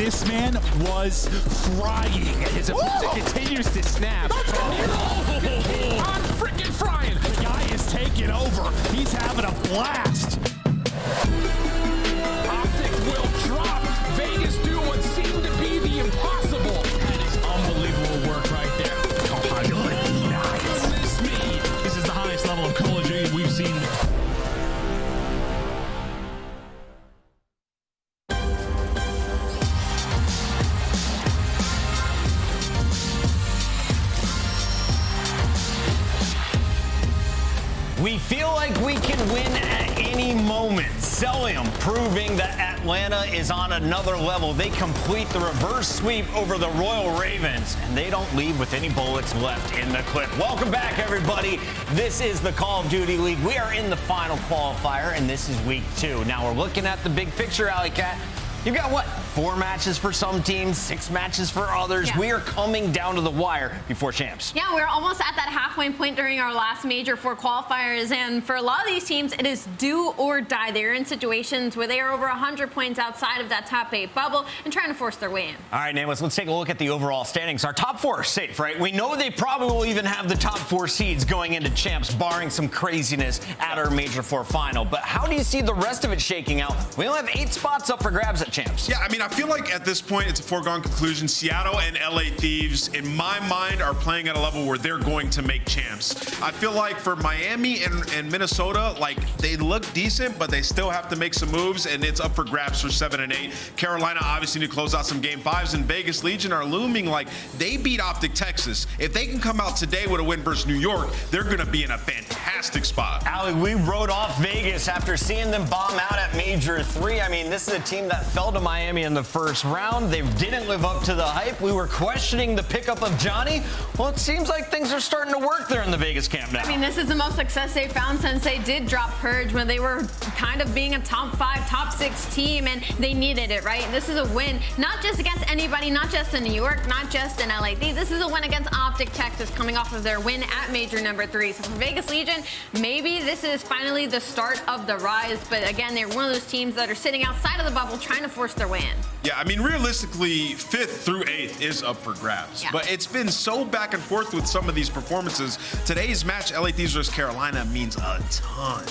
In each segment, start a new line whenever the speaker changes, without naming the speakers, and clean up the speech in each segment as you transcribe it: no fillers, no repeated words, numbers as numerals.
This man was frying. His opponent continues to snap. I'm freaking frying. The guy is taking over. He's having a blast. Optic will drop. Vegas do what seemed to be the impossible. That is unbelievable work right there. Oh, good night. This is the highest level of Call of Duty we've seen.
We feel like we can win at any moment. Celium proving that Atlanta is on another level. They complete the reverse sweep over the Royal Ravens, and they don't leave with any bullets left in the clip. Welcome back, everybody. This is the Call of Duty League. We are in the final qualifier, and this is week 2. Now we're looking at the big picture, Alley Cat. You've got, what, 4 matches for some teams, 6 matches for others.
Yeah.
We are coming down to the wire before champs.
Yeah, we're almost at that halfway point during our last Major IV Qualifiers, and for a lot of these teams, it is do or die. They're in situations where they are over 100 points outside of that top 8 bubble and trying to force their way in.
All right, Nameless, let's take a look at the overall standings. Our top 4 are safe, right? We know they probably will even have the top 4 seeds going into champs, barring some craziness at our Major IV final. But how do you see the rest of it shaking out? We only have 8 spots up for grabs at champs.
Yeah, I mean, I feel like at this point, it's a foregone conclusion. Seattle and LA Thieves, in my mind, are playing at a level where they're going to make champs. I feel like for Miami and Minnesota, like, they look decent, but they still have to make some moves, and it's up for grabs for 7 and 8. Carolina obviously need to close out some game 5s, and Vegas Legion are looming. Like, they beat Optic Texas. If they can come out today with a win versus New York, they're going to be in a fantastic spot.
Allie, we wrote off Vegas after seeing them bomb out at Major 3. I mean, this is a team that fell to Miami in the first round. They didn't live up to the hype. We were questioning the pickup of Johnny. Well, it seems like things are starting to work there in the Vegas camp now.
I mean, this is the most success they've found since they did drop Purge, when they were kind of being a top 5, top 6 team, and they needed it, right? This is a win, not just against anybody, not just in New York, not just in LA. This is a win against Optic Texas, coming off of their win at Major number 3. So for Vegas Legion, maybe this is finally the start of the rise. But again, they're one of those teams that are sitting outside of the bubble trying to force their way in.
Yeah, I mean, realistically, 5th through 8th is up for grabs.
Yeah.
But it's been so back and forth with some of these performances. Today's match, LA Thieves versus Carolina, means a ton.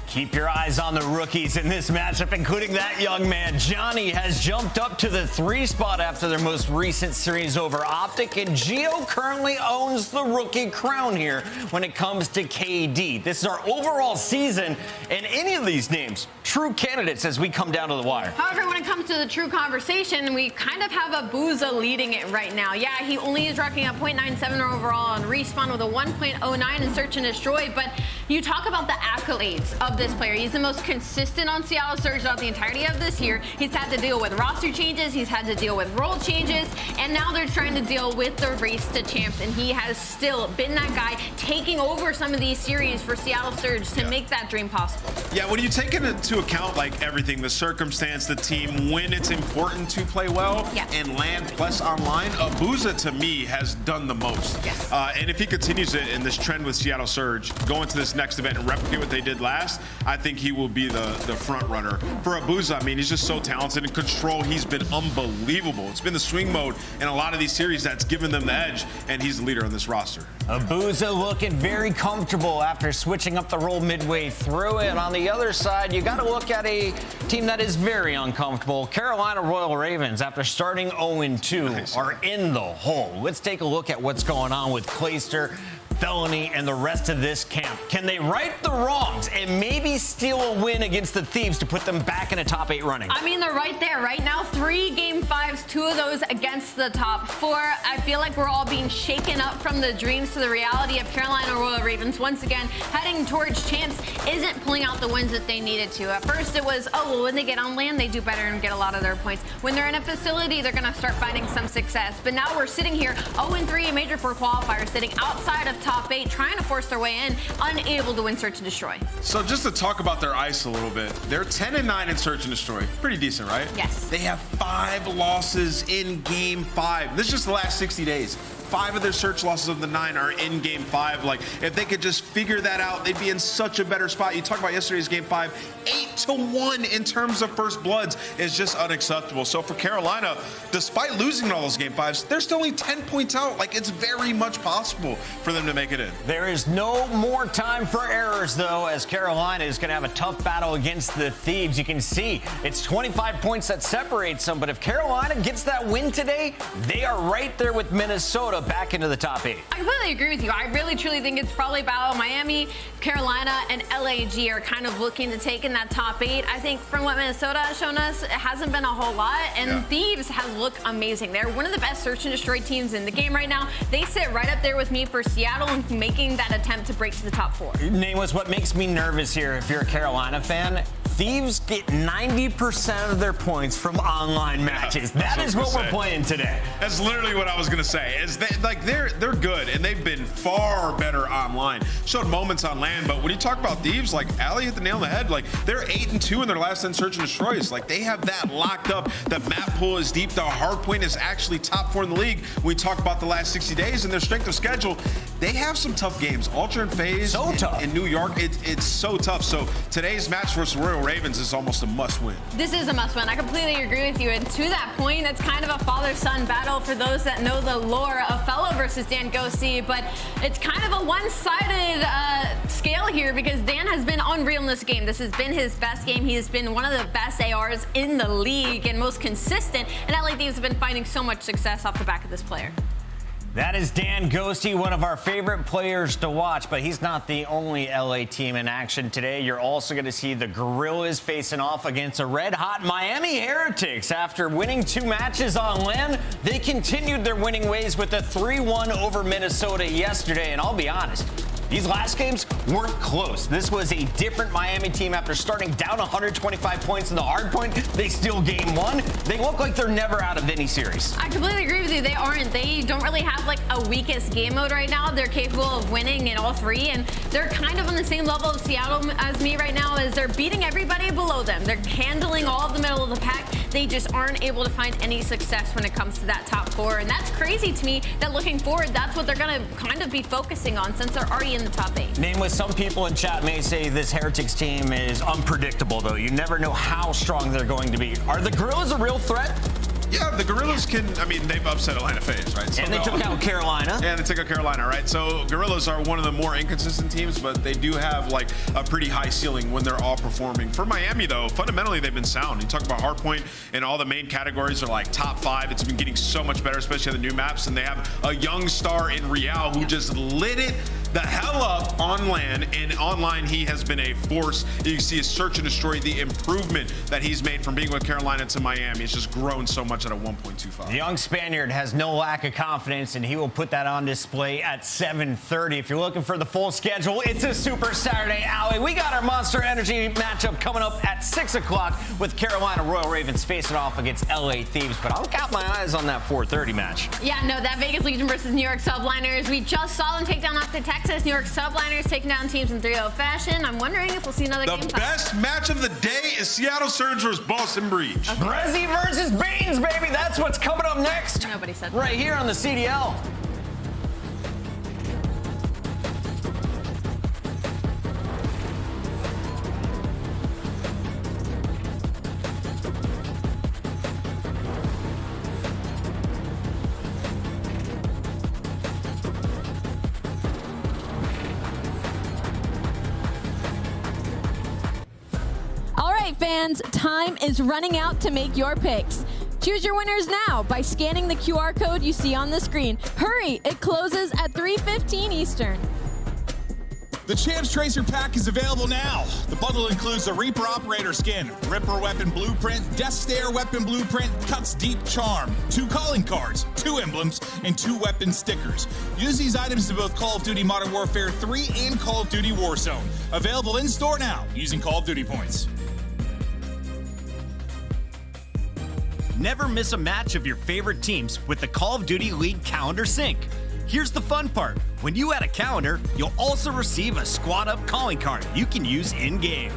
Keep your eyes on the rookies in this matchup, including that young man. Johnny has jumped up to the 3 spot after their most recent series over Optic, and Gio currently owns the rookie crown here when it comes to KD. This is our overall season, and any of these names, true candidates as we come down to the wire.
However, when it comes to the true conversation, we kind of have a Booza leading it right now. Yeah, he only is rocking a .97 overall on Respawn with a 1.09 in Search and Destroy, but you talk about the accolades of this player. He's the most consistent on Seattle Surge throughout the entirety of this year. He's had to deal with roster changes, he's had to deal with role changes, and now they're trying to deal with the race to champs, and he has still been that guy taking over some of these series for Seattle Surge to make that dream possible.
Yeah, when you take into account, like, everything, the circumstance, the team, when it's important to play well and land plus online, Abuza, to me, has done the most.
Yes.
And if he continues it in this trend with Seattle Surge, going to this next event and replicate what they did last, I think he will be the front runner. For Abuza, I mean, he's just so talented. In control, he's been unbelievable. It's been the swing mode in a lot of these series that's given them the edge, and he's the leader on this roster.
Abuza looking very comfortable after switching up the role midway through, and on the other side, you got to look at a team that is very uncomfortable. Carolina Royal Ravens, after starting 0-2, are in the hole. Let's take a look at what's going on with Clayster, Felony, and the rest of this camp. Can they right the wrongs and maybe steal a win against the Thieves to put them back in a top 8 running?
I mean, they're right there right now. 3 game 5s, 2 of those against the top 4. I feel like we're all being shaken up from the dreams to the reality of Carolina Royal Ravens once again heading towards champs isn't pulling out the wins that they needed to. At first it was, oh, well, when they get on land, they do better and get a lot of their points. When they're in a facility, they're going to start finding some success. But now we're sitting here 0-3 in Major IV Qualifiers, sitting outside of top 8, trying to force their way in, unable to win Search and Destroy.
So just to talk about their ice a little bit, they're 10-9 in Search and Destroy. Pretty decent, right?
Yes.
They have 5 losses in game 5. This is just the last 60 days. 5 of their search losses of the 9 are in game 5. Like, if they could just figure that out, they'd be in such a better spot. You talk about yesterday's game 5, 8-1 in terms of first bloods is just unacceptable. So for Carolina, despite losing all those game 5s, they're still only 10 points out. Like, it's very much possible for them to make it in.
There is no more time for errors, though, as Carolina is going to have a tough battle against the Thieves. You can see it's 25 points that separates them, but if Carolina gets that win today, they are right there with Minnesota back into the top 8.
I completely agree with you. I really, truly think it's probably about Miami, Carolina, and LAG are kind of looking to take in that top 8. I think from what Minnesota has shown us, it hasn't been a whole lot, and Thieves has looked amazing. They're one of the best search and destroy teams in the game right now. They sit right up there with me for Seattle and making that attempt to break to the top 4.
Nameless, what makes me nervous here, if you're a Carolina fan, Thieves get 90% of their points from online matches. That is what we're playing today.
That's literally what I was gonna say. Is they're good, and they've been far better online. Showed moments on land, but when you talk about Thieves, like Ali hit the nail on the head. Like, they're 8-2 in their last 10 search and destroys. Like, they have that locked up. The map pool is deep. The hard point is actually top 4 in the league. We talk about the last 60 days and their strength of schedule. They have some tough games. Ultra and Phase in New York. It's so tough. So today's match versus Royal Ravens is almost a must-win.
This is a must-win. I completely agree with you. And to that point, it's kind of a father-son battle for those that know the lore of Fellow versus Dan Ghosty. But it's kind of a one-sided scale here because Dan has been unreal in this game. This has been his best game. He has been one of the best ARs in the league and most consistent. And LA Thieves have been finding so much success off the back of this player.
That is Dan Ghosty, one of our favorite players to watch, but he's not the only LA team in action today. You're also going to see the Gorillas facing off against a red-hot Miami Heretics. After winning 2 matches on land, they continued their winning ways with a 3-1 over Minnesota yesterday, and I'll be honest, these last games weren't close. This was a different Miami team. After starting down 125 points in the hard point, they still game 1. They look like they're never out of any series.
I completely agree with you. They aren't. They don't really have like a weakest game mode right now. They're capable of winning in all 3, and they're kind of on the same level of Seattle as me right now, as they're beating everybody below them. They're handling all of the middle of the pack. They just aren't able to find any success when it comes to that top 4, and that's crazy to me that looking forward, that's what they're going to kind of be focusing on since they're already in the top 8.
Nameless, some people in chat may say this Heretics team is unpredictable, though. You never know how strong they're going to be. Are the Gorillas a real threat?
Yeah, the Gorillas can, I mean, they've upset Atlanta Phase, right? So
and they took out Carolina.
Yeah, they took out Carolina, right? So Gorillas are one of the more inconsistent teams, but they do have like a pretty high ceiling when they're all performing. For Miami, though, fundamentally, they've been sound. You talk about hardpoint and all the main categories are like top 5. It's been getting so much better, especially on the new maps. And they have a young star in Real who just lit it the hell up on land, and online he has been a force. You can see his search and destroy, the improvement that he's made from being with Carolina to Miami. It's just grown so much at a 1.25.
The young Spaniard has no lack of confidence, and he will put that on display at 7:30. If you're looking for the full schedule, it's a Super Saturday Alley. We got our Monster Energy matchup coming up at 6 o'clock with Carolina Royal Ravens facing off against LA Thieves, but I'll got my eyes on that 4:30 match.
Yeah, no, that Vegas Legion versus New York Subliners. We just saw them take down off the Texas. New York Subliners taking down teams in 3-0 fashion. I'm wondering if we'll see another game.
The best match of the day is Seattle Surge versus Boston Breach.
Okay.
Brezzy versus Beans, baby. That's what's coming up next.
Nobody said
right here on the CDL.
Fans, time is running out to make your picks. Choose your winners now by scanning the QR code you see on the screen. Hurry, it closes at 3:15 Eastern.
The Champs Tracer Pack is available now. The bundle includes a Reaper Operator Skin, Ripper Weapon Blueprint, Death Stare Weapon Blueprint, Cuts Deep Charm, 2 calling cards, 2 emblems, and 2 weapon stickers. Use these items in both Call of Duty Modern Warfare 3 and Call of Duty Warzone. Available in store now using Call of Duty points.
Never miss a match of your favorite teams with the Call of Duty League Calendar Sync. Here's the fun part. When you add a calendar, you'll also receive a Squad Up calling card you can use in-game.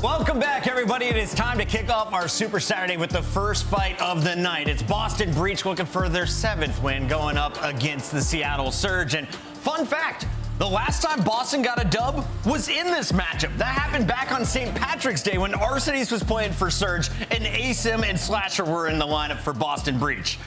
Welcome back, everybody. It is time to kick off our Super Saturday with the first fight of the night. It's Boston Breach looking for their 7th win going up against the Seattle Surge. And fun fact, the last time Boston got a dub was in this matchup. That happened back on St. Patrick's Day when Arcades was playing for Surge and ASIM and Slasher were in the lineup for Boston Breach.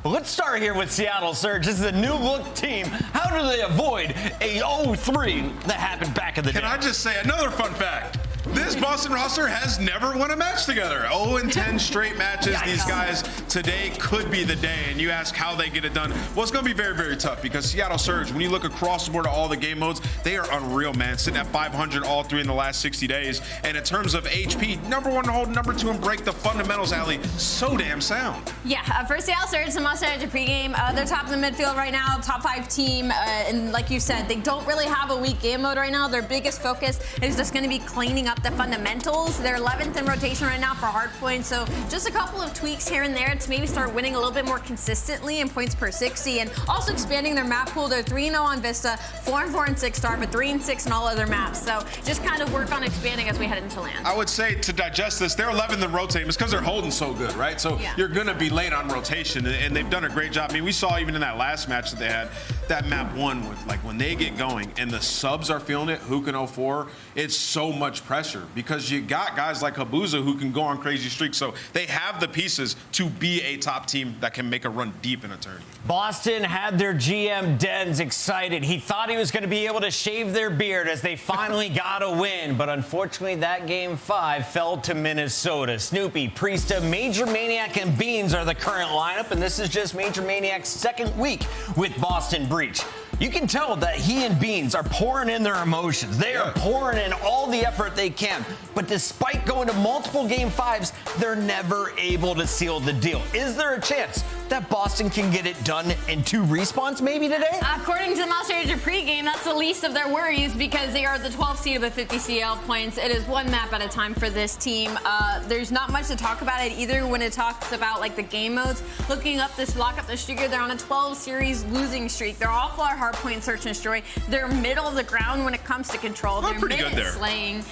But let's start here with Seattle Surge. This is a new look team. How do they avoid a 0-3 that happened back in the day?
Can I just say another fun fact? This Boston roster has never won a match together. 0-10 straight matches.
Yikes.
These guys, today could be the day. And you ask how they get it done. Well, it's going to be very, very tough because Seattle Surge, when you look across the board at all the game modes, they are unreal, man. Sitting at 500 all 3 in the last 60 days. And in terms of HP, number 1 hold, number 2 and break the fundamentals, Allie, so damn sound.
Yeah, for Seattle Surge, the must-have pregame. They're top of the midfield right now, top 5 team. And like you said, they don't really have a weak game mode right now. Their biggest focus is just going to be cleaning up the fundamentals. They're 11th in rotation right now for hard points, so just a couple of tweaks here and there to maybe start winning a little bit more consistently in points per 60, and also expanding their map pool. They're 3-0 on Vista, 4-4 in 6-star, but 3-6 in all other maps. So just kind of work on expanding as we head into LAN.
I would say to digest this, they're 11th in rotating. It's because they're holding so good, right? So
Yeah.
you're going to be late on rotation, and they've done a great job. I mean, we saw even in that last match that they had, that map 1, with, like when they get going and the subs are feeling it, Hook and 04, it's so much pressure because you got guys like Habuza who can go on crazy streaks. So they have the pieces to be a top team that can make a run deep in a tournament.
Boston had their GM Dens excited. He thought he was going to be able to shave their beard as they finally got a win, but unfortunately that game 5 fell to Minnesota. Snoopy, Priesta, Major Maniac, and Beans are the current lineup, and this is just Major Maniac's 2nd week with Boston Breach. You can tell that he and Beans are pouring in their emotions. They are pouring in all the effort they can. But despite going to multiple game 5s, they're never able to seal the deal. Is there a chance that Boston can get it done in 2 respawns maybe today?
According to the Monster Ranger pregame, that's the least of their worries because they are the 12th seed with 50 CL points. It is 1 map at a time for this team. There's not much to talk about it either when it talks about like the game modes. Looking up this lock up the streaker, they're on a 12 series losing streak. They're awful at hard point search and destroy. They're middle of the ground when it comes to control. They're
pretty
mid
good
at
there.
slaying.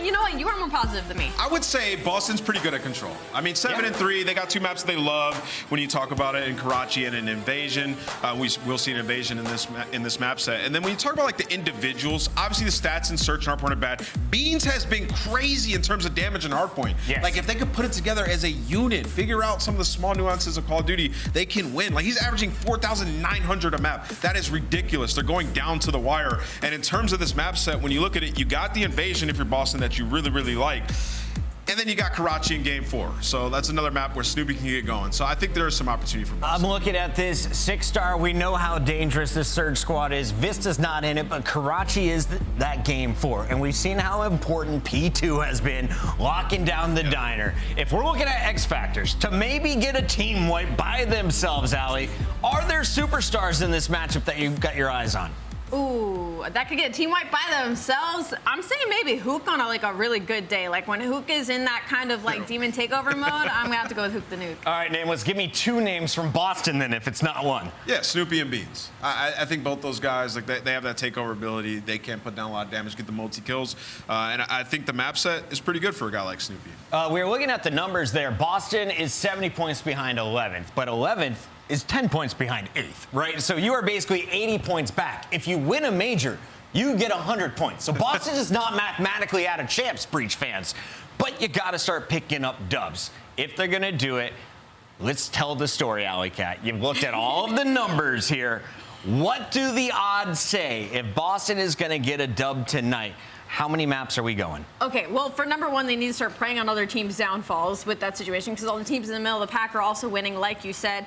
You know what? You are more positive than me.
I would say Boston's pretty good at control. I mean, 7-3. They got 2 maps they love. When you talk about it in Karachi and in Invasion, we'll see an Invasion in this map set. And then when you talk about like the individuals, obviously the stats in Search and Hardpoint are bad. Beans has been crazy in terms of damage and Hardpoint.
Yes.
Like if they could put it together as a unit, figure out some of the small nuances of Call of Duty, they can win. Like he's averaging 4,900 a map. That is ridiculous. They're going down to the wire. And in terms of this map set, when you look at it, you got the Invasion if you're Boston that you really, really like. And then you got Karachi in game 4. So that's another map where Snoopy can get going. So I think there is some opportunity for Boston.
I'm looking at this 6-star. We know how dangerous this Surge squad is. Vista's not in it, but Karachi is that game 4. And we've seen how important P2 has been locking down the diner. If we're looking at X factors to maybe get a team wipe by themselves, Allie, are there superstars in this matchup that you've got your eyes on?
Ooh, that could get team wiped by themselves. I'm saying maybe Hook on a really good day. Like when Hook is in that kind of like demon takeover mode, I'm gonna have to go with Hook the Nuke.
All right, Nameless, give me 2 names from Boston then if it's not 1.
Yeah, Snoopy and Beans. I think both those guys, like they have that takeover ability. They can put down a lot of damage, get the multi-kills. And I think the map set is pretty good for a guy like Snoopy.
We're looking at the numbers there. Boston is 70 points behind 11th, but 11th is 10 points behind 8th, right? So you are basically 80 points back. If you win a major, you get 100 points. So Boston is not mathematically out of champs, Breach fans, but you got to start picking up dubs. If they're going to do it, let's tell the story, Alley Cat. You've looked at all of the numbers here. What do the odds say if Boston is going to get a dub tonight? How many maps are we going?
Okay, well, for number 1, they need to start preying on other teams' downfalls with that situation because all the teams in the middle of the pack are also winning, like you said.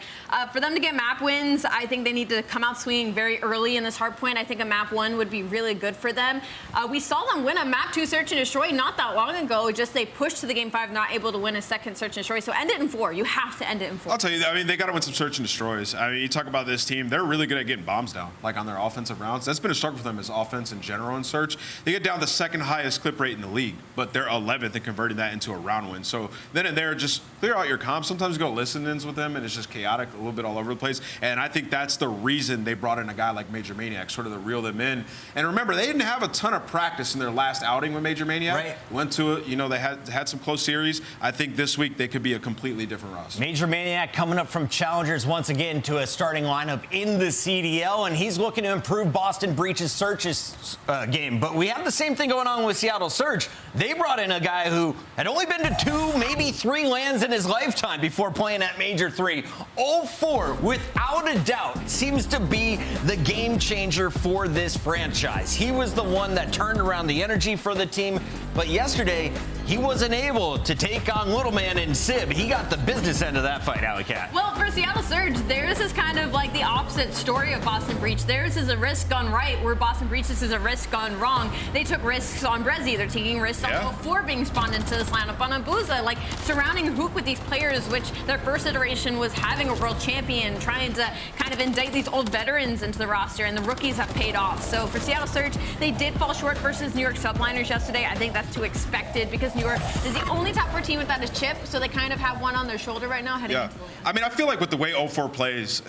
For them to get map wins, I think they need to come out swinging very early in this hard point. I think a map 1 would be really good for them. We saw them win a map 2 search and destroy not that long ago. Just they pushed to the game 5, not able to win a 2nd search and destroy. So end it in 4. You have to end it in 4.
I'll tell you, I mean, they got to win some search and destroys. I mean, you talk about this team, they're really good at getting bombs down, like on their offensive rounds. That's been a struggle for them as offense in general in search. They get down to second highest clip rate in the league, but they're 11th in converting that into a round win. So then and there, just clear out your comps. Sometimes you go listen-ins with them, and it's just chaotic, a little bit all over the place. And I think that's the reason they brought in a guy like Major Maniac, sort of to reel them in. And remember, they didn't have a ton of practice in their last outing with Major Maniac.
Right.
Went to it, they had some close series. I think this week they could be a completely different roster.
Major Maniac coming up from Challengers once again to a starting lineup in the CDL, and he's looking to improve Boston Breach's Surge's game. But we have the same thing going on with Seattle Surge. They brought in a guy who had only been to 2, maybe 3 lands in his lifetime before playing at Major 3. 0-4, without a doubt, seems to be the game changer for this franchise. He was the one that turned around the energy for the team, but yesterday, he wasn't able to take on Little Man and Sib. He got the business end of that fight, Alley Cat.
Well, for Seattle Surge, theirs is kind of like the opposite story of Boston Breach. Theirs is a risk gone right, where Boston Breach's is a risk gone wrong. They took risks on Brezzy. They're taking risks on 4 being spawned into this lineup on Abuza, like surrounding Hook with these players, which their first iteration was having a world champion, trying to kind of indict these old veterans into the roster, and the rookies have paid off. So for Seattle Surge, they did fall short versus New York Subliners yesterday. I think that's too expected because New York is the only top 4 team without a chip, so they kind of have one on their shoulder right now heading into the
I mean, I feel like with the way 0-4 plays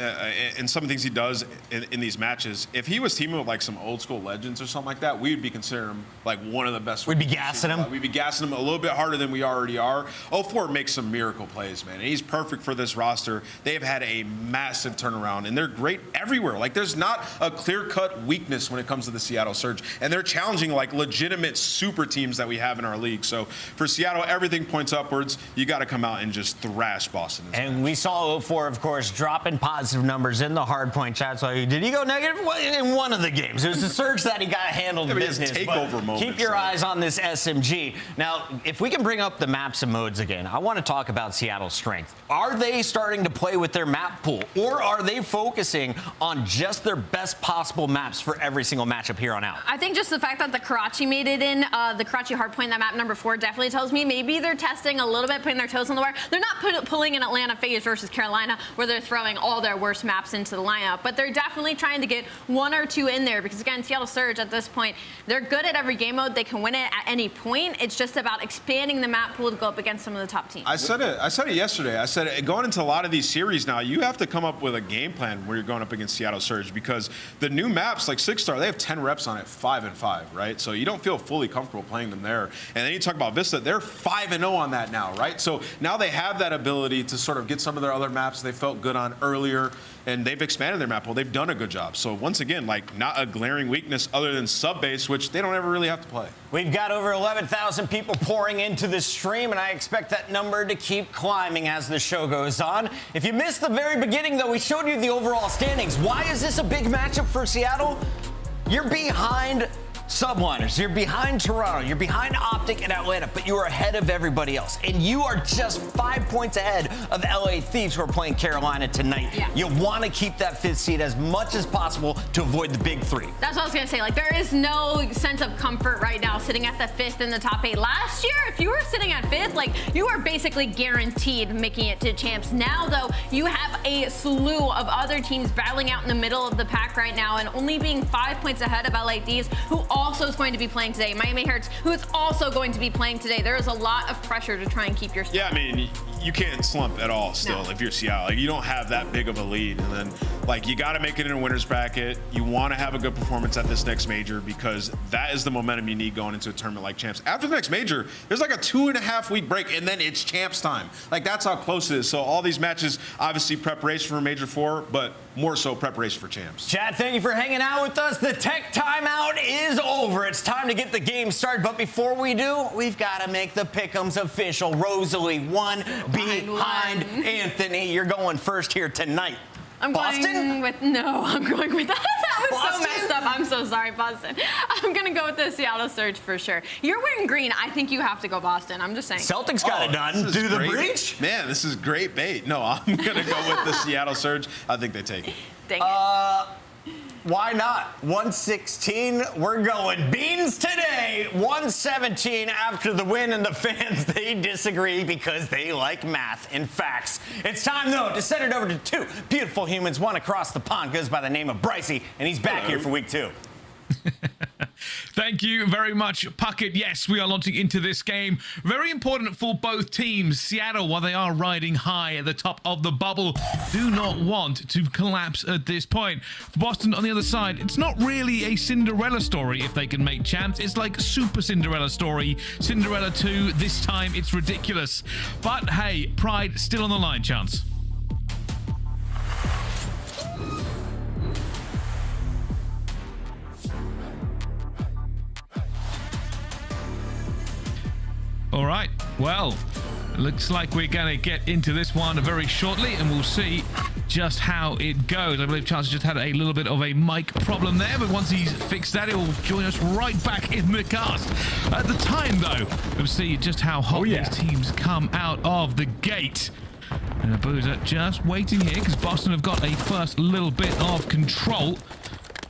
and some of the things he does in these matches, if he was teaming with like some old school legends or something like that, we'd be considering him like one of the best.
We'd be gassing him.
We'd be gassing him a little bit harder than we already are. 0-4 makes some miracle plays, man. And he's perfect for this roster. They've had a massive turnaround, and they're great everywhere. Like, there's not a clear-cut weakness when it comes to the Seattle Surge. And they're challenging like legitimate super teams that we have in our league. So for Seattle, everything points upwards. You got to come out and just thrash Boston.
And we saw 0-4, of course, dropping positive numbers in the hardpoint chat. So did he go negative? In one of the games. It was the Surge that he got handled business.
Takeover moments.
Keep your eyes on this SMG. Now, if we can bring up the maps and modes again, I want to talk about Seattle's strength. Are they starting to play with their map pool, or are they focusing on just their best possible maps for every single matchup here on out?
I think just the fact that the Karachi made it in, the Karachi hardpoint, that map number 4, definitely tells me maybe they're testing a little bit, putting their toes on the wire. They're not pulling an Atlanta Phase versus Carolina where they're throwing all their worst maps into the lineup, but they're definitely trying to get 1 or 2 in there because, again, Seattle Surge at this point, they're good at every game mode. They can win it at any point. It's just about expanding the map pool to go up against some of the top teams.
I said it yesterday. I said going into a lot of these series now, you have to come up with a game plan where you're going up against Seattle Surge because the new maps like 6-star, they have 10 reps on it, 5-5, right? So you don't feel fully comfortable playing them there. And then you talk about Vista, they're 5-0 on that now, right? So now they have that ability to sort of get some of their other maps they felt good on earlier, and they've expanded their map pool. They've done a good job. So once again, like, not a glaring weakness other than sub-base, which they don't ever really have to play.
We've got over 11,000 people pouring into the stream, and I expect that number to keep climbing as the show goes on. If you missed the very beginning, though, we showed you the overall standings. Why is this a big matchup for Seattle? You're behind Subliners, you're behind Toronto, you're behind Optic and Atlanta, but you are ahead of everybody else. And you are just 5 points ahead of LA Thieves, who are playing Carolina tonight.
Yeah.
You want to keep that 5th seed as much as possible to avoid the big 3.
That's what I was going to say. Like, there is no sense of comfort right now sitting at the 5th in the top 8. Last year, if you were sitting at 5th, like, you were basically guaranteed making it to champs. Now, though, you have a slew of other teams battling out in the middle of the pack right now, and only being 5 points ahead of LA Thieves, who also is going to be playing today. Miami Heretics, who is also going to be playing today. There is a lot of pressure to try and keep your spot.
Yeah, I mean, you can't slump at all still if you're Seattle. Like, you don't have that big of a lead. And then, like, you got to make it in a winner's bracket. You want to have a good performance at this next major because that is the momentum you need going into a tournament like champs. After the next major, there's like a 2.5-week break, and then it's champs time. Like, that's how close it is. So all these matches, obviously preparation for Major 4, but more so preparation for champs.
Chat, thank you for hanging out with us. The tech timeout is over. It's time to get the game started. But before we do, we've got to make the pick'ems official. Rosalie, 1 behind Anthony. You're going first here tonight.
I'm
Boston?
going with, no, I'm going with, that was
Boston?
so messed up. I'm so sorry, Boston. I'm going to go with the Seattle Surge for sure. You're wearing green. I think you have to go Boston. I'm just saying.
Celtics got it done. Do the breach?
Man, this is great bait. No, I'm going to go with the Seattle Surge. I think they take it.
Dang it.
Why not? 116, we're going Beans today. 117 after the win, and the fans, they disagree because they like math and facts. It's time, though, to send it over to 2 beautiful humans. One across the pond goes by the name of Brycey, and he's back here for week 2.
Thank you very much, Puckett. Yes, we are launching into this game. Very important for both teams. Seattle, while they are riding high at the top of the bubble, do not want to collapse at this point. For Boston, on the other side, it's not really a Cinderella story if they can make champs. It's like Super Cinderella story. Cinderella 2, this time it's ridiculous. But hey, pride still on the line, Chance. All right, well, looks like we're going to get into this one very shortly, and we'll see just how it goes. I believe Chance just had a little bit of a mic problem there, but once he's fixed that, he will join us right back in the cast. At the time, though, we'll see just how hot these teams come out of the gate. And the Boozer just waiting here, because Boston have got a first little bit of control.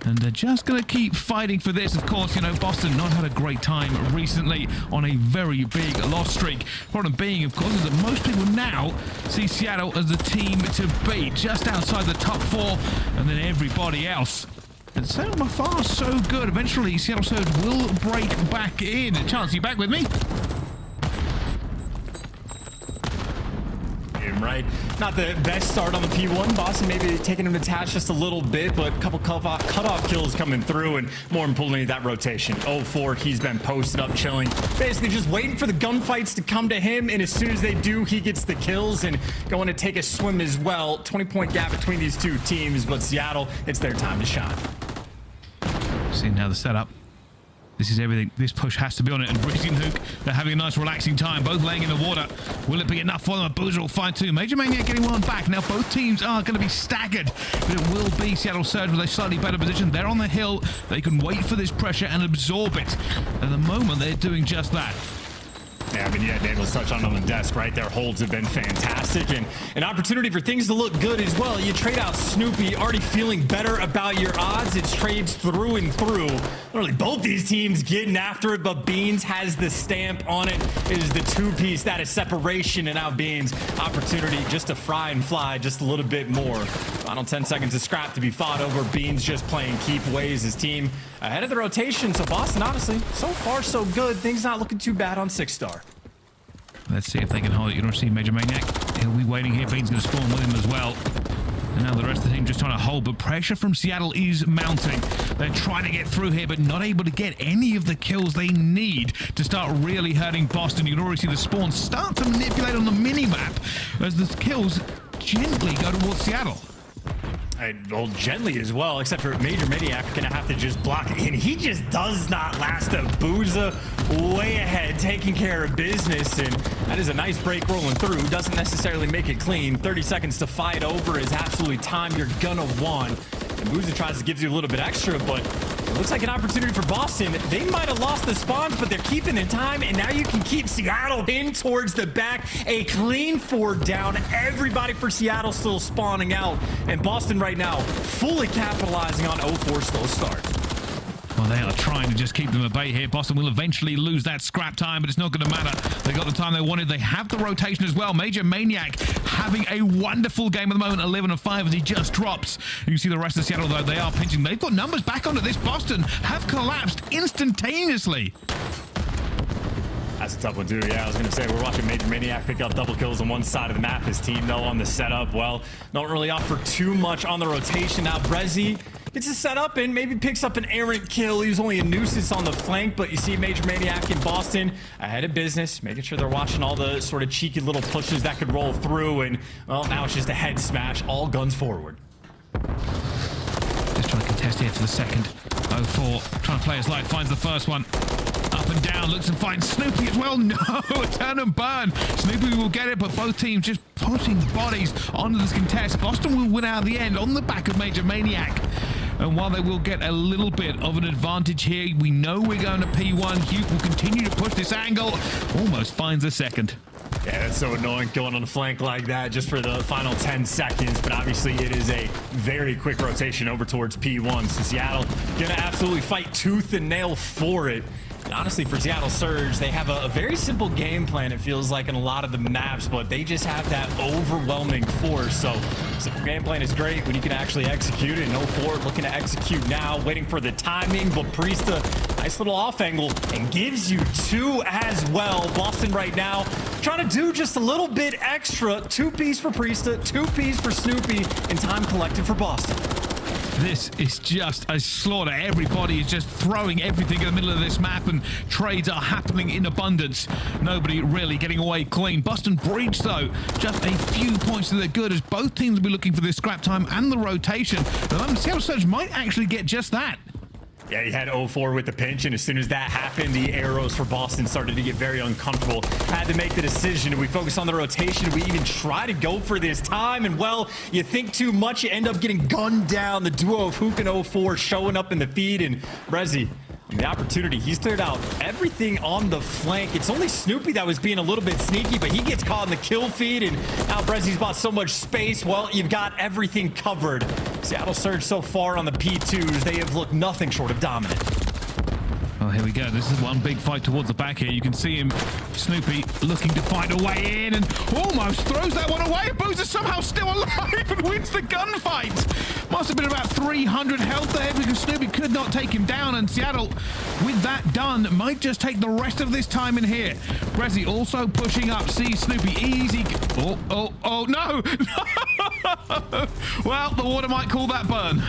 And they're just going to keep fighting for this. Of course, you know, Boston not had a great time recently on a very big loss streak. Problem being, of course, is that most people now see Seattle as the team to beat, just outside the top 4, and then everybody else. And so far, so good. Eventually, Seattle Surge will break back in. Chance, you back with me?
Right? Not the best start on the P1. Boston maybe taking him to task just a little bit, but a couple cutoff kills coming through, and more importantly, that rotation. 0-4, he's been posted up, chilling, basically just waiting for the gunfights to come to him, and as soon as they do, he gets the kills and going to take a swim as well. 20-point gap between these two teams, but Seattle, it's their time to shine.
See now the setup. This is everything. This push has to be on it. And Breezy and Hook, they're having a nice relaxing time. Both laying in the water. Will it be enough for them? A Boozer will find two. Major Maniac getting one back. Now both teams are going to be staggered. But it will be Seattle Surge with a slightly better position. They're on the hill. They can wait for this pressure and absorb it. At the moment, they're doing just that.
Yeah, I mean, yeah, Daniel's touched on the desk, right? Their holds have been fantastic, and an opportunity for things to look good as well. You trade out Snoopy, already feeling better about your odds. It's trades through and through. Literally, both these teams getting after it, but Beans has the stamp on it. It is the two-piece, that is separation, and now Beans, opportunity just to fry and fly just a little bit more. Final 10 seconds of scrap to be fought over. Beans just playing keep ways, his team ahead of the rotation. So Boston, honestly, so far so good. Things not looking too bad on 6-star.
Let's see if they can hold it. You don't see Major Maniac. He'll be waiting here. Bean's going to spawn with him as well. And now the rest of the team just trying to hold, but pressure from Seattle is mounting. They're trying to get through here, but not able to get any of the kills they need to start really hurting Boston. You can already see the spawns start to manipulate on the mini-map as the kills gently go towards Seattle.
Well, gently as well, except for Major Maniac gonna have to just block it, and he just does not last a Booza way ahead, taking care of business, and that is a nice break rolling through. Doesn't necessarily make it clean. 30 seconds to fight over is absolutely time you're gonna want. And Booza tries to give you a little bit extra, but it looks like an opportunity for Boston. They might have lost the spawns, but they're keeping in time, and now you can keep Seattle in towards the back. A clean 4 down. Everybody for Seattle still spawning out, and Boston right now fully capitalizing on 0-4 slow start.
Well, they are trying to just keep them at bay here. Boston will eventually lose that scrap time, but it's not going to matter. They got the time they wanted. They have the rotation as well. Major Maniac having a wonderful game at the moment, 11-5 as he just drops. You see the rest of Seattle, though, they are pinching. They've got numbers back onto this. Boston have collapsed instantaneously.
That's a tough one, too. Yeah, I was going to say, we're watching Major Maniac pick up double kills on one side of the map. His team, though, on the setup, well, don't really offer too much on the rotation. Now, Brezzy gets a setup and maybe picks up an errant kill. He was only a nuisance on the flank, but you see Major Maniac in Boston ahead of business, making sure they're watching all the sort of cheeky little pushes that could roll through, and, well, now it's just a head smash, all guns forward.
Just trying to contest here for the second. 0-4, trying to play his life, finds the first one. Up and down, looks and finds Snoopy as well. No, a turn and burn. Snoopy will get it, but both teams just putting bodies onto this contest. Boston will win out at the end on the back of Major Maniac. And while they will get a little bit of an advantage here, we know we're going to P1. Hugh will continue to push this angle. Almost finds a second.
Yeah, that's so annoying going on the flank like that just for the final 10 seconds. But obviously it is a very quick rotation over towards P1. So Seattle gonna absolutely fight tooth and nail for it. Honestly, for Seattle Surge, they have a very simple game plan, it feels like, in a lot of the maps, but they just have that overwhelming force. So, simple game plan is great when you can actually execute it. No forward looking to execute now, waiting for the timing, but Priesta, nice little off angle, and gives you 2 as well. Boston right now trying to do just a little bit extra. 2-piece for Priesta, 2-piece for Snoopy, and time collected for Boston.
This is just a slaughter. Everybody is just throwing everything in the middle of this map, and trades are happening in abundance. Nobody really getting away clean. Boston Breach, though, just a few points to their good, as both teams will be looking for this scrap time and the rotation. The Seattle Surge might actually get just that.
Yeah, he had 0-4 with the pinch, and as soon as that happened, the arrows for Boston started to get very uncomfortable. Had to make the decision. Do we focus on the rotation? Do we even try to go for this time? And, well, you think too much, you end up getting gunned down. The duo of Hook and 0-4 showing up in the feed, and Rezi, the opportunity, he's cleared out everything on the flank. It's only Snoopy that was being a little bit sneaky, but he gets caught in the kill feed, and now Brezi's bought so much space. Well, you've got everything covered. Seattle Surge so far on the P2s, they have looked nothing short of dominant.
Well, here we go. This is one big fight towards the back here. You can see him, Snoopy, looking to find a way in and almost throws that one away. Boozer somehow still alive and wins the gunfight. Must have been about 300 health there because Snoopy could not take him down. And Seattle, with that done, might just take the rest of this time in here. Brezzy also pushing up. See Snoopy easy. Oh, no. Well, the water might call that burn.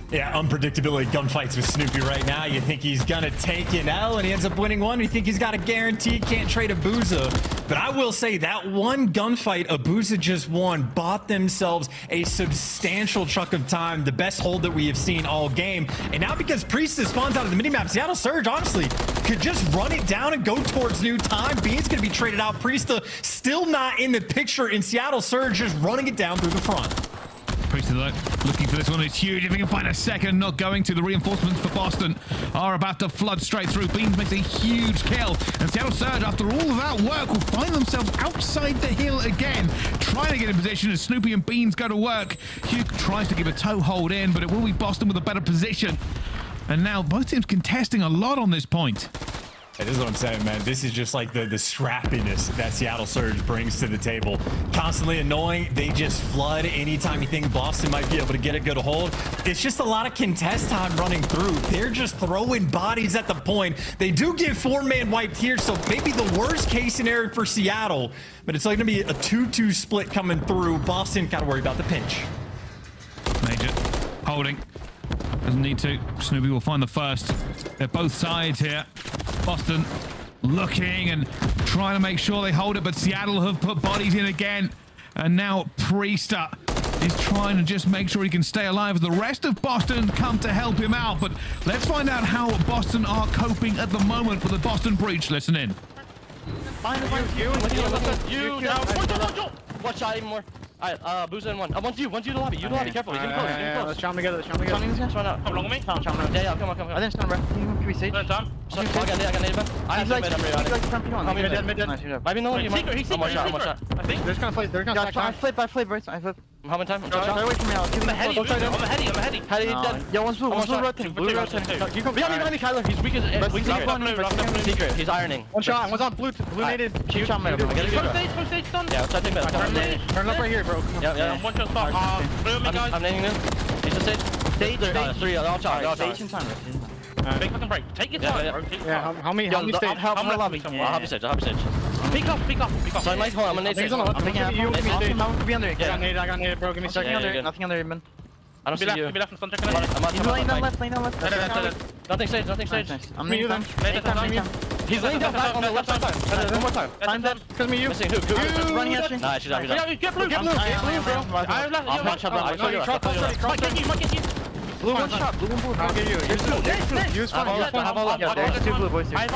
Yeah, unpredictability gunfights with Snoopy right now. You think he's gonna take an L and he ends up winning one. You think he's got a guarantee, can't trade Abuza. But I will say that one gunfight Abuza just won bought themselves a substantial chunk of time, the best hold that we have seen all game. And now because Priest spawns out of the minimap, Seattle Surge honestly could just run it down and go towards new time. Bean's gonna be traded out. Priesta still not in the picture, and Seattle Surge just running it down through the front.
Priestley, though, looking for this one. It's huge. If he can find a second, not going to. The reinforcements for Boston are about to flood straight through. Beans makes a huge kill. And Seattle Surge, after all of that work, will find themselves outside the hill again, trying to get in position as Snoopy and Beans go to work. Hugh tries to give a toe hold in, but it will be Boston with a better position. And now both teams contesting a lot on this point.
Hey, this is what I'm saying, man. This is just like the scrappiness that Seattle Surge brings to the table. Constantly annoying. They just flood anytime you think Boston might be able to get a good hold. It's just a lot of contest time running through. They're just throwing bodies at the point. They do get 4-man wiped here, so maybe the worst case scenario for Seattle, but it's like going to be a 2-2 split coming through. Boston got to worry about the pinch.
Major holding. Doesn't need to. Snoopy will find the first. They're both sides here. Boston looking and trying to make sure they hold it, but Seattle have put bodies in again. And now Priesta is trying to just make sure he can stay alive. The rest of Boston come to help him out, but let's find out how Boston are coping at the moment with the Boston Breach. Listen in.
Watch out even more. Alright, Boozer in one. I want you to the lobby. You to the lobby. Careful. He's getting close. He's getting close.
Let's chop him together. Let's run out.
Come along with me. Yeah, come on.
I didn't stand right. Can we sage?
I got native. I have mid. I'm ready. Might be no one. He's one more shot. I think.
They're just gonna play. I flip, bro. I flip.
How many times?
Stay away from me.
I'm a heady. Heady dead.
Yo, one's blue rotating. Blue rotating.
You come behind me, Kyler. He's weak as secret. He's ironing.
One shot. One's on blue native. Two shot man.
One stage done. Yeah, let's take mid.
Turn up right here, bro.
Yeah. One shot stop. I'm naming him. He's a stage. Stage. 3. All shot.
Stage in time.
Big fucking break. Take your time, bro.
Yeah, how many stage?
I'll help lobby. I'll help you stage. Peek off. So I'm going to nade.
I'm taking you. I'm be under. I got nade, bro. Give me a second. Nothing under, man.
I don't see you.
Be left in front. He's laying down left.
Nothing stage.
I'm needing them.
He's laying down back on the left side. One more time.
Time them. Because me, you.
Missing who?
Running at you.
Nah, she's out.
Get blue, bro.
I'll punch up. Might get you.
Blue one shot. I'll get you. Use one. Yeah, there's 2 blue boys here.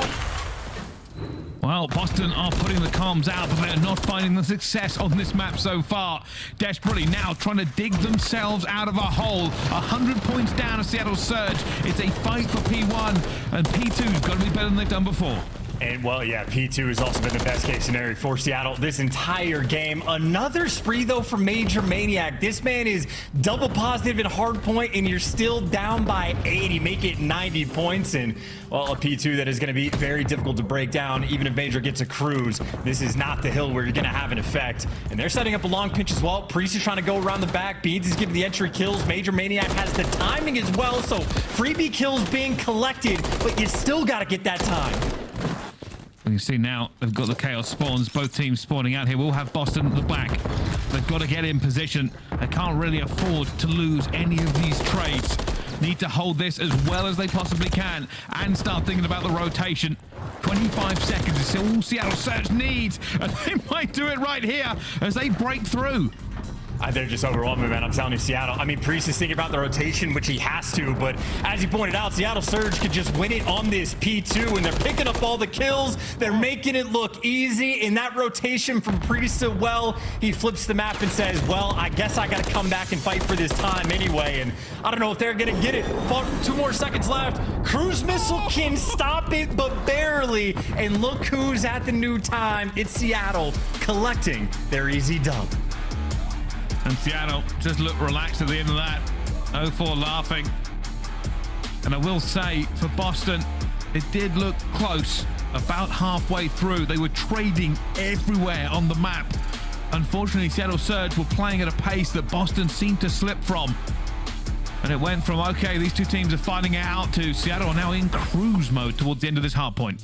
Well, Boston are putting the comms out, but they're not finding the success on this map so far. Desperately now trying to dig themselves out of a hole. 100 points down to Seattle Surge. It's a fight for P1, and P2's got to be better than they've done before.
And well, yeah, P2 has also been the best case scenario for Seattle this entire game. Another spree though from Major Maniac. This man is double positive in hard point and you're still down by 80, make it 90 points. And well, a P2 that is going to be very difficult to break down. Even if Major gets a cruise, this is not the hill where you're going to have an effect. And they're setting up a long pinch as well. Priest is trying to go around the back. Beans is giving the entry kills. Major Maniac has the timing as well. So freebie kills being collected, but you still got to get that time.
You see now they've got the chaos spawns, both teams spawning out here. We'll have Boston at the back. They've got to get in position. They can't really afford to lose any of these trades. Need to hold this as well as they possibly can and start thinking about the rotation. 25 seconds is all Seattle Surge needs, and they might do it right here as they break through.
They're just overwhelming, man. I'm telling you, Seattle. I mean, Priest is thinking about the rotation, which he has to, but as you pointed out, Seattle Surge could just win it on this P2, and they're picking up all the kills. They're making it look easy. In that rotation from Priest to well, he flips the map and says, well, I guess I got to come back and fight for this time anyway, and I don't know if they're going to get it. 2 more seconds left. Cruise missile can stop it, but barely, and look who's at the new time. It's Seattle collecting their easy dub.
And Seattle just looked relaxed at the end of that. 0-4 laughing. And I will say, for Boston, it did look close. About halfway through, they were trading everywhere on the map. Unfortunately, Seattle Surge were playing at a pace that Boston seemed to slip from. And it went from, okay, these two teams are fighting it out, to Seattle are now in cruise mode towards the end of this hard point.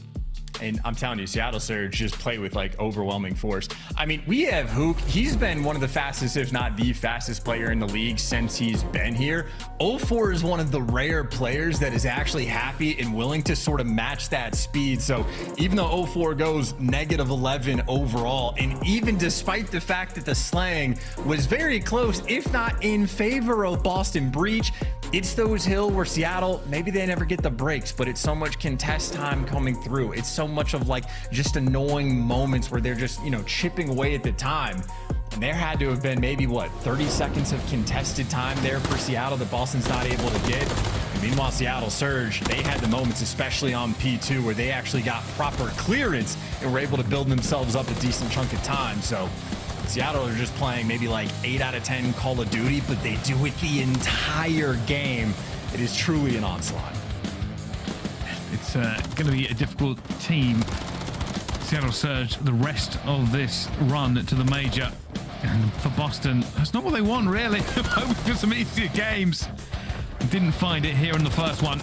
And I'm telling you, Seattle Surge just play with like overwhelming force. I mean, we have Hook. He's been one of the fastest, if not the fastest player in the league since he's been here. 0-4 is one of the rare players that is actually happy and willing to sort of match that speed. So even though 0-4 goes -11 overall, and even despite the fact that the slang was very close, if not in favor of Boston Breach, it's those hill where Seattle, maybe they never get the breaks, but it's so much contest time coming through. It's so much of like just annoying moments where they're just, you know, chipping away at the time. And there had to have been maybe what, 30 seconds of contested time there for Seattle that Boston's not able to get. And meanwhile, Seattle Surge, they had the moments, especially on P2, where they actually got proper clearance and were able to build themselves up a decent chunk of time. So Seattle are just playing maybe like 8 out of 10 Call of Duty, but they do it the entire game. It is truly an onslaught.
It's going to be a difficult team. Seattle Surge, the rest of this run to the major. And for Boston, that's not what they want, really. Hoping for some easier games. Didn't find it here in the first one.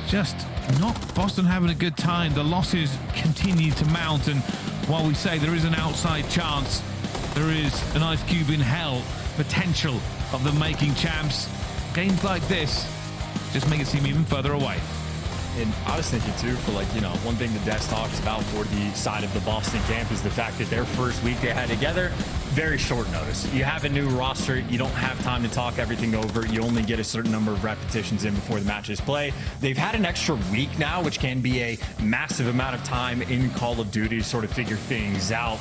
Just not Boston having a good time. The losses continue to mount, and while we say there is an outside chance, there is an ice cube in hell potential of them making champs. Games like this just make it seem even further away.
And I was thinking too, for like, you know, one thing the desk talks about for the side of the Boston camp is the fact that their first week they had together, very short notice. You have a new roster, you don't have time to talk everything over, you only get a certain number of repetitions in before the matches play. They've had an extra week now, which can be a massive amount of time in Call of Duty to sort of figure things out.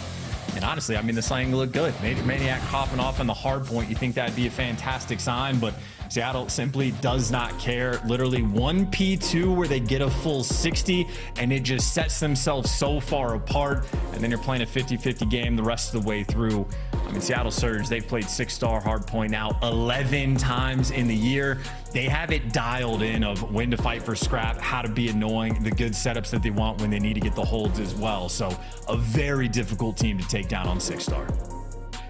And honestly, I mean, the slang looked good. Major Maniac popping off on the hard point, you think that'd be a fantastic sign, but Seattle simply does not care. Literally one P2 where they get a full 60 and it just sets themselves so far apart. And then you're playing a 50-50 game the rest of the way through. I mean, Seattle Surge, they've played 6-star hardpoint now 11 times in the year. They have it dialed in of when to fight for scrap, how to be annoying, the good setups that they want when they need to get the holds as well. So a very difficult team to take down on 6-star.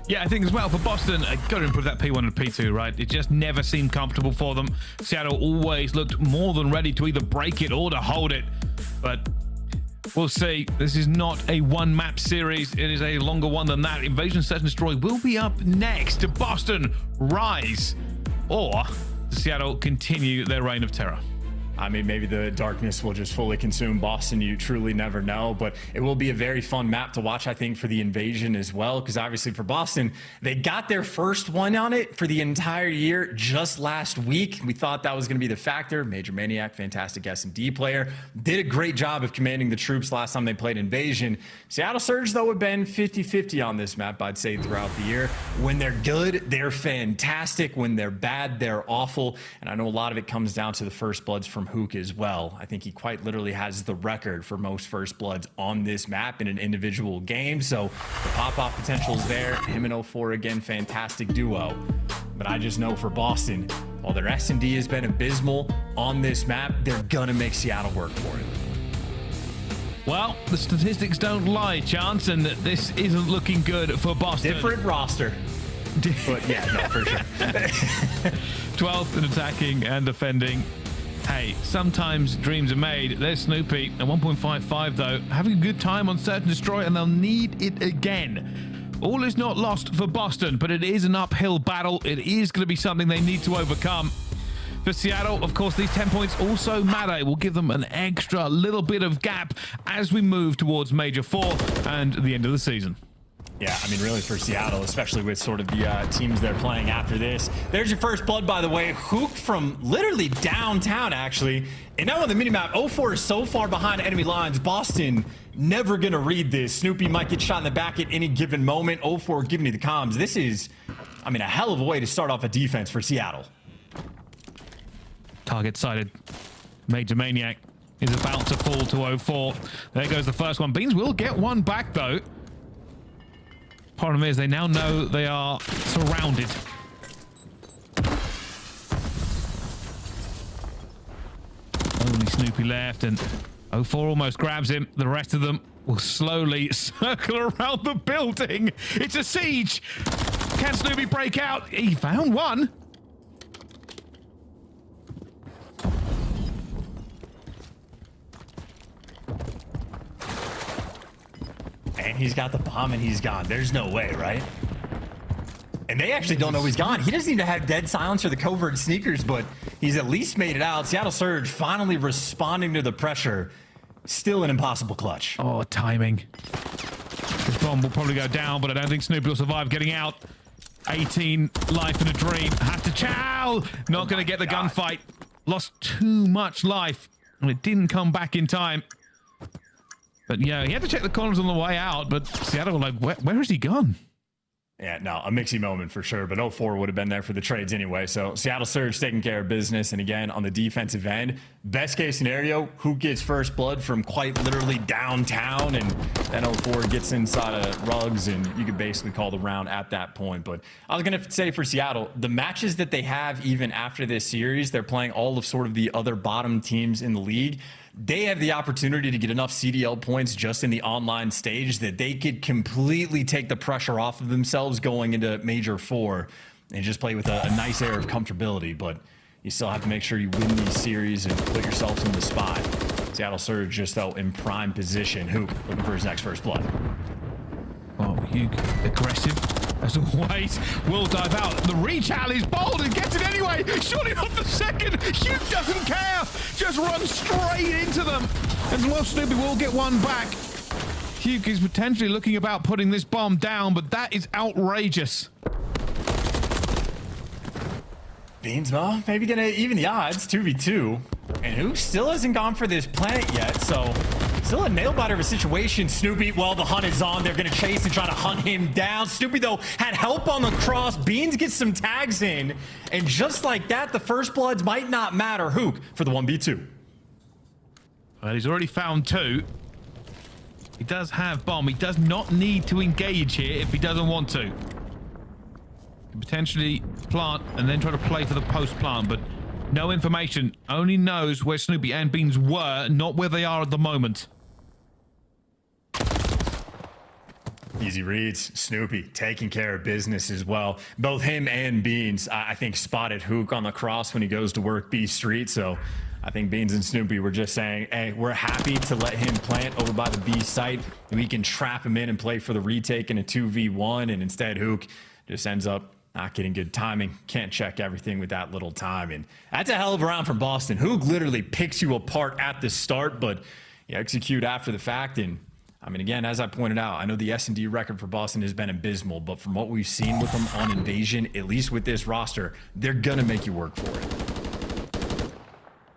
Yeah, I think as well for Boston, got to improve that P1 and P2, right? It just never seemed comfortable for them. Seattle always looked more than ready to either break it or to hold it. But we'll see. This is not a one-map series. It is a longer one than that. Invasion Search and Destroy will be up next. To Boston rise, or Seattle continue their reign of terror.
I mean, maybe the darkness will just fully consume Boston. You truly never know, but it will be a very fun map to watch, I think, for the invasion as well, because obviously for Boston, they got their first one on it for the entire year just last week. We thought that was going to be the factor. Major Maniac, fantastic S&D player, did a great job of commanding the troops last time they played invasion. Seattle Surge, though, have been 50-50 on this map, I'd say, throughout the year. When they're good, they're fantastic. When they're bad, they're awful. And I know a lot of it comes down to the first bloods from Hook as well. I think he quite literally has the record for most first bloods on this map in an individual game. So the pop-off potential is there. Him and 04 again, fantastic duo. But I just know for Boston, while their S&D has been abysmal on this map, they're gonna make Seattle work for it.
Well, the statistics don't lie, Chance, and this isn't looking good for Boston.
Different roster. But yeah, no, for sure.
12th in attacking and defending. Hey, sometimes dreams are made. There's Snoopy at 1.55 though, having a good time on Search and Destroy, and they'll need it again. All is not lost for Boston, but it is an uphill battle. It is going to be something they need to overcome. For Seattle, of course, these 10 points also matter. It will give them an extra little bit of gap as we move towards Major 4 and the end of the season.
Yeah, I mean, really for Seattle, especially with sort of the teams they're playing after this. There's your first blood, by the way. Hook from literally downtown, actually. And now on the minimap, 04 is so far behind enemy lines. Boston never going to read this. Snoopy might get shot in the back at any given moment. 04 giving you the comms. This is, I mean, a hell of a way to start off a defense for Seattle.
Target sighted. Major Maniac is about to fall to 04. There goes the first one. Beans will get one back, though. Problem is, they now know they are surrounded. Only Snoopy left, and 04 almost grabs him. The rest of them will slowly circle around the building. It's a siege. Can Snoopy break out? He found one.
And he's got the bomb and he's gone. There's no way, right? And they actually don't know he's gone. He doesn't even have dead silence or the covert sneakers, but he's at least made it out. Seattle Surge finally responding to the pressure. Still an impossible clutch.
Oh, timing. This bomb will probably go down, but I don't think Snoopy will survive getting out. 18 life in a dream. Has to chow. Not going to get the gunfight. Lost too much life, and it didn't come back in time. But yeah, he had to check the corners on the way out, but Seattle were like, where has he gone?
Yeah, no, a mixy moment for sure, but 04 would have been there for the trades anyway. So Seattle Surge taking care of business. And again, on the defensive end, best case scenario, who gets first blood from quite literally downtown, and then 04 gets inside of Rugs, and you could basically call the round at that point. But I was going to say for Seattle, the matches that they have even after this series, they're playing all of sort of the other bottom teams in the league. They have the opportunity to get enough CDL points just in the online stage that they could completely take the pressure off of themselves going into Major 4 and just play with a nice air of comfortability. But you still have to make sure you win these series and put yourselves in the spot. Seattle Surge just, though, in prime position. Hoop looking for his next first blood.
Oh, Hugh, aggressive as always. Will dive out. The reach out is bold and gets it anyway. Shooting off the second. Hugh doesn't care. Just runs straight into them. And well, Snoopy will get one back. Hugh is potentially looking about putting this bomb down, but that is outrageous.
Beans, well, maybe gonna even the odds, 2v2. And who still hasn't gone for this plant yet, so still a nail-biter of a situation. Snoopy, well, the hunt is on. They're gonna chase and try to hunt him down. Snoopy, though, had help on the cross. Beans gets some tags in, and just like that, the first bloods might not matter. Hook for the 1v2.
Well, he's already found two. He does have bomb. He does not need to engage here if he doesn't want to. He can potentially plant and then try to play for the post-plant, but no information. Only knows where Snoopy and Beans were, not where they are at the moment.
Easy reads. Snoopy taking care of business as well. Both him and Beans, I think, spotted Hook on the cross when he goes to work B Street. So I think Beans and Snoopy were just saying, hey, we're happy to let him plant over by the B site. We can trap him in and play for the retake in a 2v1. And instead, Hook just ends up not getting good timing. Can't check everything with that little time. And that's a hell of a round from Boston. Hook literally picks you apart at the start, but you execute after the fact. And I mean, again, as I pointed out, I know the S&D record for Boston has been abysmal, but from what we've seen with them on Invasion, at least with this roster, they're gonna make you work for it.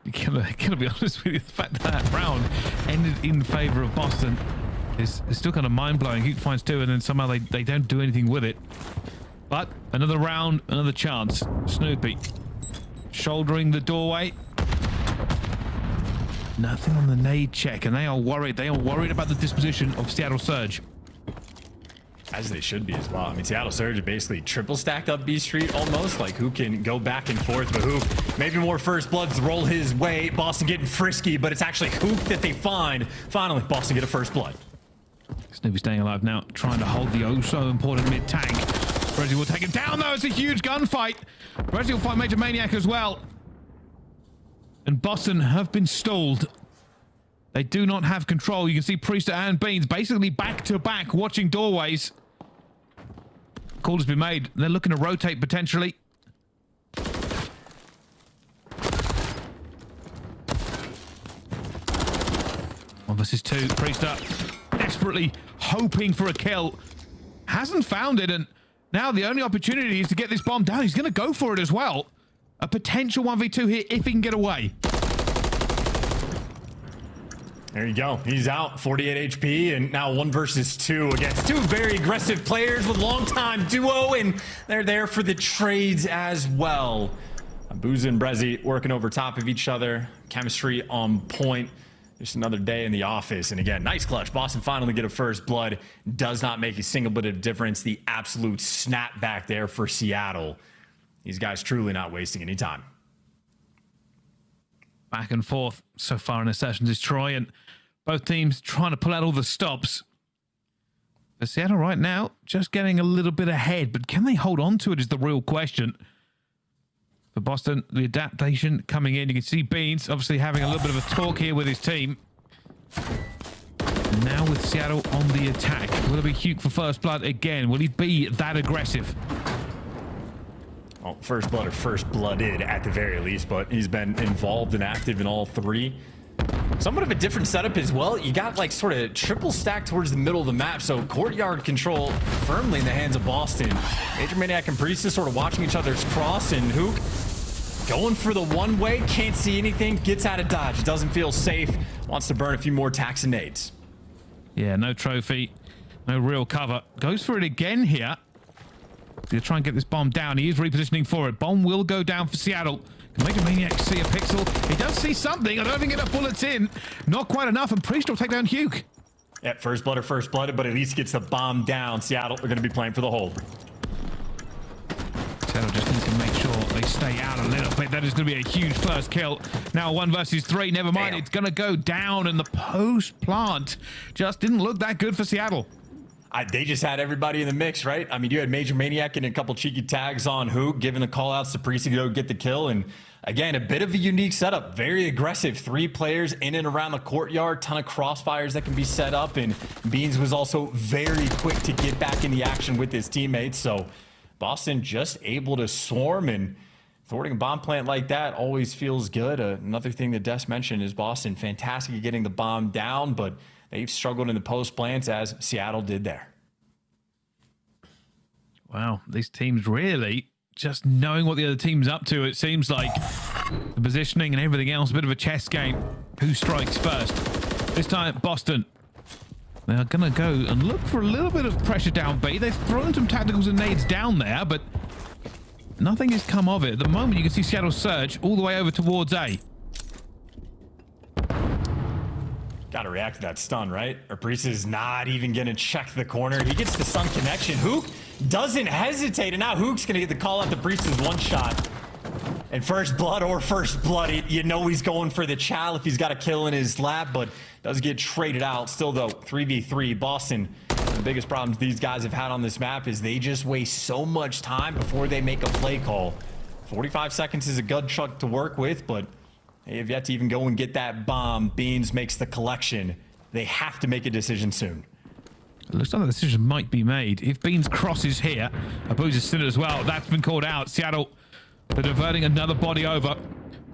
You gotta be honest with you, the fact that round ended in favor of Boston is still kind of mind-blowing. Hook finds two, and then somehow they don't do anything with it. But another round, another chance. Snoopy shouldering the doorway. Nothing on the nade check, and they are worried. They are worried about the disposition of Seattle Surge.
As they should be as well. I mean, Seattle Surge basically triple stacked up B Street almost. Like, who can go back and forth, but who maybe more first bloods roll his way. Boston getting frisky, but it's actually Hook that they find. Finally, Boston get a first blood.
Snoopy staying alive now, trying to hold the oh so important mid tank. Brezzy will take him down though. It's a huge gunfight. Brezzy will fight Major Maniac as well. And Boston have been stalled. They do not have control. You can see Priester and Beans basically back to back watching doorways. Call has been made. They're looking to rotate potentially. 1 versus 2. Priester desperately hoping for a kill. Hasn't found it, and now the only opportunity is to get this bomb down. He's going to go for it as well. A potential 1v2 here if he can get away.
There you go. He's out. 48 HP, and now 1 versus 2 against 2 very aggressive players with long-time duo, and they're there for the trades as well. Booza and Brezzy working over top of each other. Chemistry on point. Just another day in the office. And again, nice clutch. Boston finally get a first blood. Does not make a single bit of difference. The absolute snap back there for Seattle. These guys truly not wasting any time.
Back and forth so far in the sessions is Troy, and both teams trying to pull out all the stops. But Seattle right now just getting a little bit ahead, but can they hold on to it is the real question. For Boston, the adaptation coming in. You can see Beans obviously having a little bit of a talk here with his team. And now with Seattle on the attack. Will it be Hugh for first blood again? Will he be that aggressive?
Well, first blood or first blooded at the very least, but he's been involved and active in all 3. Somewhat of a different setup as well. You got like sort of triple stack towards the middle of the map, so courtyard control firmly in the hands of Boston. Major Maniac and Priestess sort of watching each other's cross, and Hook going for the one way, can't see anything, gets out of dodge, doesn't feel safe, wants to burn a few more tacks and nades.
Yeah, no trophy, no real cover. Goes for it again here. He'll try and get this bomb down. He is repositioning for it. Bomb will go down for Seattle. Can Major Maniac see a pixel? He does see something. I don't think enough bullets in. Not quite enough, and Priest will take down Hugh.
Yeah, first blood or first blooded, but at least gets the bomb down. Seattle are going to be playing for the hold.
Seattle just needs to make sure they stay out a little bit. That is going to be a huge first kill. Now 1 versus 3. Never mind. Damn. It's going to go down, and the post plant just didn't look that good for Seattle.
They just had everybody in the mix, right? I mean, you had Major Maniac and a couple cheeky tags on Hook, giving the call outs to Priest to go get the kill. And again, a bit of a unique setup. Very aggressive. 3 players in and around the courtyard. Ton of crossfires that can be set up. And Beans was also very quick to get back in the action with his teammates. So Boston just able to swarm, and thwarting a bomb plant like that always feels good. Another thing that Des mentioned is Boston fantastic at getting the bomb down, but they've struggled in the post plants as Seattle did there.
Wow, these teams really just knowing what the other team's up to. It seems like the positioning and everything else, a bit of a chess game. Who strikes first? This time, Boston. They're going to go and look for a little bit of pressure down B. They've thrown some tacticals and nades down there, but nothing has come of it. At the moment, you can see Seattle surge all the way over towards A.
Got to react to that stun, right? Or Priest is not even going to check the corner. He gets the stun connection. Hook doesn't hesitate, and now Hook's going to get the call out to Priest's one shot. And first blood or first blood, you know he's going for the chow if he's got a kill in his lap, but does get traded out. Still, though, 3v3. Boston, the biggest problems these guys have had on this map is they just waste so much time before they make a play call. 45 seconds is a good chunk to work with, but they have yet to even go and get that bomb. Beans makes the collection. They have to make a decision soon.
It looks like the decision might be made. If Beans crosses here, Abu's is still as well. That's been called out. Seattle, they're diverting another body over.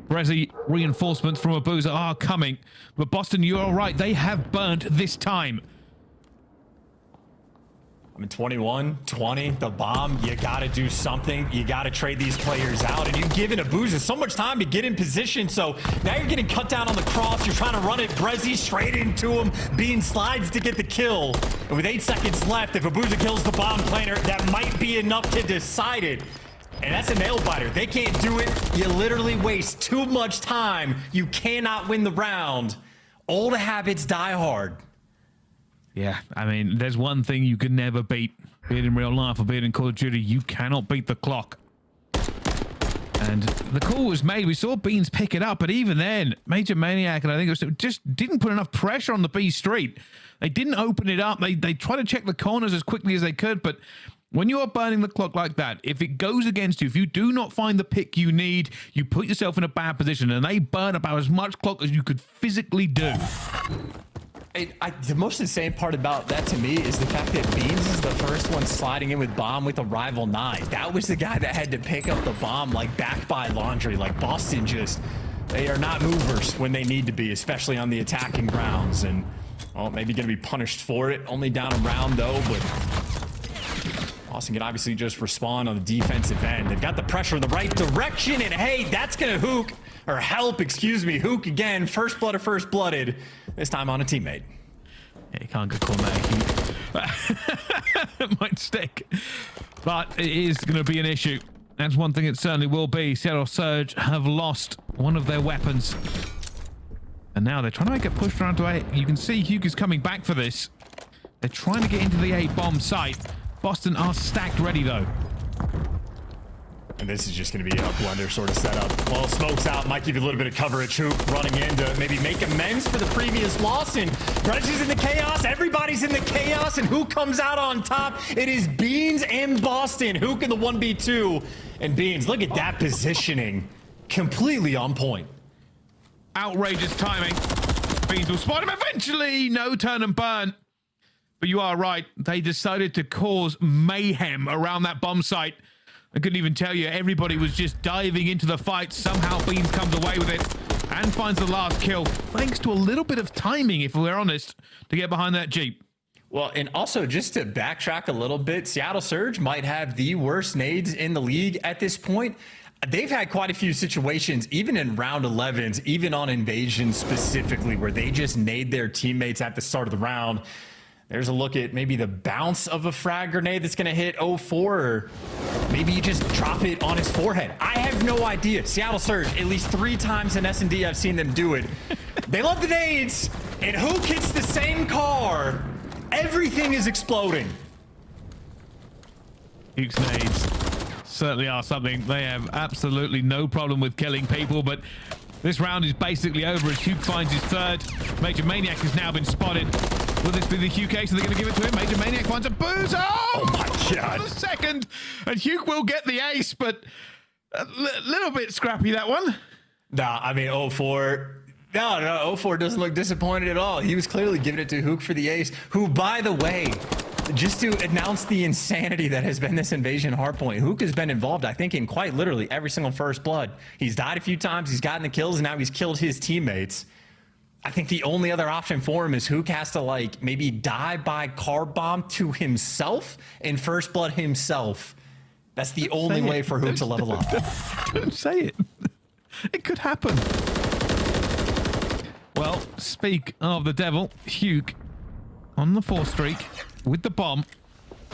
Brezzy, reinforcements from Abuza are coming. But Boston, you're all right. They have burnt this time.
I mean, 21, 20, the bomb, you got to do something. You got to trade these players out. And you've given Abuza so much time to get in position. So now you're getting cut down on the cross. You're trying to run it. Brezzy straight into him. Bean slides to get the kill. And with 8 seconds left, if Abuza kills the bomb planer, that might be enough to decide it. And that's a nail biter. They can't do it. You literally waste too much time. You cannot win the round. Old habits die hard.
Yeah, I mean, there's one thing you can never beat. Be it in real life or be it in Call of Duty, you cannot beat the clock. And the call was made. We saw Beans pick it up, but even then, Major Maniac and I think it was just didn't put enough pressure on the B street. They didn't open it up. They tried to check the corners as quickly as they could, but when you are burning the clock like that, if it goes against you, if you do not find the pick you need, you put yourself in a bad position, and they burn about as much clock as you could physically do.
The most insane part about that to me is the fact that Beans is the first one sliding in with bomb with a rival 9. That was the guy that had to pick up the bomb like back by laundry. Like Boston they are not movers when they need to be, especially on the attacking rounds. And, well, maybe going to be punished for it. Only down a round though, but Boston can obviously just respond on the defensive end. They've got the pressure in the right direction, and hey, that's going to help, Hook again. First blood or first blooded, this time on a teammate.
Yeah, you can't get called that. It might stick, but it is going to be an issue. That's one thing it certainly will be. Seattle Surge have lost one of their weapons, and now they're trying to make a push around to A. You can see Hugh is coming back for this. They're trying to get into the A bomb site. Boston are stacked ready though.
And this is just going to be a blender sort of setup. Well, smoke's out. Might give you a little bit of coverage. Hoop running in to maybe make amends for the previous loss. And Grudge is in the chaos. Everybody's in the chaos. And who comes out on top? It is Beans and Boston. Hook in the 1v2. And Beans, look at that positioning. Completely on point.
Outrageous timing. Beans will spot him eventually. No turn and burn. But you are right. They decided to cause mayhem around that bomb site. I couldn't even tell you. Everybody was just diving into the fight. Somehow Beans comes away with it and finds the last kill. Thanks to a little bit of timing, if we're honest, to get behind that Jeep.
Well, and also just to backtrack a little bit, Seattle Surge might have the worst nades in the league at this point. They've had quite a few situations, even in round 11s, even on Invasion specifically, where they just nade their teammates at the start of the round. There's a look at maybe the bounce of a frag grenade that's going to hit 04, or maybe you just drop it on his forehead. I have no idea. Seattle Surge, at least 3 times in S&D I've seen them do it. They love the nades, and Hook hits the same car. Everything is exploding.
Hook's nades certainly are something. They have absolutely no problem with killing people, but this round is basically over as Hugh finds his third. Major Maniac has now been spotted. Will this be the Hugh case? Are they going to give it to him? Major Maniac finds a booze. Oh my God. The second. And Hugh will get the ace, but a little bit scrappy, that one.
Nah, I mean, 04. No, 04 doesn't look disappointed at all. He was clearly giving it to Hook for the ace, who, by the way, just to announce the insanity that has been this Invasion hardpoint, Hook has been involved, I think, in quite literally every single first blood. He's died a few times, he's gotten the kills, and now he's killed his teammates. I think the only other option for him is Hook has to, like, maybe die by car bomb to himself in first blood himself. That's the only way for Hook to level up.
Don't say it. It could happen. Well, speak of the devil, Hugh on the 4 streak with the bomb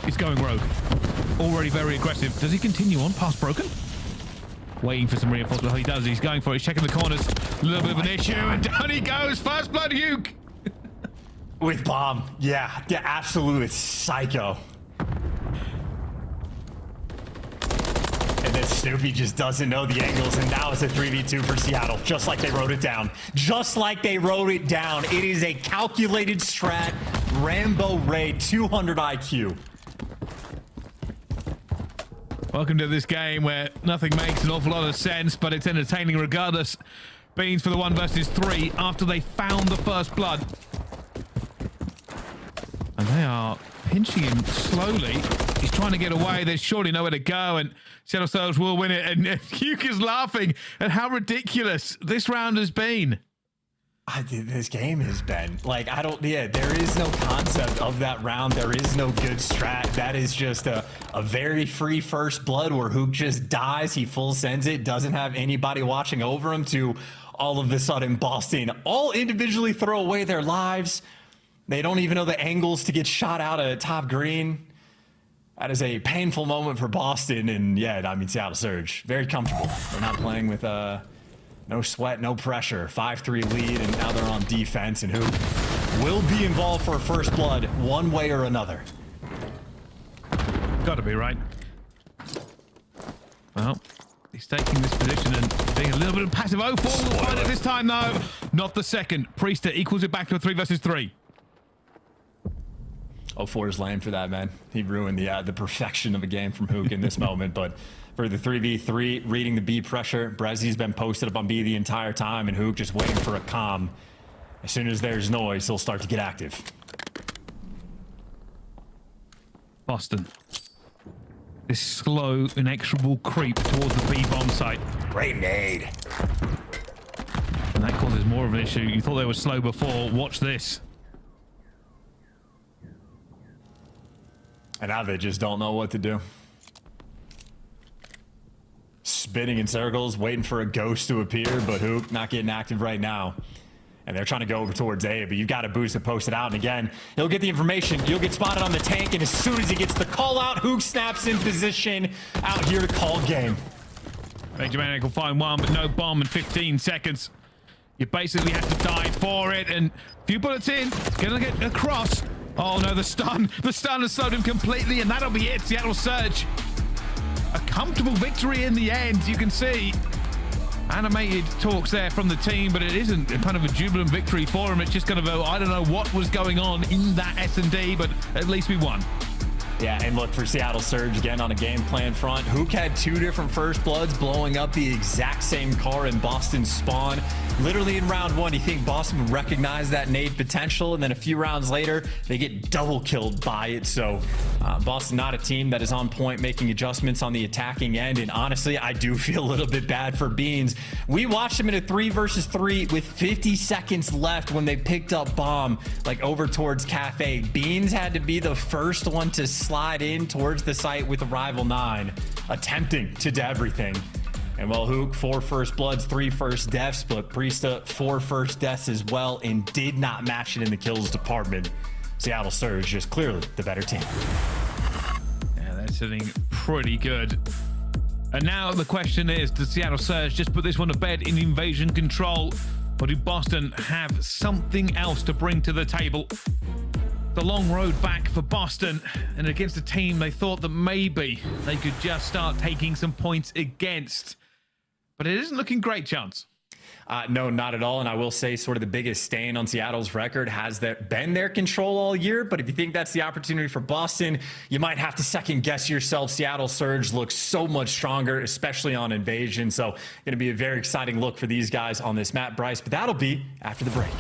is going rogue. Already very aggressive. Does he continue on past broken? Waiting for some reinforcement. Oh, he does. He's going for it. He's checking the corners. A little bit of an issue, and down he goes. First blood, Hugh.
With bomb. Yeah, absolute psycho. And then Snoopy just doesn't know the angles, and now it's a 3v2 for Seattle, just like they wrote it down. Just like they wrote it down. It is a calculated strat. Rambo Raid, 200 IQ.
Welcome to this game where nothing makes an awful lot of sense, but it's entertaining regardless. Beans for the 1 versus 3 after they found the first blood. And they are pinching him slowly. He's trying to get away. There's surely nowhere to go, and Seattle Surge will win it. And Hugh is laughing at how ridiculous this round has been.
This game has been like, there is no concept of that round. There is no good strat. That is just a very free first blood where Hook just dies. He full sends it, doesn't have anybody watching over him, to all of a sudden Boston all individually throw away their lives. They don't even know the angles to get shot out at top green. That is a painful moment for Boston, and yeah, I mean, Seattle Surge, very comfortable. They're not playing with no sweat, no pressure. 5-3 lead, and now they're on defense, and who will be involved for first blood one way or another.
Got to be, right? Well, he's taking this position and being a little bit passive. 0-4 will find it this time, though. Not the second. Priester equals it back to a 3 versus 3.
0-4 is lame for that, man. He ruined the perfection of a game from Hook in this moment, but for the 3v3, reading the B pressure, Brezzy's been posted up on B the entire time, and Hook just waiting for a calm. As soon as there's noise, he'll start to get active.
Boston. This slow, inexorable creep towards the B bomb site.
Great nade.
And that causes more of an issue. You thought they were slow before. Watch this.
And now they just don't know what to do. Spinning in circles, waiting for a ghost to appear, but Hook not getting active right now. And they're trying to go over towards A, but you've got to boost and post it out. And again, he'll get the information. You'll get spotted on the tank, and as soon as he gets the call out, Hook snaps in position out here to call game.
Major Maniac will find one, but no bomb in 15 seconds. You basically have to die for it, and a few bullets in, it's gonna get across. Oh no, the stun has slowed him completely, and that'll be it. Seattle Surge. A comfortable victory in the end, you can see. Animated talks there from the team, but it isn't kind of a jubilant victory for him. It's just kind of a, I don't know what was going on in that S&D, but at least we won.
Yeah, and look, for Seattle Surge, again, on a game plan front, Hook had 2 different first bloods blowing up the exact same car in Boston's spawn. Literally in round 1, you think Boston would recognize that nade potential, and then a few rounds later, they get double killed by it. So Boston not a team that is on point, making adjustments on the attacking end. And honestly, I do feel a little bit bad for Beans. We watched him in a 3 versus 3 with 50 seconds left when they picked up bomb, like over towards Cafe. Beans had to be the first one to slide in towards the site with a rival 9, attempting to do everything. And well, Hook, 4 first bloods, 3 first deaths, but Priesta, 4 first deaths as well, and did not match it in the kills department. Seattle Surge just clearly the better team.
Yeah, they're sitting pretty good. And now the question is, does Seattle Surge just put this one to bed in invasion control, or do Boston have something else to bring to the table? The long road back for Boston, and against a team they thought that maybe they could just start taking some points against. But it isn't looking great, Chance.
No, not at all. And I will say sort of the biggest stain on Seattle's record has been their control all year. But if you think that's the opportunity for Boston, you might have to second guess yourself. Seattle Surge looks so much stronger, especially on invasion. So going to be a very exciting look for these guys on this map, Bryce. But that'll be after the break.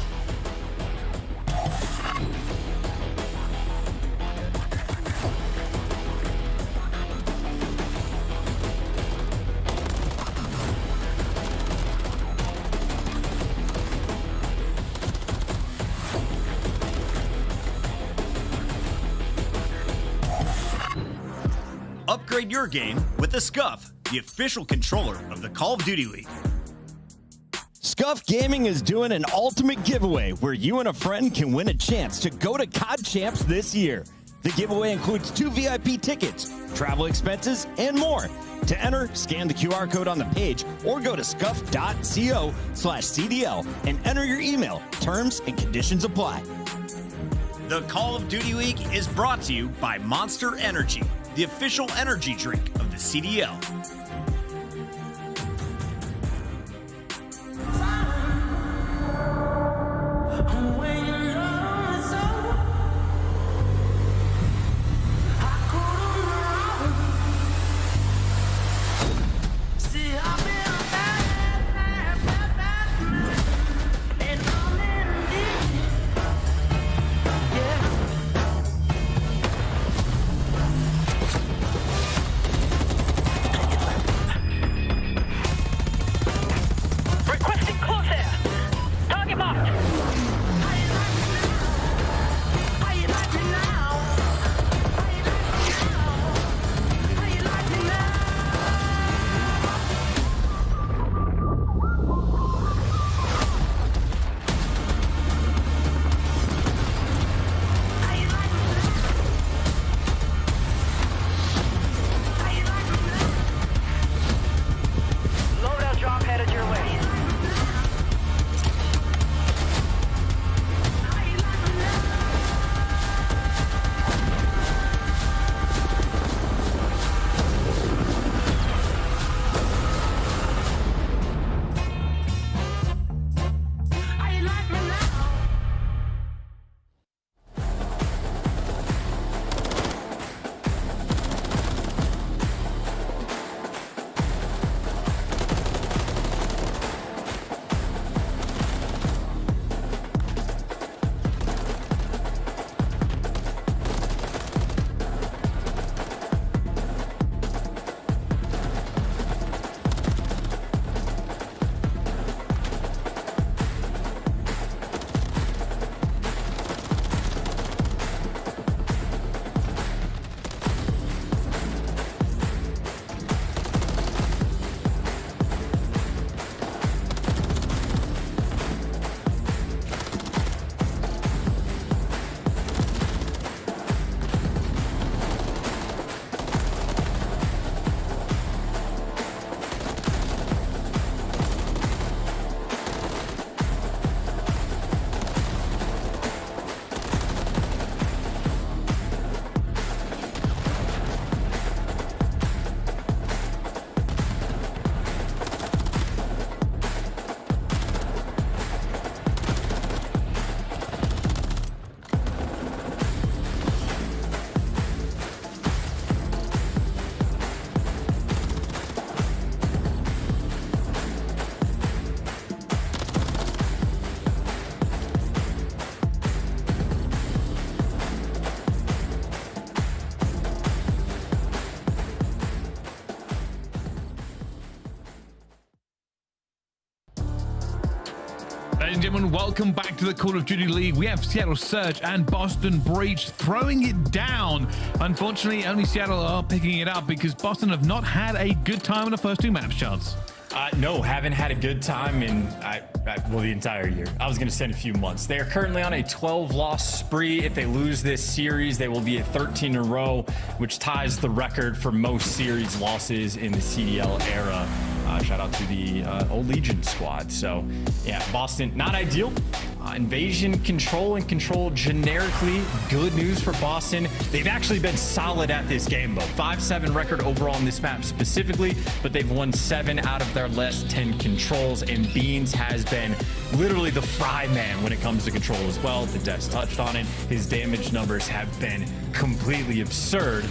Upgrade your game with the Scuff, the official controller of the Call of Duty League.
Scuff Gaming is doing an ultimate giveaway where you and a friend can win a chance to go to COD Champs this year. The giveaway includes 2 VIP tickets, travel expenses, and more. To enter, scan the QR code on the page or go to scuff.co/CDL and enter your email. Terms and conditions apply.
The Call of Duty League is brought to you by Monster Energy, the official energy drink of the CDL.
Ladies and gentlemen, welcome back to the Call of Duty League. We have Seattle Surge and Boston Breach throwing it down. Unfortunately, only Seattle are picking it up because Boston have not had a good time in the first 2 maps, Charles.
No, haven't had a good time in, well, the entire year. I was going to say in a few months. They are currently on a 12-loss spree. If they lose this series, they will be at 13 in a row, which ties the record for most series losses in the CDL era. Shout out to the old Legion squad. So, yeah, Boston, not ideal. Invasion, control, and control generically. Good news for Boston. They've actually been solid at this game, though. 5-7 record overall on this map specifically, but they've won 7 out of their last 10 controls, and Beans has been literally the fry man when it comes to control as well. The Dex touched on it. His damage numbers have been completely absurd.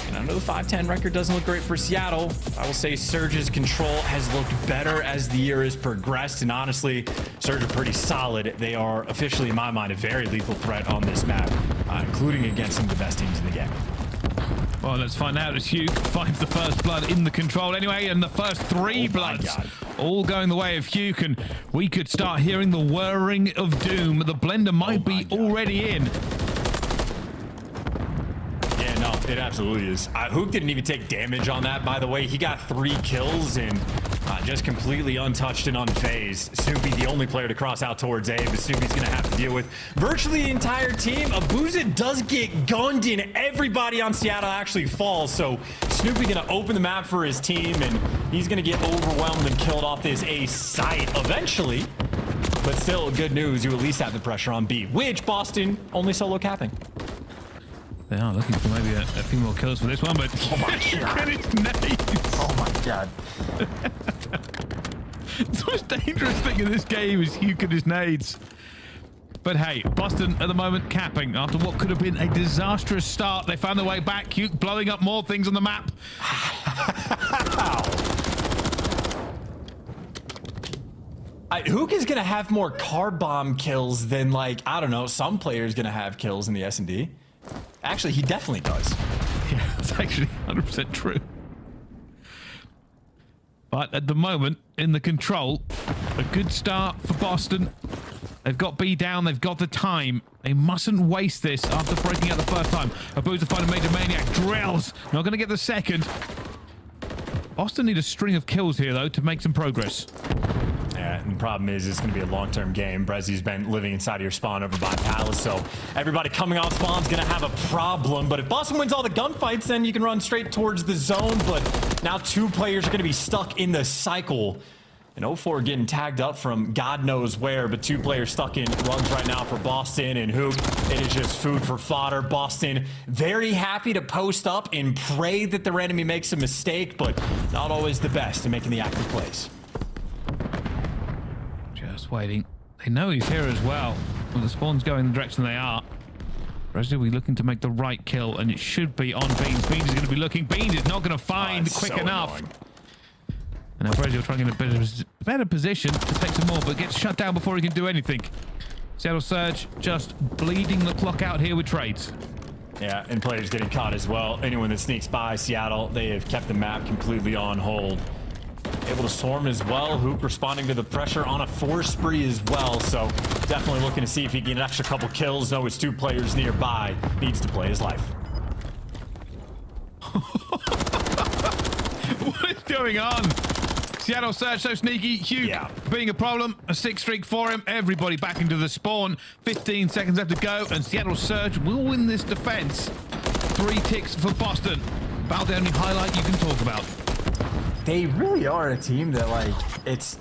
And I know the 5-10 record doesn't look great for Seattle. I will say Surge's control has looked better as the year has progressed. And honestly, Surge are pretty solid. They are officially, in my mind, a very lethal threat on this map, including against some of the best teams in the game.
Well, let's find out as Hugh finds the first blood in the control anyway, and the first 3 bloods all going the way of Hugh, and we could start hearing the whirring of doom. The blender might be already in.
Yeah, no, it absolutely is. Hook didn't even take damage on that, by the way. He got 3 kills and just completely untouched and unfazed. Snoopy, the only player to cross out towards A, but Snoopy's going to have to deal with virtually the entire team. Abuza does get gunned and everybody on Seattle actually falls. So Snoopy going to open the map for his team, and he's going to get overwhelmed and killed off this A site eventually. But still, good news. You at least have the pressure on B, which Boston only solo capping.
They are looking for maybe a few more kills for this one, but
oh my god! Oh my god!
The most dangerous thing in this game is Hugh and his nades. But hey, Boston at the moment capping after what could have been a disastrous start. They found their way back. Hugh blowing up more things on the map.
Hook is going to have more car bomb kills than, like, I don't know, some players going to have kills in the S&D. Actually, he definitely does.
Yeah, that's actually 100% true. But at the moment, in the control, a good start for Boston. They've got B down. They've got the time. They mustn't waste this after breaking out the first time. Abuza find a Major Maniac. Drills. Not going to get the second. Boston need a string of kills here, though, to make some progress.
Yeah, and the problem is it's going to be a long-term game. Brezi's been living inside of your spawn over by Palace, so everybody coming off spawn's going to have a problem. But if Boston wins all the gunfights, then you can run straight towards the zone. But now 2 players are going to be stuck in the cycle. And 04 getting tagged up from God knows where, but 2 players stuck in runs right now for Boston and Hook. It is just food for fodder. Boston very happy to post up and pray that their enemy makes a mistake, but not always the best in making the active plays.
Just waiting. They know he's here as well. When the spawn's going the direction they are. Brezzy will be looking to make the right kill, and it should be on Beans. Beans is going to be looking. Beans is not going to find quick enough.
Annoying.
And now Brezzy will try and get a better position to take some more, but gets shut down before he can do anything. Seattle Surge just bleeding the clock out here with trades.
Yeah, and players getting caught as well. Anyone that sneaks by Seattle, they have kept the map completely on hold. Able to swarm as well. Hook responding to the pressure on a 4 spree as well. So definitely looking to see if he can get an extra couple kills. Know his 2 players nearby. Needs to play his life.
What is going on? Seattle Surge so sneaky. Hugh being a problem. A 6 streak for him. Everybody back into the spawn. 15 seconds left to go, and Seattle Surge will win this defense. 3 ticks for Boston. About the only highlight you can talk about.
They really are a team that, like, it's...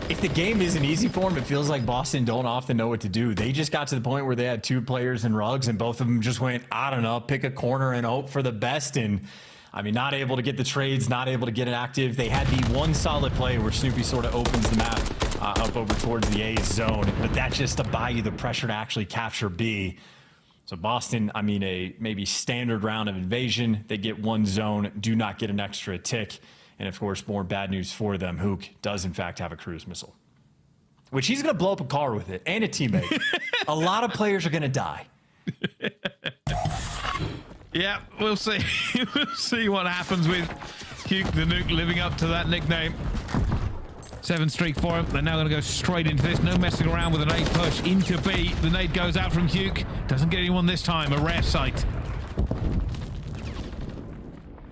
If the game isn't easy for them, it feels like Boston don't often know what to do. They just got to the point where they had 2 players in rugs, and both of them just went, I don't know, pick a corner and hope for the best. And, I mean, not able to get the trades, not able to get it active. They had the one solid play where Snoopy sort of opens the map up over towards the A zone, but that's just to buy you the pressure to actually capture B. So Boston, I mean, a maybe standard round of invasion. They get 1 zone, do not get an extra tick. And of course, more bad news for them. Hook does in fact have a cruise missile, which he's going to blow up a car with it and a teammate. A lot of players are going to die.
Yeah, we'll see. We'll see what happens with Hugh the Nuke living up to that nickname. 7 streak for him. They're now going to go straight into this. No messing around with a nade push into B. The nade goes out from Hugh. Doesn't get anyone this time. A rare sight.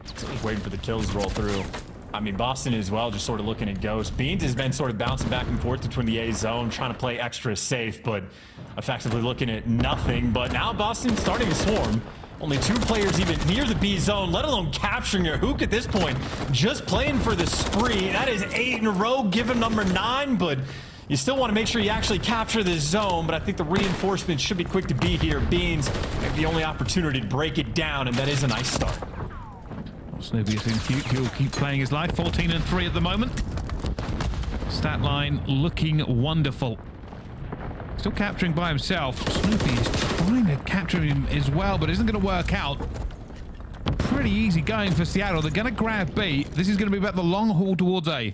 Just waiting for the kills to roll through. I mean, Boston as well, just sort of looking at Ghost. Beans has been sort of bouncing back and forth between the A zone, trying to play extra safe, but effectively looking at nothing. But now Boston's starting to swarm. Only 2 players even near the B zone, let alone capturing a Hook at this point. Just playing for the spree. That is 8 in a row, given number 9, but you still want to make sure you actually capture the zone, but I think the reinforcements should be quick to be here. Beans have the only opportunity to break it down, and that is a nice start.
Snoopy is in cute. He'll keep playing his life. 14 and 3 at the moment. Stat line looking wonderful. Still capturing by himself. Snoopy is trying to capture him as well, but isn't going to work out. Pretty easy going for Seattle. They're going to grab B. This is going to be about the long haul towards A.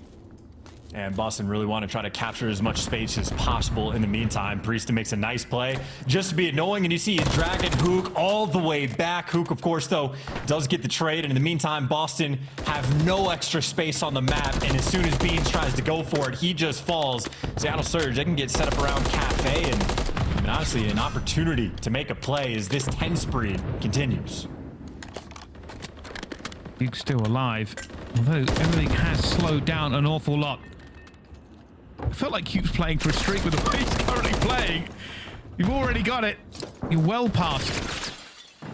And Boston really want to try to capture as much space as possible. In the meantime, Priest makes a nice play just to be annoying, and you see he's dragging Hook all the way back. Hook, of course, though, does get the trade, and in the meantime, Boston have no extra space on the map, and as soon as Beans tries to go for it, he just falls. Seattle Surge, they can get set up around Cafe, and honestly, an opportunity to make a play as this 10 spree continues.
Hugh's still alive, although everything has slowed down an awful lot. I felt like Hugh's playing for a streak with the way he's currently playing. You've already got it. You're well past.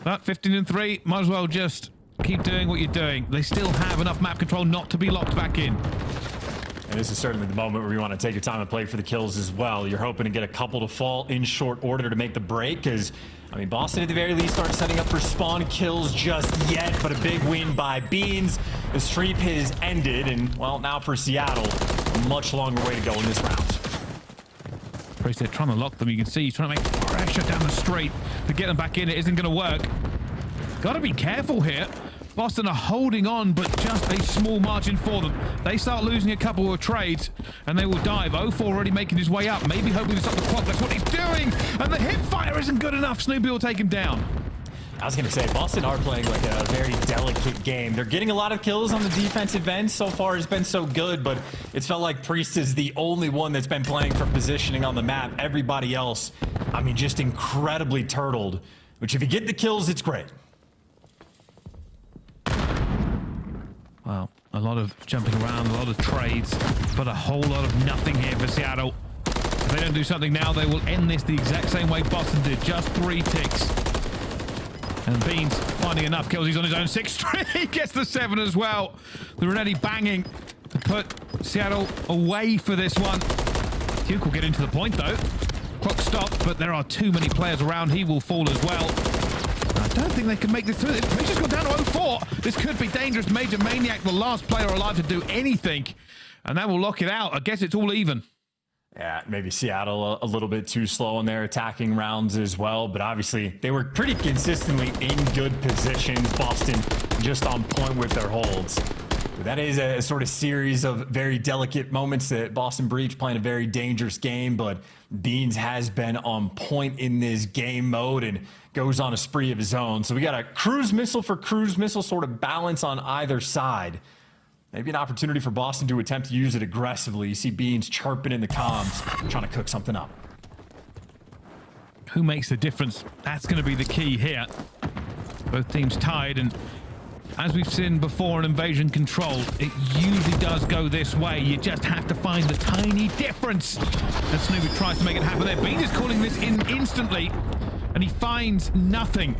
But 15 and 3, might as well just keep doing what you're doing. They still have enough map control not to be locked back in.
And this is certainly the moment where you want to take your time and play for the kills as well. You're hoping to get a couple to fall in short order to make the break, because, I mean, Boston at the very least aren't setting up for spawn kills just yet, but a big win by Beans. The streak has ended, and, well, now for Seattle, a much longer way to go in this round.
Priest, they're trying to lock them. You can see he's trying to make pressure down the straight to get them back in. It isn't going to work. Got to be careful here. Boston are holding on, but just a small margin for them. They start losing a couple of trades, and they will dive. 0-4 already making his way up. Maybe hoping to stop the clock. That's what he's doing. And the hip fire isn't good enough. Snoopy will take him down.
I was going to say, Boston are playing like a very delicate game. They're getting a lot of kills on the defensive end. So far, it's been so good, but it's felt like Priest is the only one that's been playing for positioning on the map. Everybody else, I mean, just incredibly turtled, which if you get the kills, it's great.
Well, a lot of jumping around, a lot of trades, but a whole lot of nothing here for Seattle. If they don't do something now, they will end this the exact same way Boston did. Just 3 ticks. And Beans finding enough kills. He's on his own 6th streak. Gets the 7 as well. The Renetti banging to put Seattle away for this one. Duke will get into the point, though. Clock stopped, but there are too many players around. He will fall as well. I don't think they can make this through. Major's got down to 0-4. This could be dangerous. Major Maniac, the last player alive to do anything. And that will lock it out. I guess it's all even.
Yeah, maybe Seattle a little bit too slow in their attacking rounds as well. But obviously, they were pretty consistently in good positions. Boston just on point with their holds. But that is a sort of series of very delicate moments that Boston Breach playing a very dangerous game. But Beans has been on point in this game mode and goes on a spree of his own. So we got a cruise missile for cruise missile sort of balance on either side. Maybe an opportunity for Boston to attempt to use it aggressively. You see Beans chirping in the comms, trying to cook something up.
Who makes the difference? That's going to be the key here. Both teams tied, and as we've seen before in Invasion Control, it usually does go this way. You just have to find the tiny difference. And Snoopy tries to make it happen there. Beans is calling this in instantly, and he finds nothing.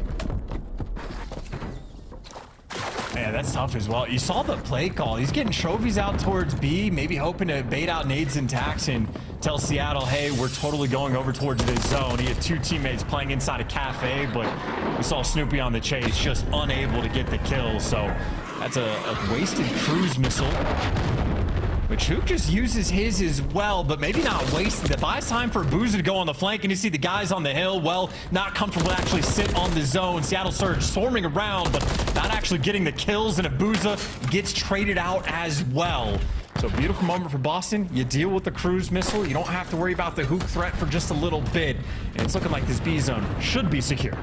Yeah, that's tough as well. You saw the play call. He's getting trophies out towards B, maybe hoping to bait out nades and tacks and tell Seattle, hey, we're totally going over towards this zone. He had 2 teammates playing inside a cafe, but we saw Snoopy on the chase, just unable to get the kill. So that's a wasted cruise missile, which Hook just uses his as well, but maybe not wasted. It buys time for Boozer to go on the flank, and you see the guys on the hill, well, not comfortable to actually sit on the zone. Seattle Surge swarming around, but not actually getting the kills, and Abuza gets traded out as well. So beautiful moment for Boston. You deal with the cruise missile. You don't have to worry about the Hook threat for just a little bit, and it's looking like this B zone should be secure.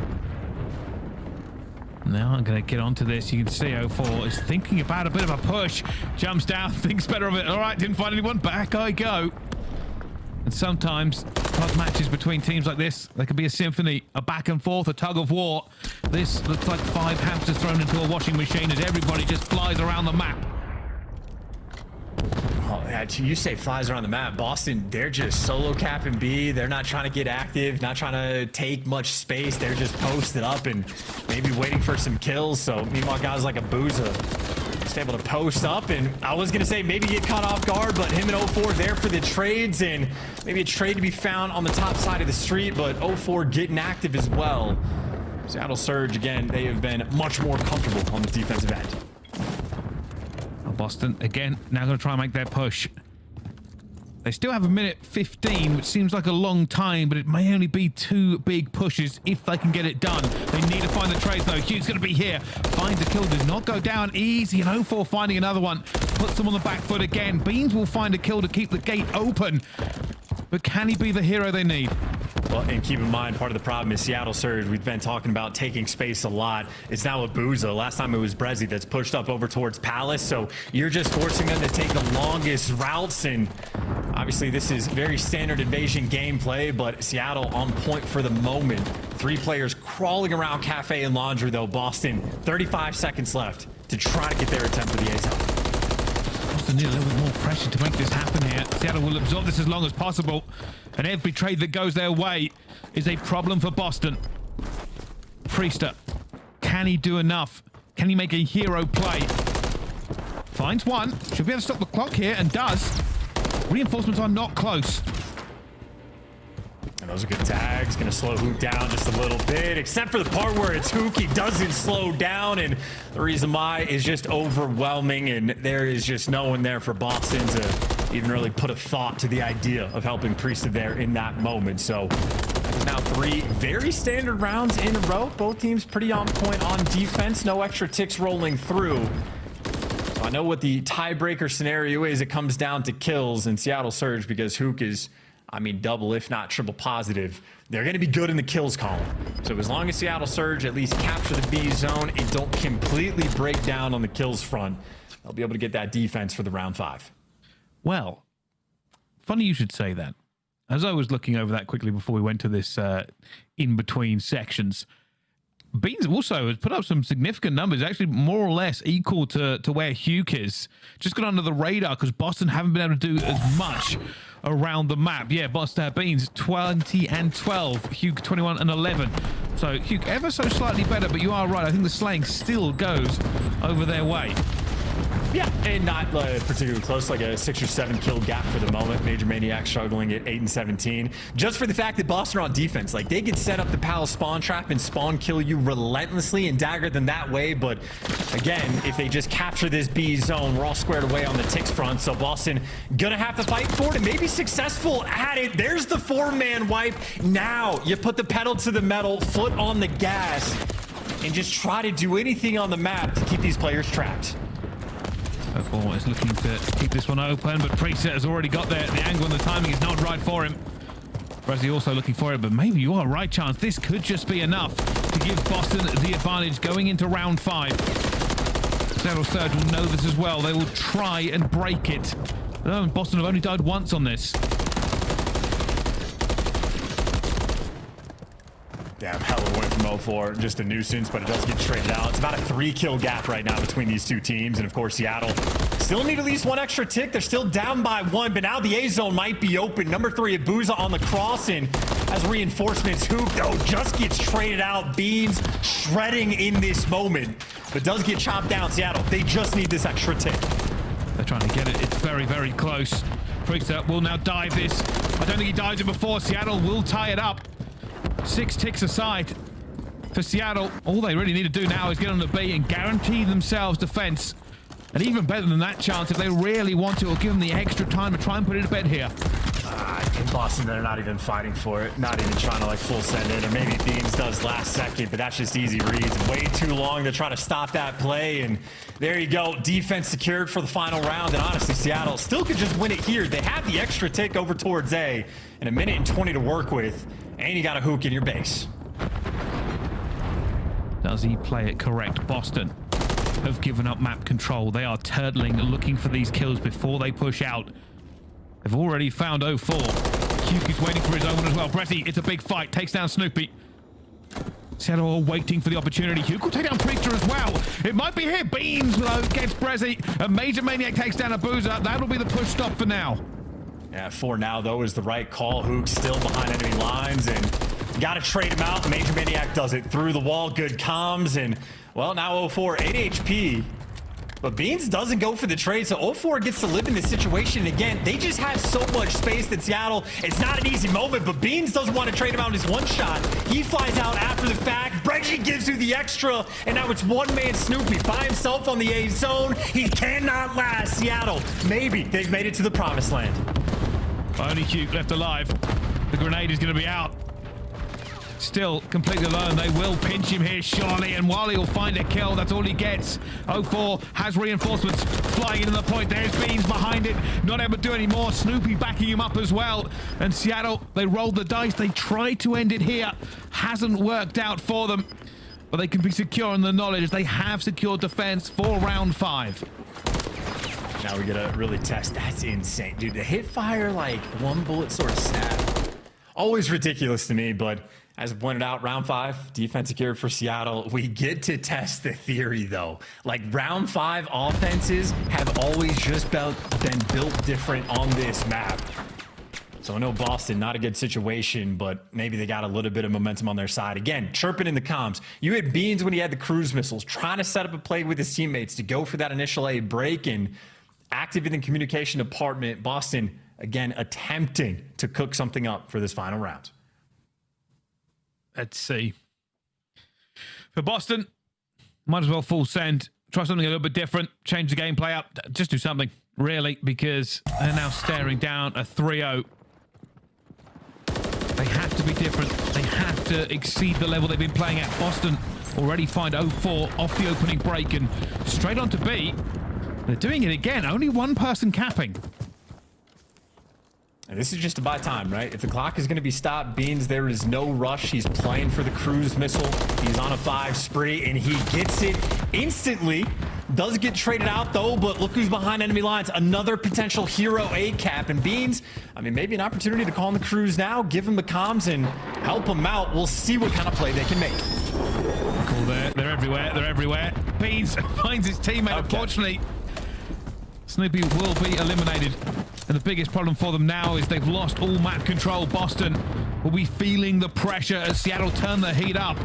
Now I'm going to get onto this. You can see 04 is thinking about a bit of a push. Jumps down, thinks better of it. All right, didn't find anyone. Back I go. And sometimes COD matches between teams like this, there can be a symphony, a back and forth, a tug of war. This looks like 5 hamsters thrown into a washing machine as everybody just flies around the map.
Oh, yeah, you say flies around the map. Boston, they're just solo capping B. They're not trying to get active, not trying to take much space. They're just posted up and maybe waiting for some kills. So meanwhile, guys like a Booza just able to post up. And I was going to say maybe get caught off guard, but him and 04 there for the trades and maybe a trade to be found on the top side of the street, but 04 getting active as well. Seattle Surge, again, they have been much more comfortable on the defensive end.
Boston, again, now going to try and make their push. They still have 1:15, which seems like a long time, but it may only be 2 big pushes if they can get it done. They need to find the trades, though. Hugh's going to be here. Finds a kill, does not go down easy, and 04 finding another one. Puts them on the back foot again. Beans will find a kill to keep the gate open, but can he be the hero they need?
Well, and keep in mind, part of the problem is Seattle Surge. We've been talking about taking space a lot. It's now a Booza. Last time it was Brezzy that's pushed up over towards Palace. So you're just forcing them to take the longest routes. And obviously this is very standard invasion gameplay, but Seattle on point for the moment. 3 players crawling around Cafe and Laundry, though. Boston, 35 seconds left to try to get their attempt for the A-zone.
Boston need a little bit more pressure to make this happen here. Seattle will absorb this as long as possible. And every trade that goes their way is a problem for Boston. Priester, can he do enough? Can he make a hero play? Finds one. Should be able to stop the clock here, and does. Reinforcements are not close.
And those are good tags. Gonna slow Hook down just a little bit, except for the part where it's Hook. He doesn't slow down, and the reason why is just overwhelming, and there is just no one there for Boston to even really put a thought to the idea of helping Priester there in that moment. So that's now 3 very standard rounds in a row. Both teams pretty on point on defense. No extra ticks rolling through. So I know what the tiebreaker scenario is. It comes down to kills in Seattle Surge because Hook is, I mean, double, if not triple positive. They're going to be good in the kills column. So as long as Seattle Surge at least capture the B zone and don't completely break down on the kills front, they'll be able to get that defense for the round 5.
Well, funny you should say that. As I was looking over that quickly before we went to this in-between sections, Beans also has put up some significant numbers, actually more or less equal to where Hugh is. Just got under the radar because Boston haven't been able to do as much around the map. Yeah, Boston Beans 20 and 12, Hugh 21 and 11. So Hugh ever so slightly better, but you are right. I think the slaying still goes over their way.
Yeah, and not particularly close, like a 6 or 7 kill gap for the moment. Major Maniac struggling at 8 and 17. Just for the fact that Boston are on defense, like they could set up the Palace spawn trap and spawn kill you relentlessly and dagger them that way. But again, if they just capture this B zone, we're all squared away on the ticks front. So Boston gonna have to fight for it and maybe successful at it. There's the 4-man wipe. Now you put the pedal to the metal, foot on the gas, and just try to do anything on the map to keep these players trapped.
04 is looking to keep this one open, but Priester has already got there. The angle and the timing is not right for him. Brezzy also looking for it, but maybe you are right, Chance. This could just be enough to give Boston the advantage going into round 5. Seattle Surge will know this as well. They will try and break it. Boston have only died once on this.
Damn, hell of a win from 04. Just a nuisance, but it does get traded out. It's about a 3-kill gap right now between these 2 teams. And of course, Seattle still need at least 1 extra tick. They're still down by 1, but now the A-zone might be open. Number 3, Abuza on the crossing as reinforcements. Hoop, though, just gets traded out. Beans shredding in this moment, but does get chopped down. Seattle, they just need this extra tick.
They're trying to get it. It's very, very close. Priester will now dive this. I don't think he dived it before. Seattle will tie it up. 6 ticks aside for Seattle. All they really need to do now is get on the B and guarantee themselves defense. And even better than that, Chance, if they really want to, or give them the extra time to try and put it to bed here.
In Boston, they're not even fighting for it. Not even trying to like full send it. Or maybe Beans does last second, but that's just easy reads. Way too long to try to stop that play. And there you go. Defense secured for the final round. And honestly, Seattle still could just win it here. They have the extra tick over towards A and 1:20 to work with. And you got a Hook in your base.
Does he play it correct? Boston have given up map control. They are turtling, looking for these kills before they push out. They've already found 04. Huke is waiting for his own one as well. Brezzy, it's a big fight. Takes down Snoopy. Seattle are waiting for the opportunity. Huke will take down Priester as well. It might be here. Beans gets Brezzy. A Major Maniac takes down a Boozer. That'll be the push stop for now.
Yeah, for now, though, is the right call. Huke still behind enemy lines, and got to trade him out. Major Maniac does it through the wall. Good comms, and, well, now 04, 8 HP. But Beans doesn't go for the trade, so 04 gets to live in this situation. Again, they just have so much space that Seattle, it's not an easy moment, but Beans doesn't want to trade him out in his one shot. He flies out after the fact. Breggy gives you the extra, and now it's one-man Snoopy by himself on the A zone. He cannot last. Seattle, maybe they've made it to the promised land.
Only Huke left alive. The grenade is going to be out. Still completely alone. They will pinch him here, surely, and while he'll find a kill, that's all he gets. 04 has reinforcements flying into the point. There's Beans behind it, not able to do any more. Snoopy backing him up as well. And Seattle, they rolled the dice. They tried to end it here. Hasn't worked out for them. But they can be secure in the knowledge they have secured defense for round 5.
Now we gotta really test. That's insane, dude. The hit fire, like, one bullet sort of snap. Always ridiculous to me, but as pointed out, round 5, defense secured for Seattle. We get to test the theory, though. Like, round 5 offenses have always just been built different on this map. So I know Boston, not a good situation, but maybe they got a little bit of momentum on their side. Again, chirping in the comms. You had Beans when he had the cruise missiles, trying to set up a play with his teammates to go for that initial A break, and active in the communication department. Boston, again, attempting to cook something up for this final round.
Let's see. For Boston, might as well full send. Try something a little bit different. Change the gameplay up. Just do something, really, because they're now staring down a 3-0. They have to be different. They have to exceed the level they've been playing at. Boston already find 04 off the opening break and straight on to B. They're doing it again. Only one person capping.
And this is just to buy time, right? If the clock is going to be stopped, Beans, there is no rush. He's playing for the cruise missile. He's on a 5 spree, and he gets it instantly. Does get traded out, though, but look who's behind enemy lines. Another potential hero A cap. And Beans, I mean, maybe an opportunity to call on the cruise now, give him the comms, and help him out. We'll see what kind of play they can make.
Cool there. They're everywhere. They're everywhere. Beans finds his teammate. Okay. Unfortunately, Snoopy will be eliminated. And the biggest problem for them now is they've lost all map control. Boston will be feeling the pressure as Seattle turn the heat up.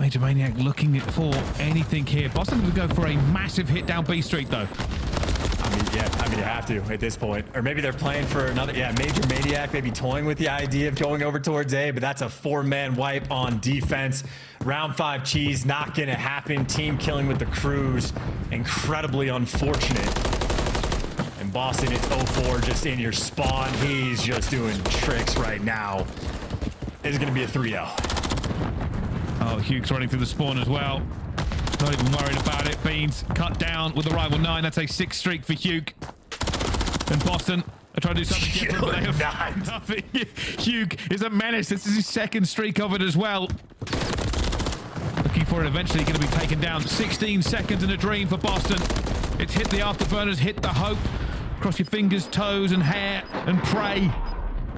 Major Maniac looking for anything here. Boston will go for a massive hit down B Street, though.
I mean, yeah, I mean, you have to at this point. Or maybe they're playing for another, yeah, Major Maniac, maybe toying with the idea of going over towards A, but that's a 4-man wipe on defense. Round 5 cheese, not going to happen. Team killing with the cruise. Incredibly unfortunate. And Boston, it's 04 just in your spawn. He's just doing tricks right now. It's going to be a 3-0.
Oh, Huke's running through the spawn as well. Not even worried about it. Beans cut down with the rival 9. That's a 6th streak for Huke. And Boston are trying to do something different, but they have nothing. Huke is a menace. This is his 2nd streak of it as well. Looking for it eventually, going to be taken down. 16 seconds in a dream for Boston. It's hit the afterburners, hit the hope. Cross your fingers, toes, and hair, and pray.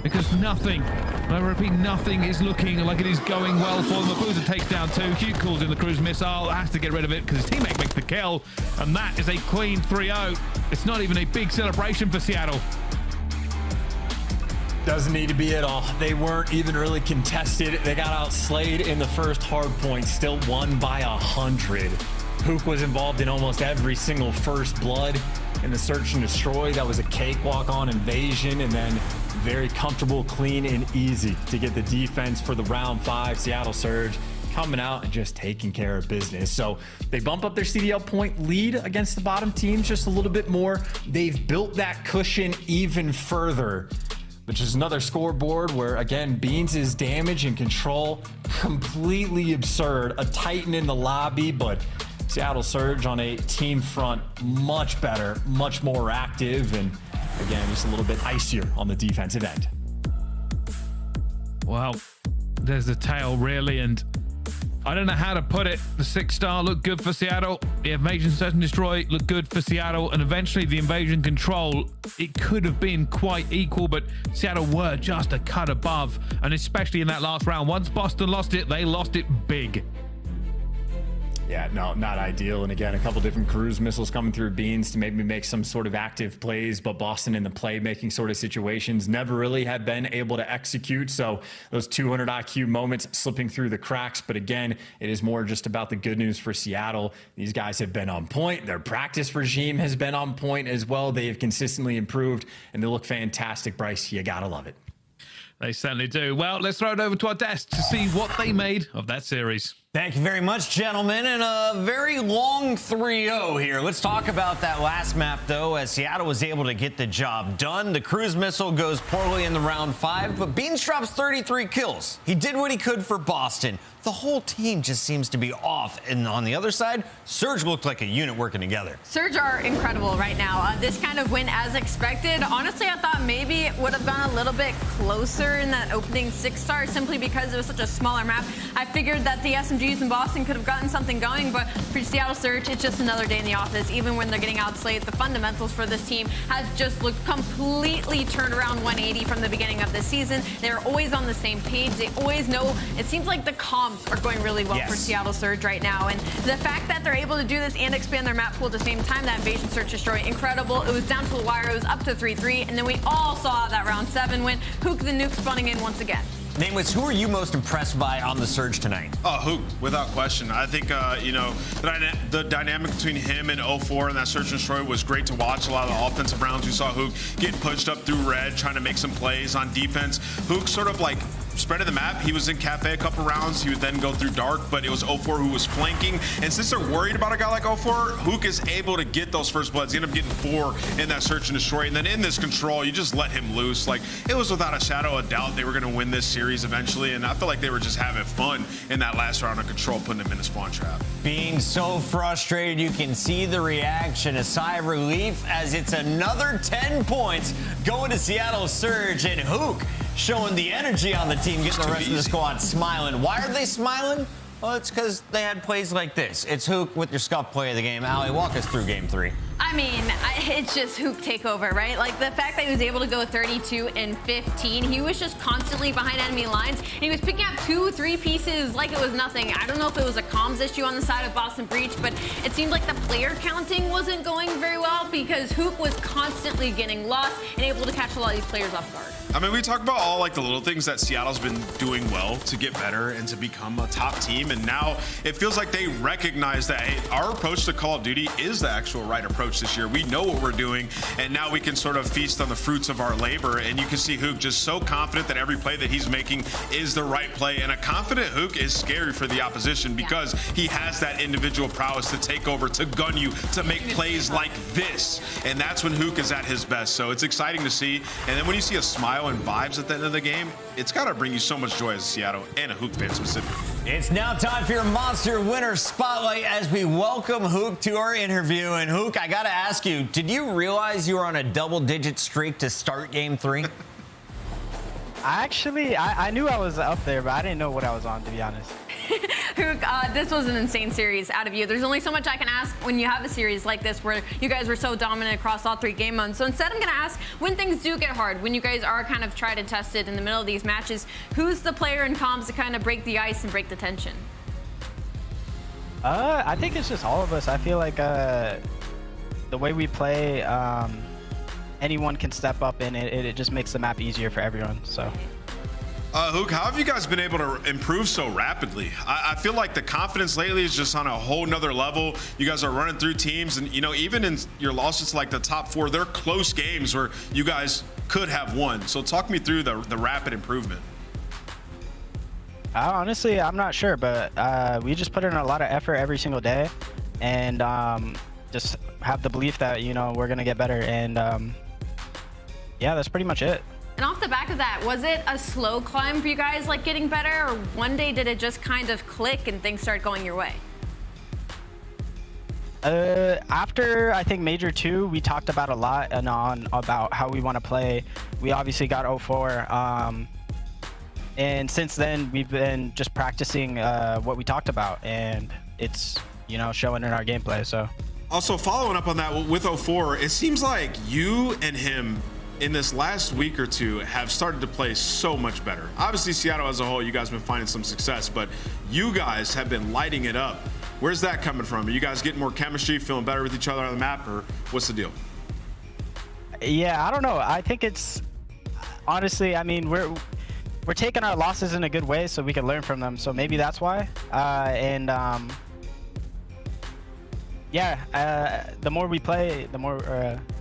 Because nothing, I repeat, nothing is looking like it is going well for them. Boozer takes down 2. Huke calls in the cruise missile, has to get rid of it because his teammate makes the kill. And that is a clean 3-0. It's not even a big celebration for Seattle.
Doesn't need to be at all. They weren't even really contested. They got outslayed in the first hard point, still won by 100. Huke was involved in almost every single first blood in the search and destroy. That was a cakewalk on invasion, and then very comfortable, clean, and easy to get the defense for the round 5. Seattle Surge coming out and just taking care of business. So they bump up their CDL point lead against the bottom teams just a little bit more. They've built that cushion even further, which is another scoreboard where, again, Beans' damage and control completely absurd. A Titan in the lobby, but Seattle Surge on a team front, much better, much more active, and again, just a little bit icier on the defensive end.
Well, there's the tail, really, and I don't know how to put it. The 6-star looked good for Seattle. The Invasion Search and Destroy looked good for Seattle. And eventually the Invasion Control, it could have been quite equal, but Seattle were just a cut above. And especially in that last round, once Boston lost it, they lost it big.
Yeah, no, not ideal. And again, a couple different cruise missiles coming through Beans to maybe make some sort of active plays, but Boston in the playmaking sort of situations never really have been able to execute. So those 200 IQ moments slipping through the cracks. But again, it is more just about the good news for Seattle. These guys have been on point. Their practice regime has been on point as well. They have consistently improved and they look fantastic, Bryce. You gotta love it.
They certainly do. Well, let's throw it over to our desk to see what they made of that series.
Thank you very much, gentlemen, and a very long 3-0 here. Let's talk about that last map, though, as Seattle was able to get the job done. The cruise missile goes poorly in the round 5, but Beans drops 33 kills. He did what he could for Boston. The whole team just seems to be off. And on the other side, Surge looked like a unit working together.
Surge are incredible right now. This kind of win as expected. Honestly, I thought maybe it would have gone a little bit closer in that opening 6-star simply because it was such a smaller map. I figured that the SMGs in Boston could have gotten something going, but for Seattle Surge, it's just another day in the office. Even when they're getting outplayed, the fundamentals for this team has just looked completely turned around 180 from the beginning of the season. They're always on the same page. They always know. It seems like the comms are going really well for Seattle Surge right now. And the fact that they're able to do this and expand their map pool at the same time, that Invasion Search Destroy, incredible. It was down to the wire. It was up to 3-3. And then we all saw that round 7 win. Hook the nuke spawning in once again.
Nameless, who are you most impressed by on the Surge tonight?
Oh, Hook, without question. I think, the dynamic between him and 04 and that Search and Destroy was great to watch. A lot of the offensive rounds, we saw Hook getting pushed up through red, trying to make some plays on defense. Hook sort of like spread of the map. He was in Cafe a couple rounds. He would then go through Dark, but it was 04 who was flanking. And since they're worried about a guy like 04, Hook is able to get those first bloods. He ended up getting 4 in that Search and Destroy. And then in this Control, you just let him loose. Like, it was without a shadow of doubt they were going to win this series eventually. And I feel like they were just having fun in that last round of Control, putting him in a spawn trap.
Being so frustrated, you can see the reaction, a sigh of relief as it's another 10 points going to Seattle Surge, and Hook showing the energy on the team, getting the rest of the squad smiling. Why are they smiling? Well, it's because they had plays like this. It's Hook with your scuff play of the game. Allie, walk us through game 3.
I mean, it's just Hook takeover, right? Like, the fact that he was able to go 32 and 15, he was just constantly behind enemy lines, and he was picking up 2-3 pieces like it was nothing. I don't know if it was a comms issue on the side of Boston Breach, but it seemed like the player counting wasn't going very well because Hook was constantly getting lost and able to catch a lot of these players off guard.
I mean, we talk about all like the little things that Seattle's been doing well to get better and to become a top team. And now it feels like they recognize that, hey, our approach to Call of Duty is the actual right approach this year. We know what we're doing, and now we can sort of feast on the fruits of our labor. And you can see Hook just so confident that every play that he's making is the right play. And a confident Hook is scary for the opposition because he has that individual prowess to take over, to gun you, to make plays like this. And that's when Hook is at his best. So it's exciting to see. And then when you see a smile and vibes at the end of the game, it's got to bring you so much joy as a Seattle and a Hook fan specifically.
It's now time for your Monster Winner Spotlight as we welcome Hook to our interview. And Hook, I got to ask you, did you realize you were on a double-digit streak to start game 3?
I knew I was up there, but I didn't know what I was on, to be honest.
Hook, this was an insane series out of you. There's only so much I can ask when you have a series like this where you guys were so dominant across all 3 game modes. So instead, I'm going to ask, when things do get hard, when you guys are kind of tried and tested in the middle of these matches, who's the player in comms to kind of break the ice and break the tension?
I think it's just all of us. I feel like the way we play, anyone can step up, and it just makes the map easier for everyone. So.
Hook, how have you guys been able to improve so rapidly? I feel like the confidence lately is just on a whole nother level. You guys are running through teams, and even in your losses to like the top 4, they're close games where you guys could have won. So talk me through the rapid improvement.
Honestly, I'm not sure, but we just put in a lot of effort every single day, and just have the belief that we're gonna get better, and yeah, that's pretty much it.
And off the back of that, was it a slow climb for you guys, like getting better, or one day did it just kind of click and things start going your way?
After I think Major 2, we talked about a lot about how we want to play. We obviously got 04, And since then, we've been just practicing what we talked about, and it's, you know, showing in our gameplay. So
Also, following up on that with 04, it seems like you and him in this last week or two have started to play so much better. Obviously, Seattle as a whole, you guys have been finding some success, but you guys have been lighting it up. Where's that coming from? Are you guys getting more chemistry, feeling better with each other on the map, or what's the deal?
yeah, I don't know. I think it's honestly, I mean, we're taking our losses in a good way so we can learn from them. So maybe that's why. Yeah, the more we play, the more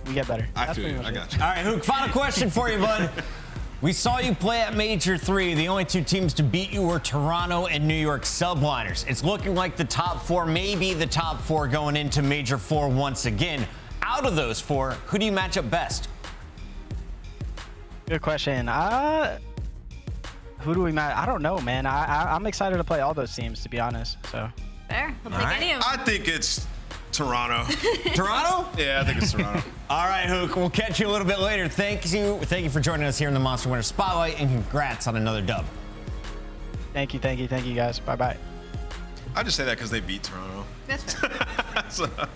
we get better.
I feel you. I got you.
All right, Hook, final question for you, bud. We saw you play at Major 3. The only two teams to beat you were Toronto and New York Subliners. It's looking like the top 4, maybe the top 4 going into Major 4 once again. Out of those 4, who do you match up best?
Good question. Who do we match? I don't know, man. I'm excited to play all those teams, to be honest. So
Fair. We'll take any of them.
I think it's Toronto.
Toronto?
Yeah, I think it's Toronto.
All right, Hook, we'll catch you a little bit later. Thank you for joining us here in the Monster Winter Spotlight, and congrats on another dub.
thank you, guys. Bye-bye.
I just say that because they beat Toronto.
That's fair.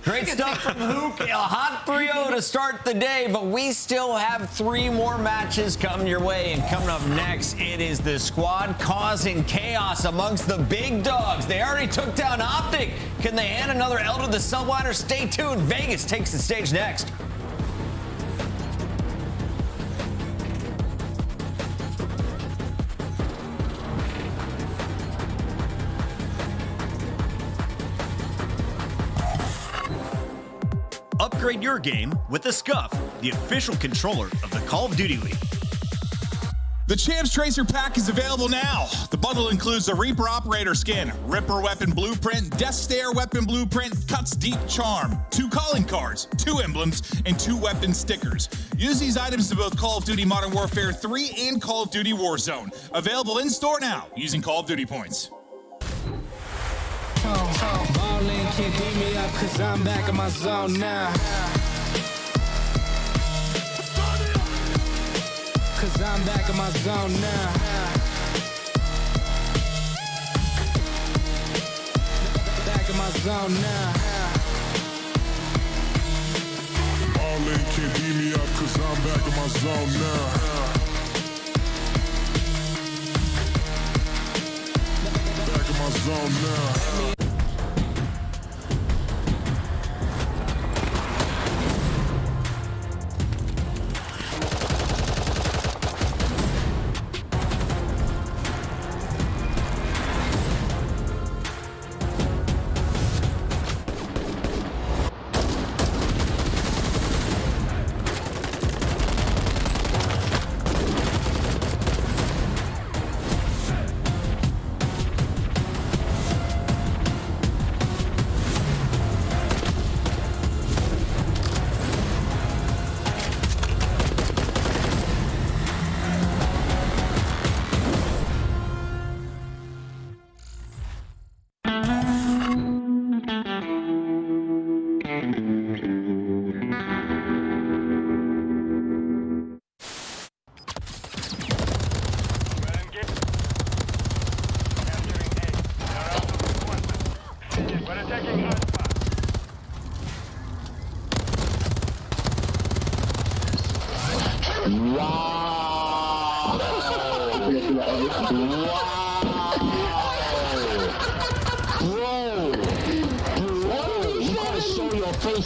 Great stuff from Hook. A hot 3-0 to start the day, but we still have 3 more matches coming your way. And coming up next, it is the squad causing chaos amongst the big dogs. They already took down Optic. Can they hand another L to the Subliners? Stay tuned. Vegas takes the stage next.
Upgrade your game with the Scuff, the official controller of the Call of Duty League.
The Champs Tracer pack is available now. The bundle includes the Reaper Operator skin, Ripper Weapon Blueprint, Death Stare Weapon Blueprint, Cuts Deep Charm, 2 calling cards, 2 emblems, and 2 weapon stickers. Use these items in both Call of Duty Modern Warfare 3 and Call of Duty Warzone. Available in store now using Call of Duty points.
Ballin' can't beat me up cause I'm back in my zone now. Cause I'm back in my zone now. Back in my zone now.
Ballin' can't beat me up cause I'm back in my zone now. Back in my zone now.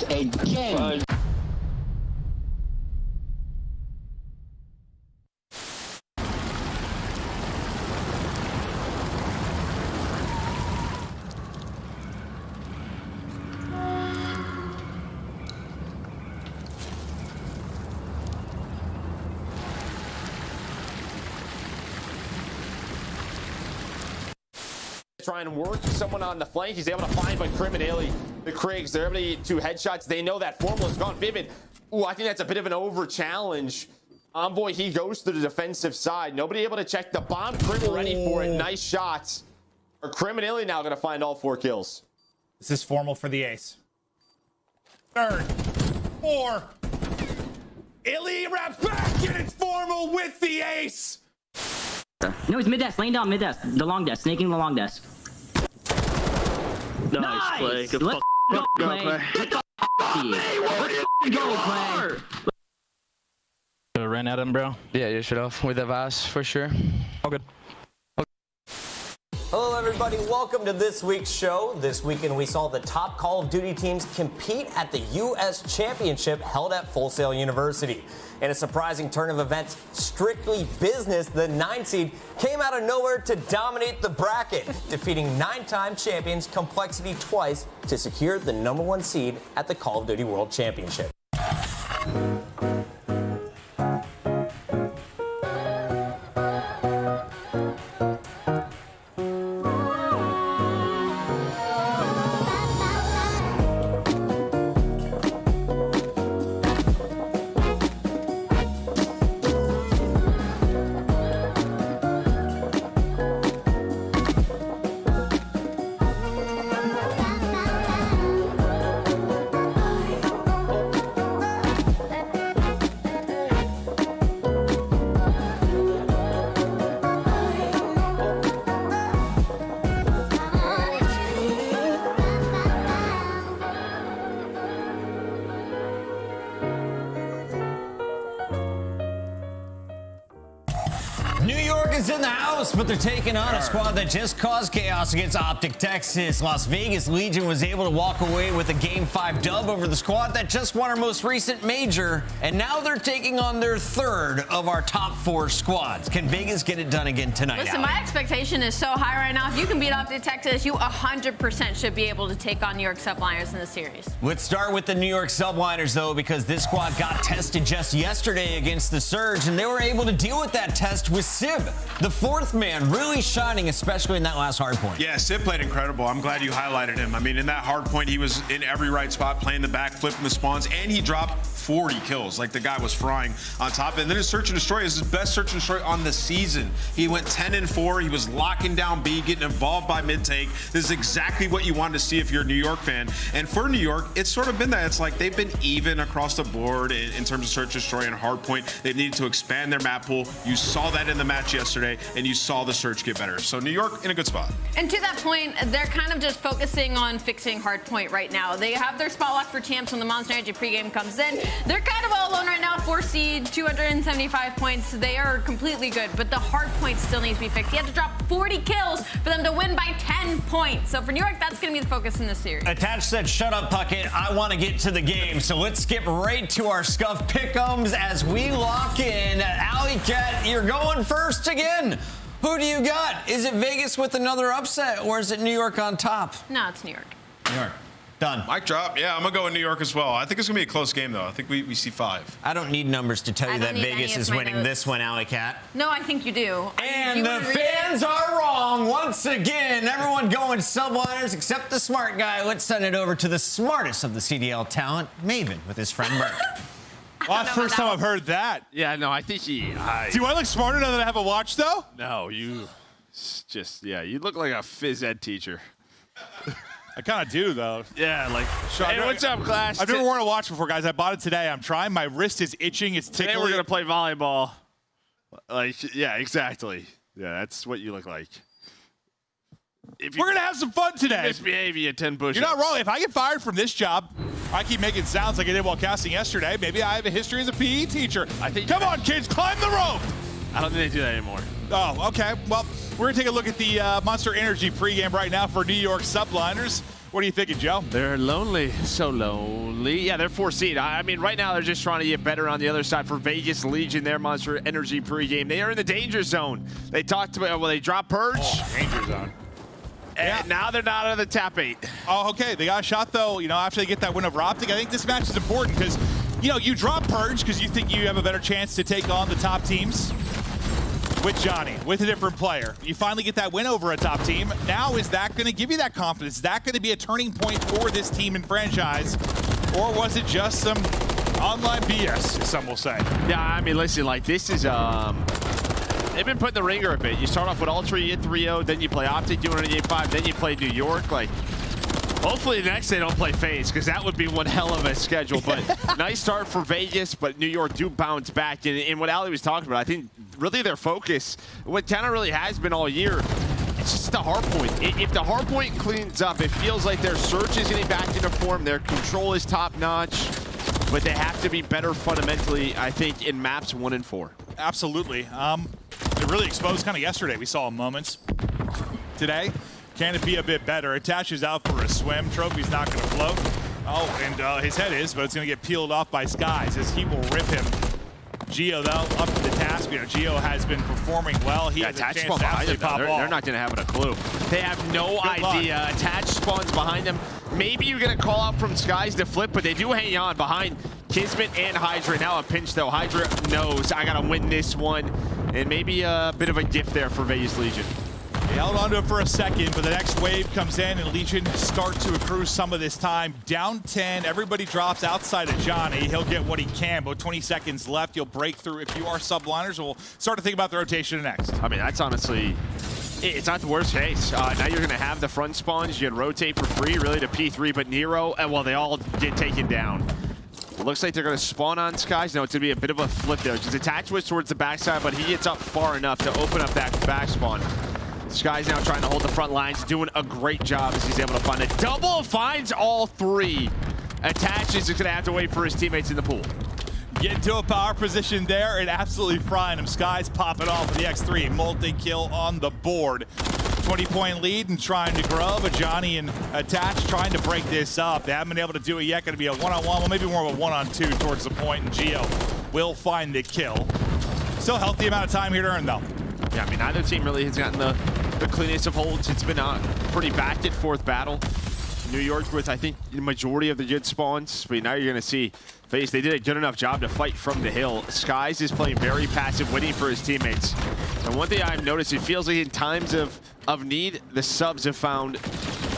Again.
Try and work someone on the flank. He's able to find but criminally the Kriegs. They're able to get 2 headshots. They know that Formal is gone. Vivid. Ooh, I think that's a bit of an over challenge. Envoy, he goes to the defensive side. Nobody able to check the bomb. Crim ready for it. Nice shots. Are criminally now going to find all 4 kills.
This is Formal for the ace. 3rd, 4. Illy wraps back and it's Formal with the ace.
No, he's mid desk, laying down mid desk. The long desk, snaking the long desk.
Nice play. Good
Let's
go,
play.
Clay.
Let's go, Clay.
Should've ran at him, bro.
Yeah, you should have. With the Fase, for sure.
All good.
Hello, everybody. Welcome to this week's show. This weekend, we saw the top Call of Duty teams compete at the U.S. Championship held at Full Sail University. In a surprising turn of events, Strictly Business, the 9 seed, came out of nowhere to dominate the bracket, defeating 9-time champions Complexity twice to secure the #1 seed at the Call of Duty World Championship. Is in the house, but they're taking on a squad that just caused chaos against Optic Texas. Las Vegas Legion was able to walk away with a Game 5 dub over the squad that just won our most recent major, and now they're taking on their third of our top 4 squads. Can Vegas get it done again tonight?
Listen, my expectation is so high right now. If you can beat Optic Texas, you 100% should be able to take on New York Subliners in the series.
Let's start with the New York Subliners, though, because this squad got tested just yesterday against the Surge, and they were able to deal with that test with Sib, the 4th man, really shining, especially in that last hard point.
Yeah, Sid played incredible. I'm glad you highlighted him. I mean, in that hard point, he was in every right spot, playing the back, flipping the spawns, and he dropped 40 kills. Like, the guy was frying on top. And then his search and destroy is his best search and destroy on the season. He went 10-4. He was locking down B, getting involved by mid-take. This is exactly what you wanted to see if you're a New York fan. And for New York, it's sort of been that. It's like they've been even across the board in terms of search and destroy and hard point. They've needed to expand their map pool. You saw that in the match yesterday, and you saw the search get better. So New York in a good spot.
And to that point, they're kind of just focusing on fixing hardpoint right now. They have their spot lock for champs when the Monster Energy pregame comes in. They're kind of all alone right now. 4 seed, 275 points. They are completely good, but the hardpoint still needs to be fixed. You have to drop 40 kills for them to win by 10 points. So for New York, that's going to be the focus in this series.
Attach said, shut up, Puckett. I want to get to the game. So let's skip right to our Scuff pick'ems as we lock in. Alley Cat, you're going first again. Who do you got? Is it Vegas with another upset, or is it New York on top?
No, it's New York.
New York. Done.
Mic drop. Yeah, I'm going to go with New York as well. I think it's going to be a close game, though. I think we see 5.
I don't need numbers to tell you that Vegas is winning this one, Alley Cat.
No, I think you do.
And the fans are wrong once again. Everyone going Subliners except the smart guy. Let's send it over to the smartest of the CDL talent, Maven, with his friend Burke.
Well, that's the first time I've heard that.
Yeah, no, I think he...
Do I look smarter now that I have a watch, though?
No, you just... Yeah, you look like a phys ed teacher.
I kind of do, though.
Yeah, like... Hey, what's up, class?
I've never worn a watch before, guys. I bought it today. I'm trying. My wrist is itching. It's tickling.
Today we're going to play volleyball. Like, yeah, exactly. Yeah, that's what you look like.
We're going to have some fun today.
Misbehave, you 10 push-ups.
You're not wrong. If I get fired from this job, I keep making sounds like I did while casting yesterday. Maybe I have a history as a PE teacher. Come on, kids, climb the rope.
I don't think they do that anymore.
Oh, okay. Well, we're going to take a look at the Monster Energy pregame right now for New York Subliners. What are you thinking, Joe?
They're lonely. So lonely. Yeah, they're 4 seed. I mean, right now they're just trying to get better on the other side for Vegas Legion, their Monster Energy pregame. They are in the danger zone. They talked about, well, they dropped Purge.
Oh, danger zone.
And now they're not out of the top 8.
Oh, okay. They got a shot, though, you know, after they get that win over Optic. I think this match is important because, you know, you drop Purge because you think you have a better chance to take on the top teams with Johnny, with a different player. You finally get that win over a top team. Now, is that going to give you that confidence? Is that going to be a turning point for this team and franchise? Or was it just some online BS, as some will say?
Yeah, I mean, listen, like, this is, they've been putting the ringer a bit. You start off with Ultra, you hit 3-0, then you play Optic, doing it in Game 5, then you play New York. Like, Hopefully next they don't play Fase, because that would be one hell of a schedule. But nice start for Vegas, but New York do bounce back. And what Ali was talking about, I think really their focus, what kind of really has been all year, it's just the hard point. If the hard point cleans up, it feels like their search is getting back into form, their control is top notch, but they have to be better fundamentally, I think, in maps 1 and 4.
Absolutely. It really exposed kind of yesterday. We saw moments. Today, can it be a bit better? Attaches out for a swim. Trophy's not going to float. Oh, and his head is, but it's going to get peeled off by Skies as he will rip him. Geo, though, up to the task. You know, Geo has been performing well. He has a chance to absolutely pop off.
They're not going to have a clue. They have no idea. Attach spawns behind them. Maybe you're going to call out from Skies to flip, but they do hang on behind Kismet and Hydra. Now a pinch, though. Hydra knows, I got to win this one. And maybe a bit of a gift there for Vegas Legion.
He held on to it for a second, but the next wave comes in and Legion start to accrue some of this time. Down 10, everybody drops outside of Johnny. He'll get what he can, but 20 seconds left. He'll break through. If you are Subliners, we'll start to think about the rotation next.
I mean, that's honestly, it's not the worst case. Now you're going to have the front spawns. You can rotate for free, really, to P3, but Nero, well, they all get taken down. It looks like they're going to spawn on Skies. No, it's going to be a bit of a flip there. His attach was towards the backside, but he gets up far enough to open up that back spawn. Sky's now trying to hold the front lines, doing a great job as he's able to find a double, finds all three. Attaches is going to have to wait for his teammates in the pool.
Get into a power position there and absolutely frying him. Sky's popping off with the X3. Multi-kill on the board. 20-point lead and trying to grow, but Johnny and Attach trying to break this up. They haven't been able to do it yet. Going to be a one-on-one, well, maybe more of a one-on-two towards the point, and Geo will find the kill. Still healthy amount of time here to earn, though.
Yeah, I mean, neither team really has gotten the cleanest of holds. It's been a pretty back and forth battle. New York with, I think, the majority of the good spawns, but now you're going to see Fase. They did a good enough job to fight from the hill. Skies is playing very passive, waiting for his teammates. And one thing I've noticed, it feels like in times of need, the subs have found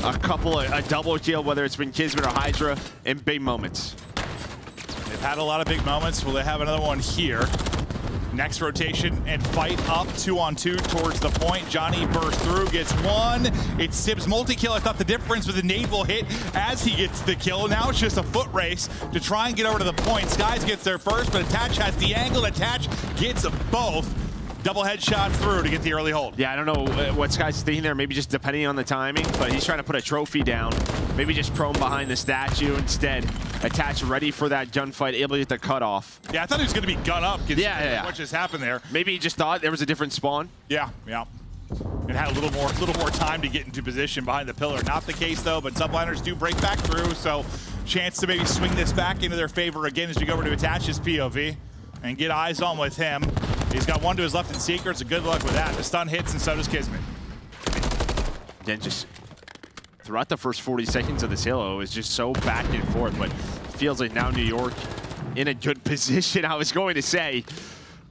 a double kill, whether it's been Kismet or Hydra, in big moments.
They've had a lot of big moments. Will they have another one here? Next rotation and fight up 2-on-2 towards the point. Johnny bursts through, gets one. It's Sib's multi-kill. I thought the difference with the nade will hit as he gets the kill. Now it's just a foot race to try and get over to the point. Skies gets there first, but Attach has the angle. Attach gets both. Double headshot through to get the early hold.
Yeah, I don't know what Sky's thinking there, maybe just depending on the timing, but he's trying to put a trophy down. Maybe just prone behind the statue instead. Attach ready for that gunfight, able to get the cutoff.
Yeah, I thought he was going to be gun up.
Yeah.
What just happened there?
Maybe he just thought there was a different spawn.
Yeah. And had a little more time to get into position behind the pillar. Not the case, though, but Subliners do break back through, so chance to maybe swing this back into their favor again as we go over to Attach's POV and get eyes on with him. He's got one to his left in secrets. Good luck with that. The stun hits, and so does Kismet.
Then just throughout the first 40 seconds of this Halo is just so back and forth, but feels like now New York in a good position, I was going to say.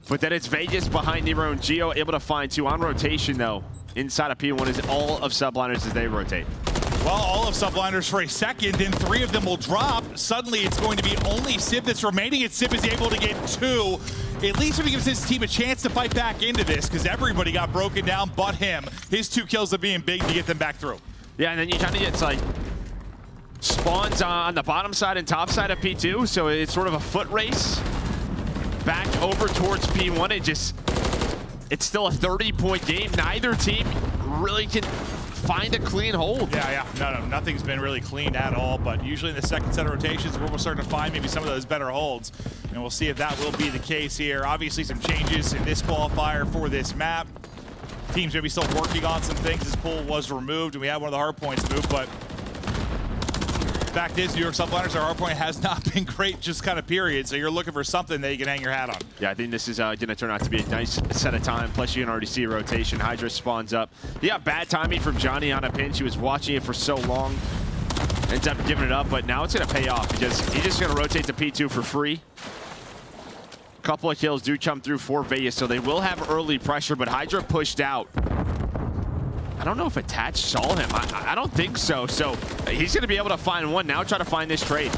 But then it's Vegas behind Nero and Geo, able to find two on rotation, though. Inside of P1 is all of Subliners as they rotate.
Well, all of Subliners for a second, then three of them will drop. Suddenly, it's going to be only Sib that's remaining, and Sib is able to get two. At least if he gives his team a chance to fight back into this, because everybody got broken down but him. His two kills are being big to get them back through.
Yeah, and then you kind of get like spawns on the bottom side and top side of P2, so it's sort of a foot race back over towards P1. It's still a 30-point game. Neither team really can find a clean hold.
Yeah. No, nothing's been really clean at all, but usually in the second set of rotations, we're starting to find maybe some of those better holds, and we'll see if that will be the case here. Obviously, some changes in this qualifier for this map. Teams maybe still working on some things. This pool was removed, and we had one of the hard points moved, but fact is, New York Subliners, our hard point has not been great, just kind of period, so you're looking for something that you can hang your hat on.
Yeah, I think this is going to turn out to be a nice set of time, plus you can already see a rotation. Hydra spawns up. Yeah, bad timing from Johnny on a pinch. He was watching it for so long. Ends up giving it up, but now it's going to pay off because he's just going to rotate to P2 for free. A couple of kills do come through for Vegas, so they will have early pressure, but Hydra pushed out. I don't know if Attach saw him. I don't think so. So he's going to be able to find one now, try to find this trade.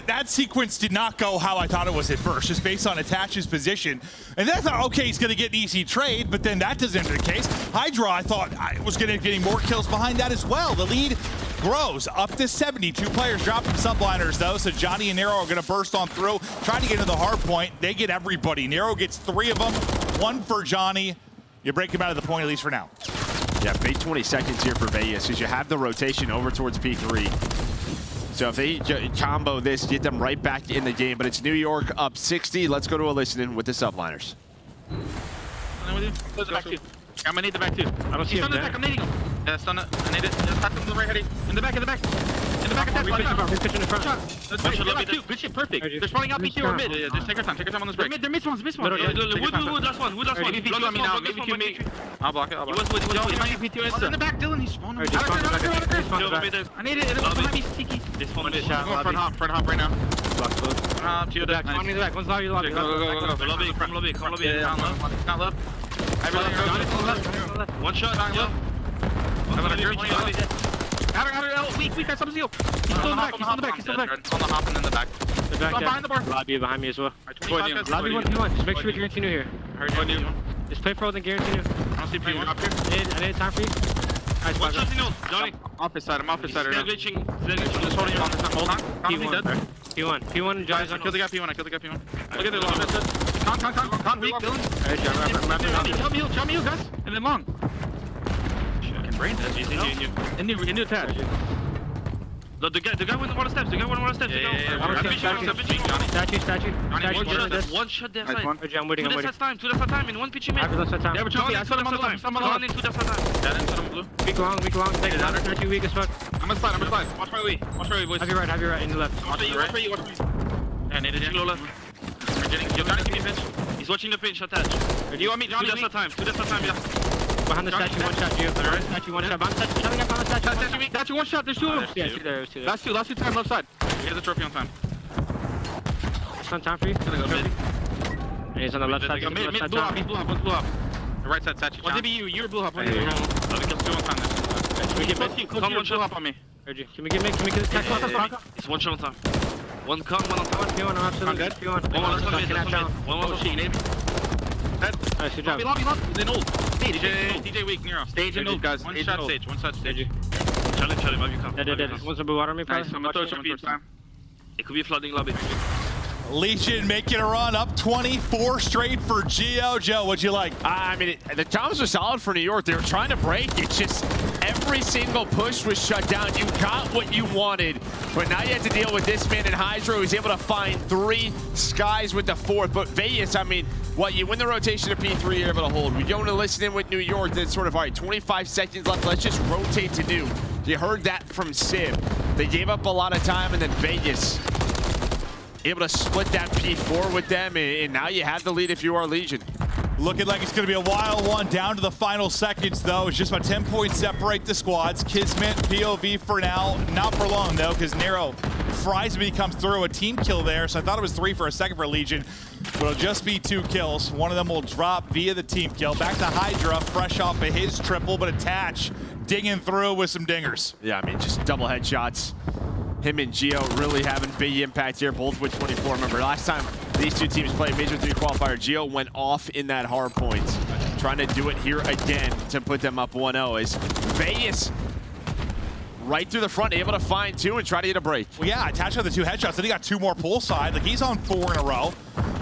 That sequence did not go how I thought it was at first, just based on Attach's position. And then I thought, okay, he's going to get an easy trade, but then that doesn't enter the case. Hydra, I thought I was going to getting more kills behind that as well. The lead grows up to 70. 2 players drop from Subliners, though, so Johnny and Nero are going to burst on through, trying to get into the hard point. They get everybody. Nero gets 3 of them, 1 for Johnny. You break him out of the point, at least for now.
Yeah, big 20 seconds here for Vegas, because you have the rotation over towards P3. So if they combo this, get them right back in the game. But it's New York up 60. Let's go to a listening with the Subliners.
Close the back too. I'm gonna need the back too. I don't see him there. I'm needing him. Yeah, stun it. I need it. Pass him to the right, Hetty. In the back, in the back. In the back attack. We're pitching in front. Let's go. Good shit, perfect. They're spawning out P2 or mid. Just take our time. Take our time on this break. They're miss ones, miss ones. Wood, last one. Wood, last one. Maybe P2 on me now. Maybe Q me. I'll block it. I'll block it. Maybe P2 is in the back, Dylan. He's spawning. I need it. It'll behind me, Tiki. This one is shot. Front hop right now. Block the boat. To your back. Spawn in the back. One's lobby. Go. Lobby. From lobby. Come lobby. Not left. One shot. Yep. Weak. I saw him seal. He's still in the back. He's on the back. On the hop and in the back. Behind the bar. Lobby behind me as well. Lobby 1v1. Just make sure we guarantee new here. Just play for the guarantee new. I don't see P1 up here. I need time for you. Nice. One shot, Johnny. Office side. I'm office side right now. Glitching. Just holding you office side. Hold on. P1. Johnny's on. I killed the guy P1. Look at the long. Con. Weak. Dylan. Jump me, guys. And then long. Brain dead. Into attach. The guy went one step. Statue. One shot there. I'm waiting. 2 deaths time. 2 deaths time in 1 pitch mid. Yeah, we're trying. I saw them on the left. Someone in 2 deaths time. Dead and on blue. Weak long. Take it. 30 weak as fuck. I'm gonna slide. Watch my way, boys. Have your right. In the left. Watch me. Yeah, need it. Slow left. We're getting. Johnny, give me pinch. He's watching the pinch. Attach. You want me, Johnny? 2 deaths time. Yeah. Behind the statue, 1 shot, Gio. Alright, statue, 1 shot. Shutting up on the statue. Statue, 1 shot. There's 2 of them. Yeah, 2 there. Last two time, left side. He has a trophy on time. It's on time for you. Gonna go mid. And he's on the left side. Mid, blue up. One's blue up. The right side, statue. One did be you. You were blue up. One did you. Let me kill 2 on time. Can we get mid? Come 1 shot up on me. Heard you. Can we get mid? Can we get this attack? It's 1 shot on time. 1 come, 1 on time. P1, I'm absolutely dead. P1. One left mid. One on sheet. Dead. Nice, good job. Lobby. Then old. DJ weak, Nero. Stage and old, guys. One shot stage. Charlie, lobby come. Dead. One's a blue water on me, probably. Nice, I'm gonna throw some time. It could be a flooding lobby.
Legion making a run up 24 straight for Gio. Joe, what'd you like?
I mean, the times were solid for New York. They were trying to break. It's just every single push was shut down. You got what you wanted, but now you have to deal with this man in Hydra who's able to find 3 skies with the 4th. But Vegas, I mean, you win the rotation of P3, you're able to hold. We go to listen in with New York. That's sort of, all right, 25 seconds left. Let's just rotate to new. You heard that from Civ. They gave up a lot of time, and then Vegas able to split that P4 with them, and now you have the lead if you are Legion.
Looking like it's going to be a wild one down to the final seconds, though. It's just about 10 points separate the squads. Kismet, POV for now. Not for long, though, because Nero fries me, comes through a team kill there, so I thought it was 3 for a second for Legion, but it'll just be 2 kills. One of them will drop via the team kill. Back to Hydra, fresh off of his triple, but Attach dinging through with some dingers.
Yeah, I mean, just double headshots. Him and Gio really having big impact here, both with 24. Remember, last time these 2 teams played Major IV Qualifier, Gio went off in that hard point. Trying to do it here again to put them up 1-0 as Vegas right through the front, able to find 2 and try to get a break.
Well, yeah, Attach with the 2 headshots. Then he got 2 more poolside. Like, he's on 4 in a row.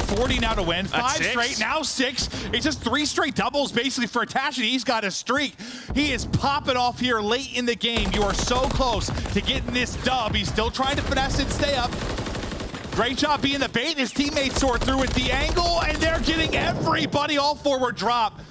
40 now to win. 5 straight, now 6. It's just 3 straight doubles basically for Attach, and he's got a streak. He is popping off here late in the game. You are so close to getting this dub. He's still trying to finesse and stay up. Great job being the bait. His teammates sort through with the angle, and they're getting everybody all forward drop.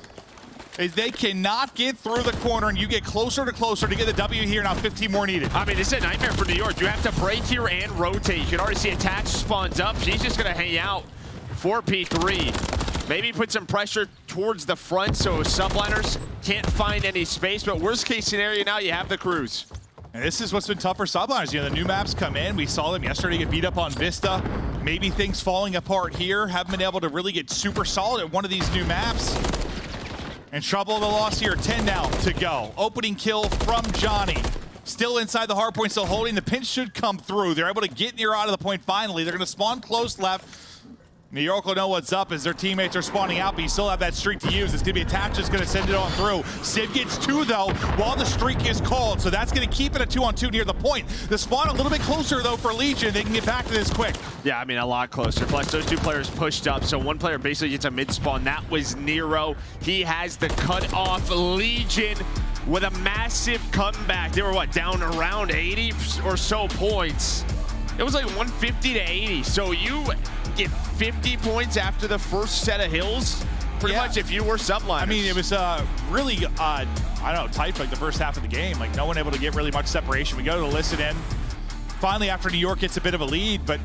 As they cannot get through the corner, and you get closer to get the W here. Now 15 more needed.
I mean, this is a nightmare for New York. You have to break here and rotate. You can already see Attach spawns up. She's just going to hang out for P3. Maybe put some pressure towards the front so Subliners can't find any space. But worst case scenario now, you have the Cruise.
And this is what's been tough for Subliners. You know, the new maps come in. We saw them yesterday get beat up on Vista. Maybe things falling apart here. Haven't been able to really get super solid at one of these new maps. And trouble the loss here, 10 now to go. Opening kill from Johnny. Still inside the hard point, still holding. The pinch should come through. They're able to get near out of the point finally. They're going to spawn close left. New York will know what's up as their teammates are spawning out, but you still have that streak to use. It's going to be attached, it's going to send it on through. Sid gets 2, though, while the streak is called, so that's going to keep it a 2-on-2 near the point. The spawn a little bit closer, though, for Legion. They can get back to this quick.
Yeah, I mean, a lot closer. Plus, those 2 players pushed up, so one player basically gets a mid-spawn. That was Nero. He has the cut-off. Legion with a massive comeback. They were, what, down around 80 or so points. It was like 150 to 80, so you get 50 points after the first set of hills, pretty much, if you were Subliners.
I mean, it was really, I don't know, tight for like the first half of the game. Like, no one able to get really much separation. We go to listen in. Finally, after New York gets a bit of a lead, but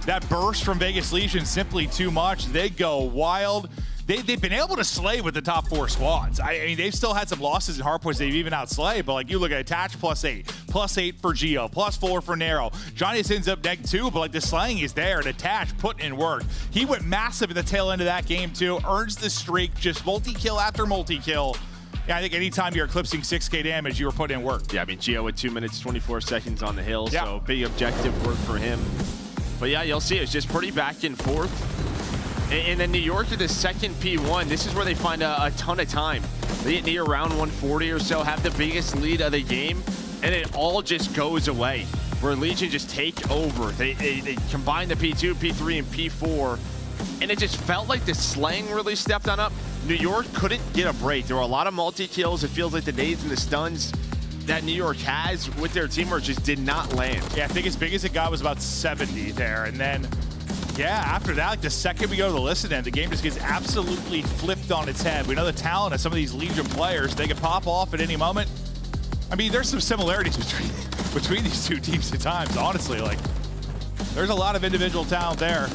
that burst from Vegas Legion simply too much. They go wild. They've been able to slay with the top 4 squads. I mean, they've still had some losses in hardpoints they've even outslayed, but like you look at Attach +8, +8 for Geo, +4 for Nero. Johnny ends up -2, but like the slaying is there, and Attach put in work. He went massive at the tail end of that game too, earns the streak, just multi-kill after multi-kill. Yeah, I think anytime you're eclipsing 6K damage, you were putting in work.
Yeah, I mean, Geo with 2 minutes, 24 seconds on the hill, so big objective work for him. But yeah, you'll see it's just pretty back and forth. And then New York to the second P1, this is where they find a ton of time. They get near around 140 or so, have the biggest lead of the game, and it all just goes away. Where Legion just take over. They combine the P2, P3, and P4, and it just felt like the slang really stepped on up. New York couldn't get a break. There were a lot of multi-kills. It feels like the nades and the stuns that New York has with their teamwork just did not land.
Yeah, I think as big as it got was about 70 there, and then yeah, after that, like the second we go to the listen end, the game just gets absolutely flipped on its head. We know the talent of some of these Legion players. They can pop off at any moment. I mean, there's some similarities between these 2 teams at times, honestly. Like, there's a lot of individual talent there.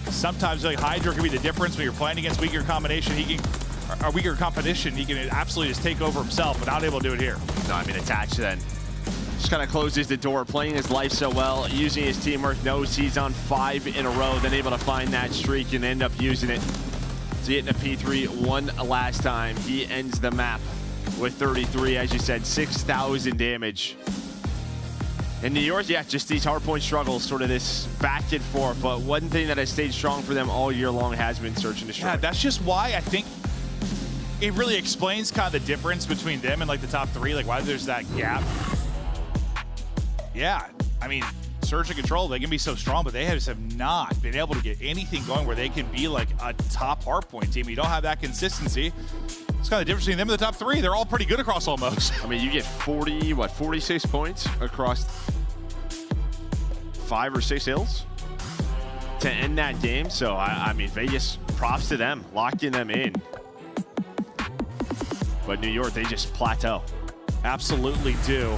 Sometimes, like, Hydra can be the difference when you're playing against weaker competition. He can absolutely just take over himself, but not able to do it here.
No, I mean, Attach then. Just kind of closes the door, playing his life so well, using his teamwork, knows he's on 5 in a row, then able to find that streak and end up using it. So getting a P3 one last time. He ends the map with 33, as you said, 6,000 damage. In New York, yeah, just these hardpoint struggles, sort of this back and forth, but one thing that has stayed strong for them all year long has been search and destroy.
Yeah, that's just why I think it really explains kind of the difference between them and like the top 3, like why there's that gap. Yeah, I mean, Surge and Control, they can be so strong, but they have not been able to get anything going where they can be like a top hardpoint team. You don't have that consistency. It's kind of the difference between them and the top 3. They're all pretty good across all modes.
I mean, you get 46 points across 5 or 6 hills to end that game. So, I mean, Vegas, props to them, locking them in. But New York, they just plateau.
Absolutely do.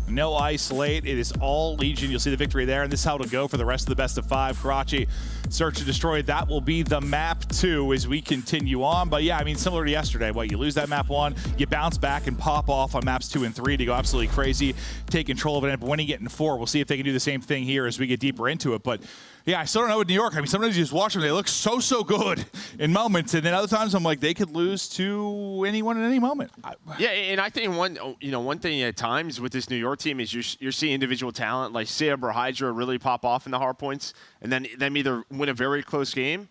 No isolate. It is all Legion. You'll see the victory there, and this is how it'll go for the rest of the best of 5. Karachi, search and destroy. That will be the map 2 as we continue on. But yeah, I mean, similar to yesterday, you lose that map 1, you bounce back and pop off on maps 2 and 3 to go absolutely crazy, take control of it. But when you get in 4, we'll see if they can do the same thing here as we get deeper into it. But yeah, I still don't know with New York. I mean, sometimes you just watch them, they look so good in moments, and then other times I'm like, they could lose to anyone at any moment.
Yeah, and I think one thing at times with this New York team is you're seeing individual talent like Sib or Hydra really pop off in the hard points, and then them either win a very close game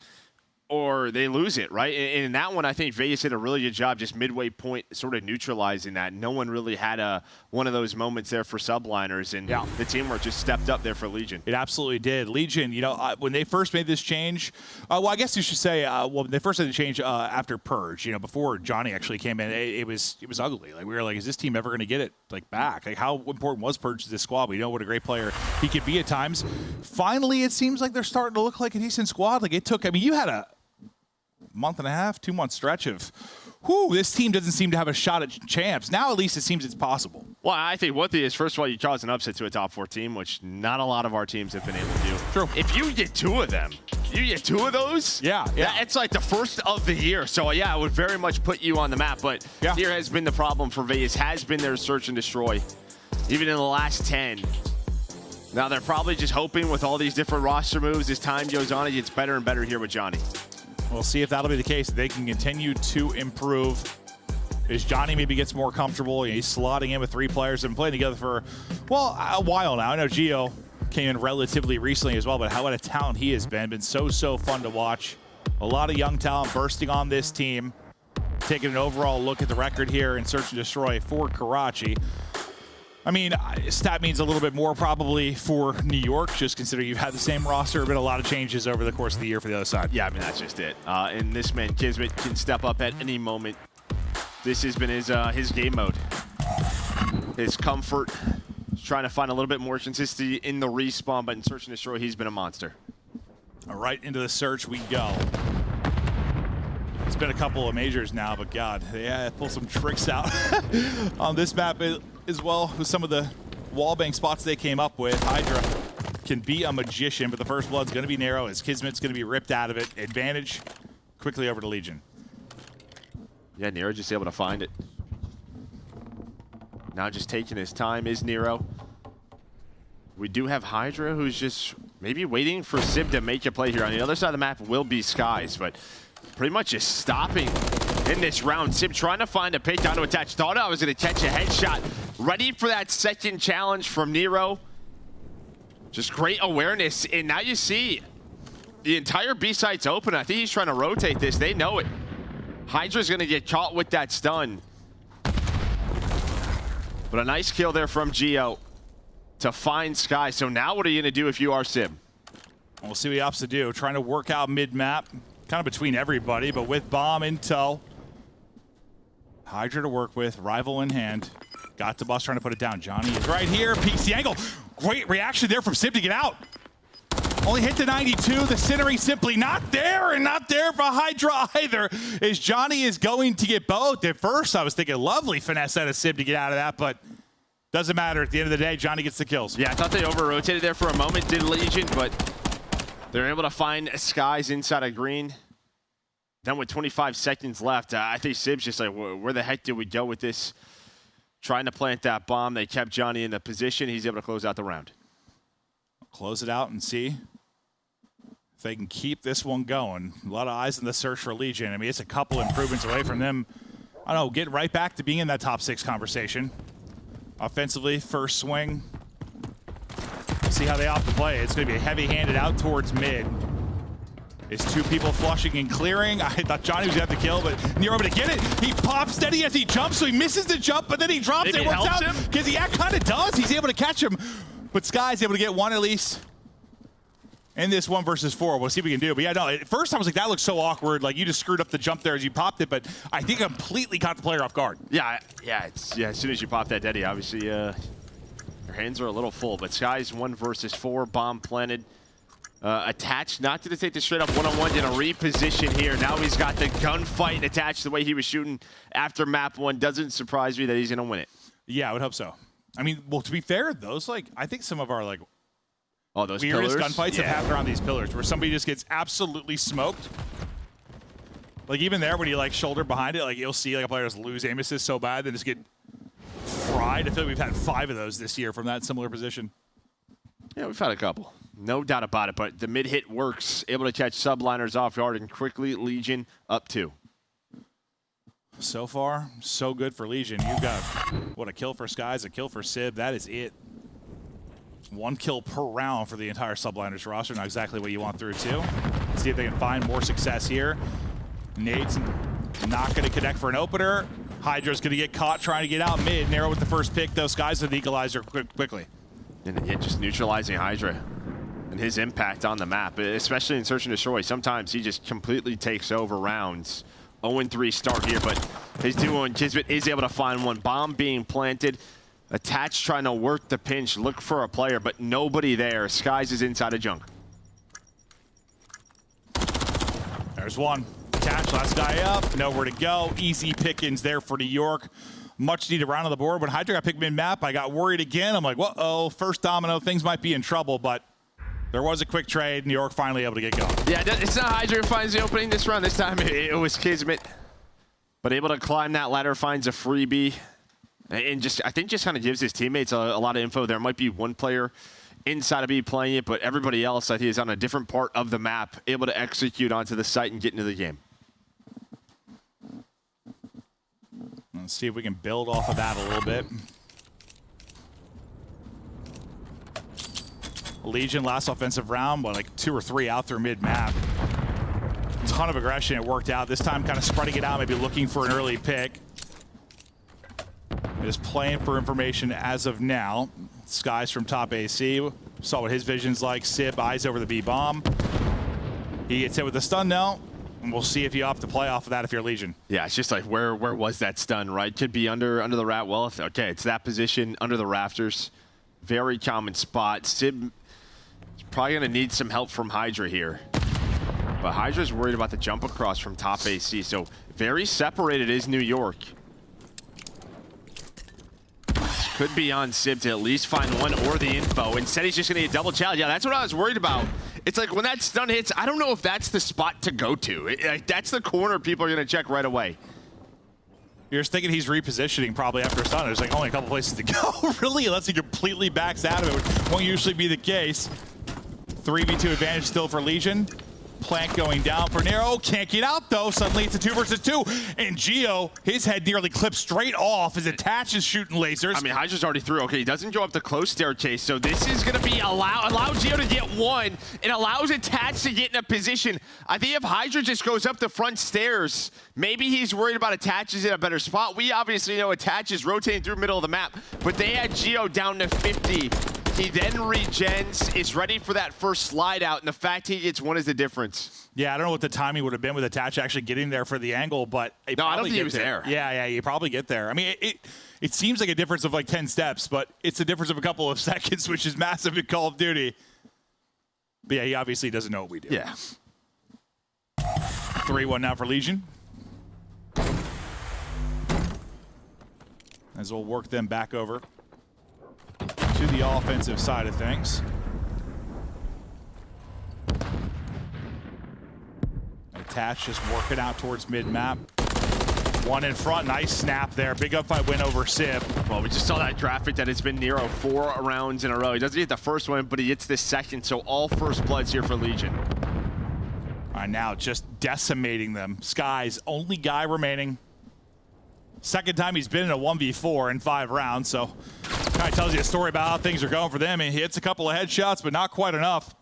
or they lose it, right? And in that one, I think Vegas did a really good job just midway point sort of neutralizing that. No one really had one of those moments there for Subliners, and the teamwork just stepped up there for Legion.
It absolutely did. Legion, when they first made this change, well, I guess you should say, when they first made the change after Purge, before Johnny actually came in, it was ugly. Like, we were like, is this team ever going to get it back? Like, how important was Purge to this squad? We know what a great player he could be at times. Finally, it seems like they're starting to look like a decent squad. Like, it took, I mean, you had a month and a half, 2 month stretch of, this team doesn't seem to have a shot at champs. Now at least it seems it's possible.
Well, I think one thing is, first of all, you cause an upset to a top 4 team, which not a lot of our teams have been able to do.
True.
If you get 2 of them, those, it's like the first of the year. So yeah, it would very much put you on the map. But here has been the problem for Vegas, has been their search and destroy, even in the last 10. Now they're probably just hoping with all these different roster moves, as time goes on, it gets better and better here with Johnny.
We'll see if that'll be the case. They can continue to improve. as Johnny maybe gets more comfortable. He's slotting in with 3 players and playing together for, well, a while now. I know Gio came in relatively recently as well, but what a talent he has been so fun to watch. A lot of young talent bursting on this team. Taking an overall look at the record here in Search and Destroy for Karachi. I mean, stat means a little bit more probably for New York, just considering you've had the same roster, but a lot of changes over the course of the year for the other side.
Yeah, I mean, that's just it. And this man, Kismet, can step up at any moment. This has been his game mode. His comfort, trying to find a little bit more consistency in the respawn, but in Search and Destroy, he's been a monster.
All right, into the search we go. It's been a couple of majors now, but God, they pull some tricks out on this map as well with some of the wallbang spots they came up with. Hydra can be a magician, but the first blood's going to be narrow as Kismet's going to be ripped out of it. Advantage quickly over to Legion.
Yeah, Nero just able to find it. Now just taking his time is Nero. We do have Hydra, who's just maybe waiting for Sib to make a play here. On the other side of the map will be Skies, but pretty much just stopping in this round. Sib trying to find a pick down to attach. Thought I was going to catch a headshot. Ready for that second challenge from Nero. Just great awareness. And now you see the entire B site's open. I think he's trying to rotate this. They know it. Hydra's going to get caught with that stun. But a nice kill there from Gio to find Sky. So now what are you going to do if you are Sib?
We'll see what he opts to do. Trying to work out mid-map. Kind of between everybody, but with bomb in tow. Hydra to work with, rival in hand. Got the bus trying to put it down. Johnny is right here, peeks the angle. Great reaction there from Sib to get out. Only hit the 92, the centering simply not there, and not there for Hydra either, as Johnny is going to get both. At first, I was thinking lovely finesse out of Sib to get out of that, but doesn't matter. At the end of the day, Johnny gets the kills.
Yeah, I thought they over-rotated there for a moment, did Legion, but they're able to find Skies inside of green. Then with 25 seconds left, I think Sib's just like, where the heck did we go with this? Trying to plant that bomb. They kept Johnny in the position. He's able to close out the round.
Close it out and see if they can keep this one going. A lot of eyes in the search for Legion. I mean, it's a couple improvements away from them. I don't know, getting right back to being in that top 6 conversation. Offensively, first swing. See how they opt to play. It's going to be heavy-handed out towards mid. It's 2 people flushing and clearing. I thought Johnny was going to have the kill, but Nero able to get it. He pops steady as he jumps, so he misses the jump, but then he drops it. Works out because he kind of does. He's able to catch him, but Sky's able to get one at least in this 1 versus 4. We'll see what we can do. But yeah, no, at first I was like, that looks so awkward. Like, you just screwed up the jump there as you popped it, but I think completely caught the player off guard.
Yeah, as soon as you pop that Deddy, obviously your hands are a little full, but Sky's 1 versus 4, bomb planted. Attached, not going to take the straight up one-on-one, in a reposition here. Now he's got the gunfight attached the way he was shooting after map 1. Doesn't surprise me that he's going to win it.
Yeah, I would hope so. I mean, well, to be fair, those, like, I think some of our, like,
those
weirdest
pillars?
gunfights have happened around these pillars where somebody just gets absolutely smoked. Like, even there, when you, like, shoulder behind it, like, you'll see, like, a player just lose aim assist so bad, then just get fried. I feel like we've had 5 of those this year from that similar position.
Yeah, we've had a couple. No doubt about it, but the mid-hit works. Able to catch Subliners off guard and quickly Legion up 2.
So far, so good for Legion. You've got, what, a kill for Skies, a kill for Sib. That is it. 1 kill per round for the entire Subliners roster. Not exactly what you want through 2. Let's see if they can find more success here. Nate's not going to connect for an opener. Hydra's going to get caught trying to get out mid. Narrow with the first pick. Those Skies with the equalizer quickly.
And again, just neutralizing Hydra and his impact on the map, especially in Search and Destroy. Sometimes he just completely takes over rounds. 0-3 start here, but his duo and Kismet is able to find one. Bomb being planted. Attached trying to work the pinch, look for a player, but nobody there. Skies is inside a junk.
There's one. Attached, last guy up. Nowhere to go. Easy pickings there for New York. Much needed round on the board. When Hydra got picked mid-map, I got worried again. I'm like, whoa, first domino, things might be in trouble, but there was a quick trade. New York finally able to get going.
Yeah, it's not Hydra who finds the opening this round. This time it was Kismet. But able to climb that ladder, finds a freebie. And I think just kind of gives his teammates a lot of info. There might be one player inside of B playing it, but everybody else, I think, is on a different part of the map, able to execute onto the site and get into the game.
Let's see if we can build off of that a little bit. Legion last offensive round, but like 2 or 3 out through mid-map. Ton of aggression, it worked out. This time kind of spreading it out, maybe looking for an early pick. Just playing for information as of now. Skies from top AC. Saw what his vision's like. Sib, eyes over the B-bomb. He gets hit with the stun now, and we'll see if you opt to play off of that if you're Legion.
Yeah, it's just like, where was that stun, right? Could be under the rat well. Okay, it's that position, under the rafters. Very common spot. Sib is probably going to need some help from Hydra here. But Hydra's worried about the jump across from top AC, so very separated is New York. Could be on Sib to at least find one or the info. Instead, he's just going to get double challenge. Yeah, that's what I was worried about. It's like when that stun hits, I don't know if that's the spot to go to. That's the corner people are going to check right away.
You're just thinking he's repositioning probably after a stun. There's like only a couple places to go. Really, unless he completely backs out of it, which won't usually be the case. 3v2 advantage still for Legion. Plank going down for Nero. Can't get out though. Suddenly it's a 2 versus 2. And Geo, his head nearly clipped straight off. His attach is shooting lasers.
I mean, Hydra's already through. Okay, he doesn't go up the close staircase. So this is going to be allow Geo to get one. It allows attach to get in a position. I think if Hydra just goes up the front stairs, maybe he's worried about attaches in a better spot. We obviously know attaches rotating through middle of the map, but they had Geo down to 50. He then regens, is ready for that first slide out, and the fact he gets one is the difference.
Yeah, I don't know what the timing would have been with attach actually getting there for the angle, but
no, I don't think he was there.
Yeah, you probably get there. I mean, it seems like a difference of like 10 steps, but it's a difference of a couple of seconds, which is massive in Call of Duty. But yeah, he obviously doesn't know what we do.
Yeah.
3-1 now for Legion. As we'll work them back over to the offensive side of things. Attach just working out towards mid-map. One in front, nice snap there. Big gunfight win over Sib.
Well, we just saw that graphic that it's been Nero 4 rounds in a row. He doesn't get the first one, but he gets the second, so all first bloods here for Legion.
All right, now just decimating them. Sky's only guy remaining. Second time he's been in a 1v4 in 5 rounds, so kind of tells you a story about how things are going for them. He hits a couple of headshots, but not quite enough.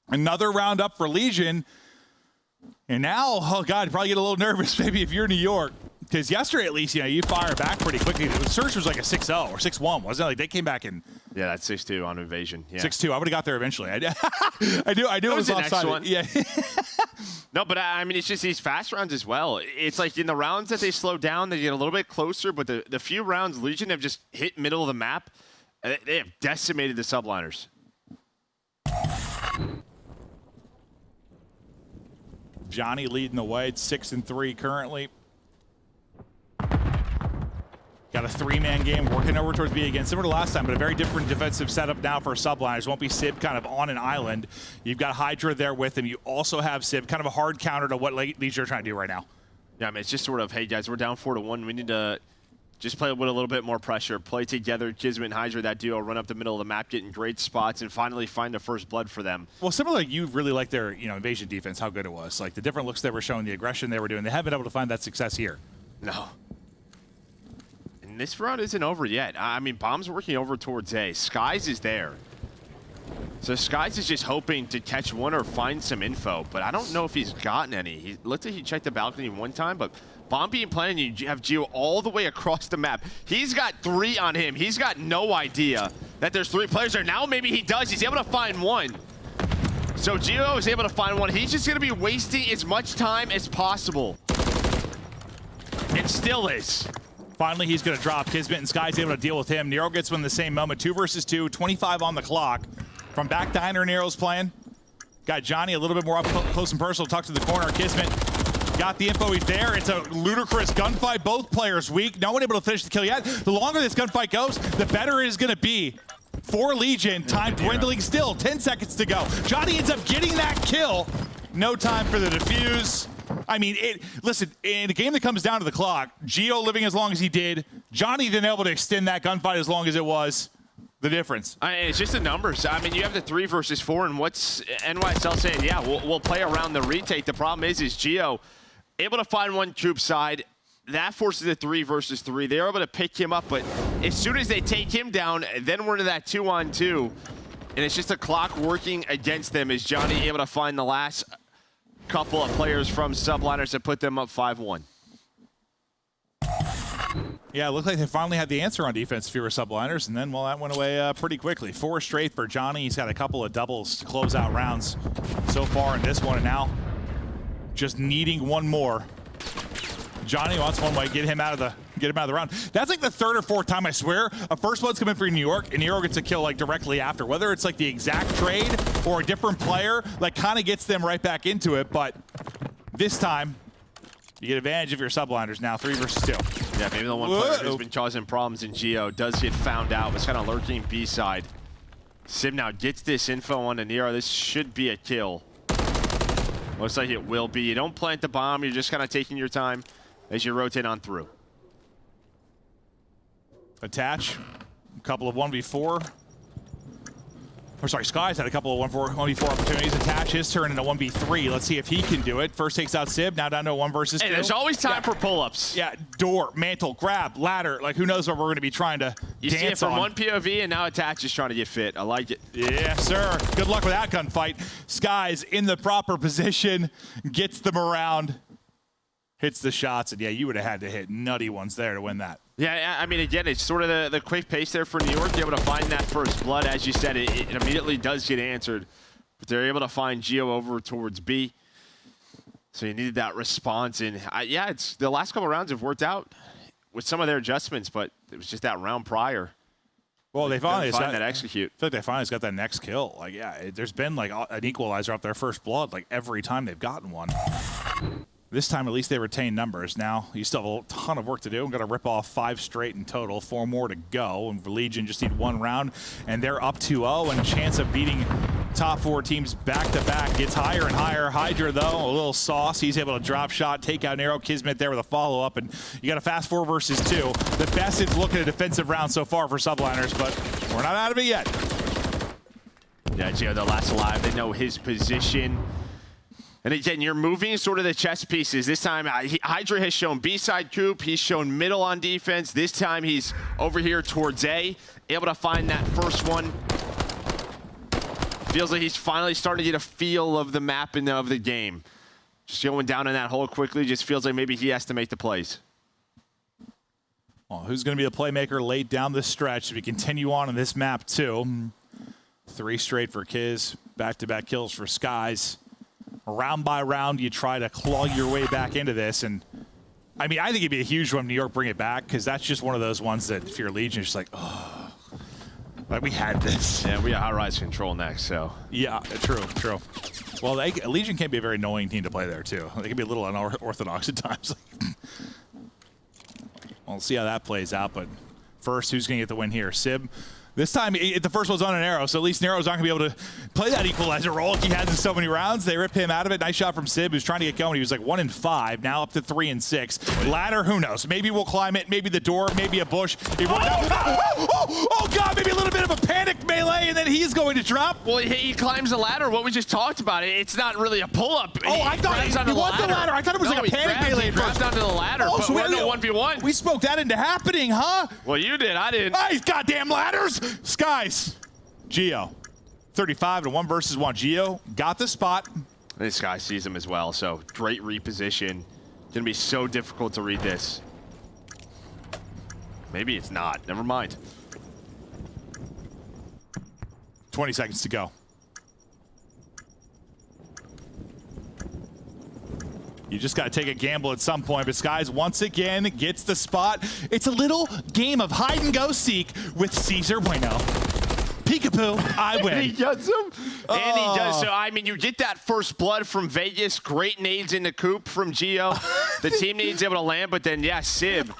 Another round up for Legion. And now, oh God, you probably get a little nervous maybe if you're New York. Because yesterday, at least, you fire back pretty quickly. The search was like a 6-0 or 6-1, wasn't it? Like they came back in.
Yeah, that's 6-2 on Invasion. Yeah.
6-2. I would have got there eventually. I knew it was offside. Yeah.
No, but I mean, it's just these fast rounds as well. It's like in the rounds that they slow down, they get a little bit closer, but the few rounds Legion have just hit middle of the map, they have decimated the subliners.
Johnny leading the way. It's 6-3 currently. Got a 3-man game working over towards B again, similar to last time, but a very different defensive setup now for Subliners. Won't be Sib kind of on an island. You've got Hydra there with him. You also have Sib, kind of a hard counter to what Legion are trying to do right now.
Yeah, I mean, it's just sort of, hey guys, we're down 4-1. We need to just play with a little bit more pressure, play together. Kismet and Hydra, that duo, run up the middle of the map, get in great spots, and finally find the first blood for them.
Well, similarly, you really like their invasion defense, how good it was. Like the different looks they were showing, the aggression they were doing. They haven't been able to find that success here.
No. And this round isn't over yet. I mean, Bomb's working over towards A. Skies is there. So Skies is just hoping to catch one or find some info, but I don't know if he's gotten any. He looked like he checked the balcony one time, but Bomb being playing, you have Geo all the way across the map. He's got 3 on him. He's got no idea that there's 3 players there. Now maybe he does. He's able to find one. So Geo is able to find one. He's just going to be wasting as much time as possible. It still is.
Finally, he's going to drop. Kismet and Sky's able to deal with him. Nero gets one in the same moment. 2 versus 2, 25 on the clock. From back to Heiner, Nero's playing. Got Johnny a little bit more up close and personal. Tucked to the corner. Kismet got the info. He's there. It's a ludicrous gunfight. Both players weak. No one able to finish the kill yet. The longer this gunfight goes, the better it is going to be for Legion. Time dwindling still. 10 seconds to go. Johnny ends up getting that kill. No time for the defuse. I mean, listen, in a game that comes down to the clock, Geo living as long as he did, Johnny then able to extend that gunfight as long as it was. The difference.
It's just the numbers. I mean, you have the 3 versus 4, and what's NYSL saying? Yeah, we'll play around the retake. The problem is Geo able to find one troop side, that forces a 3 versus 3. They're able to pick him up, but as soon as they take him down, then we're to that 2-on-2. And it's just a clock working against them. Is Johnny able to find the last couple of players from Subliners to put them up 5-1?
Yeah, it looked like they finally had the answer on defense if you were Subliners, and then, well, that went away pretty quickly. 4 straight for Johnny. He's got a couple of doubles to close out rounds so far in this one, and now just needing one more. Johnny wants one way, get him out of the round. That's like the 3rd or 4th time, I swear. A first blood's coming for New York, and New York gets a kill like directly after. Whether it's like the exact trade or a different player, like kind of gets them right back into it. But this time, you get advantage of your Subliners now, 3 versus 2.
Yeah, maybe the one player who's been causing problems in Geo does get found out. Was kind of lurking B-side. Sim now gets this info on the Nero. This should be a kill. Looks like it will be. You don't plant the bomb. You're just kind of taking your time as you rotate on through.
Attach. A couple of 1v4. Or sorry, Sky's had a couple of 1v4 opportunities. Attach his turn into 1v3. Let's see if he can do it. First takes out Sib, now down to a 1 versus 2.
Hey, there's always time for pull-ups.
Yeah, door, mantle, grab, ladder. Like, who knows what we're going to be trying to
You
dance
see it from
on.
one POV, and now Attach is trying to get fit. I like it.
Yes, sir. Good luck with that gunfight. Sky's in the proper position, gets them around, hits the shots, and yeah, you would have had to hit nutty ones there to win that.
Yeah, I mean, again, it's sort of the quick pace there for New York. They're able to find that first blood. As you said, it immediately does get answered. But they're able to find Geo over towards B. So you needed that response. And, yeah, it's the last couple rounds have worked out with some of their adjustments, but it was just that round prior.
Well, they finally
find that execute.
I feel like they finally got that next kill. Like, yeah, there's been, like, an equalizer off their first blood, like, every time they've gotten one. This time, at least they retain numbers. Now, you still have a ton of work to do. We've got to rip off 5 straight in total, 4 more to go. And Legion just need 1 round, and they're up 2-0, and a chance of beating top 4 teams back-to-back gets higher and higher. Hydra, though, a little sauce. He's able to drop shot, take out Nero. Kismet there with a follow-up, and you got a fast 4 versus 2. The best is looking at a defensive round so far for Subliners, but we're not out of it yet.
Yeah, Geo, the last alive. They know his position. And again, you're moving sort of the chess pieces. This time, Hydra has shown B-side Coop. He's shown middle on defense. This time, he's over here towards A, able to find that first one. Feels like he's finally starting to get a feel of the map and of the game. Just going down in that hole quickly. Just feels like maybe he has to make the plays.
Well, who's going to be the playmaker late down the stretch as we continue on this map, too? 3 straight for Kiz. Back-to-back kills for Skies. Round by round, you try to claw your way back into this. And, I mean, I think it'd be a huge one when New York bring it back, because that's just one of those ones that if you're Legion, it's just like, oh, like we had this.
Yeah, we got high-rise control next, so.
Yeah, true. Well, Legion can be a very annoying team to play there, too. They can be a little unorthodox at times. We'll see how that plays out, but first, who's going to get the win here? Sib. This time, the first one's on an arrow, so at least Nero's not going to be able to play that equalizer role like he has in so many rounds. They rip him out of it. Nice shot from Sib, who's trying to get going. He was like 1 and 5, now up to 3 and 6. Ladder, who knows? Maybe we'll climb it, maybe the door, maybe a bush. Oh, God, maybe a little bit of a panic melee, and then he's going to drop.
Well, he climbs the ladder. What we just talked about, it's not really a pull-up.
Oh, I thought it was the ladder. I thought it was like a panic melee.
He grabs onto the ladder, but
so
we're no 1v1.
We spoke that into happening, huh?
Well, you did. I didn't.
Nice goddamn ladders. Skies. Geo. 35 to 1 versus 1. Geo got the spot.
This guy sees him as well, so great reposition. Gonna be so difficult to read this. Maybe it's not. Never mind.
20 seconds to go. You just got to take a gamble at some point, but Skies once again gets the spot. It's a little game of hide and go seek with Caesar Bueno. Peekaboo, I win.
He gets him. And he does. So, I mean, you get that first blood from Vegas. Great nades in the coop from Geo. The team needs able to land, but then, yeah, Sib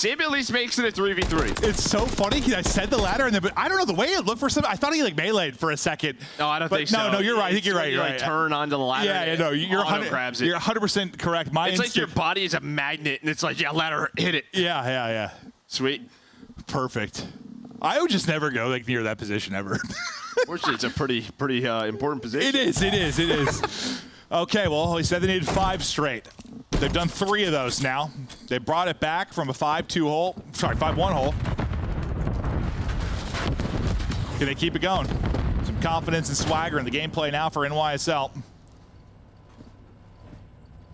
at least makes it a 3v3.
It's so funny. I said the ladder, and then, but I don't know the way it looked for some. I thought he like meleeed for a second.
No, I don't think so.
No, you're right. I think you're right. You're right.
Turn onto the ladder.
Yeah, no, you're 100%.
Grabs it.
You're 100% correct.
It's like your body is a magnet, and it's like, yeah, ladder, hit it.
Yeah.
Sweet.
Perfect. I would just never go like near that position ever.
Fortunately, it's a pretty important position.
It is. Okay, well, he said they needed 5 straight. They've done 3 of those now. They brought it back from a 5-2 hole. Sorry, 5-1 hole. Can they keep it going? Some confidence and swagger in the gameplay now for NYSL.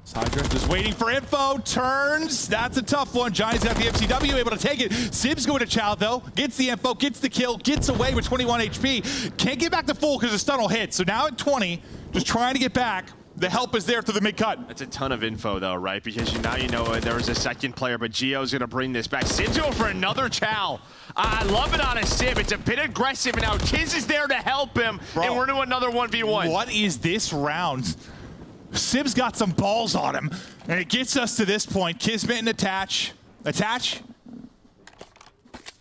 Sidedrift is waiting for info. Turns. That's a tough one. Johnny's got the FCW, able to take it. Sib's going to chow, though. Gets the info, gets the kill, gets away with 21 HP. Can't get back to full because the stun will hit. So now at 20, just trying to get back. The help is there through the mid-cut.
That's a ton of info, though, right? Because now you know there was a second player, but Gio's going to bring this back. Sib's going for another chow. I love it on a Sib. It's a bit aggressive, and now Kiz is there to help him, and we're doing another 1v1.
What is this round? Sib's got some balls on him, and it gets us to this point. Kismet and Attach. Attach?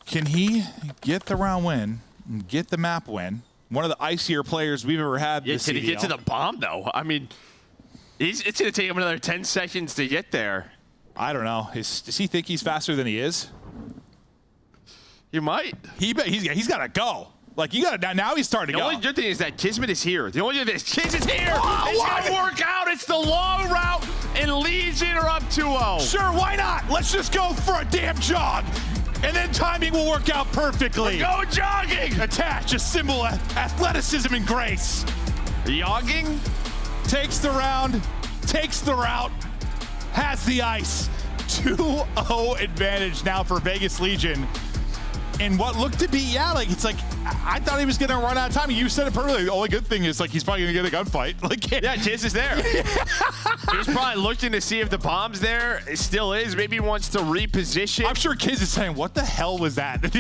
Can he get the round win and get the map win? One of the icier players we've ever had this
Did he get to the bomb, though? I mean, it's going to take him another 10 seconds to get there.
I don't know. Does he think he's faster than he is?
He might.
He's got to go. Like, you got to, now he's starting to go.
The only good thing is that Kismet is here. The only thing is Kiz is here. It's going to work out. It's the long route, and Legion are up 2-0.
Sure, why not? Let's just go for a damn jog. And then timing will work out perfectly.
We're going jogging.
Attach, a symbol of athleticism and grace.
Jogging?
Takes the round, takes the route, has the ice. 2-0 advantage now for Vegas Legion. And what looked to be, it's like, I thought he was going to run out of time. You said it perfectly. The only good thing is, like, he's probably going to get a gunfight. Like,
yeah, Kiz is there. He's probably looking to see if the bomb's there. It still is. Maybe he wants to reposition.
I'm sure Kiz is saying, what the hell was that?
But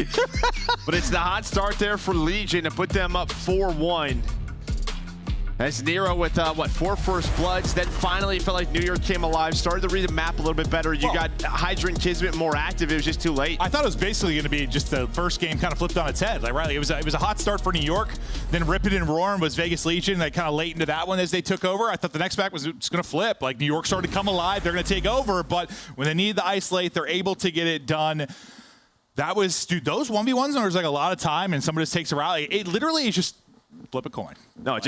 it's the hot start there for Legion to put them up 4-1. As Nero with, 4 first bloods, then finally felt like New York came alive, started to read the map a little bit better. You got Hydra and Kismet more active. It was just too late.
I thought it was basically going to be just the first game kind of flipped on its head. Like, right, it was a hot start for New York. Then Rip It and Roaring was Vegas Legion. They kind of late into that one as they took over. I thought the next back was just going to flip. Like, New York started to come alive. They're going to take over. But when they needed to isolate, they're able to get it done. That was, dude, those 1v1s, there was like a lot of time, and somebody just takes a rally. It literally is just flip a coin.
No, it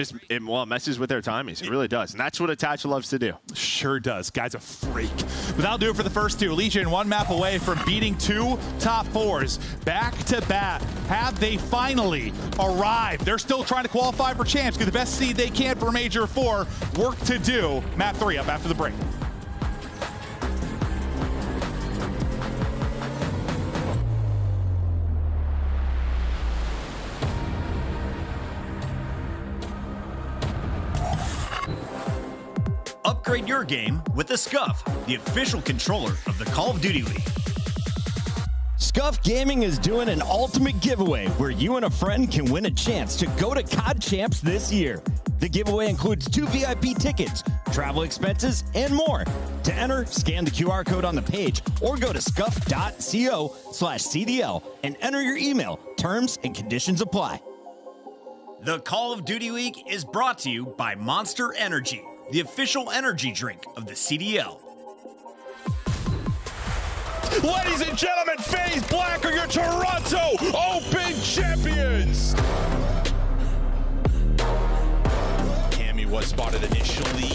messes with their timings. It really does. And that's what Attach loves to do.
Sure does. Guy's a freak. But that'll do it for the first two. Legion one map away from beating 2 top 4s. Back to back. Have they finally arrived? They're still trying to qualify for champs. Get the best seed they can for Major 4. Work to do. Map 3 up after the break.
Upgrade your game with the Scuff, the official controller of the Call of Duty League.
Scuff Gaming is doing an ultimate giveaway where you and a friend can win a chance to go to COD Champs this year. The giveaway includes 2 VIP tickets, travel expenses, and more. To enter, scan the QR code on the page or go to scuff.co/CDL and enter your email. Terms and conditions apply.
The Call of Duty League is brought to you by Monster Energy, the official energy drink of the CDL.
Ladies and gentlemen, FaZe Black are your Toronto Open champions. Cammy was spotted initially.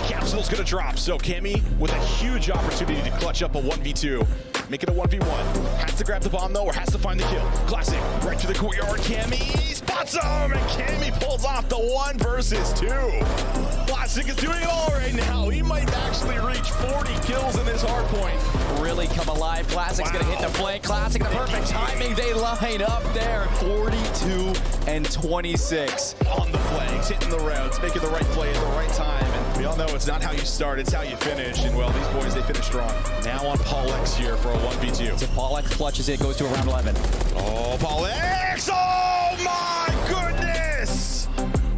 Capsule's gonna drop, so Cammy with a huge opportunity to clutch up a 1v2. Make it a 1v1. Has to grab the bomb though, or has to find the kill. Classic, right to the courtyard. Cammy spots him, and Cammy pulls off the 1 versus 2. Classic is doing it all right now. He might actually reach 40 kills in this hard point.
Really come alive. Classic's gonna hit the flank. Classic, the perfect timing. They line up there. 42 and 26
on the flanks, hitting the routes, making the right play at the right time. And we all know it's not how you start, it's how you finish. And well, these boys, they finish strong. Now on Paul X here for a 1v2.
So Paul X clutches it, goes to around 11.
Oh, Paul X! Oh my goodness!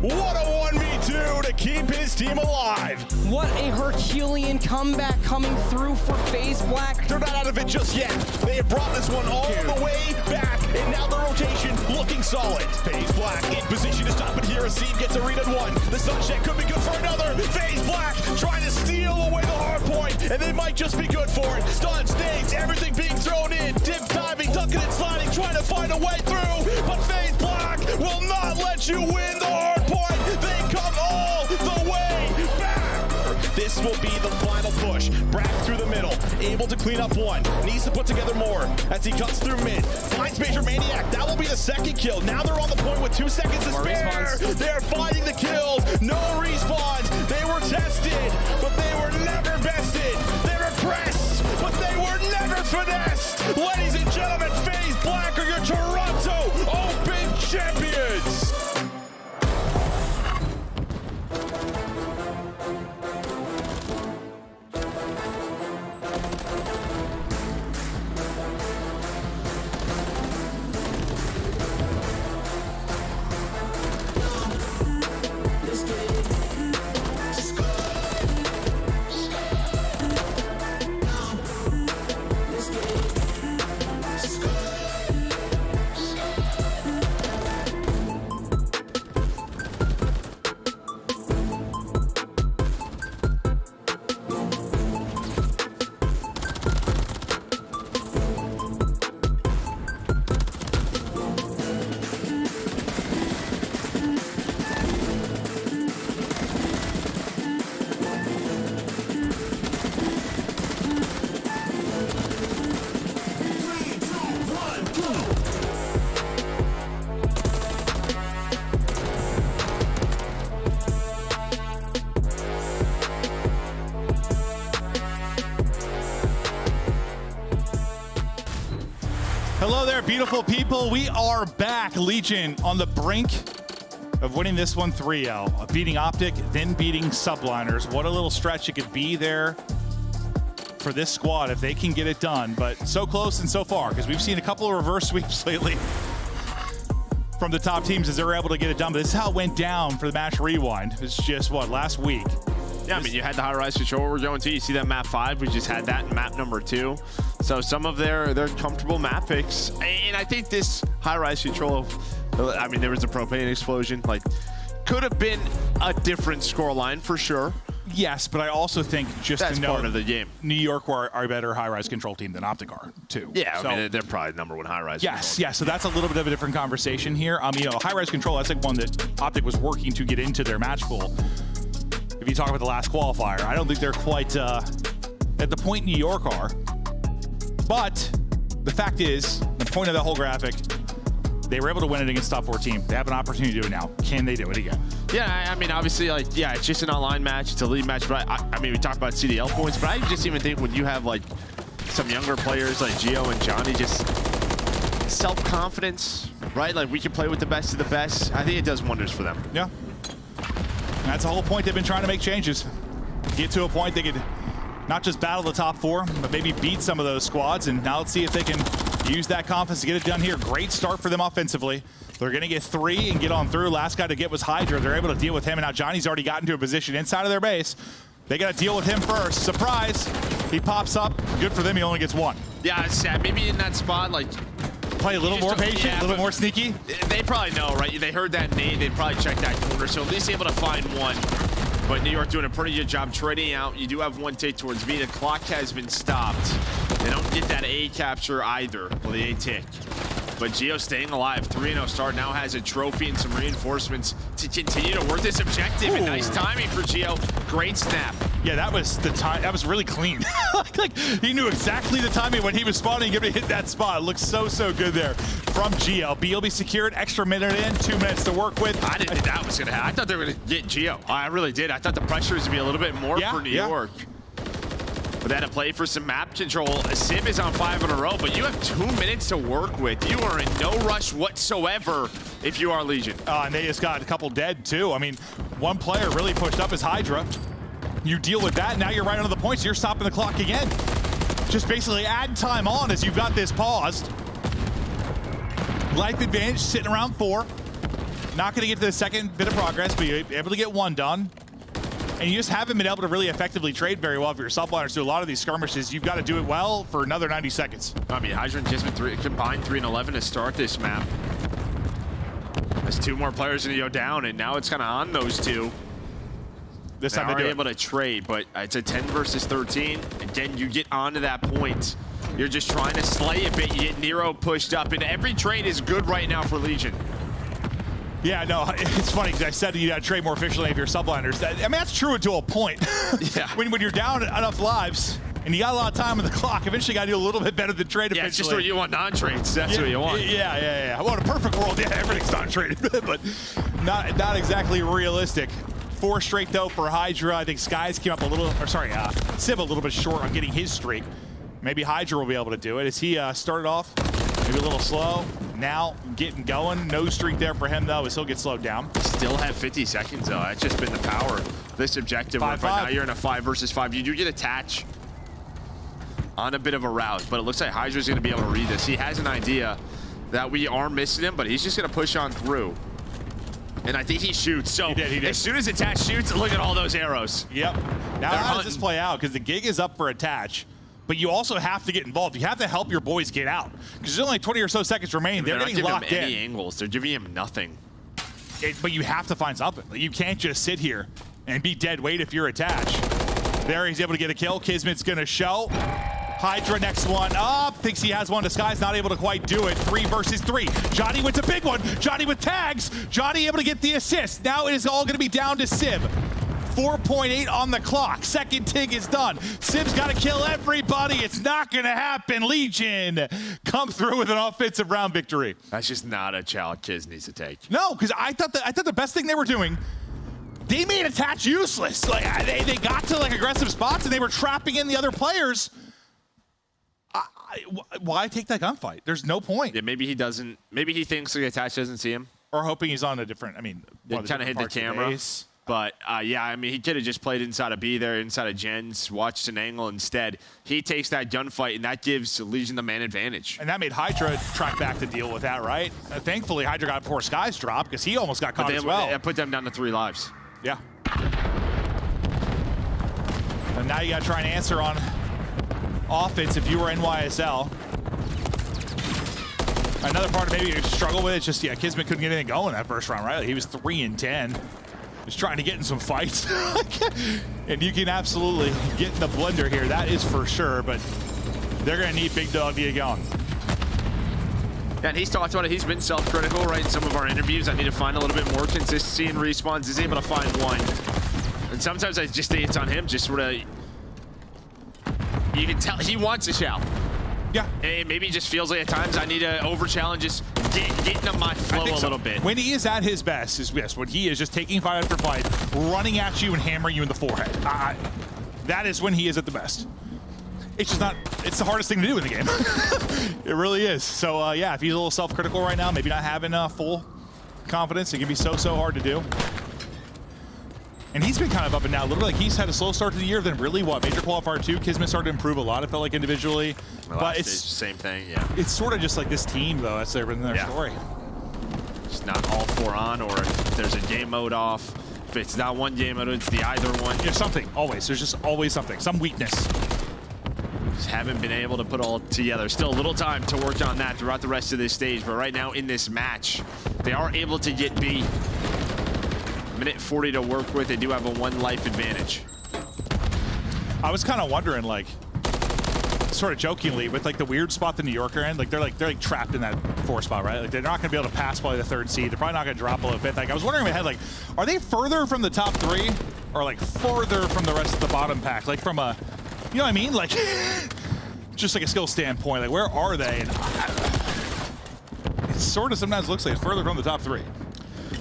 What a 1v2 to keep his team alive.
What a Herculean comeback coming through for FaZe Black.
They're not out of it just yet. They have brought this one all the way back, and now the rotation looking solid. FaZe Black in position to stop it here. Asim gets a read at 1. The sunset could be good for another. FaZe Black trying to steal away the hard point, and they might just be good for it. Stuns, nades, everything being thrown in. Dip diving, ducking and sliding, trying to find a way through. But FaZe Black will not let you win the hard point. They come all the way back. This
This will be the final push. Brack through the middle, able to clean up one. Needs to put together more as he cuts through mid. Finds Major Maniac. That will be the second kill. Now they're on the point with 2 seconds to spare. They're finding the kills. No respawns. They were tested, but they were never bested. They were pressed, but they were never finessed. Ladies and gentlemen, FaZe Black are your Toronto Open champions.
Hello there, beautiful people. We are back. Legion on the brink of winning this one 3-0. Beating Optic, then beating Subliners. What a little stretch it could be there for this squad if they can get it done. But so close and so far, because we've seen a couple of reverse sweeps lately from the top teams as they're able to get it done. But this is how it went down for the match rewind. It's just, what, last week?
Yeah, I mean, you had the high-rise control we're going to. You see that map 5? We just had that in map number 2. So some of their comfortable map picks. And I think this high-rise control, I mean, there was a propane explosion. Like, could have been a different scoreline for sure.
Yes, but I also think just
that's
to know
part of the game.
New York are a better high-rise control team than Optic are, too.
Yeah,
so,
I mean, they're probably number 1 high-rise.
Yes, yeah. So that's a little bit of a different conversation here. You know, high-rise control, that's like one that Optic was working to get into their match pool. If you talk about the last qualifier, I don't think they're quite at the point New York are. But the fact is, the point of that whole graphic, they were able to win it against top 4 team. They have an opportunity to do it now. Can they do it again?
Yeah, I mean, obviously, like, yeah, it's just an online match. It's a league match. But I mean, we talk about CDL points, but I just even think when you have, like, some younger players like Gio and Johnny, just self-confidence, right? Like, we can play with the best of the best. I think it does wonders for them.
Yeah. And that's the whole point. They've been trying to make changes. Get to a point they could not just battle the top 4, but maybe beat some of those squads. And now let's see if they can use that confidence to get it done here. Great start for them offensively. They're going to get 3 and get on through. Last guy to get was Hydra. They're able to deal with him. And now Johnny's already gotten to a position inside of their base. They got to deal with him first. Surprise. He pops up. Good for them. He only gets 1.
Yeah, it's sad. Maybe in that spot, like,
play a little more patient,
yeah,
a little more sneaky.
They probably know, right? They heard that nade. They probably checked that corner. So at least able to find 1. But New York doing a pretty good job trading out. You do have 1 take towards B. The clock has been stopped. They don't get that A capture either. Well, the A tick. But Gio staying alive. 3-0 start. Now has a trophy and some reinforcements to continue to work this objective. And nice timing for Gio. Great snap.
Yeah, that was the time. That was really clean. like he knew exactly the timing when he was spawning, going to hit that spot. It looks so good there from Gio. B will be secured. Extra minute in. 2 minutes to work with.
I didn't think that was going to happen. I thought they were going to get Gio. I really did. I thought the pressure was going to be a little bit more for New York. But they had to play for some map control. Sim is on 5 in a row, but you have 2 minutes to work with. You are in no rush whatsoever if you are Legion.
And they just got a couple dead, too. I mean, one player really pushed up his Hydra. You deal with that, now you're right under the points. You're stopping the clock again. Just basically add time on as you've got this paused. Life advantage sitting around 4. Not going to get to the second bit of progress, but you're able to get 1 done. And you just haven't been able to really effectively trade very well for your Subliners. So a lot of these skirmishes, you've got to do it well for another 90 seconds.
I mean, Hydra and Jisman combined 3 and 11 to start this map. There's 2 more players going to go down, and now it's kind of on those 2.
This time they
are able to trade, but it's a 10 versus 13. Again, you get onto that point. You're just trying to slay a bit. You get Nero pushed up, and every trade is good right now for Legion.
Yeah, no, it's funny because I said you got to trade more efficiently if you're subliners. I mean, that's true to a point.
Yeah.
when you're down enough lives and you got a lot of time on the clock, eventually you got to do a little bit better than trade
Yeah,
efficiently.
it's just what you want non-trades. That's what you want.
Yeah. Well, in a perfect world, yeah, everything's non-traded, but not exactly realistic. 4 straight, though, for Hydra. I think Skies came up a little, or sorry, Civ a little bit short on getting his streak. Maybe Hydra will be able to do it. As he started off maybe a little slow, now getting going. No streak there for him, though, as he'll get slowed down.
Still have 50 seconds, though. That's just been the power of this objective. But now you're in a 5 versus 5. You do get attached on a bit of a route, but it looks like Hydra's going to be able to read this. He has an idea that we are missing him, but he's just going to push on through. And I think he shoots. So
he did.
As soon as Attach shoots, look at all those arrows.
Yep. Now how does this play out? Because the gig is up for Attach, but you also have to get involved. You have to help your boys get out because there's only 20 or so seconds remaining. They're getting locked in.
They're not giving him any angles. They're giving him nothing.
But you have to find something. You can't just sit here and be dead weight if you're Attach. There, he's able to get a kill. Kismet's going to show. Hydra next one up, thinks he has one. Disguise not able to quite do it. 3 versus 3. Johnny with a big one. Johnny with tags. Johnny able to get the assist. Now it is all going to be down to Civ. 4.8 on the clock. Second TIG is done. Civ's got to kill everybody. It's not going to happen. Legion come through with an offensive round victory.
That's just not a challenge Kiz needs to take.
No, because I thought the best thing they were doing, they made Attach useless. Like they got to like aggressive spots and they were trapping in the other players. Why take that gunfight? There's no point.
Yeah, maybe he doesn't. Maybe he thinks the Attach doesn't see him,
or hoping he's on a different. I mean,
kind of hit the camera. But yeah, I mean, he could have just played inside of B there, inside of Jen's, watched an angle instead. He takes that gunfight, and that gives Legion the man advantage.
And that made Hydra track back to deal with that, right? Thankfully, Hydra got it before Skies dropped because he almost got caught as well.
That put them down to 3 lives.
Yeah. And now you got to try and answer on offense if you were NYSL. Another part of maybe you struggle with it, just, yeah, Kismet couldn't get anything going that first round, right? Like, he was 3-10. Just trying to get in some fights. And you can absolutely get in the blender here, that is for sure, but they're going to need Big Dog to get going.
Yeah, and he's talked about it. He's been self-critical, right, in some of our interviews. I need to find a little bit more consistency in respawns. He's able to find one. And sometimes I just think it's on him, just sort of... You can tell he wants a shout.
Yeah.
And maybe he just feels like at times I need to over-challenge, just get into my flow a little bit.
When he is at his best is, yes, when he is just taking fight after fight, running at you and hammering you in the forehead. That is when he is at the best. It's just not, it's the hardest thing to do in the game. It really is. So, yeah, if he's a little self-critical right now, maybe not having full confidence, it can be so hard to do. And he's been kind of up and down a little bit. Like, he's had a slow start to the year, then really what? Major Qualifier 2, Kismet started to improve a lot, it felt like, individually. But it's
the same thing, yeah.
It's sort of just like this team, though. That's their story.
It's not all 4 on, or if there's a game mode off. If it's not one game mode, it's the either one.
There's something, always. There's just always something, some weakness.
Just haven't been able to put all together. Still a little time to work on that throughout the rest of this stage, but right now in this match, they are able to get B. Minute 40 to work with. They do have a 1 life advantage.
I was kind of wondering, like, sort of jokingly, with like the weird spot the New Yorker in, like they're trapped in that 4 spot, right? Like they're not gonna be able to pass probably the 3rd seed. They're probably not gonna drop below 5th. Like I was wondering in my head, like, are they further from the top 3 or like further from the rest of the bottom pack? Like from a, you know what I mean? Like just like a skill standpoint, like where are they? And it sort of sometimes looks like it's further from the top 3.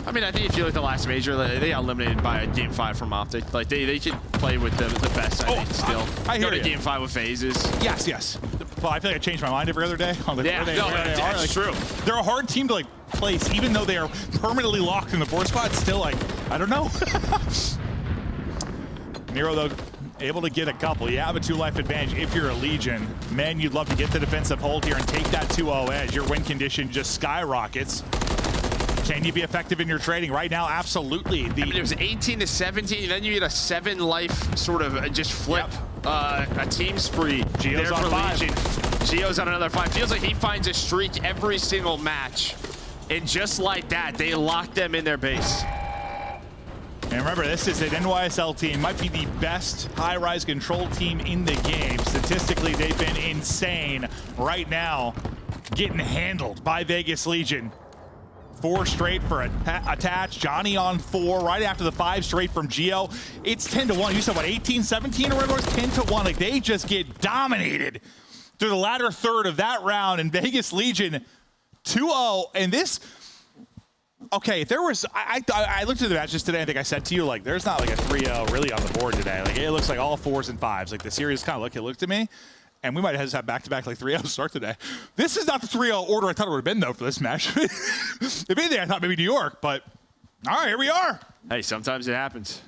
I mean, I think if you look at the last major, they got eliminated by Game 5 from Optic. Like, they can play with the best, I think, still.
I hear
Go to
you.
Game 5 with phases.
Yes. Well, I feel like I change my mind every other day. On
Yeah, that's true.
They're a hard team to, like, place, even though they are permanently locked in the 4 spot. Still, like, I don't know. Nero, though, able to get a couple. You have a 2 life advantage if you're a Legion. Man, you'd love to get the defensive hold here and take that 2-0 edge. Your win condition just skyrockets. Can you be effective in your trading right now? Absolutely.
I mean, it was 18-17, then you get a 7 life sort of just flip. A team spree.
Gio's
there
on
for
5.
Legion. Gio's on another 5. Feels like he finds a streak every single match. And just like that, they lock them in their base.
And remember, this is an NYSL team. Might be the best high-rise control team in the game. Statistically, they've been insane right now. Getting handled by Vegas Legion. 4 straight for attach. Johnny on 4 right after the 5 straight from Geo. It's 10-1. You said what, 18, 17 or whatever it was? 10-1. Like they just get dominated through the latter third of that round. And Vegas Legion 2-0. And this, okay, if there was, I looked at the matches today. I think I said to you, like, there's not like a 3-0 really on the board today. Like it looks like all 4s and 5s. Like the series kind of looked at me. And we might have had back-to-back like 3-0 start today. This is not the 3-0 order I thought it would have been, though, for this match. If anything, I thought maybe New York, but all right, here we are.
Hey, sometimes it happens.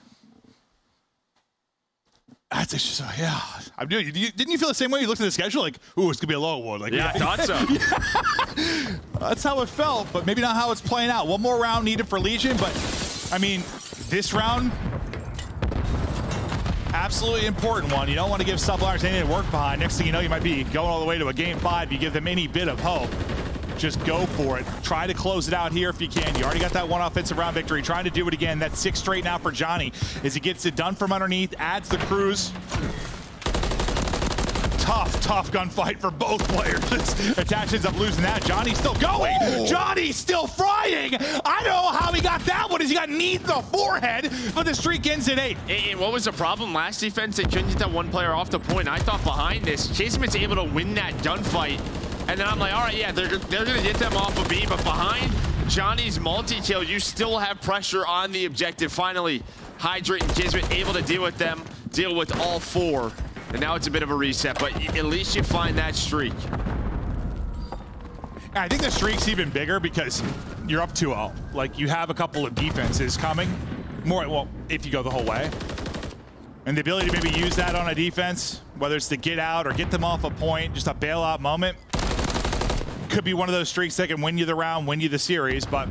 That's just, yeah. I'm doing. Didn't you feel the same way? You looked at the schedule, like, ooh, it's gonna be a low one. Like,
yeah, I thought so.
Yeah. That's how it felt, but maybe not how it's playing out. One more round needed for Legion, but I mean, this round. Absolutely important one. You don't want to give Subliners anything to work behind. Next thing you know, you might be going all the way to a game 5. You give them any bit of hope. Just go for it. Try to close it out here if you can. You already got that one offensive round victory. Trying to do it again. That's 6 straight now for Johnny as he gets it done from underneath, adds the cruise. Tough gunfight for both players. Attach ends up losing that. Johnny's still going. Oh. Johnny's still frying. I don't know how he got that one. He got knee to the forehead, but the streak ends at 8.
And what was the problem last defense? They couldn't get that one player off the point. I thought behind this, Kismet's able to win that gunfight. And then I'm like, all right, yeah, they're going to get them off of B, but behind Johnny's multi-kill, you still have pressure on the objective. Finally, Hydrate and Kismet able to deal with all 4. And now it's a bit of a reset, but at least you find that streak.
I think the streak's even bigger because you're up 2-0. Like, you have a couple of defenses coming. More, well, if you go the whole way. And the ability to maybe use that on a defense, whether it's to get out or get them off a point, just a bailout moment. Could be one of those streaks that can win you the round, win you the series, but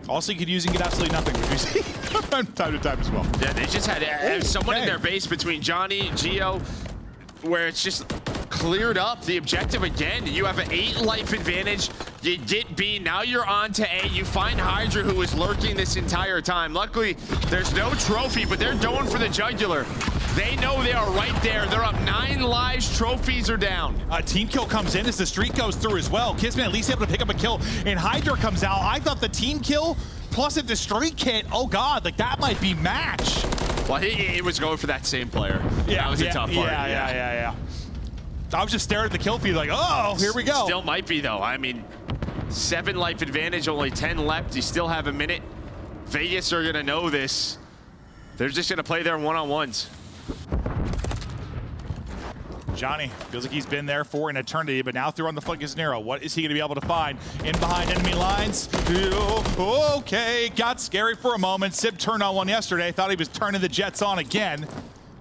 also you could use and get absolutely nothing, which we see from time to time as well.
Yeah, they just had someone in their base between Johnny and Geo where it's just cleared up the objective again. You have an 8 life advantage. You get B, now you're on to A. You find Hydra, who was lurking this entire time. Luckily, there's no trophy, but they're going for the jugular. They know they are right there. They're up 9 lives. Trophies are down.
A team kill comes in as the streak goes through as well. Kismet at least able to pick up a kill, and Hydra comes out. I thought the team kill, plus if the streak hit, oh God, like that might be match.
Well, he was going for that same player. Yeah, that was a tough part.
Yeah. I was just staring at the kill feed like, oh, here we go.
Still might be, though. I mean, 7 life advantage, only 10 left. You still have a minute. Vegas are going to know this. They're just going to play their one-on-ones.
Johnny feels like he's been there for an eternity, but now through on the flank is Nero. What is he going to be able to find? In behind enemy lines. Okay, got scary for a moment. Sib turned on one yesterday. Thought he was turning the Jets on again.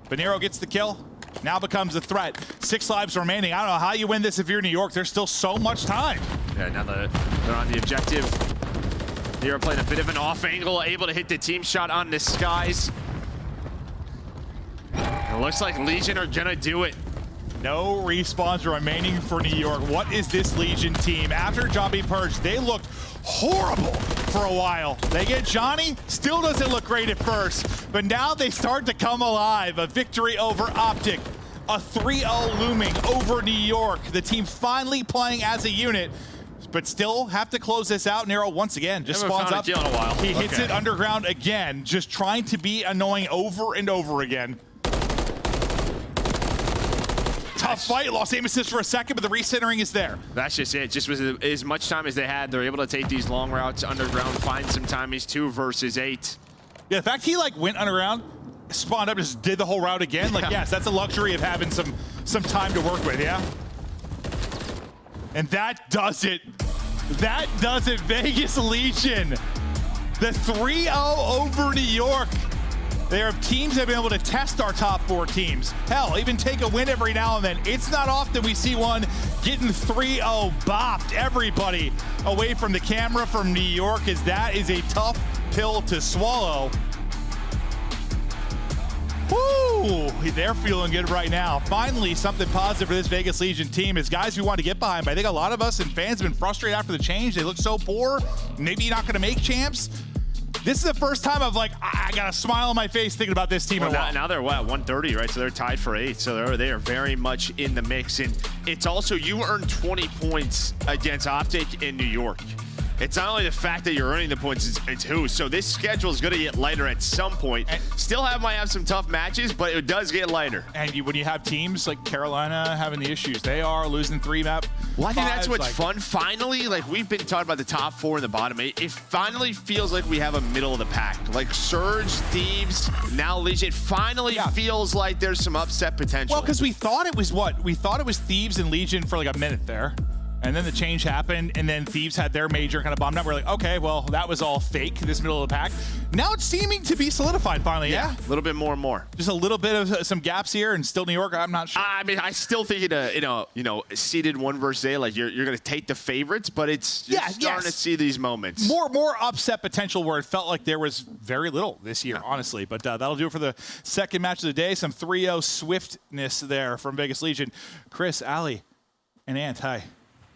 But Nero gets the kill. Now becomes a threat. 6 lives remaining. I don't know how you win this if you're New York. There's still so much time.
Yeah, now they're on the objective. Nero playing a bit of an off angle, able to hit the team shot on the skies. It looks like Legion are gonna do it.
No respawns remaining for New York. What is this Legion team? After Johnny purged, they looked horrible for a while. They get Johnny, still doesn't look great at first, but now they start to come alive. A victory over Optic, a 3-0 looming over New York. The team finally playing as a unit, but still have to close this out. Nero once again just spawns up.
In a while.
He hits it underground again, just trying to be annoying over and over again. Tough fight, lost aim assist for a second, but the recentering is there.
That's just it. Just with as much time as they had, they're able to take these long routes underground, find some time. He's 2 versus 8.
Yeah, the fact he like went underground, spawned up, just did the whole route again. Like, yes, that's a luxury of having some time to work with, yeah? And that does it. That does it, Vegas Legion. The 3-0 over New York. There are teams that have been able to test our top 4 teams. Hell, even take a win every now and then. It's not often we see one getting 3-0 bopped everybody away from the camera from New York, as that is a tough pill to swallow. Woo! They're feeling good right now. Finally, something positive for this Vegas Legion team is guys we want to get behind. But I think a lot of us and fans have been frustrated after the change. They look so poor. Maybe you're not going to make champs. This is the first time I've like, I got a smile on my face thinking about this team.
Well, now they're what, 130, right? So they're tied for 8. So they are very much in the mix. And it's also, you earned 20 points against Optic in New York. It's not only the fact that you're earning the points, it's who. So this schedule is going to get lighter at some point. Still might have some tough matches, but it does get lighter.
And when you have teams like Carolina having the issues they are, losing 3 map.
Well, I think that's what's fun. Finally, like we've been talking about the top 4 and the bottom 8. It finally feels like we have a middle of the pack. Like Surge, Thieves, now Legion. It finally feels like there's some upset potential.
Well, because we thought it was We thought it was Thieves and Legion for like a minute there. And then the change happened, and then Thieves had their major kind of bombed up. We're like, okay, well, that was all fake, this middle of the pack. Now it's seeming to be solidified finally, yeah?
A little bit more and more.
Just a little bit of some gaps here, and still New York, I'm not sure.
I mean, I still think seeded 1 versus 8, like you're going to take the favorites, but it's just starting to see these moments.
More upset potential where it felt like there was very little this year, honestly. But that'll do it for the second match of the day. Some 3-0 swiftness there from Vegas Legion. Chris, Ali, and Ant, hi.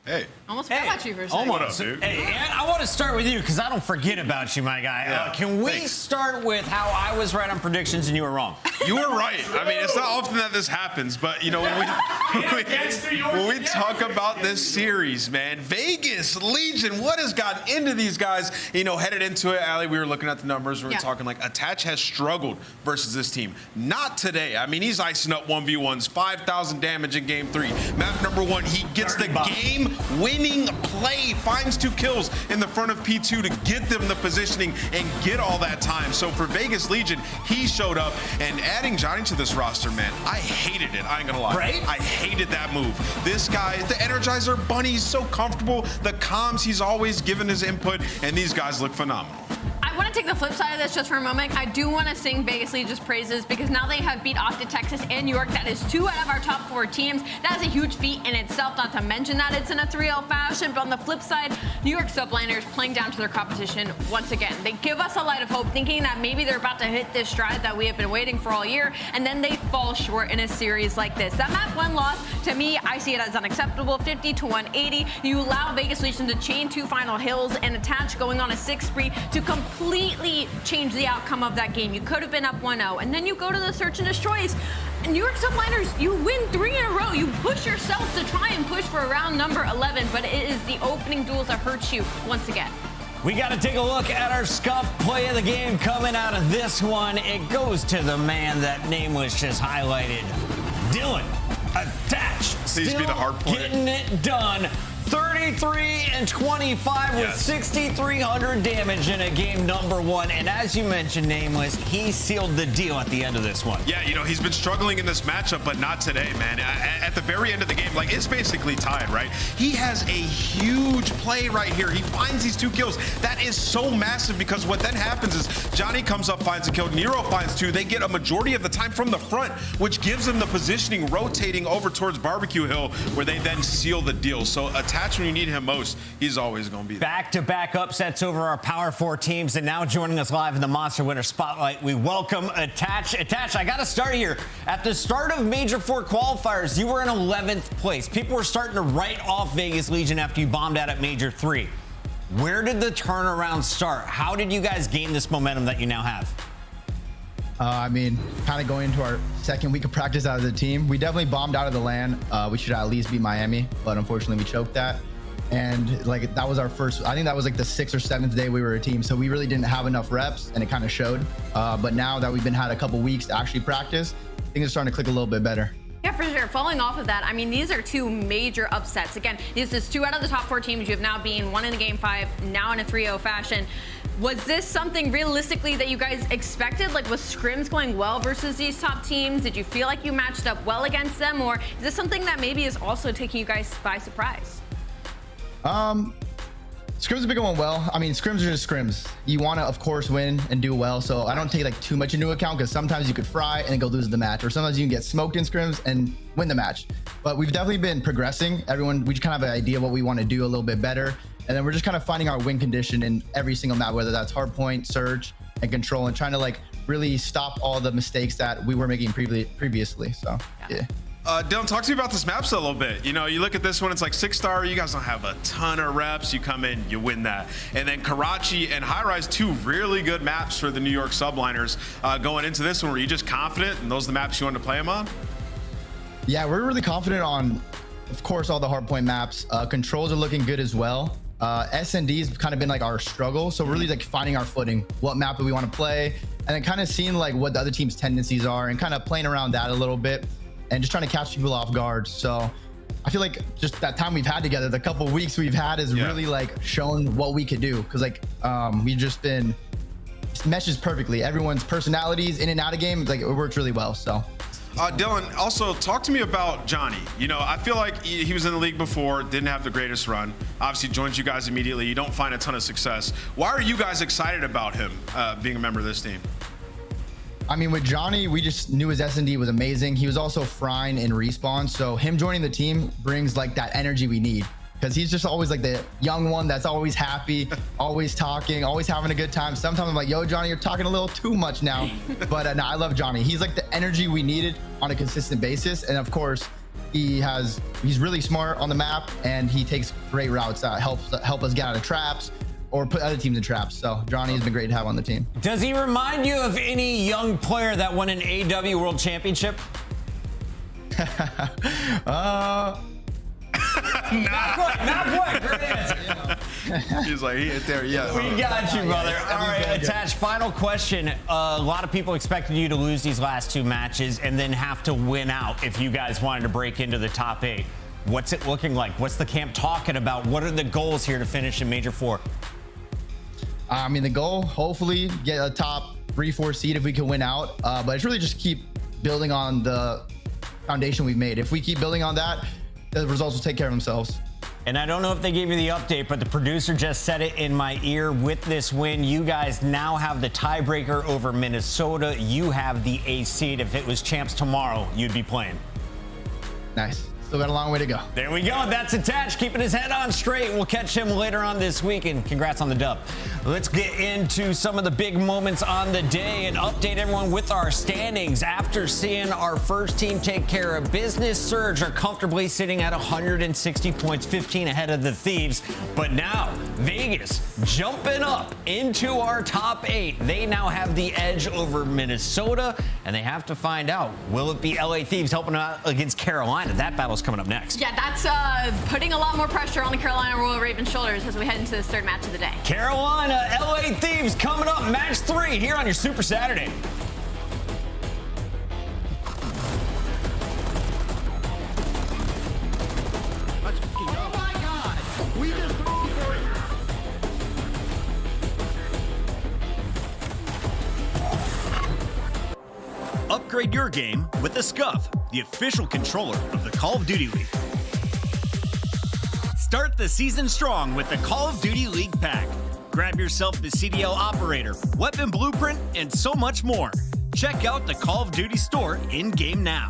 Hey.
Almost forgot about you for a second.
What up, dude? Hey, and I want to start with you because I don't forget about you, my guy.
Yeah,
can we start with how I was right on predictions and you were wrong?
You were right. I mean, it's not often that this happens, but you know, when we talk about this series, man, Vegas Legion, what has gotten into these guys? You know, headed into it, Ali, we were looking at the numbers. We were talking like Attach has struggled versus this team. Not today. I mean, he's icing up 1v1s, 5,000 damage in game 3. Map number 1, he gets the game-winning play, finds 2 kills in the front of P2 to get them the positioning and get all that time. So for Vegas Legion, he showed up, and adding Johnny to this roster, man, I hated it. I ain't gonna lie.
Right?
I hated that move. This guy, the Energizer Bunny's so comfortable. The comms, he's always given his input, and these guys look phenomenal.
I want to take the flip side of this just for a moment. I do want to sing Vegas Legion's praises because now they have beat Octa Texas and New York. That is 2 out of our top 4 teams. That is a huge feat in itself, not to mention that it's in a 3-0 fashion. But on the flip side, New York Subliners playing down to their competition once again. They give us a light of hope, thinking that maybe they're about to hit this stride that we have been waiting for all year, and then they fall short in a series like this. That map 1 loss, to me, I see it as unacceptable. 50 to 180. You allow Vegas Legion to chain 2 final hills and Attach going on a 6 spree to completely change the outcome of that game. You could have been up 1-0, and then you go to the search and destroys. New York Subliners, you win 3 in a row. You push yourself to try and push for round number 11, but it is the opening duels that hurt you once again.
We got to take a look at our Scuff play of the game coming out of this one. It goes to the man that name was just highlighted, Dylan Attach.
Please be the hard point.
Getting it done. 33 and 25 with 6,300 damage in a game number 1. And as you mentioned, Nameless, he sealed the deal at the end of this one.
Yeah, you know, he's been struggling in this matchup, but not today, man. At the very end of the game, like, it's basically tied, right? He has a huge play right here. He finds these 2 kills. That is so massive because what then happens is Johnny comes up, finds a kill. Nero finds 2. They get a majority of the time from the front, which gives them the positioning, rotating over towards Barbecue Hill, where they then seal the deal. So Attach, when you need him most, he's always going to be there.
Back-to-back upsets over our Power 4 teams, and now joining us live in the Monster Winter Spotlight, we welcome Attach. Attach, I got to start here. At the start of Major IV Qualifiers, you were in 11th place. People were starting to write off Vegas Legion after you bombed out at Major 3. Where did the turnaround start? How did you guys gain this momentum that you now have?
I mean, kind of going into our second week of practice out of the team, we definitely bombed out of the LAN. We should at least beat Miami, but unfortunately we choked that. And like, that was our first, I think that was like the 6th or 7th day we were a team. So we really didn't have enough reps, and it kind of showed. But now that we've had a couple weeks to actually practice, things are starting to click a little bit better.
Yeah, for sure. Following off of that, I mean, these are 2 major upsets. Again, this is 2 out of the top 4 teams. You have now been 1 in a game 5, now in a 3-0 fashion. Was this something realistically that you guys expected? Like, was scrims going well versus these top teams? Did you feel like you matched up well against them? Or is this something that maybe is also taking you guys by surprise?
Scrims have been going well. I mean, scrims are just scrims. You want to, of course, win and do well. So I don't take like too much into account, because sometimes you could fry and then go lose the match, or sometimes you can get smoked in scrims and win the match. But we've definitely been progressing. We just kind of have an idea what we want to do a little bit better. And then we're just kind of finding our win condition in every single map, whether that's hardpoint, surge, and control, and trying to like really stop all the mistakes that we were making previously. So, yeah.
Dylan, talk to me about this map a little bit. You know, you look at this one, it's like 6-star. You guys don't have a ton of reps. You come in, you win that. And then Karachi and High Rise, 2 really good maps for the New York Subliners. Going into this one, were you just confident and those are the maps you wanted to play them on?
Yeah, we're really confident on, of course, all the hardpoint maps. Controls are looking good as well. S&D's kind of been like our struggle. So really like finding our footing, what map do we want to play, and then kind of seeing like what the other team's tendencies are and kind of playing around that a little bit and just trying to catch people off guard. So I feel like just that time we've had together, the couple weeks we've had has really like shown what we could do. Cause like we've just been meshes perfectly. Everyone's personalities in and out of game, like it works really well. So
Dylan, also talk to me about Johnny. You know, I feel like he was in the league before, didn't have the greatest run. Obviously joins you guys immediately. You don't find a ton of success. Why are you guys excited about him being a member of this team?
I mean, with Johnny, we just knew his S&D was amazing. He was also frying in respawn. So him joining the team brings like that energy we need. Because he's just always like the young one that's always happy, always talking, always having a good time. Sometimes I'm like, yo, Johnny, you're talking a little too much now. But no, I love Johnny. He's like the energy we needed on a consistent basis. And of course, he's really smart on the map and he takes great routes that help us get out of traps or put other teams in traps. So Johnny has been great to have on the team.
Does he remind you of any young player that won an AW World Championship? Not quite. Great answer.
He's like, he hit there, yeah.
We got you, brother. All right, Attach, final question. A lot of people expected you to lose these last two matches and then have to win out if you guys wanted to break into the top 8. What's it looking like? What's the camp talking about? What are the goals here to finish in Major 4?
I mean, the goal, hopefully get a top 3-4 seed if we can win out. But it's really just keep building on the foundation we've made. If we keep building on that, the results will take care of themselves.
And I don't know if they gave you the update, but the producer just said it in my ear. With this win, you guys now have the tiebreaker over Minnesota. You have the A seed. If it was champs tomorrow, you'd be playing.
Nice. Still got a long way to go.
There we go. That's Attached, keeping his head on straight. We'll catch him later on this week, and congrats on the dub. Let's get into some of the big moments on the day and update everyone with our standings. After seeing our first team take care of business, Surge are comfortably sitting at 160 points, 15 ahead of the Thieves. But now, Vegas jumping up into our top 8. They now have the edge over Minnesota, and they have to find out, will it be LA Thieves helping out against Carolina? That battle's coming up next.
Yeah, that's putting a lot more pressure on the Carolina Royal Ravens shoulders as we head into this third match of the day.
Carolina, LA Thieves coming up, match 3 here on your Super Saturday.
Oh my God! We just
Upgrade your game with the Scuff, the official controller of the Call of Duty League. Start the season strong with the Call of Duty League pack. Grab yourself the CDL operator, weapon blueprint, and so much more. Check out the Call of Duty store in-game now.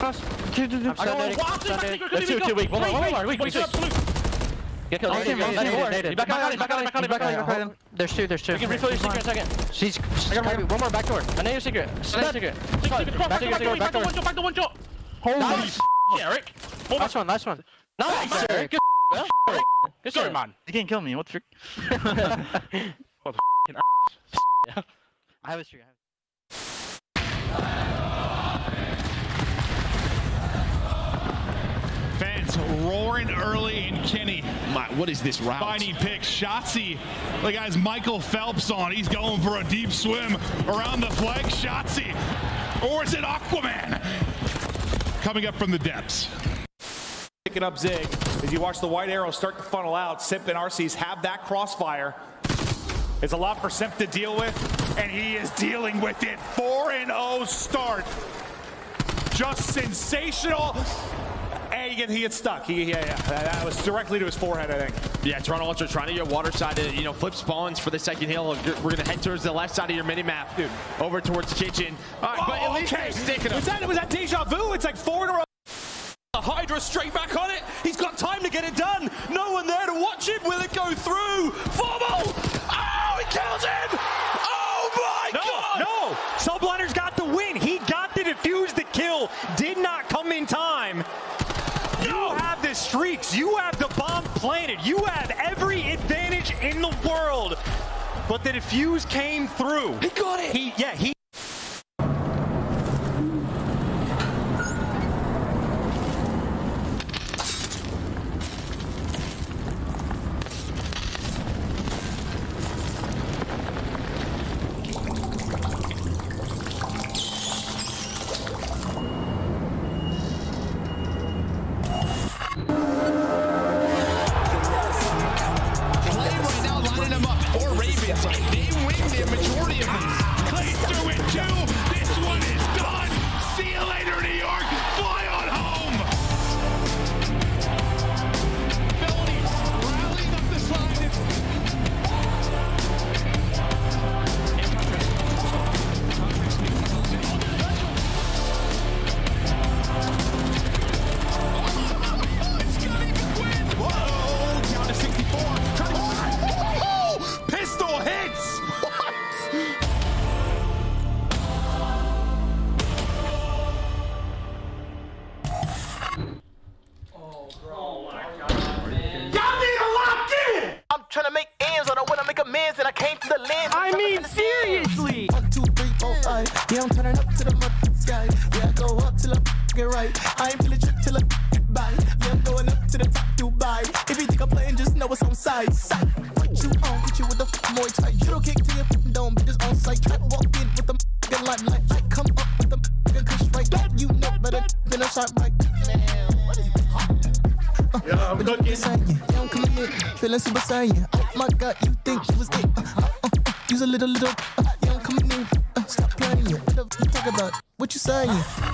Let's do 2 week. Hold on. Wait. Get killed. Back out.
There's two.
You can refill your secret in a second.
She's
I got one more back door. I know your secret. Secret. Back to one shot. Holy shit, Eric. Last one. Nice, Eric. Good story, man.
You can't kill me. What the frick?
What the
I have a streak.
Fans roaring early in Kenny.
What is this route?
Finding picks. Shotzzy. Look, guys, Michael Phelps on. He's going for a deep swim around the flag. Shotzzy. Or is it Aquaman? Coming up from the depths.
Picking up Zig. As you watch the white arrow start to funnel out, Simp and RCs have that crossfire. It's a lot for Simp to deal with.
and he is dealing with it. 4-0 start. Just sensational. And he gets stuck. That was directly to his forehead, I think.
Yeah, Toronto Ultra trying to get water side to, flip spawns for the second hill. We're going to head towards the left side of your mini-map, dude. Over towards kitchen. All right, but at least they're sticking him.
Was that deja vu? It's like 4 in a row. Hydra straight back on it. He's got time to get it done. No one there to watch it. Will it go through? Formal! Oh, he kills him! Oh my God!
No! Subliners got the win. He got the defuse. The kill did not come in time. You have the streaks. You have the bomb planted. You have every advantage in the world. But the defuse came through.
He got it.
He
trying to make ends, I don't want to make amends, and I came to the lens.
I mean, seriously.
1, 2, 3, 4, 5. Yeah, I'm turning up to the sky. Yeah, I go up till I get right. I ain't really trip till I get by. Yeah, I'm going up to the top, Dubai. If you think I'm playing, just know it's on site. What you on? Hit you with the Muay Thai. You don't kick to your dome, bitches on site. Try to walk in with the limelight. I come up with the kush right. You know better than a shot right. What is it?
Yeah, I'm cooking.
Yeah, I'm coming in, feeling super saiyan. Oh my God, you think you was it? Use a little. Yeah, I'm coming in. Stop playing. What you talk about? What you saying?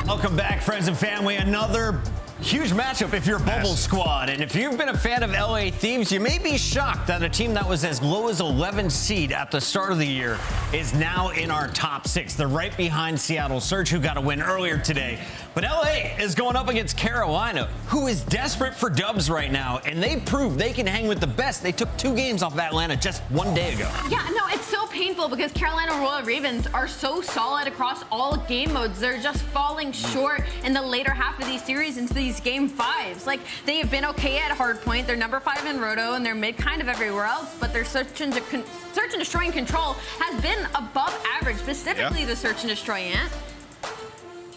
Welcome back, friends and family. Another huge matchup if you're Bubble Squad. And if you've been a fan of LA Thieves, you may be shocked that a team that was as low as 11th seed at the start of the year is now in our top 6. They're right behind Seattle Surge, who got a win earlier today. But LA is going up against Carolina, who is desperate for dubs right now. And they proved they can hang with the best. They took 2 games off Atlanta just 1 day ago.
Yeah, no, it's so painful because Carolina Royal Ravens are so solid across all game modes. They're just falling short in the later half of these series into these game 5s. Like, they have been okay at hardpoint. They're number 5 in roto, and they're mid kind of everywhere else. But their search and destroy and control has been above average, specifically the search and destroy, Ant.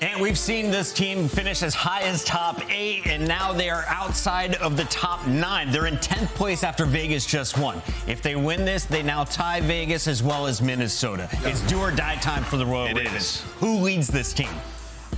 And we've seen this team finish as high as top 8, and now they are outside of the top 9. They're in 10th place after Vegas just won. If they win this, they now tie Vegas as well as Minnesota. It's do or die time for the Royal Ravens. Who leads this team?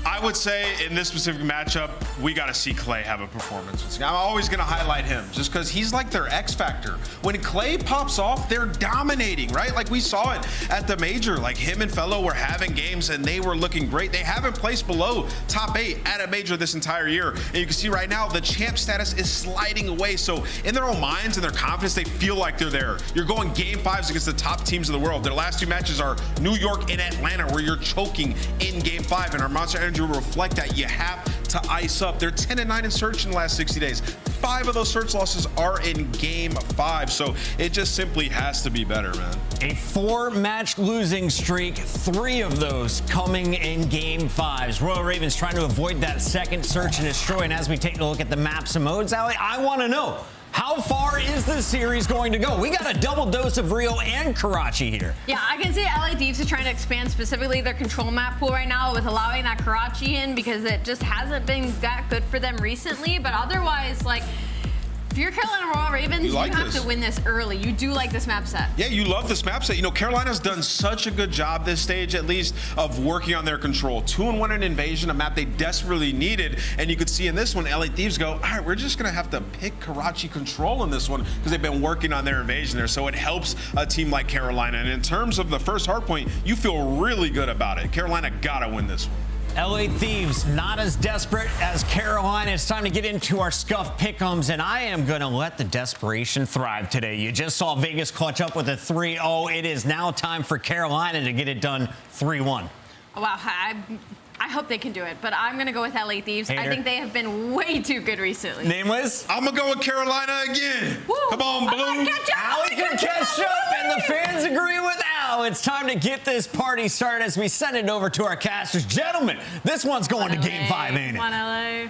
I would say in this specific matchup, we got to see Clay have a performance. I'm always going to highlight him just because he's like their X factor. When Clay pops off, they're dominating, right? Like we saw it at the Major. Like him and Fellow were having games and they were looking great. They haven't placed below top 8 at a Major this entire year. And you can see right now the champ status is sliding away. So in their own minds and their confidence, they feel like they're there. You're going game 5s against the top teams of the world. Their last 2 matches are New York and Atlanta, where you're choking in game 5. And our Monster Energy will reflect that. You have to ice up. They're 10-9 in search in the last 60 days. 5 of those search losses are in game 5. So it just simply has to be better, man.
A 4-match losing streak, 3 of those coming in game 5s. Royal Ravens trying to avoid that second search and destroy. And as we take a look at the maps and modes, Ali, I want to know, how far is this series going to go? We got a double dose of Rio and Karachi here.
Yeah, I can see LA Thieves is trying to expand specifically their control map pool right now with allowing that Karachi in because it just hasn't been that good for them recently. But otherwise, like, If you're Carolina Royal Ravens, you have to win this early. You do like this map set.
Yeah, you love this map set. You know, Carolina's done such a good job this stage, at least, of working on their control. 2-1 in Invasion, a map they desperately needed. And you could see in this one, LA Thieves go, all right, we're just going to have to pick Karachi control in this one because they've been working on their Invasion there. So it helps a team like Carolina. And in terms of the first hardpoint, you feel really good about it. Carolina got to win this one.
LA Thieves not as desperate as Carolina. It's time to get into our Scuff pick'ems, and I am going to let the desperation thrive today. You just saw Vegas clutch up with a 3-0. It is now time for Carolina to get it done 3-1.
Wow, I hope they can do it, but I'm going to go with LA Thieves.
Hater.
I think they have been way too good recently.
Nameless?
I'm going to go with Carolina again.
Woo.
Come on, Blue.
Allie can catch up, and the fans agree with Al. It's time to get this party started as we send it over to our casters. Gentlemen, this one's going to Game 5, ain't it?
Come on, LA.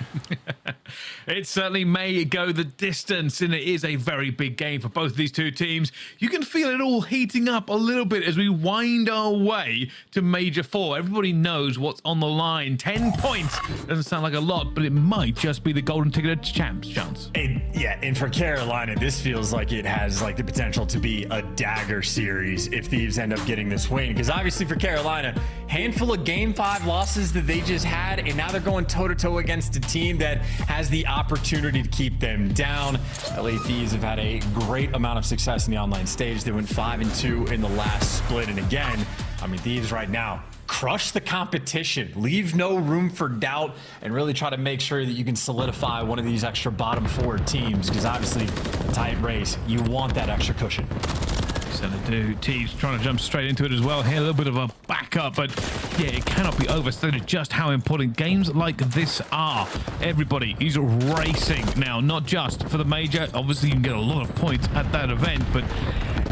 It certainly may go the distance, and it is a very big game for both of these two teams. You can feel it all heating up a little bit as we wind our way to Major 4. Everybody knows what's on the line. 10 points doesn't sound like a lot, but it might just be the golden ticket to champs chance.
And for Carolina, this feels like it has like the potential to be a dagger series if Thieves end up getting this win. Because obviously for Carolina, handful of Game 5 losses that they just had, and now they're going toe-to-toe against a team that has the opportunity to keep them down. LA Thieves have had a great amount of success in the online stage. They went 5-2 in the last split, and again, I mean, Thieves right now crush the competition, leave no room for doubt, and really try to make sure that you can solidify one of these extra bottom 4 teams, because obviously a tight race, you want that extra cushion.
So they do. Thieves trying to jump straight into it as well here. A little bit of a backup, but yeah, it cannot be overstated just how important games like this are. Everybody is racing now, not just for the major. Obviously, you can get a lot of points at that event, but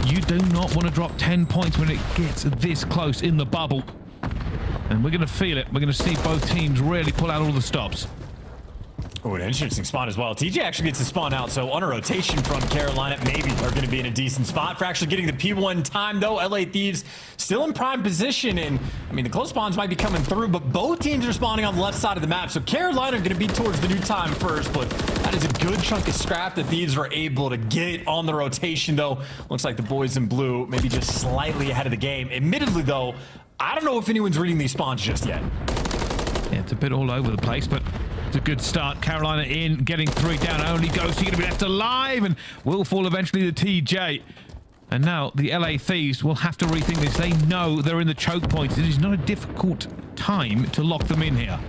you do not want to drop 10 points when it gets this close in the bubble. And we're going to feel it. We're going to see both teams really pull out all the stops.
Oh, an interesting spot as well. TJ actually gets to spawn out, so on a rotation from Carolina, maybe are going to be in a decent spot for actually getting the P1 time, though. LA Thieves still in prime position, and I mean, the close spawns might be coming through, but both teams are spawning on the left side of the map, so Carolina are going to be towards the new time first, but that is a good chunk of scrap that Thieves are able to get on the rotation, though. Looks like the boys in blue maybe just slightly ahead of the game. Admittedly, though, I don't know if anyone's reading these spawns just yet.
Yeah, it's a bit all over the place, but it's a good start. Carolina in, getting 3 down. Only Ghosty going to be left alive, and will fall eventually to TJ. And now the LA Thieves will have to rethink this. They know they're in the choke points. It is not a difficult time to lock them in here.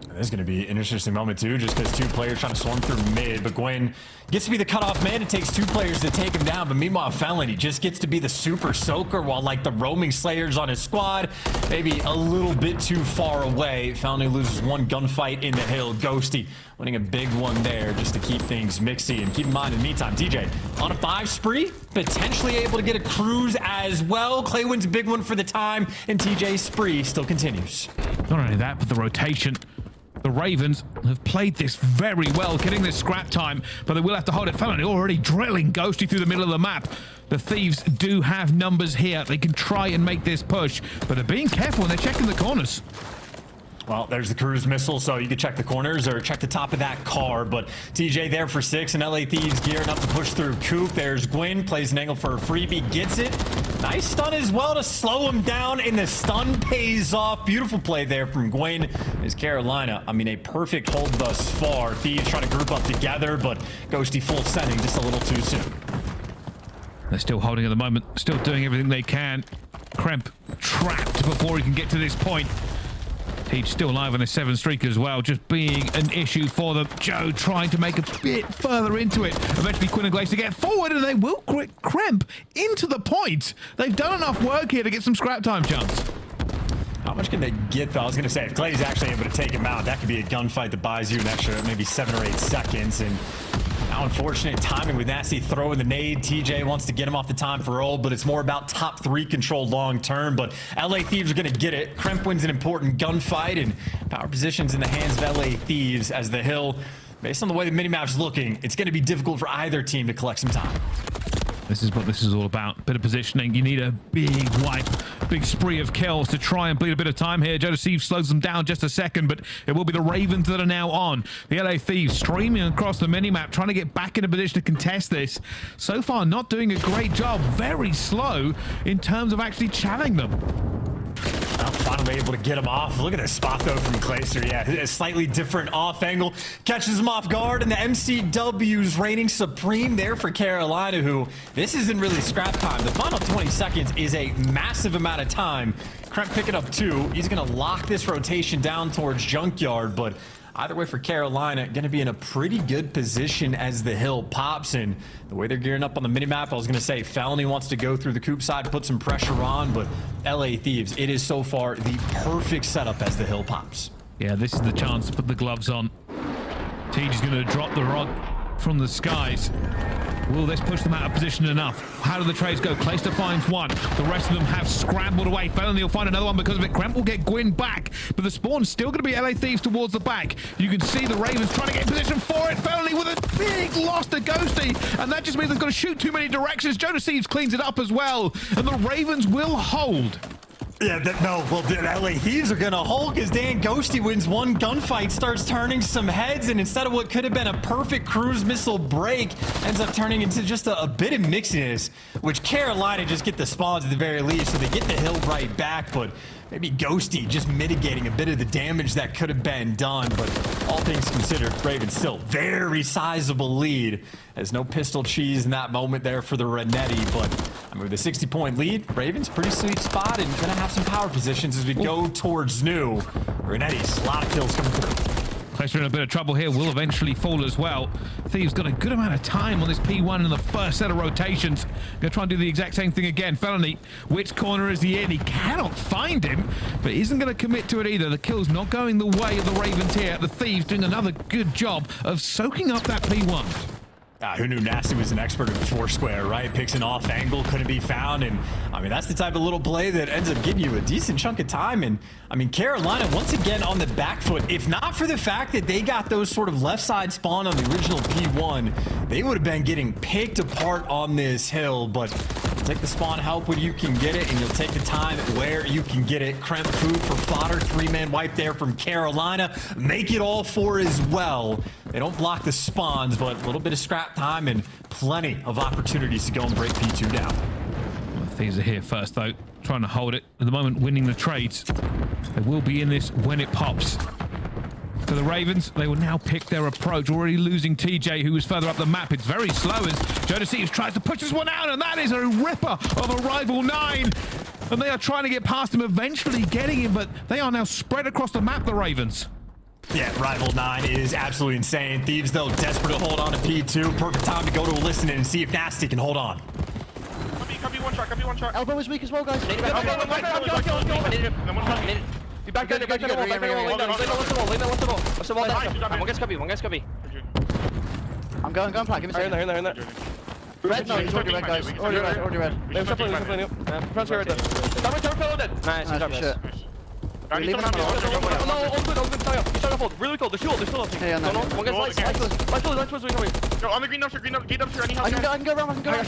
This is going to be an interesting moment, too, just because 2 players trying to swarm through mid, but Gwen gets to be the cutoff man. It takes 2 players to take him down, but meanwhile, Felony just gets to be the super soaker while, like, the roaming Slayers on his squad, maybe a little bit too far away. Felony loses 1 gunfight in the hill. Ghosty winning a big one there just to keep things mixy. And keep in mind, in the meantime, TJ on a 5 spree, potentially able to get a cruise as well. Clay wins a big one for the time, and TJ's spree still continues.
Not only that, but the rotation. The Ravens have played this very well, getting this scrap time, but they will have to hold it. Felony already drilling Ghosty through the middle of the map. The Thieves do have numbers here. They can try and make this push, but they're being careful and they're checking the corners.
Well, there's the cruise missile, so you can check the corners or check the top of that car. But TJ there for 6, and LA Thieves gearing up to push through Coop. There's Gwyn, plays an angle for a freebie, gets it. Nice stun as well to slow him down, and the stun pays off. Beautiful play there from Gwyn. Is Carolina, I mean, a perfect hold thus far. Thieves trying to group up together, but Ghosty full sending just a little too soon.
They're still holding at the moment, still doing everything they can. Kremp trapped before he can get to this point. He's still alive on a 7 streak as well, just being an issue for them. Joe trying to make a bit further into it. Eventually, Quinn and Glaze to get forward, and they will Kremp into the point. They've done enough work here to get some scrap time chance.
How much can they get, though? I was going to say, if Clay's actually able to take him out, that could be a gunfight that buys you an extra maybe 7 or 8 seconds. And now unfortunate timing with Nasty throwing the nade. TJ wants to get him off the time for roll, but it's more about top 3 control long term. But LA Thieves are going to get it. Kremp wins an important gunfight, and power positions in the hands of LA Thieves as the hill, based on the way the minimap's looking, it's going to be difficult for either team to collect some time.
This is what this is all about. Bit of positioning. You need a big wipe, big spree of kills to try and bleed a bit of time here. Joseph slows them down just a second, but it will be the Ravens that are now on. The LA Thieves streaming across the minimap, trying to get back in a position to contest this. So far, not doing a great job. Very slow in terms of actually channeling them.
Finally able to get him off. Look at this spot though from Clayster. Yeah, a slightly different off angle. Catches him off guard, and the MCW's reigning supreme there for Carolina, who this isn't really scrap time. The final 20 seconds is a massive amount of time. Kremp picking up 2. He's going to lock this rotation down towards Junkyard, but either way for Carolina, going to be in a pretty good position as the hill pops. And the way they're gearing up on the minimap, I was going to say Felony wants to go through the coop side, put some pressure on, but LA Thieves, it is so far the perfect setup as the hill pops.
Yeah, this is the chance to put the gloves on. Tej is going to drop the rod from the skies. Will this push them out of position enough? How do the trades go? Clayster finds one. The rest of them have scrambled away. Felony will find another one because of it. Kremp will get Gwyn back, but the spawn's still going to be LA Thieves towards the back. You can see the Ravens trying to get in position for it. Felony with a big loss to Ghosty, and that just means they've got to shoot too many directions. Jonas Thieves cleans it up as well, and the Ravens will hold.
Yeah, the LA Thieves are going to hold because Dan Ghosty wins one gunfight, starts turning some heads, and instead of what could have been a perfect cruise missile break, ends up turning into just a bit of mixiness, which Carolina just get the spawns at the very least, so they get the hill right back, but maybe Ghosty just mitigating a bit of the damage that could have been done. But all things considered, Ravens still very sizable lead. There's no pistol cheese in that moment there for the Renetti, but I mean, with a 60-point lead, Ravens pretty sweet spot and gonna have some power positions as we go towards new. Renetti's a lot of kills coming through.
Clayster in a bit of trouble here, will eventually fall as well. Thieves got a good amount of time on this P1 in the first set of rotations. Gonna try and do the exact same thing again. Felony, which corner is he in? He cannot find him, but isn't gonna commit to it either. The kill's not going the way of the Ravens here. The Thieves doing another good job of soaking up that P1.
Who knew Nasty was an expert in Foursquare, right? Picks an off angle, couldn't be found. And I mean, that's the type of little play that ends up giving you a decent chunk of time. And I mean, Carolina, once again, on the back foot. If not for the fact that they got those sort of left side spawn on the original P1, they would have been getting picked apart on this hill. But take the spawn help when you can get it, and you'll take the time where you can get it. Kremp food for fodder. 3-man wipe there from Carolina. Make it all 4 as well. They don't block the spawns, but a little bit of scrap time and plenty of opportunities to go and break P2 down.
Well, Thieves are here first, though, trying to hold it. At the moment, winning the trades. They will be in this when it pops. For the Ravens, they will now pick their approach, already losing TJ, who was further up the map. It's very slow as Jonas Thieves tries to push this one out, and that is a ripper of a rival 9. And they are trying to get past him, eventually getting him, but they are now spread across the map, the Ravens.
Yeah, Rival 9 is absolutely insane. Thieves, though, desperate to hold on to P2. Perfect time to go to a listen and see if Nasty can hold on.
Copy one shot.
Elbow is weak as well, guys.
Be back there, back there, one guy's copy.
I'm going plant, give me a second.
Here in there.
Red, no, he's already red, guys. Already red.
Nice,
Shit.
Really cold. They're still up.
Hey, on that.
One guy's lights. Yo, on the green dumpster, gate dumpster, any house.
I can go around.
There's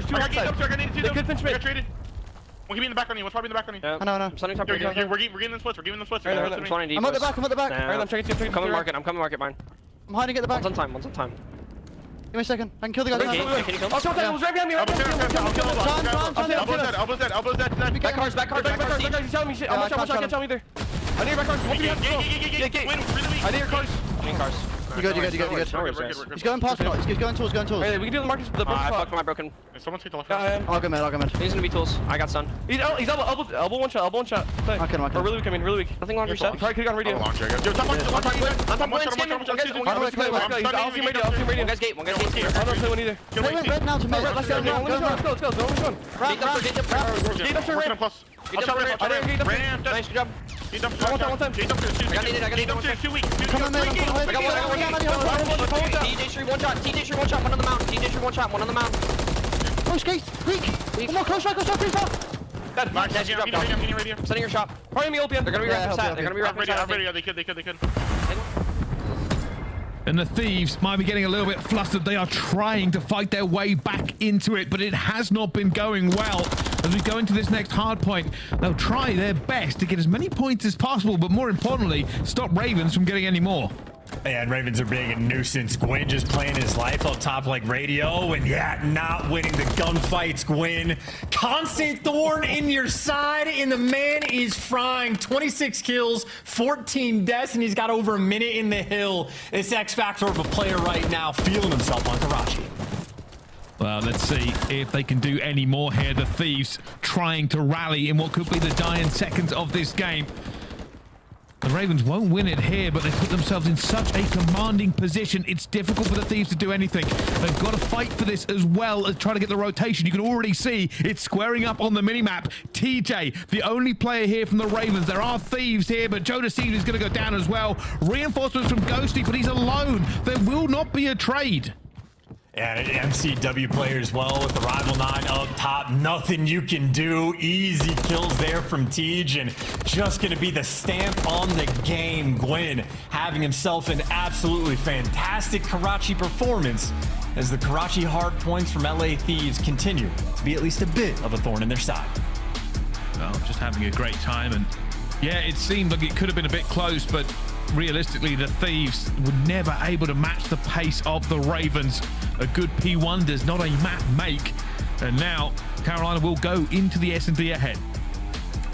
two outside. They could pinch me. One can be in the back on you. What's probably in the back on you?
I know.
We're getting them splits.
I'm at the back.
I'm coming market, mine.
I'm hiding at the back.
One's on time.
Give me a second. I can kill the guy.
Can you kill him? Oh, was right behind me. Elbow's dead. Back cars. He's telling me shit. I'm not I can't tell me either. I need your back cars. I need your cars. I need cars.
You good. He's going past me. He's going tools.
Hey, we can do the markers. I fucked my broken.
Someone take the left.
I'll go mid.
He's gonna be tools. I got stun. He's elbow one shot.
Okay.
Or really weak. Nothing longer set. Probably could've gone radio.
Yo, top one.
One guy's gate. I don't play one either.
Play red now to mid.
Let's go. Gate dumpster. Nice, good job. One time. I got needed. 2 weeks.
Come on, man.
I got one. TJ Street, one shot. One on the mountain. TJ Street, one shot. One on the mountain.
Close gate. Weak. One more close shot. Pretty far.
I'm setting your shop. Probably me open. They're gonna be wrapping sat.
I'm ready. They could.
And the Thieves might be getting a little bit flustered. They are trying to fight their way back into it, but it has not been going well. As we go into this next hard point, they'll try their best to get as many points as possible, but more importantly, stop Ravens from getting any more.
Yeah, and Ravens are being a nuisance. Gwyn just playing his life up top like radio, and yeah, not winning the gunfights, Gwyn. Constant thorn in your side, and the man is frying. 26 kills, 14 deaths, and he's got over a minute in the hill. This X Factor of a player right now feeling himself on Karachi.
Well, let's see if they can do any more here. The Thieves trying to rally in what could be the dying seconds of this game. The Ravens won't win it here, but they put themselves in such a commanding position. It's difficult for the Thieves to do anything. They've got to fight for this as well as try to get the rotation. You can already see it's squaring up on the minimap. TJ, the only player here from the Ravens. There are Thieves here, but Joe Deceive is going to go down as well. Reinforcements from Ghosty, but he's alone. There will not be a trade.
And MCW player as well with the Rival 9 up top. Nothing you can do. Easy kills there from Tej, and just going to be the stamp on the game. Gwyn having himself an absolutely fantastic Karachi performance as the Karachi hard points from LA Thieves continue to be at least a bit of a thorn in their side.
Well, just having a great time, and yeah, it seemed like it could have been a bit close, but realistically, the Thieves were never able to match the pace of the Ravens. A good P1 does not a map make, and now Carolina will go into the S&D ahead.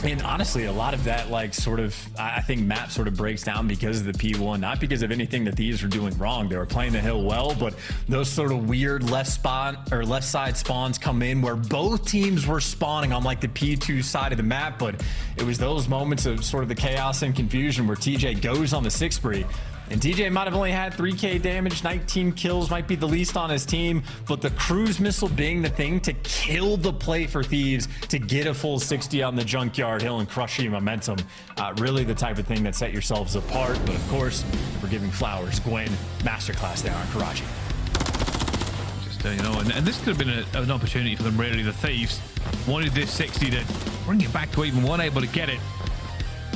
And honestly, a lot of that, like, sort of, I think map sort of breaks down because of the P1, not because of anything that Thieves were doing wrong. They were playing the hill well, but those sort of weird left side spawns come in where both teams were spawning on like the P2 side of the map, but it was those moments of sort of the chaos and confusion where TJ goes on the 6 spree. And TJ might have only had 3k damage, 19 kills, might be the least on his team, but the cruise missile being the thing to kill the play for Thieves, to get a full 60 on the Junkyard Hill and crushing momentum. Really the type of thing that set yourselves apart. But of course, we're giving flowers. Gwyn, masterclass there on Karachi.
Just, you know, and this could have been an opportunity for them, really. The Thieves wanted this 60 to bring it back to even, weren't able to get it.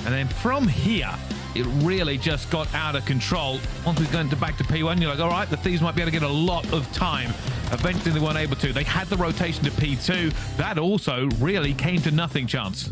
And then from here, it really just got out of control. Once we went back to P1, you're like, all right, the Thieves might be able to get a lot of time. Eventually, they weren't able to. They had the rotation to P2. That also really came to nothing, Chance.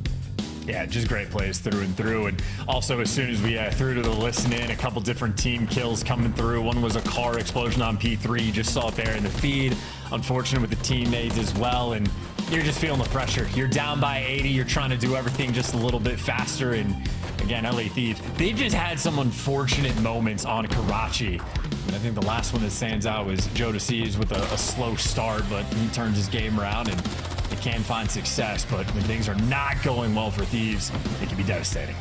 Yeah, just great plays through and through. And also, as soon as we threw to the listen-in, a couple different team kills coming through. One was a car explosion on P3. You just saw it there in the feed. Unfortunate with the teammates as well. And you're just feeling the pressure. You're down by 80. You're trying to do everything just a little bit faster. And again, LA Thieves, they've just had some unfortunate moments on Karachi. And I think the last one that stands out was Joe Deceives with a slow start, but he turns his game around and they can find success. But when things are not going well for Thieves, it can be devastating.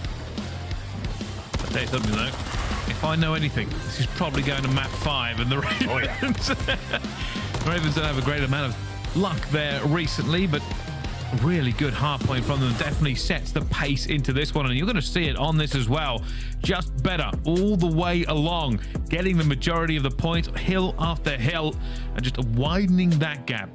I'll tell you something though. If I know anything, this is probably going to map 5, and the Ravens,
oh, yeah.
the Ravens don't have a great amount of luck there recently, but really good hard point from them. Definitely sets the pace into this one, and you're going to see it on this as well. Just better all the way along, getting the majority of the points, hill after hill, and just widening that gap.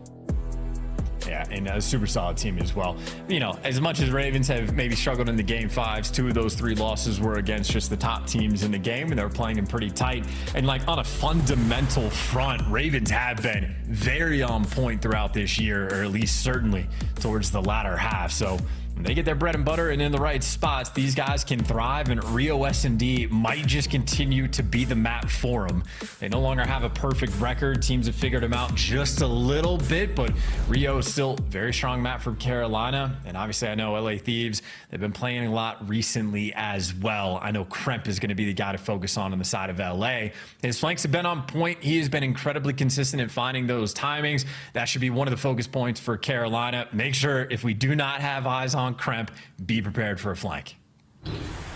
Yeah, and a super solid team as well. You know, as much as Ravens have maybe struggled in the game 5s, 2 of those 3 losses were against just the top teams in the game, and they were playing them pretty tight. And like on a fundamental front, Ravens have been very on point throughout this year, or at least certainly towards the latter half. So when they get their bread and butter and in the right spots, these guys can thrive, and Rio S&D might just continue to be the map for them. They no longer have a perfect record. Teams have figured them out just a little bit, but Rio is still a very strong map for Carolina. And obviously, I know LA Thieves, they've been playing a lot recently as well. I know Kremp is going to be the guy to focus on the side of LA. His flanks have been on point. He has been incredibly consistent in finding those timings. That should be one of the focus points for Carolina. Make sure if we do not have eyes on Kremp, be prepared for a flank.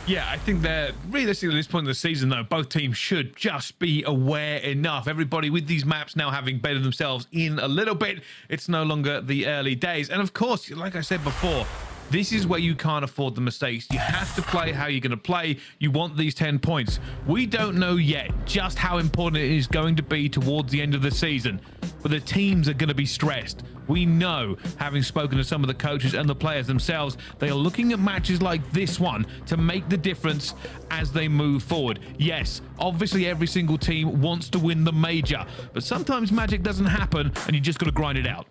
Yeah, I think that realistically at this point in the season, though, both teams should just be aware enough. Everybody with these maps now having bettered themselves in a little bit, it's no longer the early days. And of course, like I said before, this is where you can't afford the mistakes. You have to play how you're going to play. You want these 10 points. We don't know yet just how important it is going to be towards the end of the season. But but the teams are going to be stressed. We know, having spoken to some of the coaches and the players themselves, they are looking at matches like this one to make the difference as they move forward. Yes, obviously every single team wants to win the major, but sometimes magic doesn't happen and you just got to grind it out.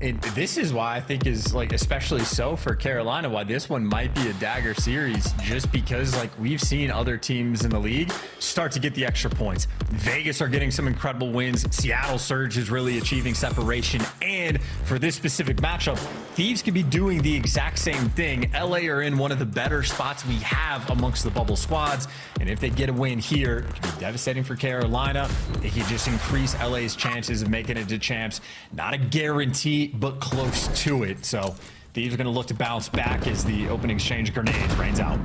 And this is why I think is like especially so for Carolina, why this one might be a dagger series, just because like we've seen other teams in the league start to get the extra points. Vegas are getting some incredible wins. Seattle Surge is really achieving separation. And for this specific matchup, Thieves could be doing the exact same thing. LA are in one of the better spots we have amongst the bubble squads. And if they get a win here, it could be devastating for Carolina. It could just increase LA's chances of making it to champs. Not a guarantee, but close to it. So Thieves are going to look to bounce back as the opening exchange of grenades rains out.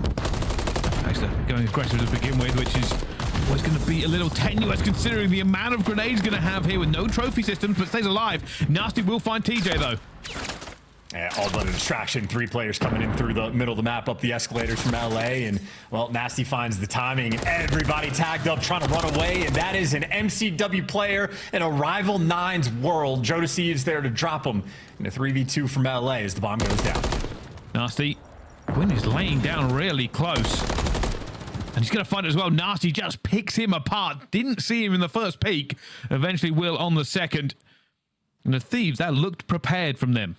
Actually, going aggressive to begin with, which is always going to be a little tenuous considering the amount of grenades going to have here with no trophy systems, but stays alive. Nasty will find TJ though.
Yeah, all but a distraction. 3 players coming in through the middle of the map, up the escalators from LA, and well, Nasty finds the timing. Everybody tagged up trying to run away, and that is an MCW player in a Rival 9's world. Jodeci is there to drop him in a 3v2 from LA as the bomb goes down.
Nasty, Quinn is laying down really close. And he's going to find it as well. Nasty just picks him apart. Didn't see him in the first peek. Eventually will on the second. And the Thieves, that looked prepared from them.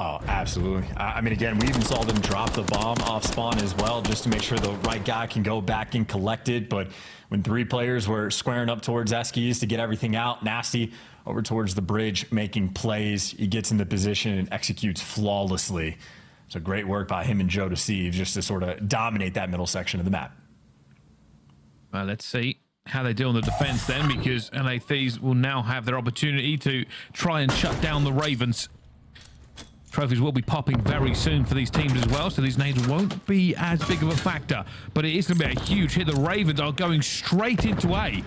Oh, absolutely. I mean, again, we even saw them drop the bomb off spawn as well, just to make sure the right guy can go back and collect it. But when 3 players were squaring up towards Eskies to get everything out, Nasty over towards the bridge, making plays. He gets into position and executes flawlessly. So great work by him and Joe Deceive just to sort of dominate that middle section of the map.
Well, let's see how they do on the defense then, because LA Thieves will now have their opportunity to try and shut down the Ravens. Trophies will be popping very soon for these teams as well, so these nades won't be as big of a factor, but it is going to be a huge hit. The Ravens are going straight into A.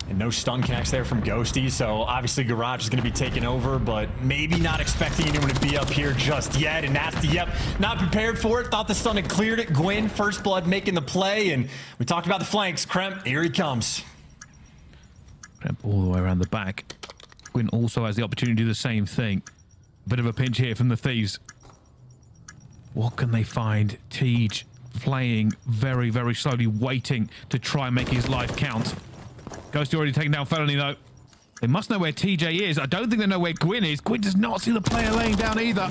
And no stun connects there from Ghosty, so obviously Garage is going to be taken over, but maybe not expecting anyone to be up here just yet. And Nasty, yep, not prepared for it. Thought the stun had cleared it. Gwyn, first blood, making the play, and we talked about the flanks. Kremp, here he comes.
Kremp all the way around the back. Gwyn also has the opportunity to do the same thing. Bit of a pinch here from the Thieves. What can they find? Tej playing very, very slowly, waiting to try and make his life count. Ghosty already taken down Felony though. They must know where TJ is. I don't think they know where Gwyn is. Gwyn does not see the player laying down either.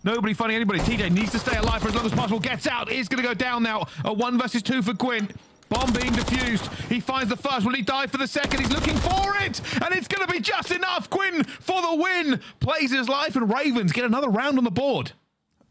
Nobody finding anybody. TJ needs to stay alive for as long as possible. Gets out. Is going to go down now. A 1 versus 2 for Gwyn. Bomb being defused. He finds the first. Will he die for the second? He's looking for it. And it's going to be just enough. Gwyn for the win. Plays his life and Ravens get another round on the board.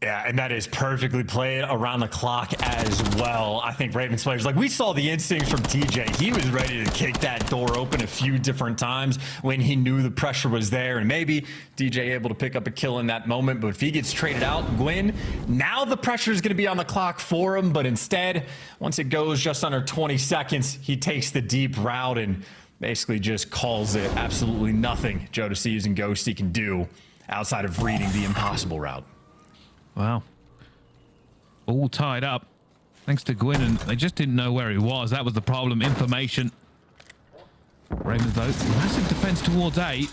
Yeah, and that is perfectly played around the clock as well. I think Ravens players, like we saw the instincts from TJ. He was ready to kick that door open a few different times when he knew the pressure was there. And maybe DJ able to pick up a kill in that moment. But if he gets traded out, Gwyn, now the pressure is going to be on the clock for him. But instead, once it goes just under 20 seconds, he takes the deep route and basically just calls it. Absolutely nothing Joe Deceives and Ghosty can do outside of reading the impossible route.
Wow. All tied up. Thanks to Gwyn, and they just didn't know where he was. That was the problem. Information. Ravens, though, massive defense towards A.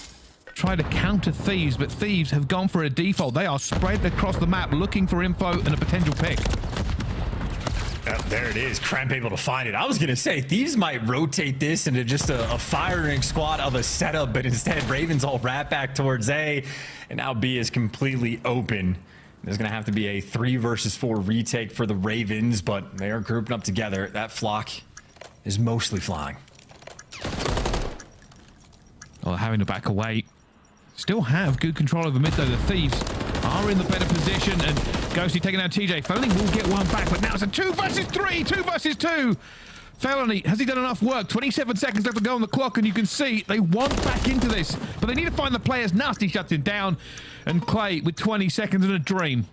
Try to counter Thieves, but Thieves have gone for a default. They are spread across the map looking for info and a potential pick.
There it is. Cramp able to find it. I was going to say, Thieves might rotate this into just a firing squad of a setup, but instead, Ravens all wrap back towards A, and now B is completely open. There's going to have to be a 3 versus 4 retake for the Ravens, but they are grouping up together. That flock is mostly flying.
Well, having to back away. Still have good control over mid, though. The Thieves are in the better position, and Ghosty taking down TJ. Felony will get one back, but now it's a 2 versus 3, 2 versus 2. Felony, has he done enough work? 27 seconds left to go on the clock, and you can see they want back into this, but they need to find the players. Nasty shuts him down, and Clay with 20 seconds and a dream.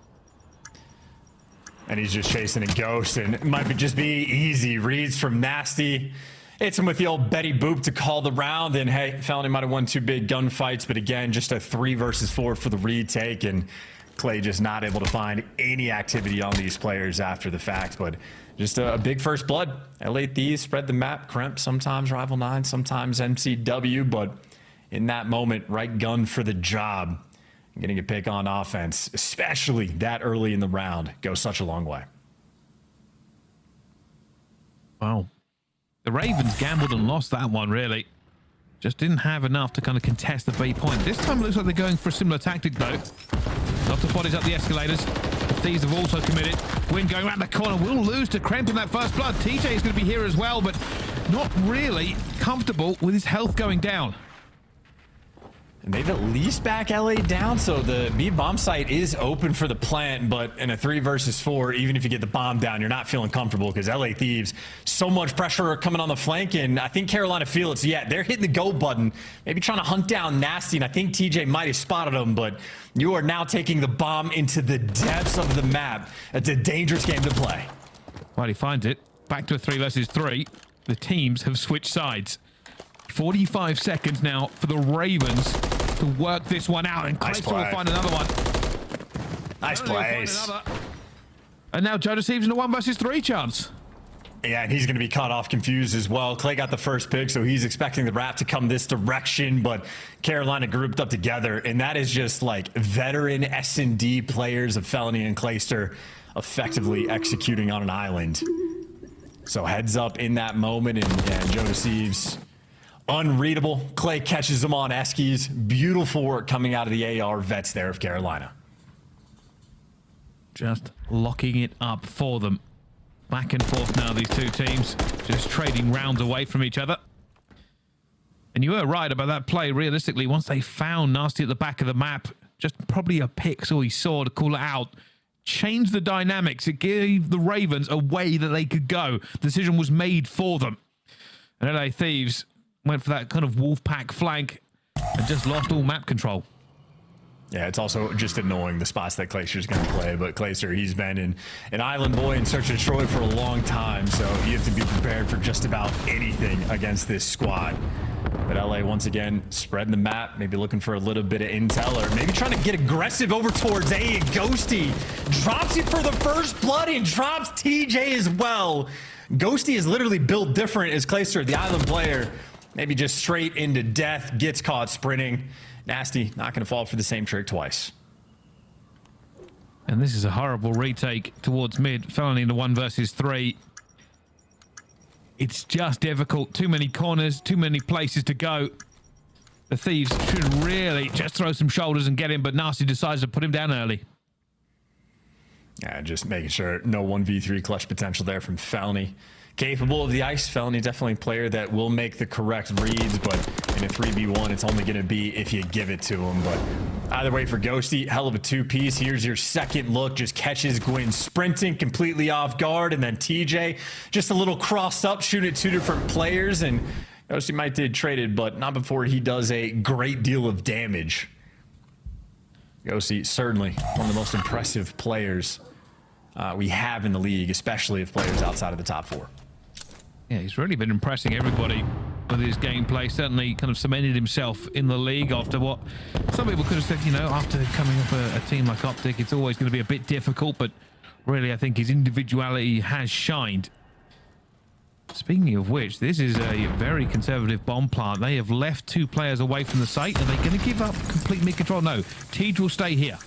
And he's just chasing a Ghost, and it might just be easy reads from Nasty. Hits him with the old Betty Boop to call the round, and hey, Felony might have won 2 big gunfights, but again, just a 3 versus 4 for the retake, and Clay just not able to find any activity on these players after the fact, but just a big first blood. LA Thieves spread the map. Kremp, sometimes Rival 9, sometimes MCW, but in that moment, right gun for the job. Getting a pick on offense, especially that early in the round, goes such a long way.
Wow. The Ravens gambled and lost that one, really. Just didn't have enough to kind of contest the B point. This time it looks like they're going for a similar tactic, though. Lots of bodies up the escalators. The Thieves have also committed. Win going around the corner. Will lose to Kremp in that first blood. TJ is going to be here as well, but not really comfortable with his health going down.
And they've at least back LA down, so the B bomb site is open for the plant, but in a 3 versus 4, even if you get the bomb down, you're not feeling comfortable because LA Thieves, so much pressure coming on the flank, and I think Carolina feel it. So yeah, they're hitting the go button, maybe trying to hunt down Nasty, and I think TJ might have spotted him, but you are now taking the bomb into the depths of the map. It's a dangerous game to play.
Well, he finds it. Back to a 3 versus 3. The teams have switched sides. 45 seconds now for the Ravens to work this one out, and Clayster will find another one.
Nice plays.
And now Joe Thieves in a 1 versus 3 chance.
Yeah, and he's going to be caught off confused as well. Clay got the first pick, so he's expecting the wrap to come this direction, but Carolina grouped up together, and that is just like veteran S&D players of Felony and Clayster effectively executing on an island. So heads up in that moment, and Joe Thieves unreadable. Clay catches them on Eskies. Beautiful work coming out of the AR vets there of Carolina.
Just locking it up for them. Back and forth now, these two teams. Just trading rounds away from each other. And you were right about that play. Realistically, once they found Nasty at the back of the map, just probably a pick, so he saw to call it out. Changed the dynamics. It gave the Ravens a way that they could go. The decision was made for them. And LA Thieves went for that kind of wolf pack flank and just lost all map control.
Yeah, it's also just annoying the spots that Clayster's going to play, but Clayster, he's been an island boy in Search and Destroy for a long time, so you have to be prepared for just about anything against this squad. But LA, once again, spreading the map, maybe looking for a little bit of intel, or maybe trying to get aggressive over towards A, and Ghosty drops it for the first blood and drops TJ as well. Ghosty is literally built different as Clayster, the island player. Maybe just straight into death, gets caught sprinting. Nasty, not going to fall for the same trick twice.
And this is a horrible retake towards mid. Felony in the 1 versus 3. It's just difficult. Too many corners, too many places to go. The Thieves should really just throw some shoulders and get him, but Nasty decides to put him down early.
Yeah, just making sure no 1v3 clutch potential there from Felony. Capable of the ice. Felony definitely a player that will make the correct reads, but in a 3v1, it's only going to be if you give it to him. But either way for Ghosty, hell of a 2-piece. Here's your second look. Just catches Gwyn sprinting completely off guard, and then TJ just a little crossed up, shooting at 2 different players, and Ghosty might did traded, but not before he does a great deal of damage. Ghosty, certainly one of the most impressive players we have in the league, especially of players outside of the top 4.
Yeah, he's really been impressing everybody with his gameplay. Certainly kind of cemented himself in the league after what some people could have said, you know, after coming off a team like Optic, it's always going to be a bit difficult, but really I think his individuality has shined. Speaking of which, this is a very conservative bomb plant. They have left 2 players away from the site. Are they going to give up complete mid control? No, Tej will stay here.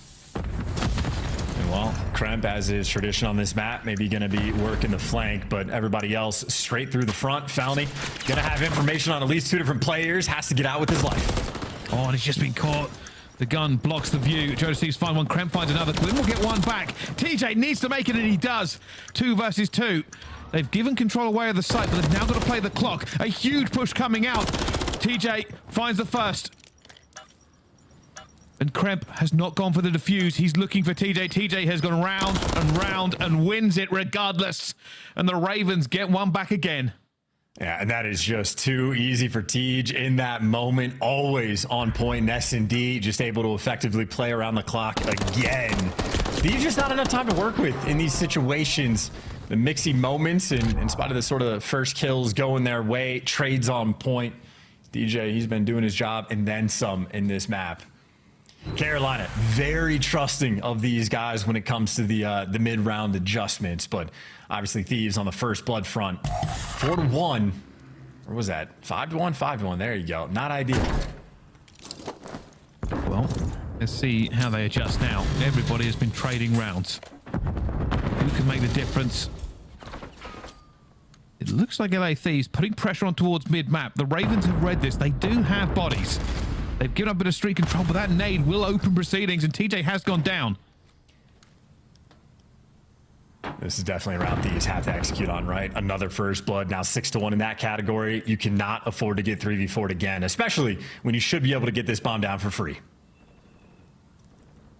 Well, Kremp, as is tradition on this map, maybe going to be working the flank, but everybody else straight through the front. Felony going to have information on at least 2 different players, has to get out with his life.
Oh, and he's just been caught. The gun blocks the view. Joe Steve's find one. Kremp finds another. Gwyn will get one back. TJ needs to make it, and he does. 2 versus 2. They've given control away of the site, but they've now got to play the clock. A huge push coming out. TJ finds the first. And Kremp has not gone for the defuse. He's looking for TJ. TJ has gone round and round and wins it regardless. And the Ravens get one back again.
Yeah, and that is just too easy for Tej in that moment. Always on point in S&D, just able to effectively play around the clock again. Thieves just not enough time to work with in these situations. The mixy moments, and in spite of the sort of first kills going their way, trades on point. DJ, he's been doing his job and then some in this map. Carolina, very trusting of these guys when it comes to the mid-round adjustments, but obviously Thieves on the first blood front, 4-1. Or was that 5-1? 5-1. There you go. Not ideal.
Well, let's see how they adjust now. Everybody has been trading rounds. Who can make the difference? It looks like LA Thieves putting pressure on towards mid-map. The Ravens have read this. They do have bodies. They've given up a bit of street control, but that nade will open proceedings, and TJ has gone down.
This is definitely a round Thieves have to execute on, right? Another first blood, now 6-1 in that category. You cannot afford to get 3v4'd again, especially when you should be able to get this bomb down for free.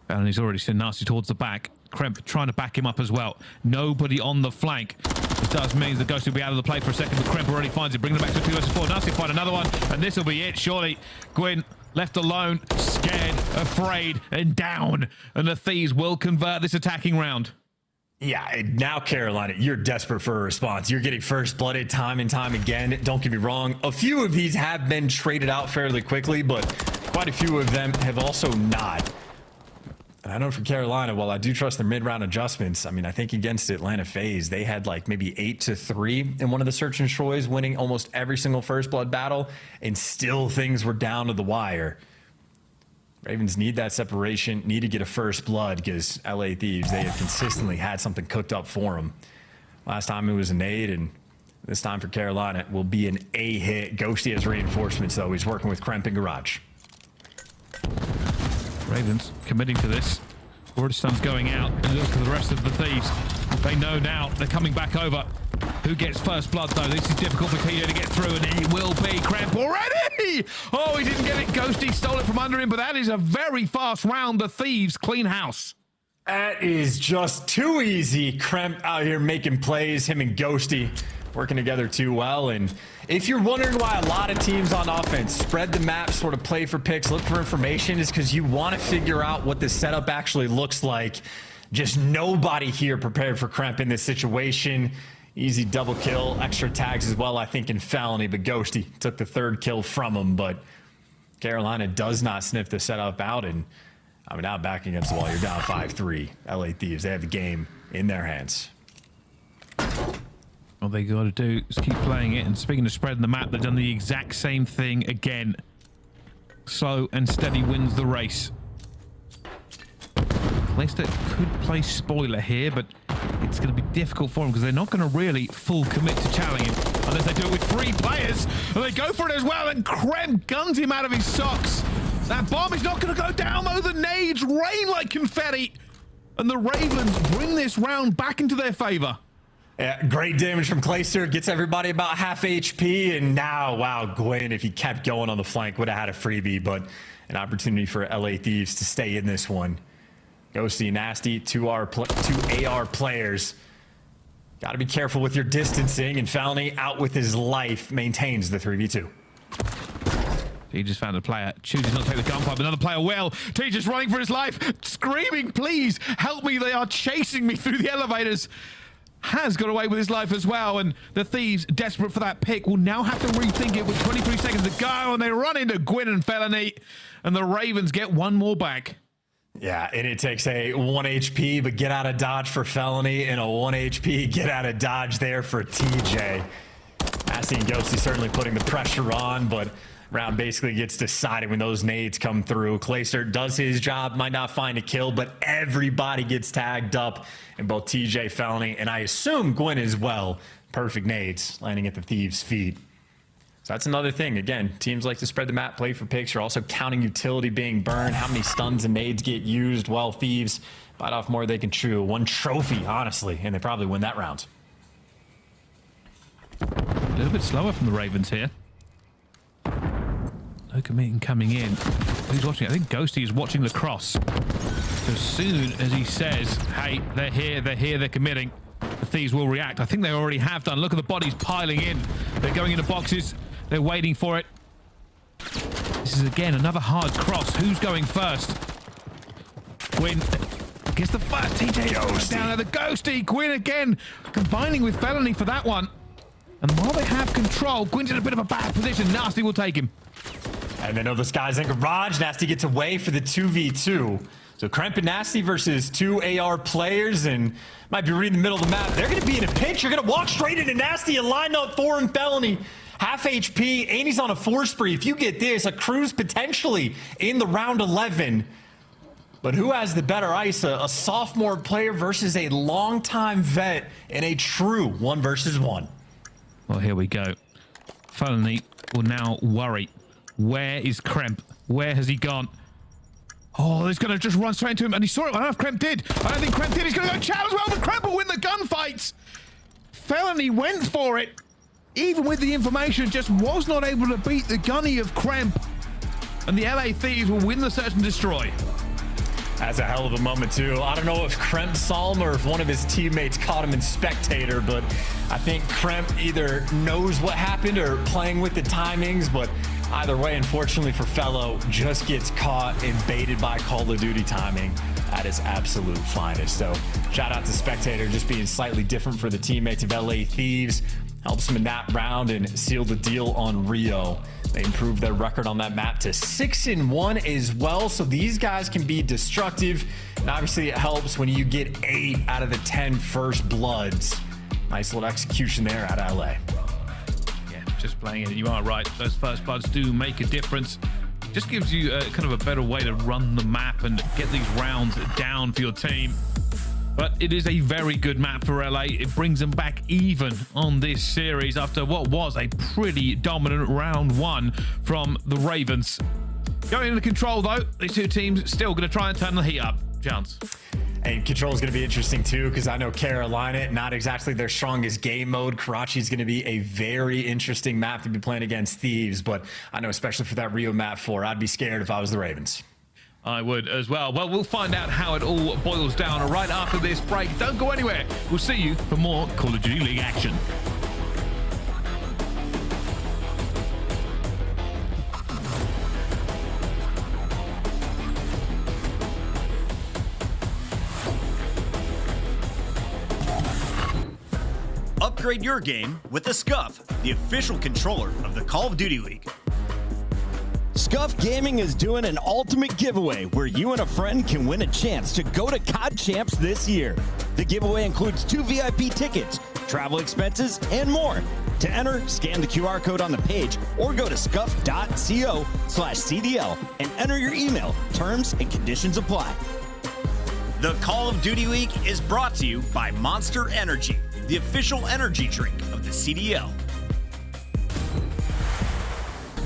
And he's already sent Nasty towards the back. Kremp trying to back him up as well. Nobody on the flank. This does mean the Ghost will be out of the play for a second, but Kremp already finds it, bringing it back to 2 vs 4. Nasty find another one, and this will be it, surely. Gwyn left alone, scared, afraid, and down. And the Thieves will convert this attacking round.
Yeah, now Carolina, you're desperate for a response. You're getting first blooded time and time again. Don't get me wrong. A few of these have been traded out fairly quickly, but quite a few of them have also not. And I know for Carolina, while I do trust their mid-round adjustments, I mean, I think against Atlanta Phase, they had like maybe 8-3 in one of the search and destroys, winning almost every single first blood battle, and still things were down to the wire. Ravens need that separation, need to get a first blood, because LA Thieves, they have consistently had something cooked up for them. Last time it was an 8, and this time for Carolina it will be an A hit. Ghosty has reinforcements, though. He's working with Kremp and Garage.
Ravens committing to this. Wordstone's going out, and look at the rest of the Thieves. They know now they're coming back over. Who gets first blood, though? This is difficult for TJ to get through, and he will be. Kremp already! Oh, he didn't get it. Ghosty stole it from under him, but that is a very fast round. The Thieves clean house.
That is just too easy. Kremp out here making plays, him and Ghosty working together too well. And if you're wondering why a lot of teams on offense spread the map, sort of play for picks, look for information, is because you want to figure out what the setup actually looks like. Just nobody here prepared for Kremp in this situation. Easy double kill, extra tags as well, I think, in Felony, but Ghosty took the 3rd kill from him. But Carolina does not sniff the setup out, and I mean, now back against the wall, you're down 5-3. LA Thieves, they have the game in their hands.
All they got to do is keep playing it, and speaking of spreading the map, they've done the exact same thing again. Slow and steady wins the race. Leicester could play spoiler here, but it's going to be difficult for them because they're not going to really full commit to challenging unless they do it with 3 players. And they go for it as well, and Kremp guns him out of his socks. That bomb is not going to go down, though. The nades rain like confetti, and the Ravens bring this round back into their favor.
Yeah, great damage from Clayster. Gets everybody about half HP, and now, wow, Gwyn, if he kept going on the flank, would have had a freebie, but an opportunity for LA Thieves to stay in this one. Ghosty, Nasty, two AR players. Got to be careful with your distancing, and Felony out with his life maintains the 3v2.
He just found a player, chooses not to take the gunfight. Another player will. T just running for his life, screaming, please help me. They are chasing me through the elevators. Has got away with his life as well, and the Thieves, desperate for that pick, will now have to rethink it with 23 seconds to go, and they run into Gwyn and Felony, and the Ravens get one more back.
Yeah, and it takes a 1 HP, but get out of dodge for Felony, and a 1 HP, get out of dodge there for TJ. Nasty and Ghosty certainly putting the pressure on, but round basically gets decided when those nades come through. Clayster does his job, might not find a kill, but everybody gets tagged up, and both TJ, Felony, and I assume Gwyn as well. Perfect nades landing at the Thieves' feet. So that's another thing. Again, teams like to spread the map, play for picks. You're also counting utility being burned, how many stuns and nades get used, while Thieves bite off more they can chew. 1 trophy, honestly, and they probably win that round.
A little bit slower from the Ravens here. No committing coming in. Who's watching? I think Ghosty is watching the cross. As soon as he says, hey, they're here, they're committing, the Thieves will react. I think they already have done. Look at the bodies piling in. They're going into boxes. They're waiting for it. This is, again, another hard cross. Who's going first? Gwyn gets the fire. TJ down at the Ghosty. Gwyn again combining with Felony for that one. And while they have control, Gwyn's in a bit of a bad position. Nasty will take him.
And then this guy's in garage. Nasty gets away for the 2v2. So Kremp and Nasty versus 2 AR players, and might be reading the middle of the map. They're going to be in a pinch. You're going to walk straight into Nasty and line up Thor and Felony. Half HP, and he's on a 4 spree. If you get this, a cruise potentially in the round 11. But who has the better ice? A sophomore player versus a longtime vet in a true 1 versus 1.
Well, here we go. Felony will now worry. Where is Kremp? Where has he gone? Oh, he's going to just run straight into him, and he saw it. I don't know if Kremp did. I don't think Kremp did. He's going to go chat as well, but Kremp will win the gunfights. Felony went for it. Even with the information, just was not able to beat the gunny of Kremp. And the LA Thieves will win the search and destroy.
That's a hell of a moment, too. I don't know if Kremp saw him or if one of his teammates caught him in spectator, but I think Kremp either knows what happened or playing with the timings, but either way, unfortunately for Fellow, just gets caught and baited by Call of Duty timing at its absolute finest. So shout out to Spectator, just being slightly different for the teammates of LA Thieves. Helps them in that round and seal the deal on Rio. They improved their record on that map to 6-1 as well. So these guys can be destructive. And obviously it helps when you get 8 out of the 10 first bloods. Nice little execution there at LA.
Yeah, just playing it. You are right. Those first bloods do make a difference. Just gives you kind of a better way to run the map and get these rounds down for your team. But it is a very good map for LA. It brings them back even on this series after what was a pretty dominant round 1 from the Ravens. Going into control, though, these two teams still going to try and turn the heat up. Chance.
And control is going to be interesting, too, because I know Carolina, not exactly their strongest game mode. Karachi is going to be a very interesting map to be playing against Thieves. But I know, especially for that Rio map 4, I'd be scared if I was the Ravens.
I would as well. Well, we'll find out how it all boils down right after this break. Don't go anywhere. We'll see you for more Call of Duty League action.
Upgrade your game with the Scuff, the official controller of the Call of Duty League.
Scuff Gaming is doing an ultimate giveaway where you and a friend can win a chance to go to COD Champs this year. The giveaway includes 2 VIP tickets, travel expenses, and more. To enter, scan the QR code on the page or go to scuff.co/CDL and enter your email. Terms and conditions apply.
The Call of Duty League is brought to you by Monster Energy, the official energy drink of the CDL.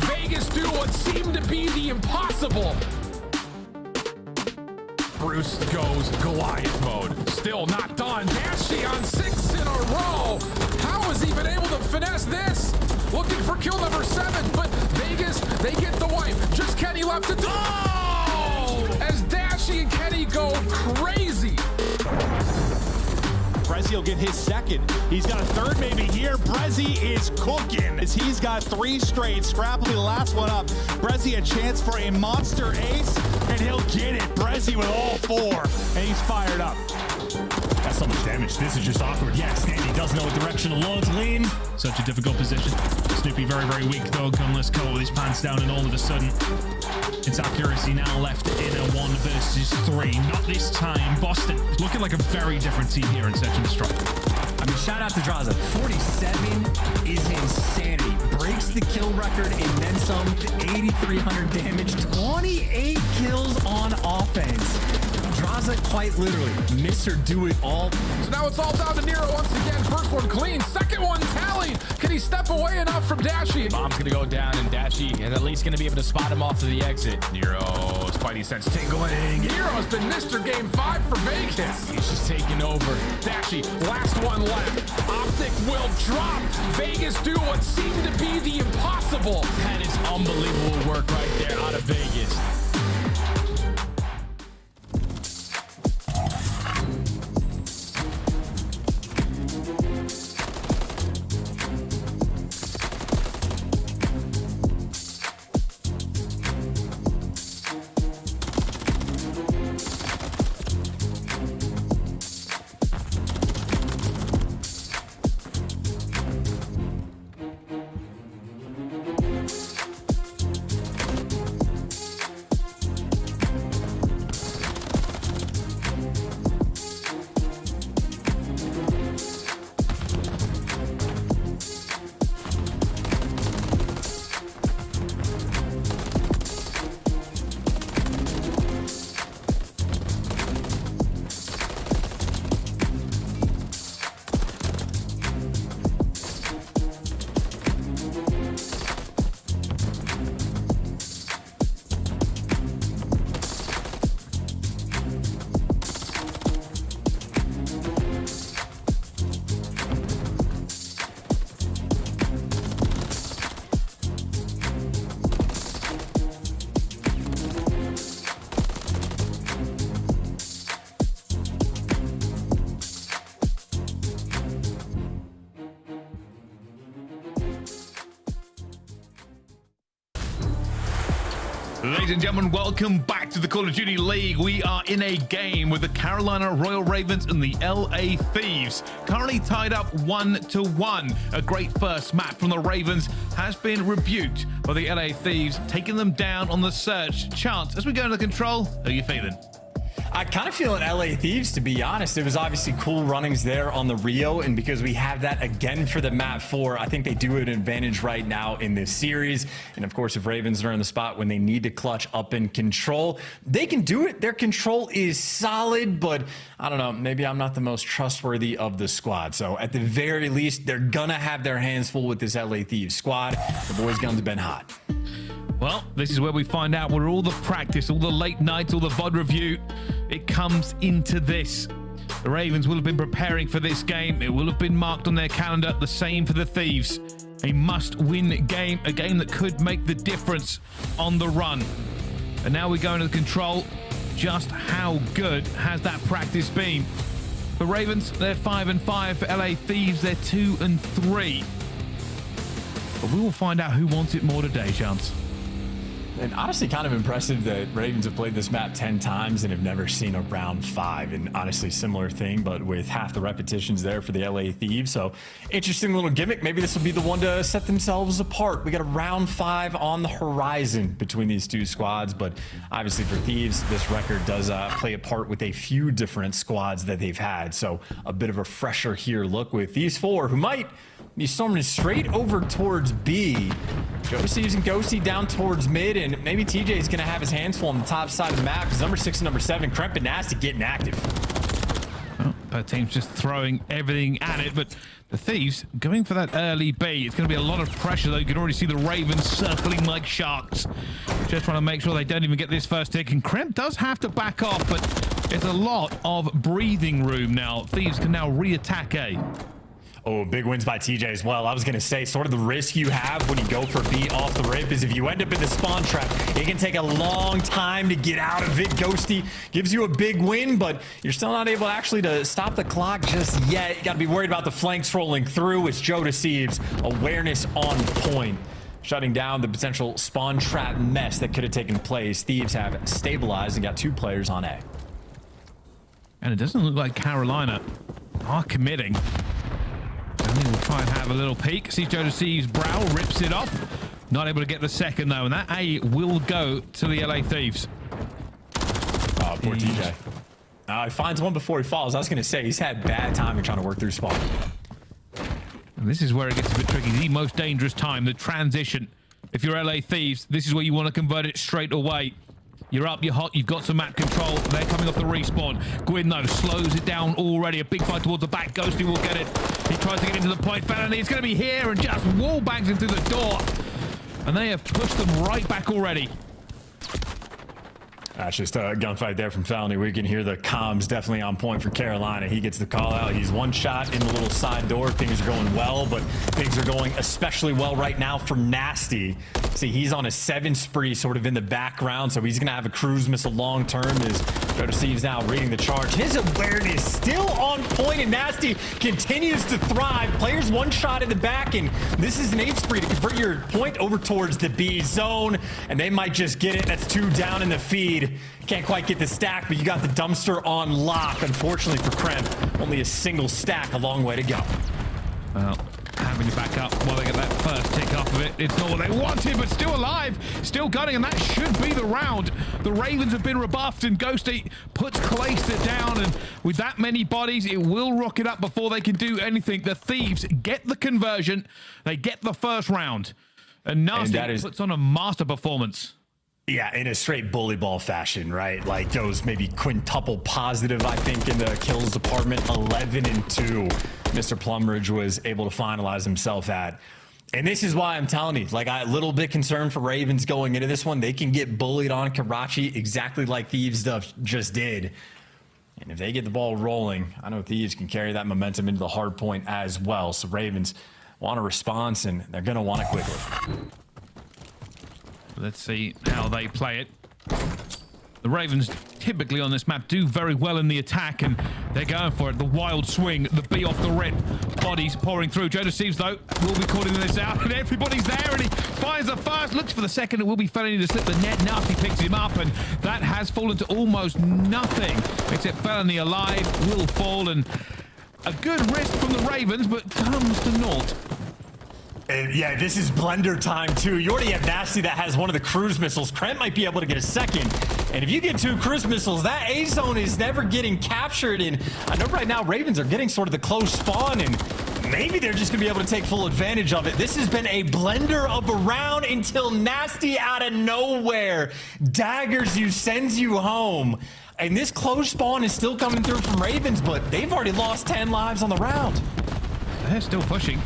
Vegas do what seemed to be the impossible. Bruce goes Goliath mode. Still not done. Dashi on 6 in a row. How has he been able to finesse this? Looking for kill number 7, but Vegas, they get the wipe. Just Kenny left to do. Oh! As Dashi and Kenny go crazy.
Brezzy will get his second. He's got a third maybe here. Brezzy is cooking. As he's got 3 straight. Scrappily the last one up. Brezzy a chance for a monster ace, and he'll get it. Brezzy with all 4, and he's fired up.
That's so much damage. This is just awkward. Yeah, Standy doesn't know what direction to lean.
Such a difficult position. Snoopy very, very weak though. Gunless Cole with his pants down, and all of a sudden, it's accuracy now left in a 1 versus 3. Not this time. Boston looking like a very different team here in Search and Destroy.
I mean, shout out to Draza. 47 is insanity. Breaks the kill record and then some. 8,300 damage, 28 kills on offense. Draza quite literally Mr. Do It All.
So now it's all down to Nero once again. First one clean, second one tallied. Can he step away enough from Dashi?
Bomb's gonna go down, and Dashi is at least gonna be able to spot him off to the exit.
Nero's Spidey sense tingling. Nero's been Mr. Game 5 for Vegas.
He's just taking over.
Dashi, last one left. Optic will drop. Vegas do what seemed to be the impossible.
That is unbelievable work right there out of Vegas.
Ladies and gentlemen, welcome back to the Call of Duty League. We are in a game with the Carolina Royal Ravens and the LA Thieves, currently tied up 1-1. A great first map from the Ravens has been rebuked by the LA Thieves, taking them down on the search. Chance, as we go into control, how are you feeling?
I kind of feel an LA Thieves, to be honest. It was obviously cool runnings there on the Rio, and because we have that again for the map 4, I think they do have an advantage right now in this series. And of course, if Ravens are in the spot when they need to clutch up in control, they can do it. Their control is solid, but I don't know, maybe I'm not the most trustworthy of the squad. So at the very least, they're gonna have their hands full with this LA Thieves squad. The boys' guns have been hot.
Well, this is where we find out where all the practice, all the late nights, all the VOD review, it comes into this. The Ravens will have been preparing for this game. It will have been marked on their calendar. The same for the Thieves. A must-win game, a game that could make the difference on the run. And now we go into the control. Just how good has that practice been? The Ravens, they're 5-5. For LA Thieves, they're 2-3. But we will find out who wants it more today, Chance.
And honestly, kind of impressive that Ravens have played this map 10 times and have never seen a round 5. And honestly, similar thing, but with half the repetitions there for the LA Thieves. So interesting little gimmick. Maybe this will be the one to set themselves apart. We got a round 5 on the horizon between these two squads. But obviously for Thieves, this record does play a part with a few different squads that they've had. So a bit of a fresher here look with these 4 who might be storming straight over towards B. Jodeci's and Ghosty down towards mid, and maybe TJ's going to have his hands full on the top side of the map because number 6 and number 7, Kremp and Nasty, getting active.
Well, both teams just throwing everything at it, but the Thieves going for that early B. It's going to be a lot of pressure, though. You can already see the Ravens circling like sharks. Just trying to make sure they don't even get this first tick, and Kremp does have to back off, but it's a lot of breathing room now. Thieves can now re-attack A.
Oh, big wins by TJ as well. I was going to say, sort of the risk you have when you go for B off the rip is if you end up in the spawn trap, it can take a long time to get out of it. Ghosty gives you a big win, but you're still not able actually to stop the clock just yet. You got to be worried about the flanks rolling through. It's Jodeci's awareness on point, shutting down the potential spawn trap mess that could have taken place. Thieves have stabilized and got 2 players on A.
And it doesn't look like Carolina are committing. I think we'll try and have a little peek. See Jodeci's brow, rips it off. Not able to get the second, though, and that A will go to the LA Thieves.
Oh, poor TJ. He finds one before he falls. I was going to say, he's had bad timing trying to work through spawn.
And this is where it gets a bit tricky. The most dangerous time, the transition. If you're LA Thieves, this is where you want to convert it straight away. You're up, you're hot, you've got some map control. They're coming off the respawn. Gwyn, though, slows it down already. A big fight towards the back. Ghosty will get it. He tries to get into the point. Felony, it's going to be here and just wall bangs him through the door. And they have pushed them right back already.
That's just a gunfight there from Felony. We can hear the comms definitely on point for Carolina. He gets the call out. He's one shot in the little side door. Things are going well, but things are going especially well right now for Nasty. See, he's on a 7 spree sort of in the background, so he's going to have a cruise missile long term as Jodeci's now reading the charge. His awareness still on point, and Nasty continues to thrive. Players one shot in the back, and this is an 8 spree to convert your point over towards the B zone, and they might just get it. That's 2 down in the feed. Can't quite get the stack, but you got the dumpster on lock. Unfortunately for Kremp, only a single stack, a long way to go.
Well, having to back up while they get that first tick off of it. It's not what they wanted, but still alive, still gunning, and that should be the round. The Ravens have been rebuffed, and Ghosty puts Clayster down, and with that many bodies, it will rocket up before they can do anything. The Thieves get the conversion. They get the first round, and Nasty puts on a master performance.
Yeah, in a straight bully ball fashion, right? Like goes maybe quintuple positive, I think, in the kills department, 11 and 2. Mr. Plumridge was able to finalize himself at. And this is why I'm telling you, like, I'm a little bit concerned for Ravens going into this one. They can get bullied on Karachi exactly like Thieves just did. And if they get the ball rolling, I know Thieves can carry that momentum into the hard point as well. So Ravens want a response, and they're going to want it quickly.
Let's see how they play it. The Ravens typically on this map do very well in the attack, and they're going for it. The wild swing, the B off the rip. Bodies pouring through. Jonas Thieves, though, will be calling this out, and everybody's there, and he finds the first, looks for the second. It will be Felony to slip the net. Nasty picks him up, and that has fallen to almost nothing, except Felony alive, will fall, and a good risk from the Ravens, but comes to naught.
And yeah, this is blender time too. You already have Nasty that has one of the cruise missiles. Kremp might be able to get a second. And if you get 2 cruise missiles, that A zone is never getting captured. And I know right now Ravens are getting sort of the close spawn, and maybe they're just gonna be able to take full advantage of it. This has been a blender of a round until Nasty out of nowhere daggers you, sends you home. And this close spawn is still coming through from Ravens, but they've already lost 10 lives on the round.
They're still pushing.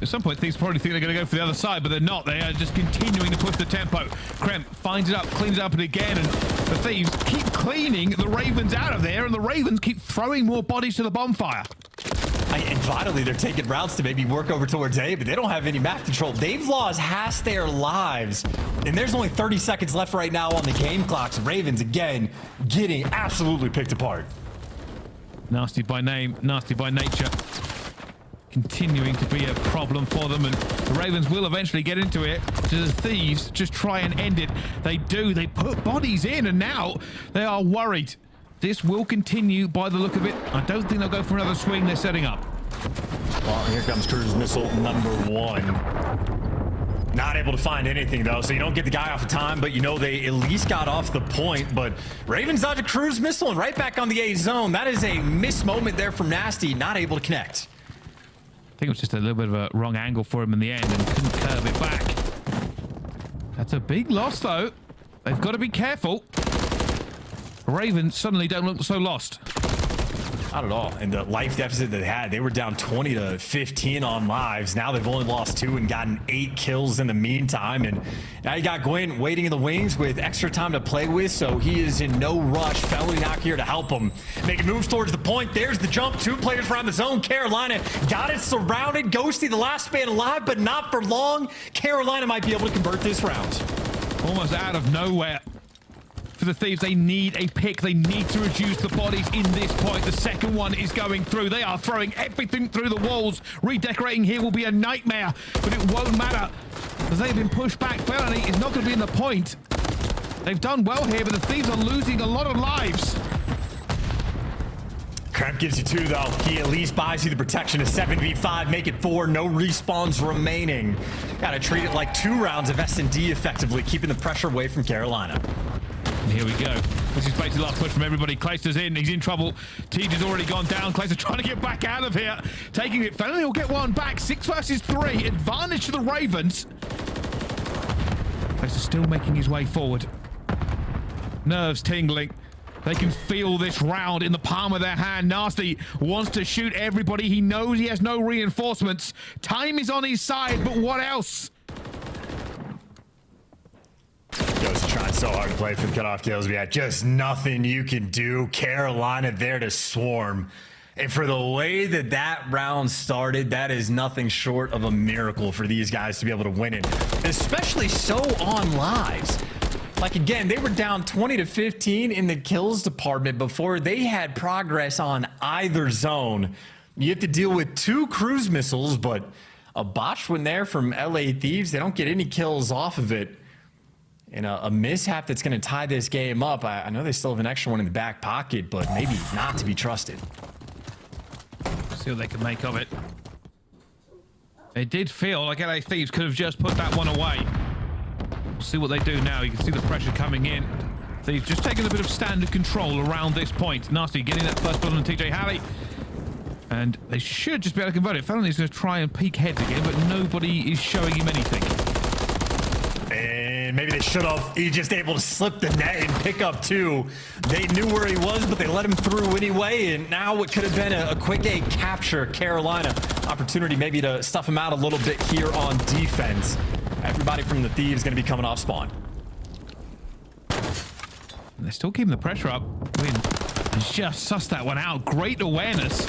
At some point, Thieves probably think they're going to go for the other side, but they're not. They are just continuing to push the tempo. Kremp finds it up, cleans it up, and again, and the Thieves keep cleaning the Ravens out of there, and the Ravens keep throwing more bodies to the bonfire.
And vitally, they're taking routes to maybe work over towards A, but they don't have any map control. They've lost half their lives, and there's only 30 seconds left right now on the game clocks. Ravens, again, getting absolutely picked apart.
Nasty by name, nasty by nature. Continuing to be a problem for them, and the Ravens will eventually get into it. The Thieves just try and end it. They do. They put bodies in, and now they are worried. This will continue by the look of it. I don't think they'll go for another swing. They're setting up.
Well, here comes cruise missile number 1. Not able to find anything, though, so you don't get the guy off of time, but you know they at least got off the point. But Ravens dodge a cruise missile and right back on the A zone. That is a missed moment there from Nasty, not able to connect.
I think it was just a little bit of a wrong angle for him in the end and couldn't curve it back. That's a big loss, though. They've got to be careful. Ravens suddenly don't look so lost.
Not at all. And the life deficit they had, they were down 20 to 15 on lives. Now they've only lost 2 and gotten 8 kills in the meantime. And now you got Gwyn waiting in the wings with extra time to play with, so he is in no rush. Felony not here to help him. Making moves towards the point. There's the jump. 2 players around the zone. Carolina got it surrounded. Ghosty, the last man alive, but not for long. Carolina might be able to convert this round.
Almost out of nowhere. For the Thieves, they need a pick. They need to reduce the bodies in this point. The second one is going through. They are throwing everything through the walls. Redecorating here will be a nightmare, but it won't matter because they've been pushed back. Felony is not going to be in the point. They've done well here, but the Thieves are losing a lot of lives.
Kremp gives you 2, though. He at least buys you the protection of 7v5, make it 4, no respawns remaining. Gotta treat it like 2 rounds of S&D effectively, keeping the pressure away from Carolina.
And here we go. This is basically the last push from everybody. Clayster's in. He's in trouble. Teej has already gone down. Clayster trying to get back out of here. Taking it. Felony will get one back. 6 versus 3. Advantage to the Ravens. Clayster still making his way forward. Nerves tingling. They can feel this round in the palm of their hand. Nasty wants to shoot everybody. He knows he has no reinforcements. Time is on his side, but what else?
Ghost trying so hard to play for the cutoff kills, but yeah, just nothing you can do. Carolina there to swarm. And for the way that that round started, that is nothing short of a miracle for these guys to be able to win it, especially so on lives. Like, again, they were down 20 to 15 in the kills department before they had progress on either zone. You have to deal with 2 cruise missiles, but a botch win there from LA Thieves. They don't get any kills off of it. And a mishap that's going to tie this game up. I know they still have an extra one in the back pocket, but maybe not to be trusted.
See what they can make of it. It did feel like LA Thieves could have just put that one away. We'll see what they do now. You can see the pressure coming in. Thieves just taking a bit of standard control around this point. Nasty getting that first blood on TJ Halley. And they should just be able to convert it. Felony's going to try and peek heads again, but nobody is showing him anything.
And maybe they should have. He's just able to slip the net and pick up 2. They knew where he was, but they let him through anyway. And now it could have been a quick A capture. Carolina opportunity maybe to stuff him out a little bit here on defense. Everybody from the Thieves going to be coming off spawn.
They're still keeping the pressure up. Win has just sussed that one out. Great awareness.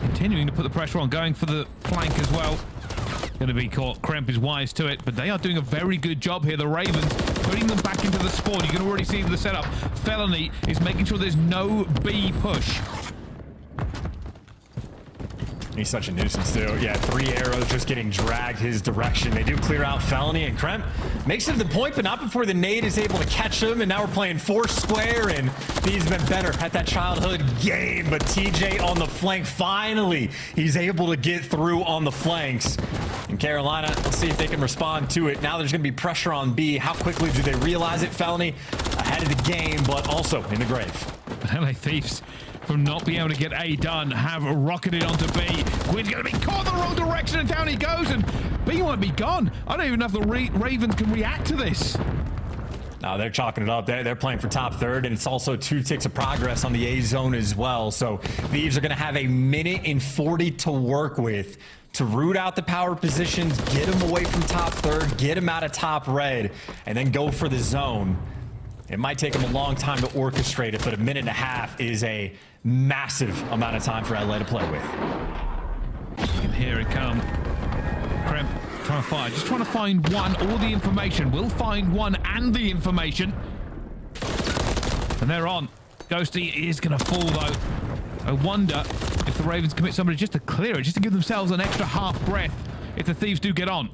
Continuing to put the pressure on, going for the flank as well. Going to be caught. Kremp is wise to it, but they are doing a very good job here. The Ravens putting them back into the spawn. You can already see the setup. Felony is making sure there's no B push.
He's such a nuisance too. Yeah, 3 arrows just getting dragged his direction. They do clear out Felony, and Kremp makes it to the point, but not before the nade is able to catch him. And now we're playing 4 square, and he's been better at that childhood game. But TJ on the flank, finally, he's able to get through on the flanks. And Carolina, let's see if they can respond to it. Now there's going to be pressure on B. How quickly do they realize it? Felony ahead of the game, but also in the grave.
LA Thieves, from not being able to get A done, have rocketed onto B. Quinn's going to be caught in the wrong direction, and down he goes, and B might be gone. I don't even know if the Ravens can react to this.
No, they're chalking it up. They're playing for top third, and it's also 2 ticks of progress on the A zone as well. So Thieves are going to have 1:40 to work with to root out the power positions, get them away from top third, get them out of top red, and then go for the zone. It might take them a long time to orchestrate it, but 1.5 minutes is a massive amount of time for LA to play with.
You can hear it come. Kremp trying to fire, just trying to find one, all the information. We'll find one and the information. And they're on. Ghosty is going to fall though. I wonder if the Ravens commit somebody just to clear it, just to give themselves an extra half breath if the Thieves do get on.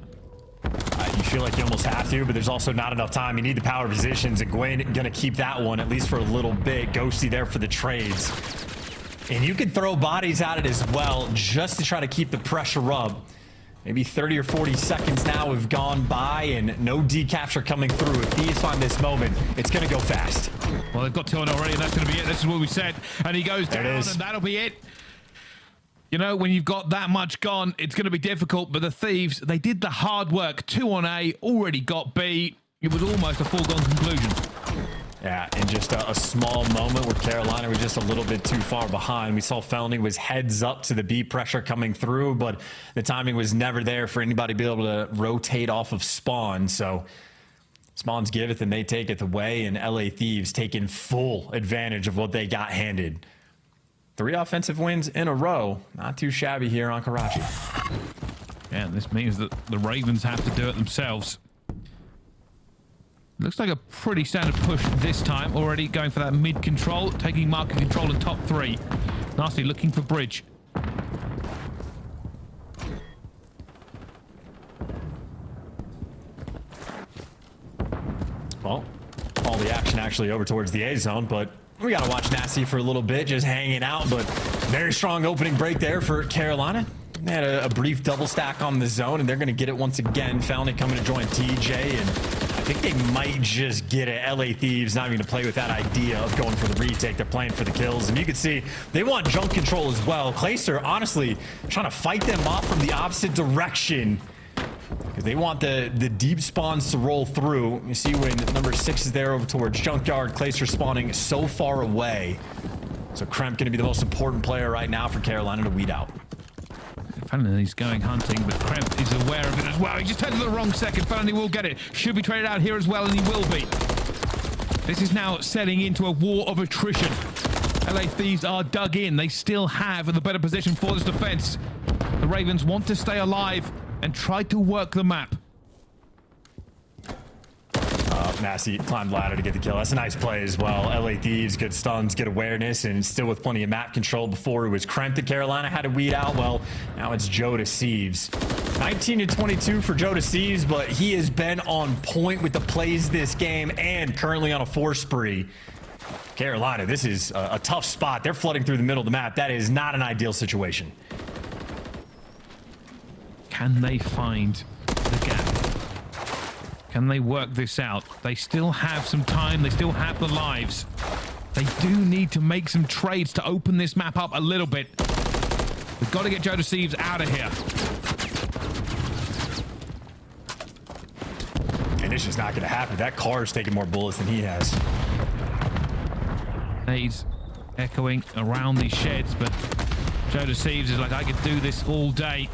You feel like you almost have to, but there's also not enough time. You need the power positions, and Gwen gonna keep that one at least for a little bit. Ghosty there for the trades, and you can throw bodies at it as well just to try to keep the pressure up. Maybe 30 or 40 seconds now have gone by, and no D capture coming through. If Thieves find this moment, it's gonna go fast.
Well, they've got 2 on already, and that's gonna be it. This is what we said, and he goes down, and that'll be it. You know, when you've got that much gone, it's going to be difficult, but the Thieves, they did the hard work. 2 on A, already got B. It was almost a foregone conclusion.
Yeah, and just a small moment where Carolina was just a little bit too far behind. We saw Felony was heads up to the B pressure coming through, but the timing was never there for anybody to be able to rotate off of spawn. So Spawns giveth and they taketh away, and LA Thieves taking full advantage of what they got handed. 3 offensive wins in a row. Not too shabby here on Karachi.
Yeah, this means that the Ravens have to do it themselves. Looks like a pretty standard push this time. Already going for that mid control, taking market control in top 3. Nasty looking for bridge.
Well, all the action actually over towards the A zone, but we got to watch Nasty for a little bit, just hanging out, but very strong opening break there for Carolina. They had a brief double stack on the zone, and they're going to get it once again. Felony coming to join TJ, and I think they might just get it. LA Thieves not even to play with that idea of going for the retake. They're playing for the kills, and you can see they want junk control as well. Clayster, honestly, trying to fight them off from the opposite direction, because they want the deep spawns to roll through. You see when number 6 is there over towards Junkyard, Clayster spawning so far away. So Kremp going to be the most important player right now for Carolina to weed out.
Felony is going hunting, but Kremp is aware of it as well. He just turns to the wrong second. Felony will get it. Should be traded out here as well, and he will be. This is now setting into a war of attrition. LA Thieves are dug in. They still have the better position for this defense. The Ravens want to stay alive and try to work the map.
Massey climbed ladder to get the kill. That's a nice play as well. LA Thieves, good stuns, good awareness, and still with plenty of map control. Before it was Kremp that Carolina had to weed out. Well, now it's Joe Deceives. 19-22 for Joe Deceives, but he has been on point with the plays this game and currently on a 4 spree. Carolina, this is a tough spot. They're flooding through the middle of the map. That is not an ideal situation.
Can they find the gap? Can they work this out? They still have some time. They still have the lives. They do need to make some trades to open this map up a little bit. We've got to get Joe Deceives out of here.
And it's just not going to happen. That car's taking more bullets than he has.
He's echoing around these sheds, but Joe Deceives is like, I could do this all day.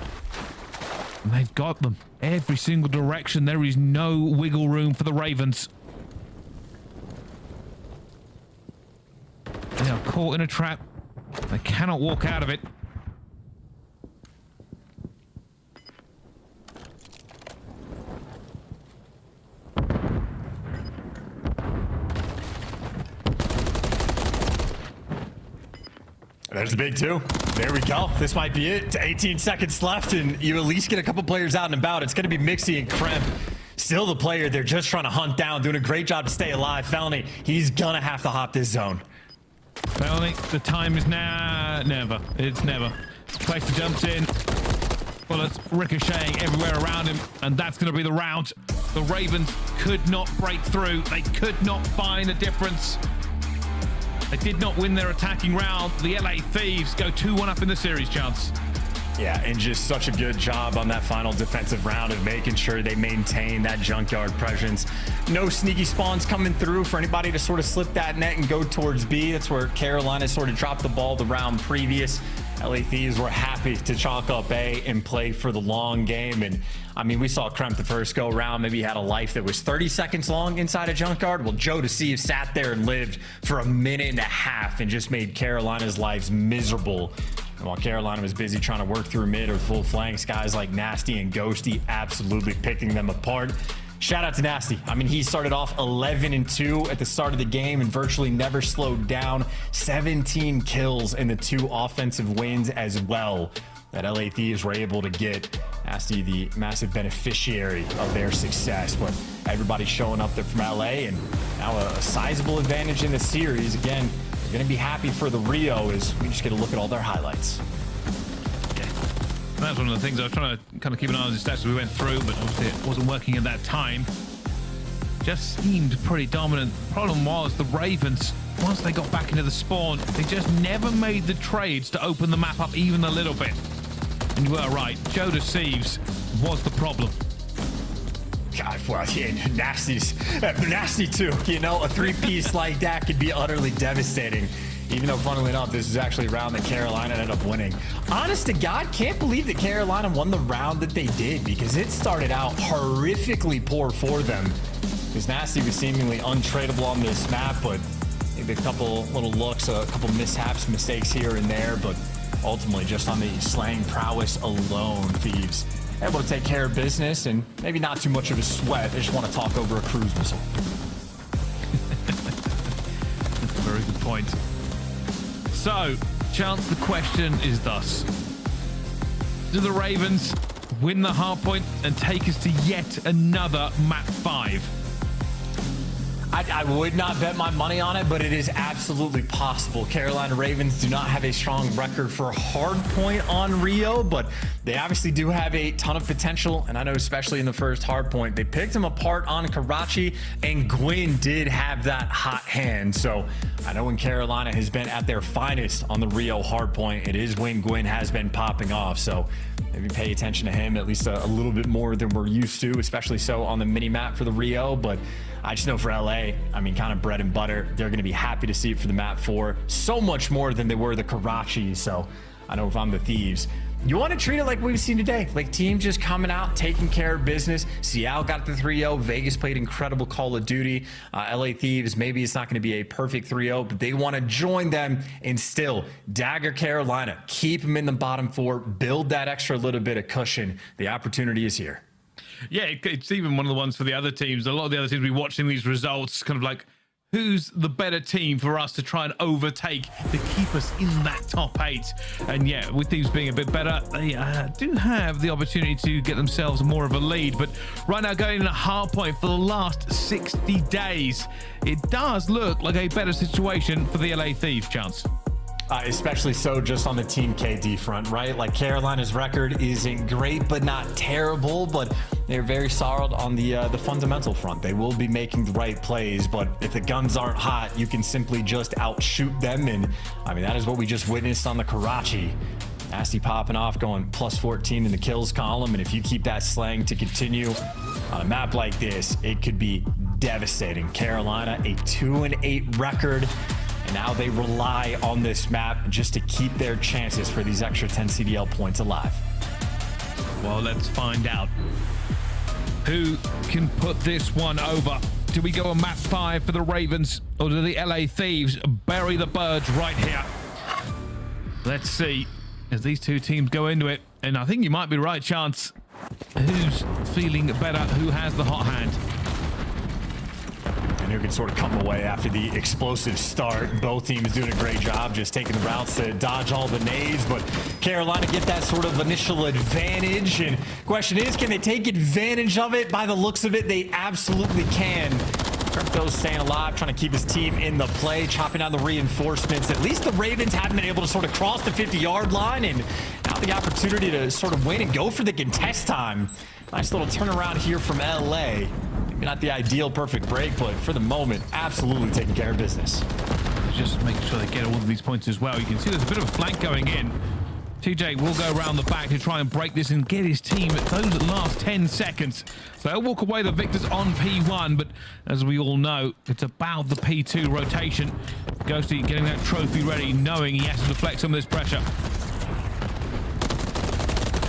And they've got them. Every single direction. There is no wiggle room for the Ravens. They are caught in a trap. They cannot walk out of it.
There's the big two. There we go. This might be it. 18 seconds left, and you at least get a couple players out and about. It's going to be Mixie and Kremp. Still the player they're just trying to hunt down, doing a great job to stay alive. Felony, he's going to have to hop this zone.
Felony, the time is now. Never. It's never. Clayster jumps in. Bullets ricocheting everywhere around him, and that's going to be the round. The Ravens could not break through. They could not find a difference. They did not win their attacking round. The LA Thieves go 2-1 up in the series, Chance.
Yeah, and just such a good job on that final defensive round of making sure they maintain that junkyard presence. No sneaky spawns coming through for anybody to sort of slip that net and go towards B. That's where Carolina sort of dropped the ball the round previous. LA Thieves were happy to chalk up A and play for the long game. And I mean, we saw Kremp the first go round. Maybe he had a life that was 30 seconds long inside a junkyard. Well, Joe Deceive sat there and lived for a minute and a half and just made Carolina's lives miserable. And while Carolina was busy trying to work through mid or full flanks, guys like Nasty and Ghosty absolutely picking them apart. Shout out to Nasty. I mean, he started off 11-2 at the start of the game and virtually never slowed down. 17 kills in the 2 offensive wins as well that LA Thieves were able to get. Nasty, the massive beneficiary of their success, but everybody showing up there from LA, and now a sizable advantage in the series. Again, you're going to be happy for the Rio as we just get a look at all their highlights.
That's one of the things I was trying to kind of keep an eye on the stats as we went through, but obviously it wasn't working at that time. Just seemed pretty dominant. The problem was the Ravens, once they got back into the spawn, they just never made the trades to open the map up even a little bit. And you were right, Joe Deceives was the problem.
God, well, yeah, nasty too. You know, a 3-piece like that could be utterly devastating. Even though, funnily enough, this is actually a round that Carolina ended up winning. Honest to God, can't believe that Carolina won the round that they did, because it started out horrifically poor for them. Because Nasty was seemingly untradeable on this map, but maybe a couple little looks, a couple mishaps, mistakes here and there, but ultimately just on the slaying prowess alone, Thieves able to take care of business and maybe not too much of a sweat. They just want to talk over a cruise missile.
That's a very good point. So, Chance, the question is thus. Do the Ravens win the hardpoint and take us to yet another map 5?
I would not bet my money on it, but it is absolutely possible. Carolina Ravens do not have a strong record for hardpoint on Rio, but they obviously do have a ton of potential, and I know especially in the first hardpoint, they picked them apart on Karachi, and Gwyn did have that hot hand. So I know when Carolina has been at their finest on the Rio hardpoint, it is when Gwyn has been popping off. So maybe pay attention to him at least a little bit more than we're used to, especially so on the mini map for the Rio. But I just know for LA, I mean, kind of bread and butter. They're going to be happy to see it for the map 4, so much more than they were the Karachi. So I know if I'm the Thieves, you want to treat it like we've seen today, like teams just coming out, taking care of business. Seattle got the 3-0. Vegas played incredible Call of Duty. LA Thieves, maybe it's not going to be a perfect 3-0, but they want to join them and still dagger Carolina, keep them in the bottom 4, build that extra little bit of cushion. The opportunity is here.
Yeah, it's even one of the ones for the other teams. A lot of the other teams will be watching these results, kind of like, who's the better team for us to try and overtake to keep us in that top 8? And yeah, with Thieves being a bit better, they do have the opportunity to get themselves more of a lead. But right now, going in a hard point for the last 60 days, it does look like a better situation for the LA Thieves, Chance.
Especially so just on the Team KD front, right? Like Carolina's record isn't great, but not terrible, but they're very solid on the fundamental front. They will be making the right plays, but if the guns aren't hot, you can simply just outshoot them. And I mean, that is what we just witnessed on the Karachi. Nasty popping off, going plus 14 in the kills column. And if you keep that slang to continue on a map like this, it could be devastating. Carolina, a 2-8 record. And now they rely on this map just to keep their chances for these extra 10 CDL points alive.
Well, let's find out. Who can put this one over? Do we go a map 5 for the Ravens, or do the LA Thieves bury the birds right here? Let's see as these two teams go into it. And I think you might be right, Chance. Who's feeling better? Who has the hot hand?
And who can sort of come away after the explosive start. Both teams doing a great job just taking the routes to dodge all the nades, but Carolina get that sort of initial advantage. And question is, can they take advantage of it? By the looks of it, they absolutely can. Crypto's staying alive, trying to keep his team in the play, chopping down the reinforcements. At least the Ravens haven't been able to sort of cross the 50-yard line, and now the opportunity to sort of win and go for the contest time. Nice little turnaround here from LA. Maybe not the ideal perfect break, but for the moment, absolutely taking care of business.
Just make sure they get all of these points as well. You can see there's a bit of a flank going in. TJ will go around the back to try and break this and get his team at those last 10 seconds. So they'll walk away the victors on P1, but as we all know, it's about the P2 rotation. Ghosty getting that trophy ready, knowing he has to deflect some of this pressure.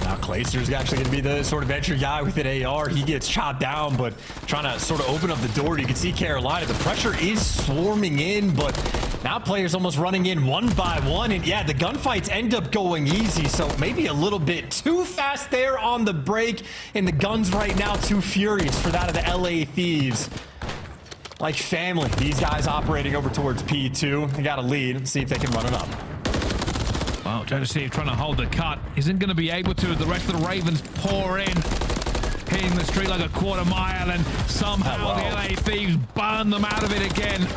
Now Clayster's actually going to be the sort of entry guy with an AR. He gets chopped down, but trying to sort of open up the door. You can see Carolina, the pressure is swarming in, but now players almost running in one by one. And yeah, the gunfights end up going easy, so maybe a little bit too fast there on the break. And the guns right now too furious for that of the LA Thieves. Like family, these guys operating over towards P2. They got a lead. Let's see if they can run it up.
Well, Jodeci trying to hold the cut. Isn't going to be able to as the rest of the Ravens pour in. Hitting the street like a quarter mile, and somehow the LA Thieves burn them out of it again.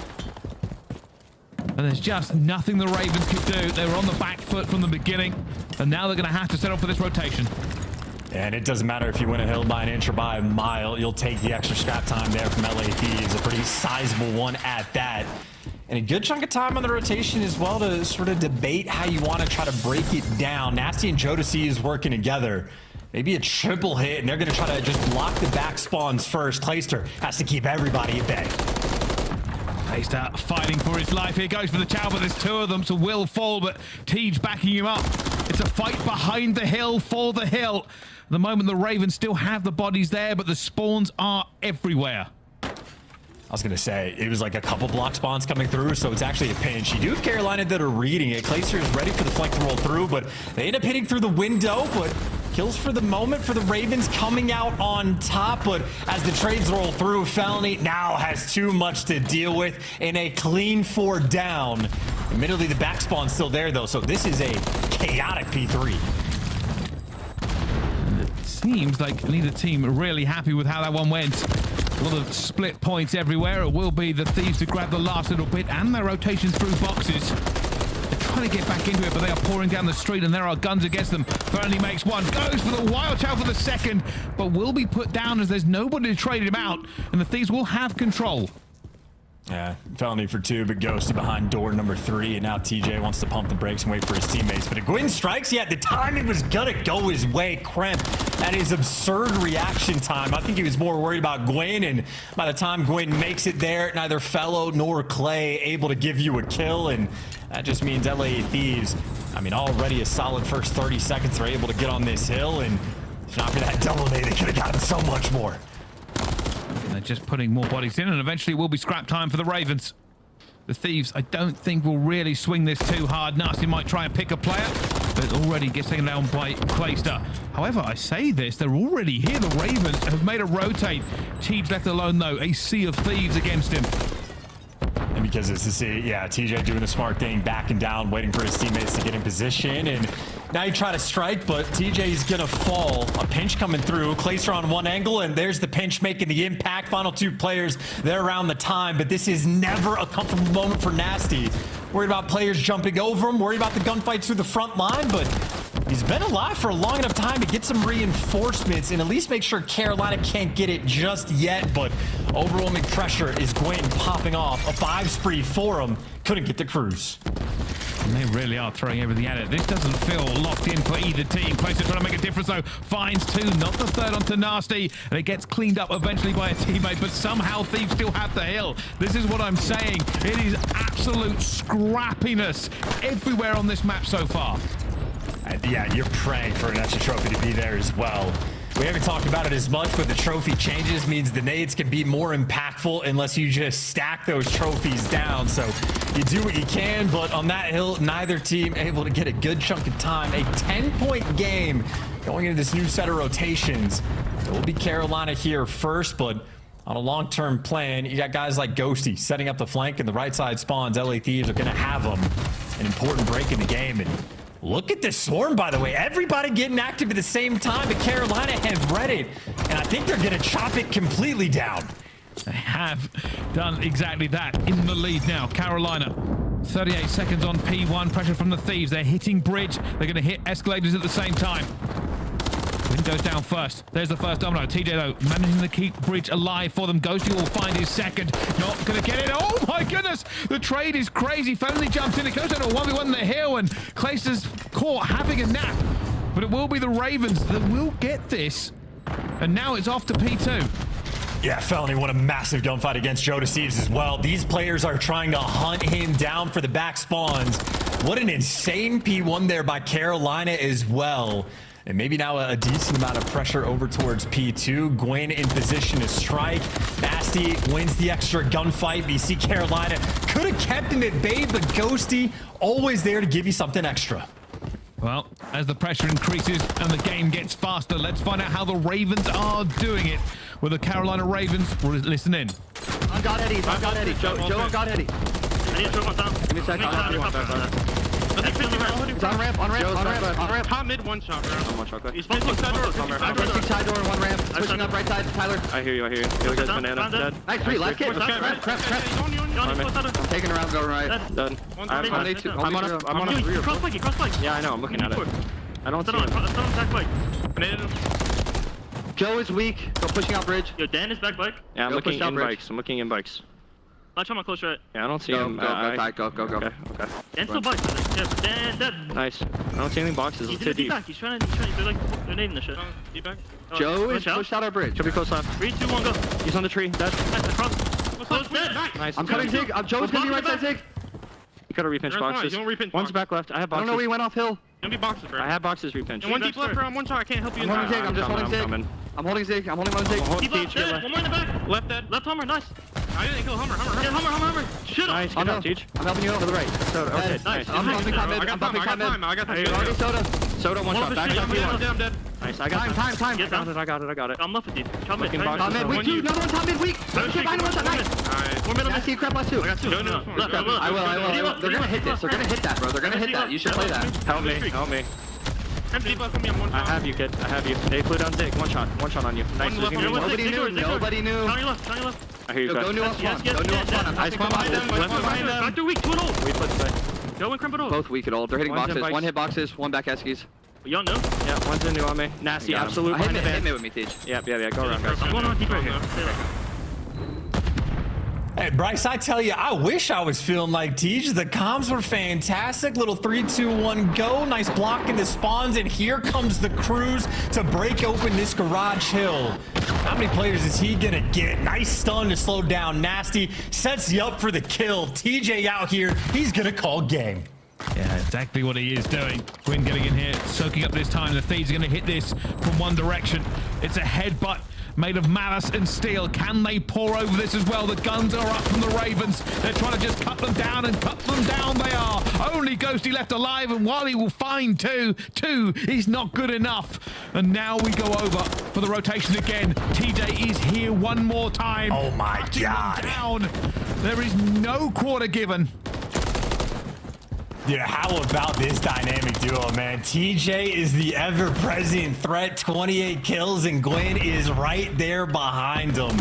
And there's just nothing the Ravens could do. They were on the back foot from the beginning, and now they're going to have to settle for this rotation.
And it doesn't matter if you win a hill by an inch or by a mile. You'll take the extra scrap time there from LA Thieves. A pretty sizable one at that. And a good chunk of time on the rotation as well to sort of debate how you want to try to break it down. Nasty and Jodeci is working together. Maybe a triple hit, and they're going to try to just block the back spawns first. Clayster has to keep everybody at bay.
Clayster fighting for his life. Here goes for the chow, but there's two of them, so will fall, but Tej backing him up. It's a fight behind the hill, for the hill. At the moment, the Ravens still have the bodies there, but the spawns are everywhere.
I was going to say, it was like a couple block spawns coming through, so it's actually a pinch. You do have Carolina that are reading it. Clayster is ready for the flank to roll through, but they end up hitting through the window, but kills for the moment for the Ravens coming out on top. But as the trades roll through, Felony now has too much to deal with in a clean 4 down. Admittedly, the back spawn's still there, though, so this is a chaotic P3.
It seems like neither team are really happy with how that one went. A lot of split points everywhere. It will be the Thieves to grab the last little bit, and their rotation through boxes. They're trying to get back into it, but they are pouring down the street, and there are guns against them. Burnley makes one, goes for the wild child for the second, but will be put down as there's nobody to trade him out, and the Thieves will have control.
Yeah, Felony for 2, but Ghosty behind door number 3, and now TJ wants to pump the brakes and wait for his teammates. But a Gwyn strikes, yeah, the timing was gonna go his way. Kremp, that is absurd reaction time. I think he was more worried about Gwyn, and by the time Gwyn makes it there, neither Fellow nor Clay able to give you a kill, and that just means LA Thieves, I mean, already a solid first 30 seconds they're able to get on this hill, and if not for that double day, they could have gotten so much more.
They're just putting more bodies in, and eventually will be scrap time for the Ravens. The Thieves, I don't think, will really swing this too hard. Nasty might try and pick a player, but already gets taken down by Clayster. However, I say this, they're already here. The Ravens have made a rotate. Tej left alone, though. A sea of Thieves against him.
And because it's TJ doing the smart thing, backing down, waiting for his teammates to get in position. And now you try to strike, but TJ's gonna fall. A pinch coming through. Clayster on one angle, and there's the pinch making the impact. Final 2 players there around the time, but this is never a comfortable moment for Nasty. Worried about players jumping over him, worried about the gunfights through the front line, but he's been alive for a long enough time to get some reinforcements and at least make sure Carolina can't get it just yet. But overwhelming pressure is Gwyn popping off. A 5 spree for him. Couldn't get the cruise.
And they really are throwing everything at it. This doesn't feel locked in for either team. Clayster trying to make a difference, though. Finds 2, not the third onto Nasty. And it gets cleaned up eventually by a teammate, but somehow Thieves still have the hill. This is what I'm saying. It is absolute scrappiness everywhere on this map so far.
Yeah, you're praying for an extra trophy to be there as well. We haven't talked about it as much, but the trophy changes means the nades can be more impactful unless you just stack those trophies down. So you do what you can, but on that hill, neither team able to get a good chunk of time. A 10-point game going into this new set of rotations. It will be Carolina here first, but On a long-term plan, you got guys like Ghosty setting up the flank and the right side spawns. LA Thieves are going to have them. An important break in the game. And look at this swarm, by the way. Everybody getting active at the same time, but Carolina have read it. And I think they're going to chop it completely down.
They have done exactly that. In the lead now, Carolina. 38 seconds on P1. Pressure from the Thieves. They're hitting bridge. They're going to hit escalators at the same time. Win goes down first. There's the first domino. TJ, though, managing to keep bridge alive for them. Ghosty will find his second. Not going to get it. Oh, my goodness. The trade is crazy. Felony jumps in. It goes down to a 1v1 in the hill, and Clayster's caught having a nap. But it will be the Ravens that will get this. And now it's off to P2.
Yeah, Felony won a massive gunfight against Joe Thieves as well. These players are trying to hunt him down for the back spawns. What an insane P1 there by Carolina as well. And maybe now a decent amount of pressure over towards P2. Gwyn in position to strike. Nasty wins the extra gunfight. But you see Carolina could have kept him at bay, but Ghosty always there to give you something extra.
Well, as the pressure increases and the game gets faster, let's find out how the Ravens are doing it. With the Carolina Ravens, listen in.
On God Eddie, on God Eddie. Joe on God Eddie. I need to throw one down. Give me a second. He's on ramp, on ramp.
Top mid, one shot, bro.
One shot,
He's pushing side door.
I'm pushing side door, one ramp. Pushing up right side, Tyler.
I hear you. Here we go, banana. Dead.
Nice, 3, left kid. I'm taking around, go right.
Done. I'm on a rear.
Cross flank.
Yeah, I know, I'm looking at it. I don't see him.
Back flank. Joe is weak. Go pushing out bridge.
Yo, Dan is back bike. Yeah, I'm looking in bikes. I'm looking in bikes.
Watch him on close right.
Yeah, I don't see him.
Go.
Okay.
Dan's still bikes. Yeah, Dan dead.
Nice. I don't see any boxes.
He's
Let's hit deep.
He's trying to, they're nading the shit. Deep back. Joe is pushed out our bridge.
Should be close left.
3, 2, 1, go.
He's on the tree. Dead.
Close, dead.
Nice.
I'm coming, Zig. Joe's gonna be right side, Zig.
You gotta repinch boxes. One's back left. I have boxes.
I don't know where he went off hill.
Gonna be boxes, bro. I have boxes repinch.
And one deep left, bro. I'm one shot. I can't help you in there. I'm just holding Zig. I'm holding Zig. I'm holding one Zig.
Deep left, dead.
One more in the back.
Left dead.
Left Hummer, nice. I didn't kill Hummer. Yeah, Hummer. Shit.
Nice. Good job, Teach.
I'm helping you out to the right.
Soda. Okay.
Nice. I'm bumping top mid. I'm bumping top mid.
I got time.
Already Soda.
Soda, one shot. Back up.
I'm dead.
Nice. I got
time.
I got it.
I'm left with you. Top mid.
Top
mid. Weak. Another one top mid. Weak. Nice. One middle. I see you crap last 2. I got 2. I will. They're gonna hit this. They're gonna hit that, bro. They're gonna hit that. You should play that.
Help me. I have you, kid. I have you. They flew down Zig. One shot on you. Nice.
Nobody knew. County left.
I hear you guys.
Go new up spawn. I spawn behind them. Back to weak. 2 and old.
We put play.
Go and crimp it all.
Both weak at all. They're hitting boxes. One hit boxes, one back eskies.
Y'all know?
Yeah, one's a new on me. Nasty, absolute.
Hit me with me, Teach.
Yeah. Go around, guys.
I'm going on deep right here.
Hey, Bryce, I tell you, I wish I was feeling like Teach. The comms were fantastic. Little 3, 2, 1, go. Nice block in the spawns, and here comes the cruise to break open this garage hill. How many players is he gonna get? Nice stun to slow down Nasty. Sets you up for the kill. TJ out here. He's gonna call game.
Yeah, exactly what he is doing. Gwyn getting in here, soaking up this time. The Thieves are going to hit this from one direction. It's a headbutt made of malice and steel. Can they pour over this as well? The guns are up from the Ravens. They're trying to just cut them down, and cut them down they are. Only Ghosty left alive, and while he will find two is not good enough. And now we go over for the rotation again. TJ is here one more time.
Oh my God.
Down. There is no quarter given.
Yeah, how about this dynamic duo, man? TJ is the ever-present threat, 28 kills, and Gwyn is right there behind him,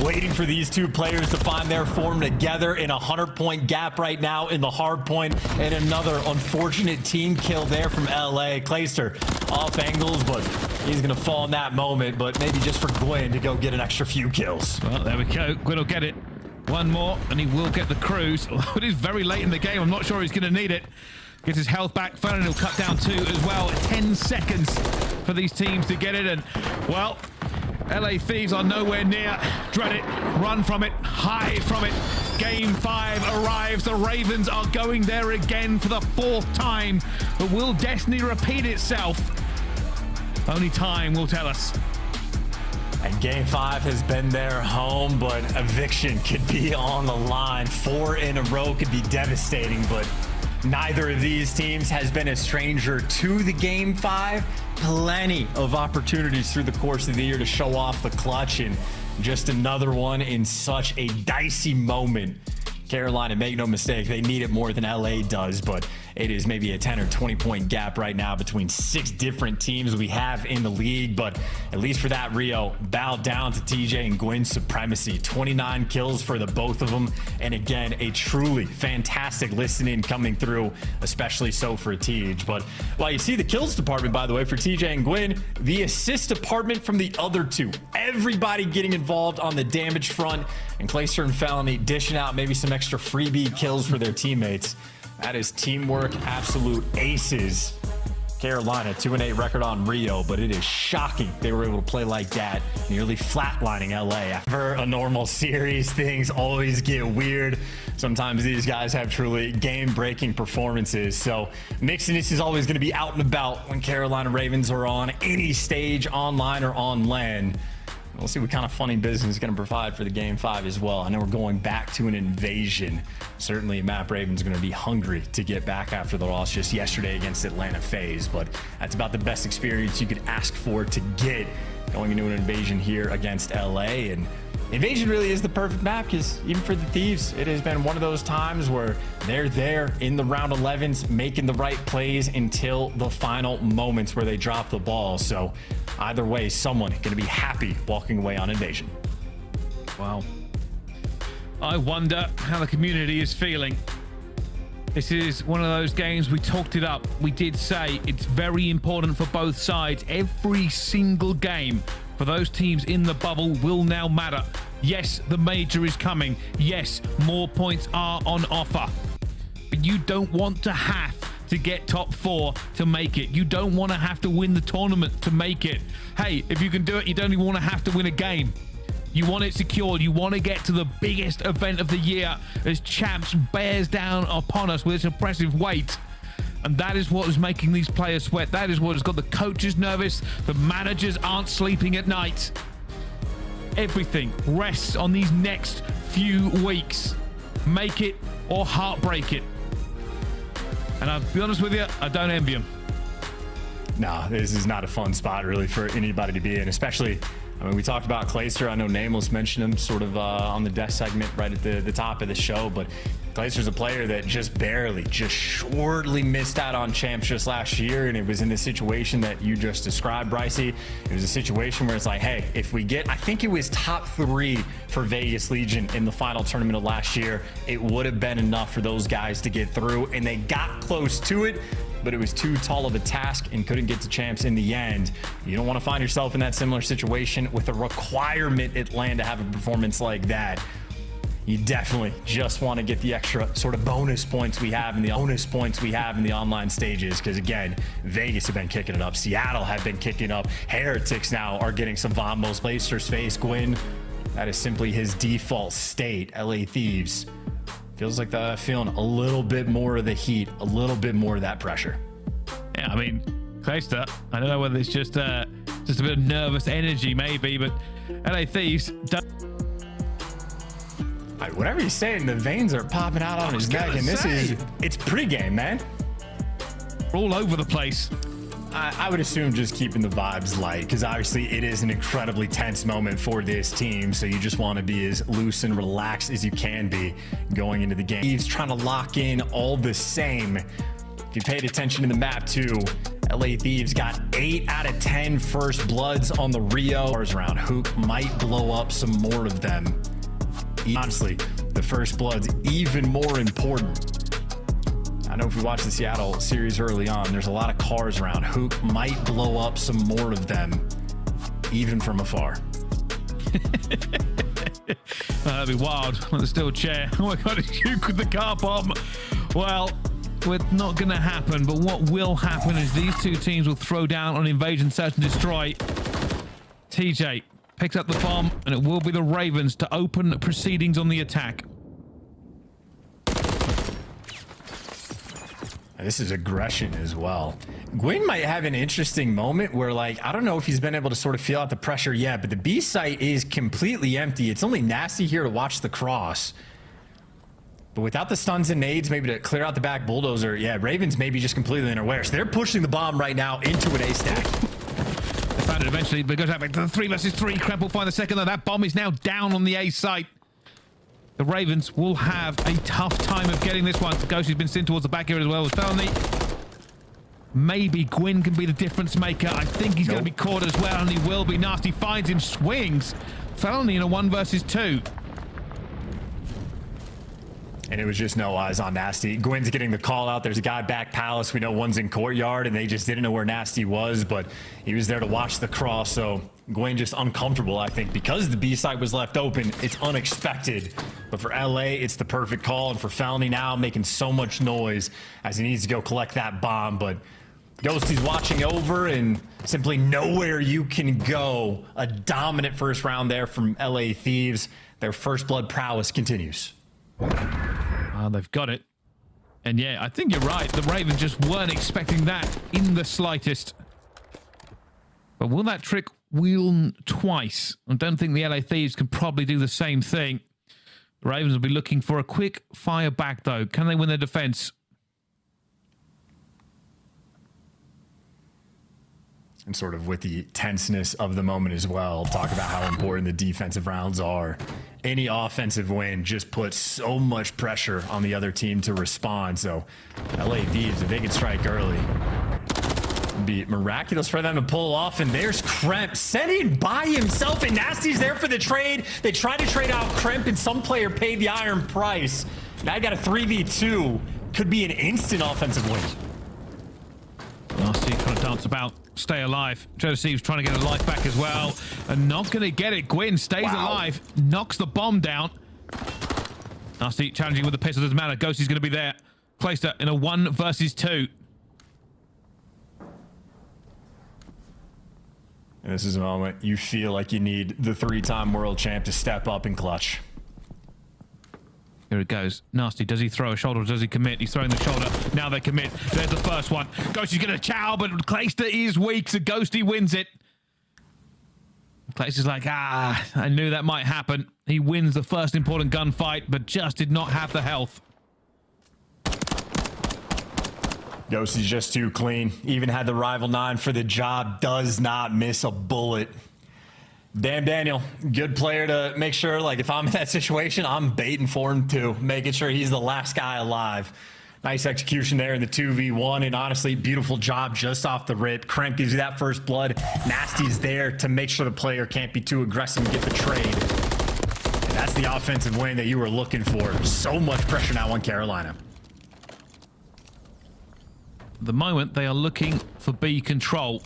waiting for these two players to find their form together in a 100-point gap right now in the hard point, and another unfortunate team kill there from LA. Clayster off angles, but he's gonna fall in that moment, but maybe just for Gwyn to go get an extra few kills.
Well, there we go. Gwyn will get it. One more, and he will get the cruise. It is very late in the game. I'm not sure he's going to need it. Gets his health back. Fernan will cut down 2 as well. 10 seconds for these teams to get it. And, well, LA Thieves are nowhere near. Dread it. Run from it. Hide from it. Game 5 arrives. The Ravens are going there again for the 4th time. But will destiny repeat itself? Only time will tell us.
And game 5 has been their home, but eviction could be on the line. 4 in a row could be devastating, but neither of these teams has been a stranger to the game 5. Plenty of opportunities through the course of the year to show off the clutch, and just another one in such a dicey moment. Carolina, make no mistake, they need it more than LA does, but it is maybe a 10 or 20 point gap right now between 6 different teams we have in the league. But at least for that, Rio bowed down to TJ and Gwyn's supremacy. 29 kills for the both of them, and again, a truly fantastic listening coming through, especially so for TJ. But while you see the kills department, by the way, for TJ and Gwyn, the assist department from the other two, everybody getting involved on the damage front, and Clayster and Felony dishing out maybe some extra freebie kills for their teammates. That is teamwork, absolute aces. Carolina, 2-8 record on Rio, but it is shocking they were able to play like that, nearly flatlining LA. After a normal series, things always get weird. Sometimes these guys have truly game-breaking performances, so mixiness is always going to be out and about when Carolina Ravens are on any stage, online or on LAN. We'll see what kind of funny business is going to provide for the Game 5 as well. I know we're going back to an invasion. Certainly, Map Ravens going to be hungry to get back after the loss just yesterday against Atlanta Fase, but that's about the best experience you could ask for to get going into an invasion here against LA. And Invasion really is the perfect map because even for the Thieves, it has been one of those times where they're there in the round 11s, making the right plays until the final moments where they drop the ball. So either way, someone going to be happy walking away on Invasion.
Wow. I wonder how the community is feeling. This is one of those games, we talked it up. We did say it's very important for both sides. Every single game for those teams in the bubble will now matter. Yes, the major is coming. Yes, more points are on offer. But you don't want to have to get top 4 to make it. You don't want to have to win the tournament to make it. Hey, if you can do it, you don't even want to have to win a game. You want it secured. You want to get to the biggest event of the year as Champs bears down upon us with its impressive weight. And that is what is making these players sweat. That is what has got the coaches nervous. The managers aren't sleeping at night. Everything rests on these next few weeks. Make it or heartbreak it. And I'll be honest with you, I don't envy them.
No, this is not a fun spot really for anybody to be in, especially, I mean, we talked about Clayster. I know Nameless mentioned him sort of on the death segment right at the top of the show, but Clayster's a player that just barely, just shortly missed out on champs just last year, and it was in the situation that you just described, Brycey. It was a situation where it's like, hey, if we get, I think it was top 3 for Vegas Legion in the final tournament of last year, it would have been enough for those guys to get through, and they got close to it, but it was too tall of a task and couldn't get to champs in the end. You don't want to find yourself in that similar situation with a requirement at LAN to have a performance like that. You definitely just want to get the extra sort of bonus points we have in the online stages, because again, Vegas have been kicking it up, Seattle have been kicking up, Heretics now are getting some Vombos, Blaster's Face, Gwyn, that is simply his default state. LA Thieves feels like they're feeling a little bit more of the heat, a little bit more of that pressure.
Yeah, I mean, Clayster, I don't know whether it's just a bit of nervous energy maybe, but LA Thieves don't.
Whatever he's saying, the veins are popping out on his neck, and it's pregame, man.
We're all over the place.
I would assume just keeping the vibes light, because obviously it is an incredibly tense moment for this team, so you just want to be as loose and relaxed as you can be going into the game. He's trying to lock in all the same. If you paid attention to the map too, LA Thieves got 8 out of 10 first bloods on the Rio. Around Hook might blow up some more of them. Honestly, the first blood's even more important. I know if we watch the Seattle series early on, there's a lot of cars around. Hook might blow up some more of them, even from afar.
That'd be wild on the steel chair. Oh my god, Hook with the car bomb. Well, it's not going to happen, but what will happen is these two teams will throw down on Invasion Search and Destroy. TJ picks up the bomb, and it will be the Ravens to open proceedings on the attack.
This is aggression as well. Gwyn might have an interesting moment where, like, I don't know if he's been able to sort of feel out the pressure yet, but the B site is completely empty. It's only Nasty here to watch the cross. But without the stuns and nades, maybe to clear out the back bulldozer, yeah, Ravens maybe just completely unaware. So they're pushing the bomb right now into an A stack.
They found it eventually, but it goes out back to the 3 versus 3. Kremp will find the second, though. That bomb is now down on the A site. The Ravens will have a tough time of getting this one. Ghost has been sent towards the back here as well as Felony. Maybe Gwyn can be the difference maker. I think he's going to be caught as well, and he will be. Nasty finds him, swings. Felony in a 1 versus 2.
And it was just no eyes on Nasty. Gwyn's getting the call out. There's a guy back Palace. We know one's in Courtyard, and they just didn't know where Nasty was, but he was there to watch the cross. So Gwyn just uncomfortable, I think, because the B side was left open. It's unexpected. But for LA, it's the perfect call. And for Felony now making so much noise as he needs to go collect that bomb. But Ghosty's watching over, and simply nowhere you can go. A dominant first round there from LA Thieves. Their first blood prowess continues.
They've got it. And yeah, I think you're right. The Ravens just weren't expecting that in the slightest. But will that trick wheel twice? I don't think the LA Thieves can probably do the same thing. The Ravens will be looking for a quick fire back, though. Can they win their defense?
And sort of with the tenseness of the moment as well, talk about how important the defensive rounds are. Any offensive win just puts so much pressure on the other team to respond. So LA Thieves, if they could strike early, it'd be miraculous for them to pull off. And there's Kremp sending by himself, and Nasty's there for the trade. They tried to trade out Kremp, and some player paid the iron price. Now I got a 3v2. Could be an instant offensive win.
Nasty trying to dance about, stay alive. Joseph's trying to get a life back as well, and not going to get it. Gwyn stays alive, knocks the bomb down. Nasty challenging with the pistol, doesn't matter. Ghosty's going to be there. Placed her in a 1 versus 2.
And this is a moment you feel like you need the 3-time world champ to step up and clutch.
Here it goes. Nasty, does he throw a shoulder or does he commit? He's throwing the shoulder. Now they commit. There's the first one. Ghosty's going to chow, but Clayster is weak, so Ghosty wins it. Clayster's like, I knew that might happen. He wins the first important gunfight, but just did not have the health.
Ghosty's just too clean. Even had the rival 9 for the job. Does not miss a bullet. Damn, Daniel, good player to make sure, like, if I'm in that situation, I'm baiting for him too, making sure he's the last guy alive. Nice execution there in the 2v1, and honestly, beautiful job just off the rip. Kremp gives you that first blood. Nasty's there to make sure the player can't be too aggressive and get the trade. And that's the offensive win that you were looking for. So much pressure now on Carolina.
At the moment, they are looking for B control.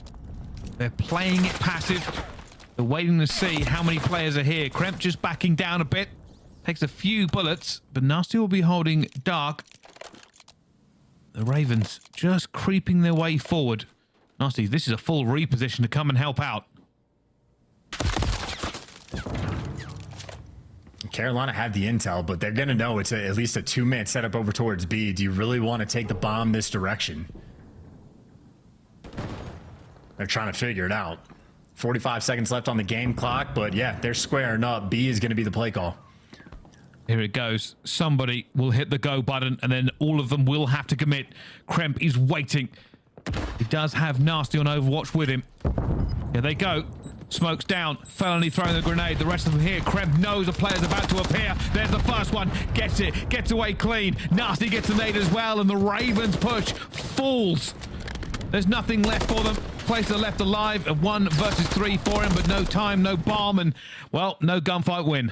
They're playing it passive. They're waiting to see how many players are here. Kremp just backing down a bit. Takes a few bullets, but Nasty will be holding dark. The Ravens just creeping their way forward. Nasty, this is a full reposition to come and help out.
Carolina had the intel, but they're going to know it's at least a 2-minute setup over towards B. Do you really want to take the bomb this direction? They're trying to figure it out. 45 seconds left on the game clock, but yeah, they're squaring up. B is going to be the play call.
Here it goes. Somebody will hit the go button, and then all of them will have to commit. Kremp is waiting. He does have Nasty on Overwatch with him. Here they go. Smoke's down. Felony throwing the grenade. The rest of them here. Kremp knows a player's about to appear. There's the first one. Gets it. Gets away clean. Nasty gets the nade as well, and the Ravens push falls. There's nothing left for them. Placer left alive. A 1 versus 3 for him, but no time, no bomb, and, well, no gunfight win.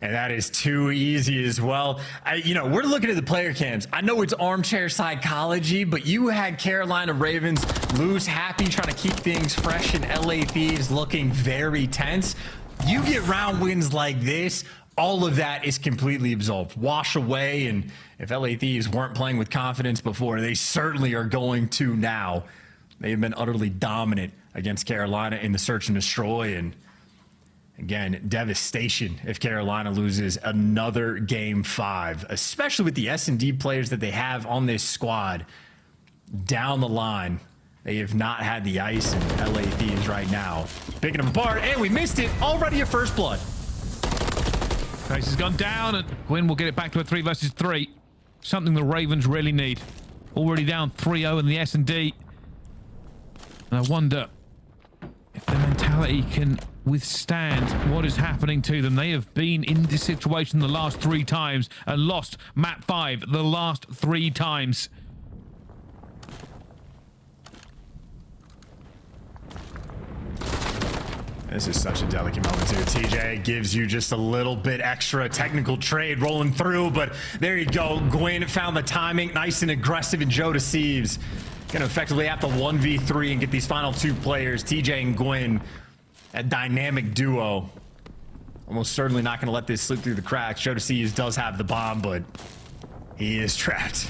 And that is too easy as well. We're looking at the player cams. I know it's armchair psychology, but you had Carolina Ravens lose happy, trying to keep things fresh, and LA Thieves looking very tense. You get round wins like this, all of that is completely absolved, wash away. And if LA Thieves weren't playing with confidence before, they certainly are going to now. They've been utterly dominant against Carolina in the search and destroy, and again, devastation if Carolina loses another game 5, especially with the S&D players that they have on this squad down the line. They have not had the ice, and LA Thieves right now picking them apart, and we missed it. Already a first blood.
Trace has gone down, and Gwyn will get it back to a 3 versus 3. Something the Ravens really need. Already down 3-0 in the S&D. And I wonder Vitality can withstand what is happening to them. They have been in this situation the last 3 times and lost map 5 the last 3 times.
This is such a delicate moment too. TJ gives you just a little bit extra technical trade rolling through, but there you go. Gwyn found the timing, nice and aggressive, and Joe Thieves gonna effectively have to 1v3 and get these final 2 players, TJ and Gwyn, a dynamic duo. Almost certainly not gonna let this slip through the cracks. Joe Thieves does have the bomb, but he is trapped.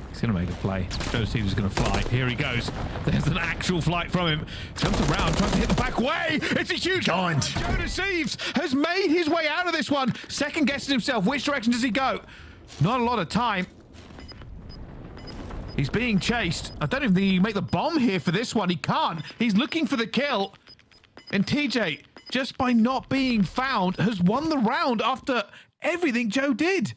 He's going to make a play. Joe Thieves is going to fly. Here he goes. There's an actual flight from him. Jumps around, tries to hit the back way. It's a huge...
Joe
Thieves has made his way out of this one. Second guessing himself. Which direction does he go? Not a lot of time. He's being chased. I don't even think he can make the bomb here for this one. He can't. He's looking for the kill. And TJ, just by not being found, has won the round after everything Joe did.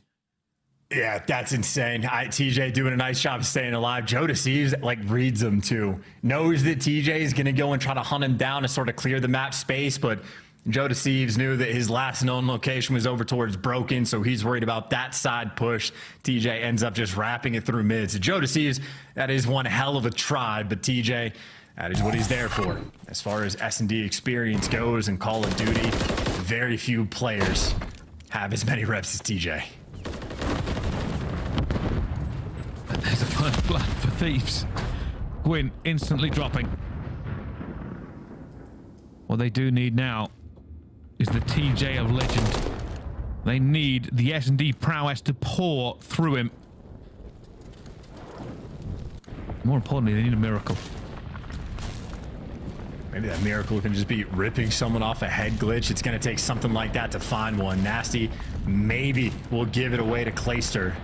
Yeah, that's insane. TJ doing a nice job of staying alive. Joe Thieves like reads him too. Knows that TJ is going to go and try to hunt him down to sort of clear the map space, but Joe Thieves knew that his last known location was over towards Broken, so he's worried about that side push. TJ ends up just wrapping it through mid. So Joe Thieves, that is one hell of a try, but TJ, that is what he's there for. As far as S&D experience goes in Call of Duty, very few players have as many reps as TJ.
There's a first blood for Thieves. Gwyn instantly dropping. What they do need now is the TJ of legend. They need the S&D prowess to pour through him. More importantly, they need a miracle.
Maybe that miracle can just be ripping someone off a head glitch. It's going to take something like that to find one. Nasty maybe will give it away to Clayster.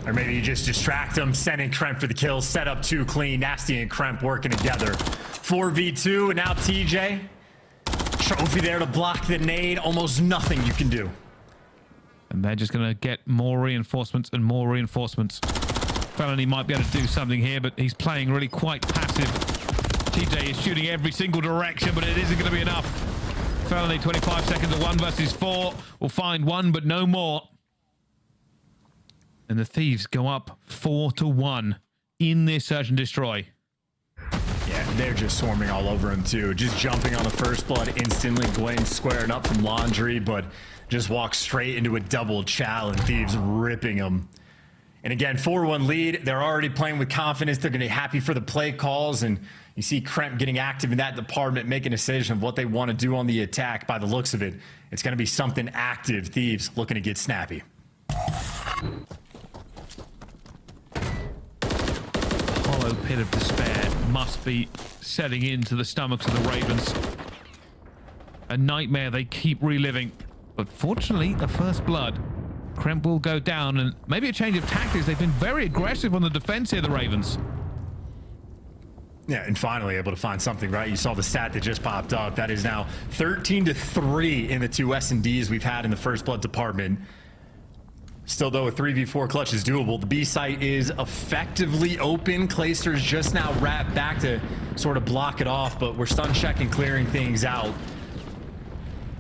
Or maybe you just distract him, sending Kremp for the kill, set up 2 clean. Nasty and Kremp working together. 4v2, and now TJ. Trophy there to block the nade. Almost nothing you can do.
And they're just going to get more reinforcements and more reinforcements. Felony might be able to do something here, but he's playing really quite passive. TJ is shooting every single direction, but it isn't going to be enough. Felony, 25 seconds of 1 versus 4. Will find one, but no more. And the Thieves go up 4-1 in this search and destroy.
Yeah, they're just swarming all over him too. Just jumping on the first blood instantly. Gwyn squaring up from Laundry, but just walks straight into a double chow, and Thieves ripping him. And again, 4-1 lead. They're already playing with confidence. They're going to be happy for the play calls. And you see Kremp getting active in that department, making a decision of what they want to do on the attack. By the looks of it, it's going to be something active. Thieves looking to get snappy.
Hollow pit of despair must be setting into the stomachs of the Ravens. A nightmare they keep reliving. But fortunately, the first blood. Kremp will go down, and maybe a change of tactics. They've been very aggressive on the defense here, the Ravens.
Yeah, and finally able to find something, right? You saw the stat that just popped up. That is now 13-3 in the 2 S&Ds we've had in the first blood department. Still, though, a 3v4 clutch is doable. The B site is effectively open. Clayster's just now wrapped back to sort of block it off, but we're stun checking, clearing things out.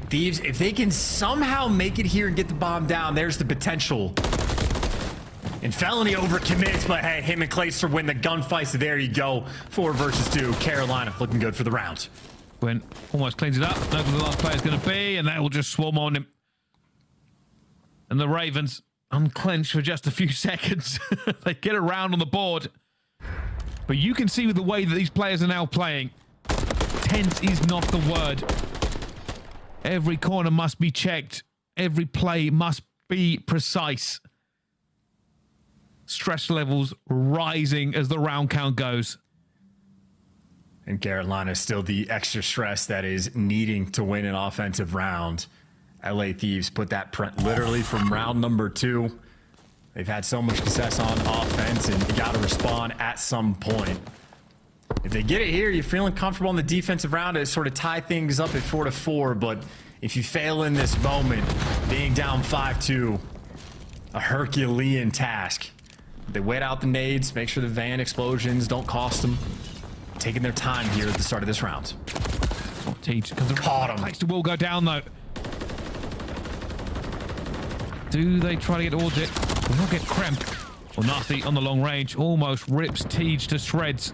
Thieves, if they can somehow make it here and get the bomb down, there's the potential. And Felony overcommits, but hey, him and Clayster win the gunfight, so there you go. 4 versus 2. Carolina looking good for the round.
Gwyn almost cleans it up. Knows where the last player's going to be, and that will just swarm on him. And the Ravens unclench for just a few seconds. They get around on the board. But you can see with the way that these players are now playing, tense is not the word. Every corner must be checked. Every play must be precise. Stress levels rising as the round count goes.
And Carolina is still the extra stress that is needing to win an offensive round. LA Thieves put that print literally from round number 2. They've had so much success on offense, and you got to respond at some point. If they get it here, you're feeling comfortable in the defensive round to sort of tie things up at 4-4, but if you fail in this moment, being down 5-2, a Herculean task. They wait out the nades, make sure the van explosions don't cost them. taking their time here at the start of this round.
Teach comes
caught him.
Clayster will go down though. Do they try to get towards it? Will not get Kremp. Well, Nasty on the long range almost rips Tej to shreds.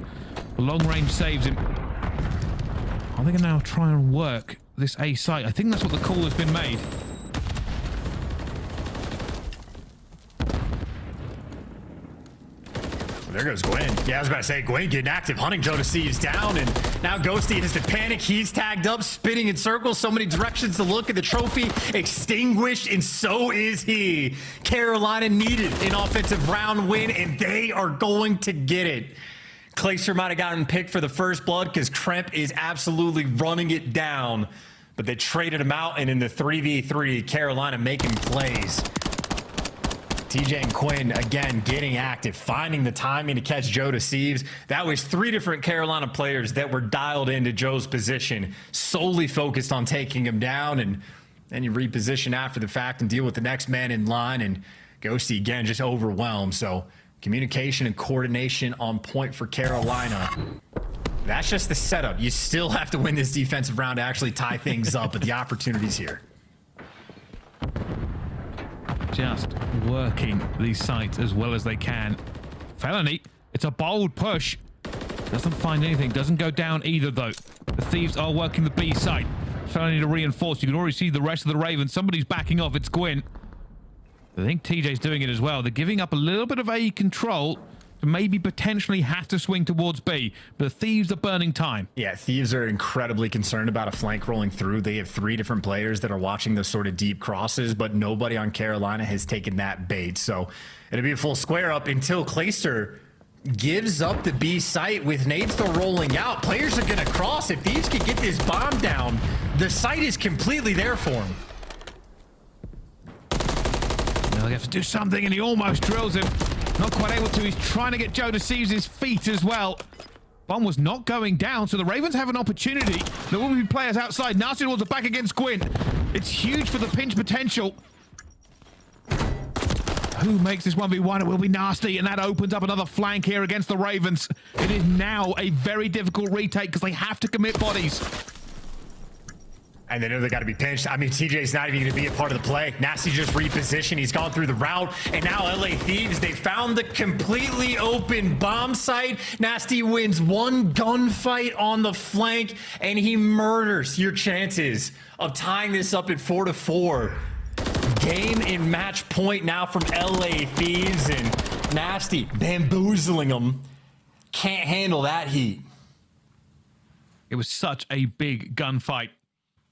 The long range saves him. Are they going to now try and work this A site? I think that's what the call has been made.
There goes Gwen. Yeah, I was about to say, Gwen getting active, hunting Joe to see he's down, and now Ghosty has to panic. He's tagged up, spinning in circles, so many directions to look at the trophy, extinguished, and so is he. Carolina needed an offensive round win, and they are going to get it. Clayster might have gotten picked for the first blood because Kremp is absolutely running it down, but they traded him out, and in the 3v3, Carolina making plays. TJ and Quinn, again, getting active, finding the timing to catch Joe Thieves. That was 3 different Carolina players that were dialed into Joe's position, solely focused on taking him down, and then you reposition after the fact and deal with the next man in line, and Ghosty, again, just overwhelmed. So communication and coordination on point for Carolina. That's just the setup. You still have to win this defensive round to actually tie things up, but the opportunity's here.
Just working these sites as well as they can. Felony, it's a bold push. Doesn't find anything, doesn't go down either though. The Thieves are working the B site. Felony to reinforce. You can already see the rest of the Ravens. Somebody's backing off. It's Gwyn. I think TJ's doing it as well. They're giving up a little bit of A control to maybe potentially have to swing towards B, but the Thieves are burning time.
Yeah, Thieves are incredibly concerned about a flank rolling through. They have 3 different players that are watching those sort of deep crosses, but nobody on Carolina has taken that bait. So it'll be a full square up until Clayster gives up the B site with nades still rolling out. Players are going to cross. If Thieves can get this bomb down, the site is completely there for him.
Now they have to do something, and he almost drills him. Not quite able to. He's trying to get Joe Thieves' feet as well. Bomb was not going down, so the Ravens have an opportunity. There will be players outside. Nasty towards the back against Gwyn. It's huge for the pinch potential. Who makes this 1v1? It will be Nasty, and that opens up another flank here against the Ravens. It is now a very difficult retake because they have to commit bodies.
And they know they got to be pinched. I mean, TJ's not even going to be a part of the play. Nasty just repositioned. He's gone through the route. And now LA Thieves, they found the completely open bomb site. Nasty wins 1 gunfight on the flank, and he murders your chances of tying this up at 4-4. Game and match point now from LA Thieves, and Nasty bamboozling them. Can't handle that heat.
It was such a big gunfight.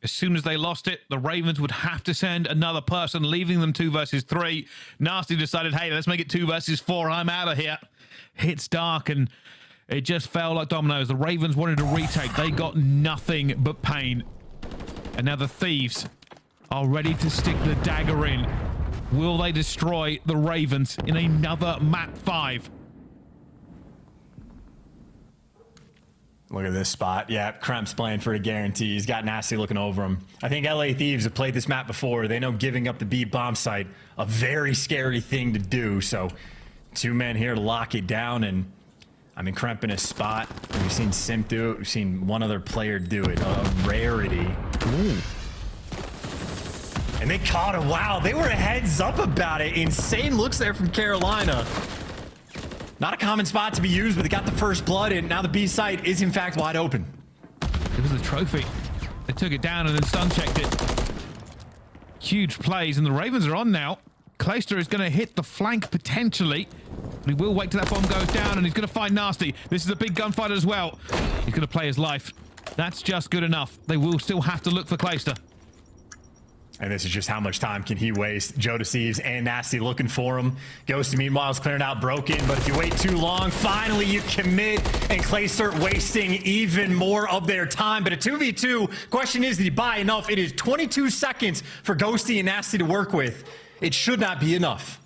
As soon as they lost it, the Ravens would have to send another person, leaving them 2 versus 3. Nasty decided, hey, let's make it 2 versus 4. I'm out of here. Hits dark, and it just fell like dominoes. The Ravens wanted to retake. They got nothing but pain. And now the Thieves are ready to stick the dagger in. Will they destroy the Ravens in another map 5?
Look at this spot. Yeah, Kremp's playing for a guarantee. He's got Nasty looking over him. I think LA Thieves have played this map before. They know giving up the B bomb site, a very scary thing to do. So 2 men here to lock it down. And I mean, Kremp in his spot. We've seen Simp do it. We've seen one other player do it. A rarity. Ooh. And they caught him. Wow, they were heads up about it. Insane looks there from Carolina. Not a common spot to be used, but they got the first blood, and now the B site is in fact wide open.
It was the trophy. They took it down and then stun checked it. Huge plays, and the Ravens are on now. Clayster is going to hit the flank potentially. But he will wait till that bomb goes down, and he's going to find Nasty. This is a big gunfight as well. He's going to play his life. That's just good enough. They will still have to look for Clayster.
And this is just how much time can he waste. Joe Thieves and Nasty looking for him. Ghosty, meanwhile, is clearing out Broken. But if you wait too long, finally you commit. And Clayster wasting even more of their time. But a 2v2, question is, did he buy enough? It is 22 seconds for Ghosty and Nasty to work with. It should not be enough.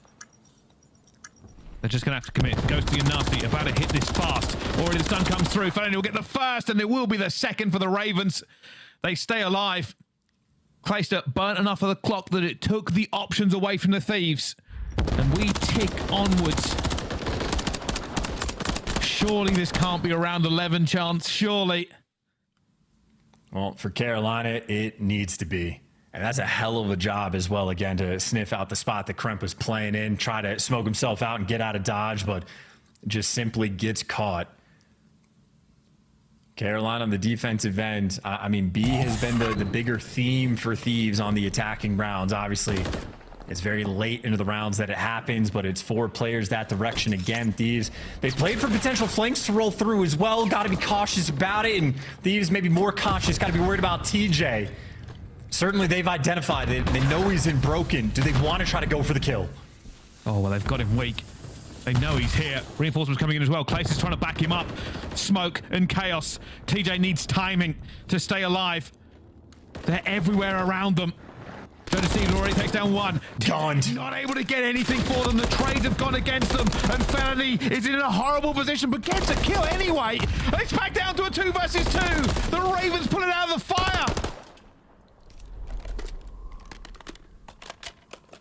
They're just going to have to commit. Ghosty and Nasty about to hit this fast. Already the stun comes through. Felony will get the first, and it will be the second for the Ravens. They stay alive. Clayster burnt enough of the clock that it took the options away from the Thieves. And we tick onwards. Surely this can't be a round 11 chance, surely.
Well, for Carolina, it needs to be. And that's a hell of a job as well, again, to sniff out the spot that Kremp was playing in, try to smoke himself out and get out of dodge, but just simply gets caught. Carolina on the defensive end, I mean, B has been the bigger theme for Thieves on the attacking rounds. Obviously, it's very late into the rounds that it happens, but it's 4 players that direction again. Thieves, they played for potential flanks to roll through as well. Got to be cautious about it, and Thieves maybe more cautious. Got to be worried about TJ. Certainly, they've identified it. They know he's in broken. Do they want to try to go for the kill?
Oh, well, they've got him weak. They know he's here. Reinforcements coming in as well. Clace is trying to back him up. Smoke and chaos. TJ needs timing to stay alive. They're everywhere around them. Deceiver already takes down 1.
Gone.
Not able to get anything for them. The trades have gone against them. And Felony is in a horrible position, but gets a kill anyway. It's back down to a 2 versus 2. The Ravens pull it out of the fire.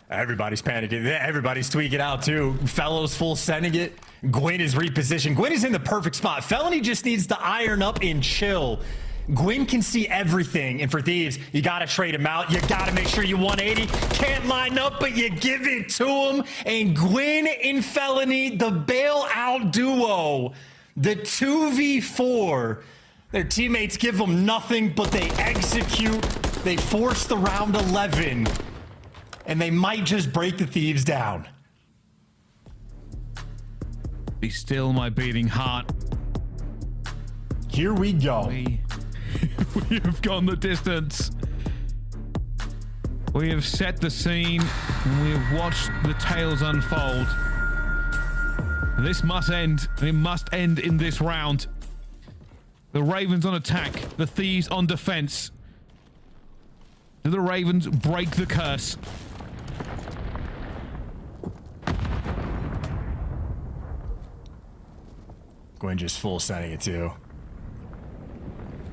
Everybody's panicking. Everybody's tweaking out too. Fellows full sending it. Gwyn is repositioned. Gwyn is in the perfect spot. Felony just needs to iron up and chill. Gwyn can see everything. And for Thieves, you got to trade him out. You got to make sure you 180. Can't line up, but you give it to him. And Gwyn and Felony, the bailout duo, the 2v4. Their teammates give them nothing, but they execute. They force the round 11. And they might just break the Thieves down.
Be still, my beating heart.
Here we go.
We have gone the distance. We have set the scene. And we have watched the tales unfold. This must end. It must end in this round. The Ravens on attack. The Thieves on defense. Do the Ravens break the curse?
Gwyn just full sending it too.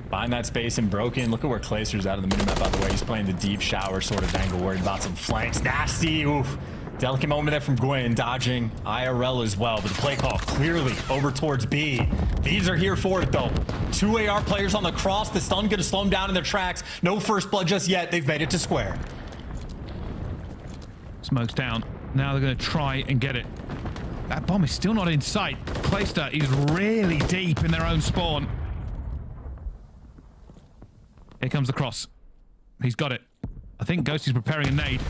Find that space and broken. Look at where Clacer's out of the minimap, by the way. He's playing the deep shower sort of angle, worried about some flanks. Nasty. Oof. Delicate moment there from Gwyn, dodging IRL as well. But the play call clearly over towards B. These are here for it though. 2 AR players on the cross. The stun gonna slow them down in their tracks. No first blood just yet. They've made it to square.
Smoke's down. Now they're gonna try and get it. That bomb is still not in sight. Clayster is really deep in their own spawn. Here comes the cross. He's got it. I think Ghosty's preparing a nade.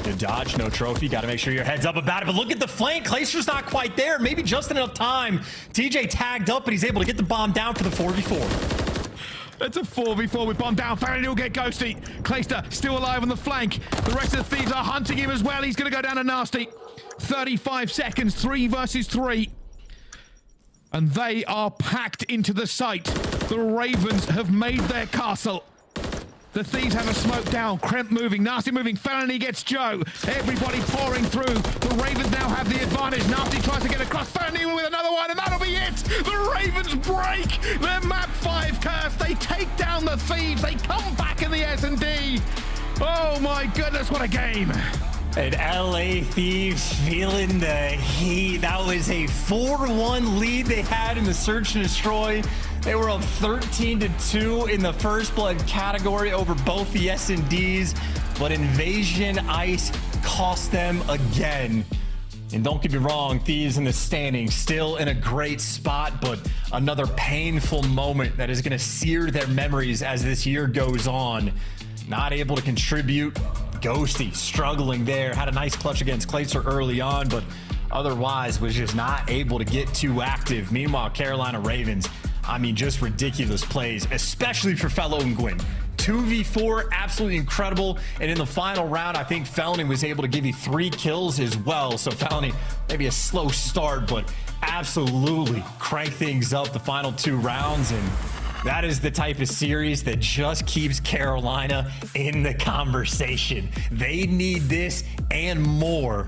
Good dodge, no trophy. Got to make sure your head's up about it. But look at the flank. Clayster's not quite there. Maybe just enough time. TJ tagged up, but he's able to get the bomb down for the 4v4.
That's a 4v4 with bomb down. Farron will get Ghosty. Clayster still alive on the flank. The rest of the Thieves are hunting him as well. He's going to go down to Nasty. 35 seconds, 3 versus 3. And they are packed into the site. The Ravens have made their castle. The Thieves have a smoke down. Kremp moving, Nasty moving. Felony gets Joe. Everybody pouring through. The Ravens now have the advantage. Nasty tries to get across. Felony with another one, and that'll be it. The Ravens break their map 5 curse. They take down the Thieves. They come back in the S&D. Oh my goodness, what a game.
And LA Thieves feeling the heat. That was a 4-1 lead they had in the search and destroy. They were up 13-2 in the first blood category over both the S&Ds, but Invasion Ice cost them again. And don't get me wrong, Thieves in the standings still in a great spot, but another painful moment that is going to sear their memories as this year goes on. Not able to contribute. Ghosty struggling there. Had a nice clutch against Clacer early on, but otherwise was just not able to get too active. Meanwhile, Carolina Ravens, I mean, just ridiculous plays, especially for Fellow and Gwyn. 2v4, absolutely incredible. And in the final round, I think Felony was able to give you 3 kills as well. So Felony, maybe a slow start, but absolutely crank things up the final 2 rounds. And that is the type of series that just keeps Carolina in the conversation. They need this and more,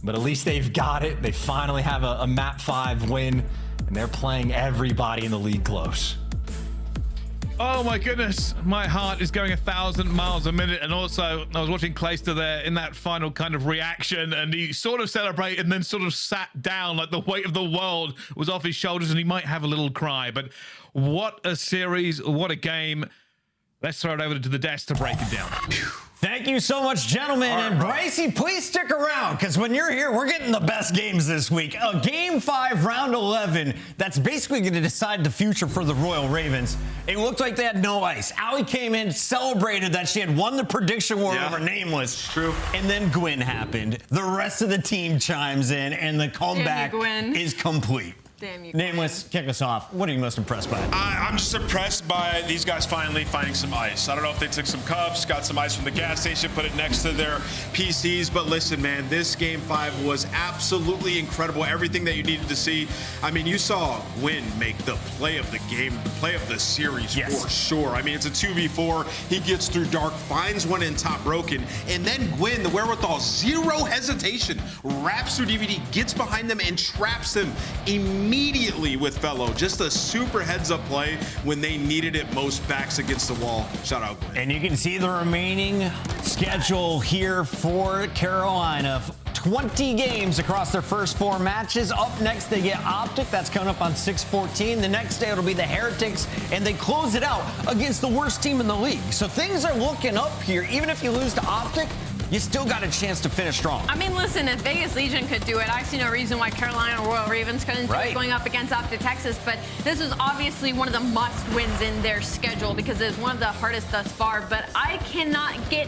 but at least they've got it. They finally have a map 5 win, and they're playing everybody in the league close.
Oh my goodness, my heart is going 1,000 miles a minute. And also, I was watching Clayster there in that final kind of reaction, and he sort of celebrated and then sort of sat down like the weight of the world was off his shoulders, and he might have a little cry. But what a series, what a game. Let's throw it over to the desk to break it down.
Thank you so much, gentlemen. And Brycey, please stick around, because when you're here, we're getting the best games this week. A Game 5, Round 11, that's basically going to decide the future for the Royal Ravens. It looked like they had no ice. Allie came in, celebrated that she had won the prediction war over Nameless.
True.
And then Gwyn happened. The rest of the team chimes in, and the comeback is complete.
Damn you.
Nameless, kick us off. What are you most impressed by?
I'm just impressed by these guys finally finding some ice. I don't know if they took some cups, got some ice from the gas station, put it next to their PCs. But listen, man, this Game 5 was absolutely incredible. Everything that you needed to see. I mean, you saw Gwyn make the play of the game, the play of the series for sure. I mean, it's a 2v4. He gets through dark, finds one in top broken, and then Gwyn, the wherewithal, zero hesitation, wraps through DVD, gets behind them, and traps them immediately with Fellow. Just a super heads-up play when they needed it most, backs against the wall. Shout out, Gwyn.
And you can see the remaining schedule here for Carolina. 20 games across their first 4 matches. Up next, they get Optic. That's coming up on 6/14. The next day, it'll be the Heretics, and they close it out against the worst team in the league. So things are looking up here. Even if you lose to Optic, you still got a chance to finish strong.
I mean, listen, if Vegas Legion could do it, I see no reason why Carolina Royal Ravens couldn't do it going up against Optic Texas. But this is obviously one of the must-wins in their schedule because it's one of the hardest thus far. But I cannot get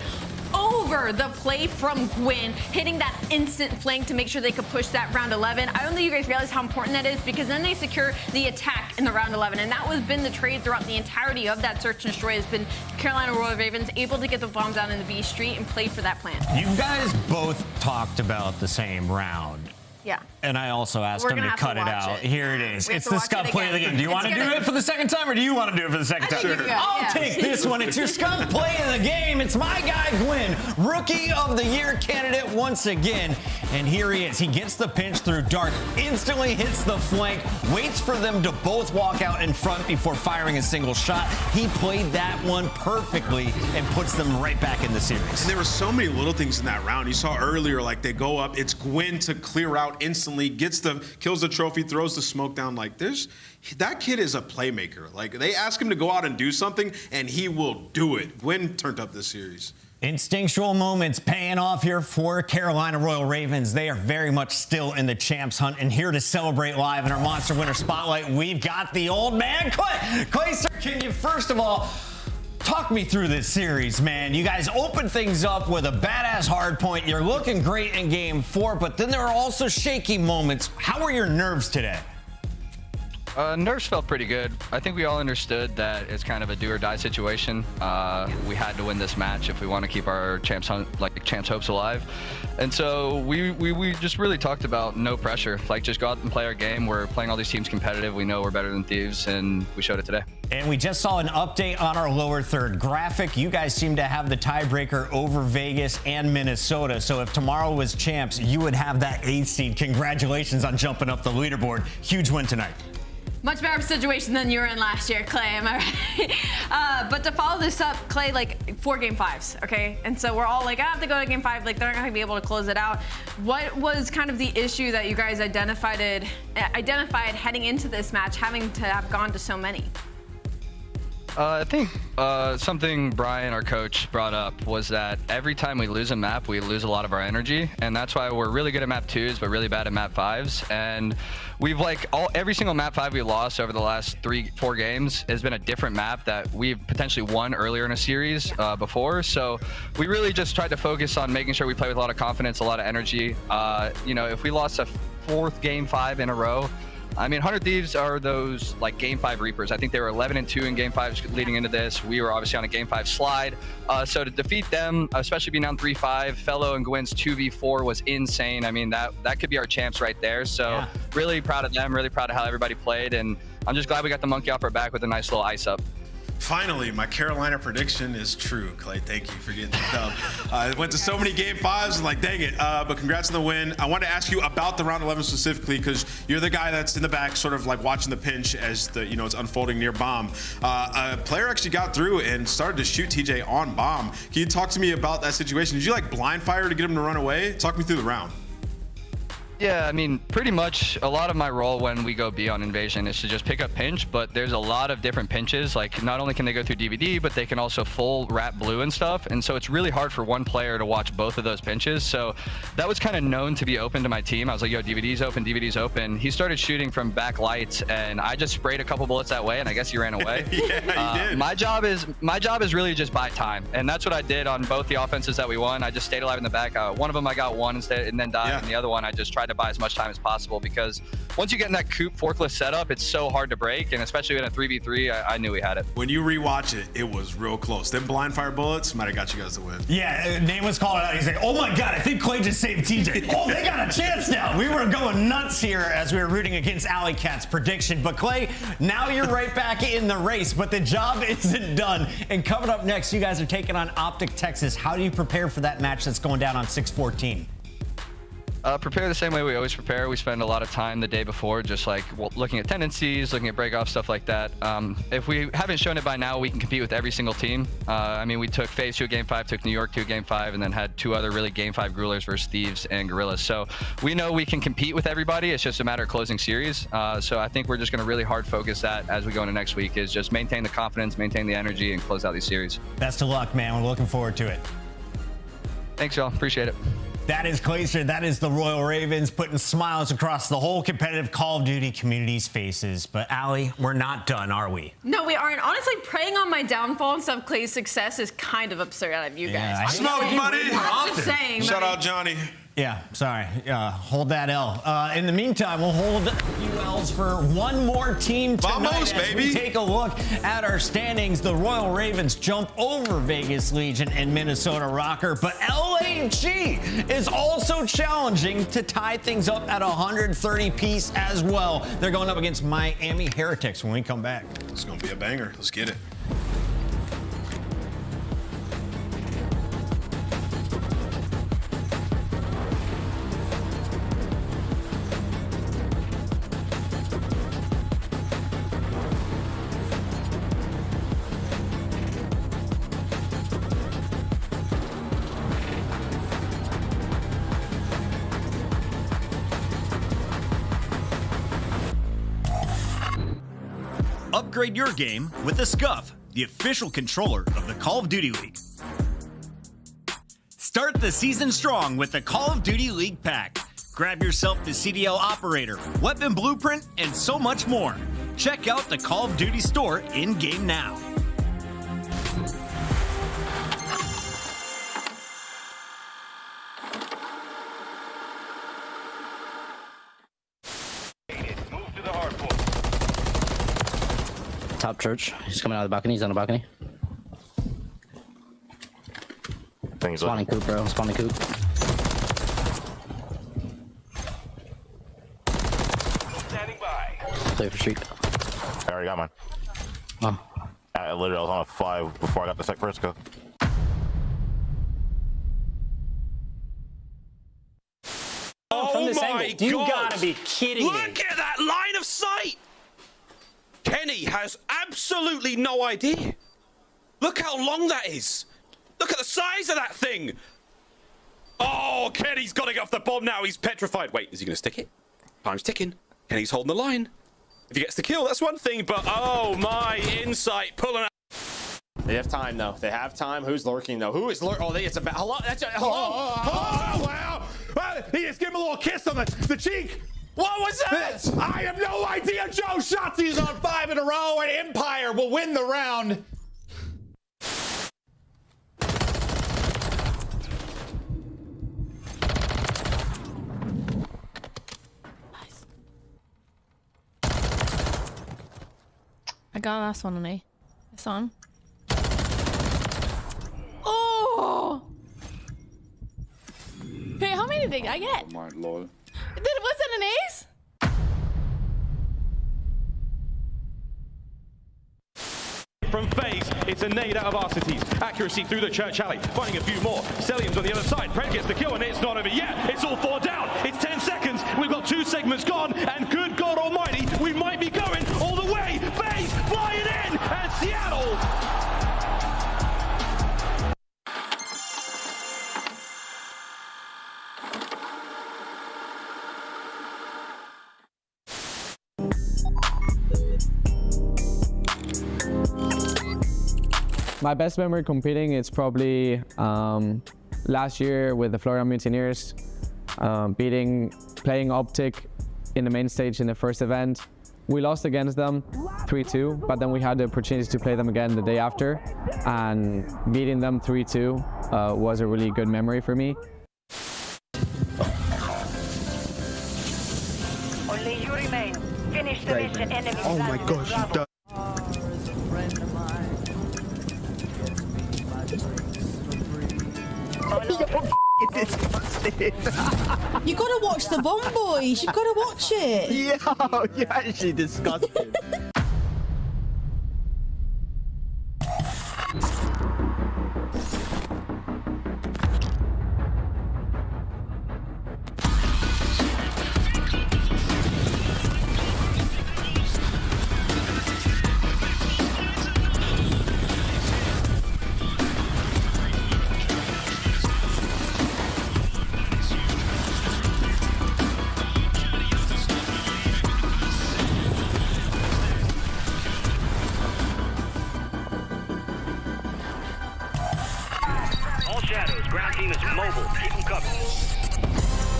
over the play from Gwyn, hitting that instant flank to make sure they could push that round 11. I don't think you guys realize how important that is because then they secure the attack in the round 11. And that has been the trade throughout the entirety of that search and destroy has been Carolina Royal Ravens able to get the bombs out in the B Street and play for that plan.
You guys both talked about the same round.
Yeah.
And I also asked him to cut it out. Here it is. It's the Scott play of the game. Do you want to do it for the second time, or do you want to do it for the second time? I'll take this one. It's your Scott play of the game. It's my guy, Gwyn. Rookie of the Year candidate once again. And here he is. He gets the pinch through dark, instantly hits the flank, waits for them to both walk out in front before firing a single shot. He played that one perfectly and puts them right back in the series.
And there were so many little things in that round. You saw earlier, like they go up, it's Gwyn to clear out instantly, kills the trophy, throws the smoke down. Like that kid is a playmaker. Like they ask him to go out and do something and he will do it. Gwyn turned up this series.
Instinctual moments paying off here for Carolina Royal Ravens. They are very much still in the champs hunt, and here to celebrate live in our Monster Winner Spotlight, we've got the old man, Clay. Clay, sir, can you first of all talk me through this series, man? You guys opened things up with a badass hard point. You're looking great in Game 4, but then there are also shaky moments. How are your nerves today?
Nerves felt pretty good. I think we all understood that it's kind of a do-or-die situation. We had to win this match if we want to keep our champs hopes alive. And so we just really talked about no pressure. Like, just go out and play our game. We're playing all these teams competitive. We know we're better than Thieves, and we showed it today.
And we just saw an update on our lower third graphic. You guys seem to have the tiebreaker over Vegas and Minnesota. So if tomorrow was champs, you would have that 8th seed. Congratulations on jumping up the leaderboard. Huge win tonight.
Much better situation than you were in last year, Clay, am I right? But to follow this up, Clay, like 4 Game 5s, okay? And so we're all like, I have to go to Game 5, like they're not gonna be able to close it out. What was kind of the issue that you guys identified heading into this match, having to have gone to so many?
I think something Brian, our coach, brought up was that every time we lose a map, we lose a lot of our energy, and that's why we're really good at map 2s, but really bad at map 5s. And we've every single map 5 we lost over the last 3-4 games has been a different map that we've potentially won earlier in a series before. So we really just tried to focus on making sure we play with a lot of confidence, a lot of energy. You know, if we lost a 4th Game 5 in a row, I mean, 100 Thieves are those like Game 5 Reapers. I think they were 11-2 in Game 5 leading into this. We were obviously on a Game 5 slide. So to defeat them, especially being down 3-5, Fellow and Gwyn's 2v4 was insane. I mean, that could be our champs right there. So really proud of them, really proud of how everybody played. And I'm just glad we got the monkey off our back with a nice little ice up.
Finally, my Carolina prediction is true. Clay, thank you for getting the dub. I went to so many game 5s and like, dang it. But congrats on the win. I wanted to ask you about the round 11 specifically because you're the guy that's in the back, sort of like watching the pinch as the it's unfolding near bomb. A player actually got through and started to shoot TJ on bomb. Can you talk to me about that situation? Did you like blind fire to get him to run away? Talk me through the round.
Yeah, I mean, pretty much a lot of my role when we go B on Invasion is to just pick up pinch, but there's a lot of different pinches. Like, not only can they go through DVD, but they can also full wrap blue and stuff. And so it's really hard for one player to watch both of those pinches. So that was kind of known to be open to my team. I was like, yo, DVD's open, DVD's open. He started shooting from back lights, and I just sprayed a couple bullets that way, and I guess he ran away.
Yeah, you did.
My job is really just buy time. And that's what I did on both the offenses that we won. I just stayed alive in the back. One of them I got one instead and then died. Yeah. And the other one I just tried to buy as much time as possible, because once you get in that coop forklift setup, it's so hard to break, and especially in a 3v3, I knew we had it.
When you rewatch it, it was real close. Them blind fire bullets might have got you guys to win.
Yeah, Nate was calling out. He's like, oh my God, I think Clay just saved TJ. Oh, they got a chance now. We were going nuts here as we were rooting against Alley Cat's prediction. But Clay, now you're right back in the race, but the job isn't done. And coming up next, you guys are taking on Optic Texas. How do you prepare for that match that's going down on 6/14?
Prepare the same way we always prepare. We spend a lot of time the day before just like looking at tendencies, looking at break-off, stuff like that. If we haven't shown it by now, we can compete with every single team. I mean, we took Fase to a game 5, took New York to a game 5, and then had 2 other really game 5 Grulers versus Thieves and Gorillas. So we know we can compete with everybody. It's just a matter of closing series. So I think we're just going to really hard focus that as we go into next week, is just maintain the confidence, maintain the energy, and close out these series.
Best of luck, man. We're looking forward to it.
Thanks, y'all. Appreciate it.
That is Clayster. That is the Royal Ravens putting smiles across the whole competitive Call of Duty community's faces. But Allie, we're not done, are we?
No, we aren't. Honestly, preying on my downfall instead of Clay's success is kind of absurd out of you guys.
I smoke, buddy.
I'm just saying.
Shout out Johnny.
Yeah, sorry. Hold that L. In the meantime, we'll hold a few L's for one more team tonight.
Vamos,
as we take a look at our standings. The Royal Ravens jump over Vegas Legion and Minnesota Rocker, but LAG is also challenging to tie things up at 130 piece as well. They're going up against Miami Heretics when we come back.
It's going to be a banger. Let's get it.
Upgrade your game with the Scuff, the official controller of the Call of Duty League. Start the season strong with the Call of Duty League Pack. Grab yourself the CDL Operator, Weapon Blueprint, and so much more. Check out the Call of Duty store in-game now.
Top church. He's coming out of the balcony. He's on the balcony. Spawning coop, bro. Spawning coop.
Standing by.
Play for street.
I already got mine.
Oh.
I literally was on a 5 before I got the first go.
From this angle. You gotta be kidding me.
Look at that line of sight! Kenny has absolutely no idea. Look how long that is. Look at the size of that thing. Oh, Kenny's got to get off the bomb now. He's petrified. Wait, is he going to stick it? Time's ticking. Kenny's holding the line. If he gets the kill, that's one thing, but oh, my insight pulling out.
They have time, though. They have time. Who's lurking, though? Who is lurking? Oh, it's about. Hello? That's a, hello?
Oh, wow. He just gave him a little kiss on the cheek.
What was that?
I have no idea. Joe Shotzi's on 5 in a row, and Empire will win the round.
Nice. I got last one on A. It's on. Oh! Hey, how many did I get?
Oh my lord.
Was it an ace?
from Fase. It's a nade out of Arcites. Accuracy through the church alley. Finding a few more. Celium's on the other side. Pred gets the kill, and it's not over yet. It's all 4 down. It's 10 seconds. We've got 2 segments gone, and good God Almighty, we might be going all the way. Fase flying in, and Seattle.
My best memory competing is probably last year with the Florida Mutineers, playing Optic in the main stage in the first event. We lost against them 3-2, but then we had the opportunity to play them again the day after, and beating them 3-2 was a really good memory for me.
Only you remain. Finish the mission. Enemy. Oh my gosh, you done.
You gotta watch the Bomb Boys. You've gotta watch it.
Yeah, you're actually disgusting.
Shadows, ground team is mobile. Keep them covered.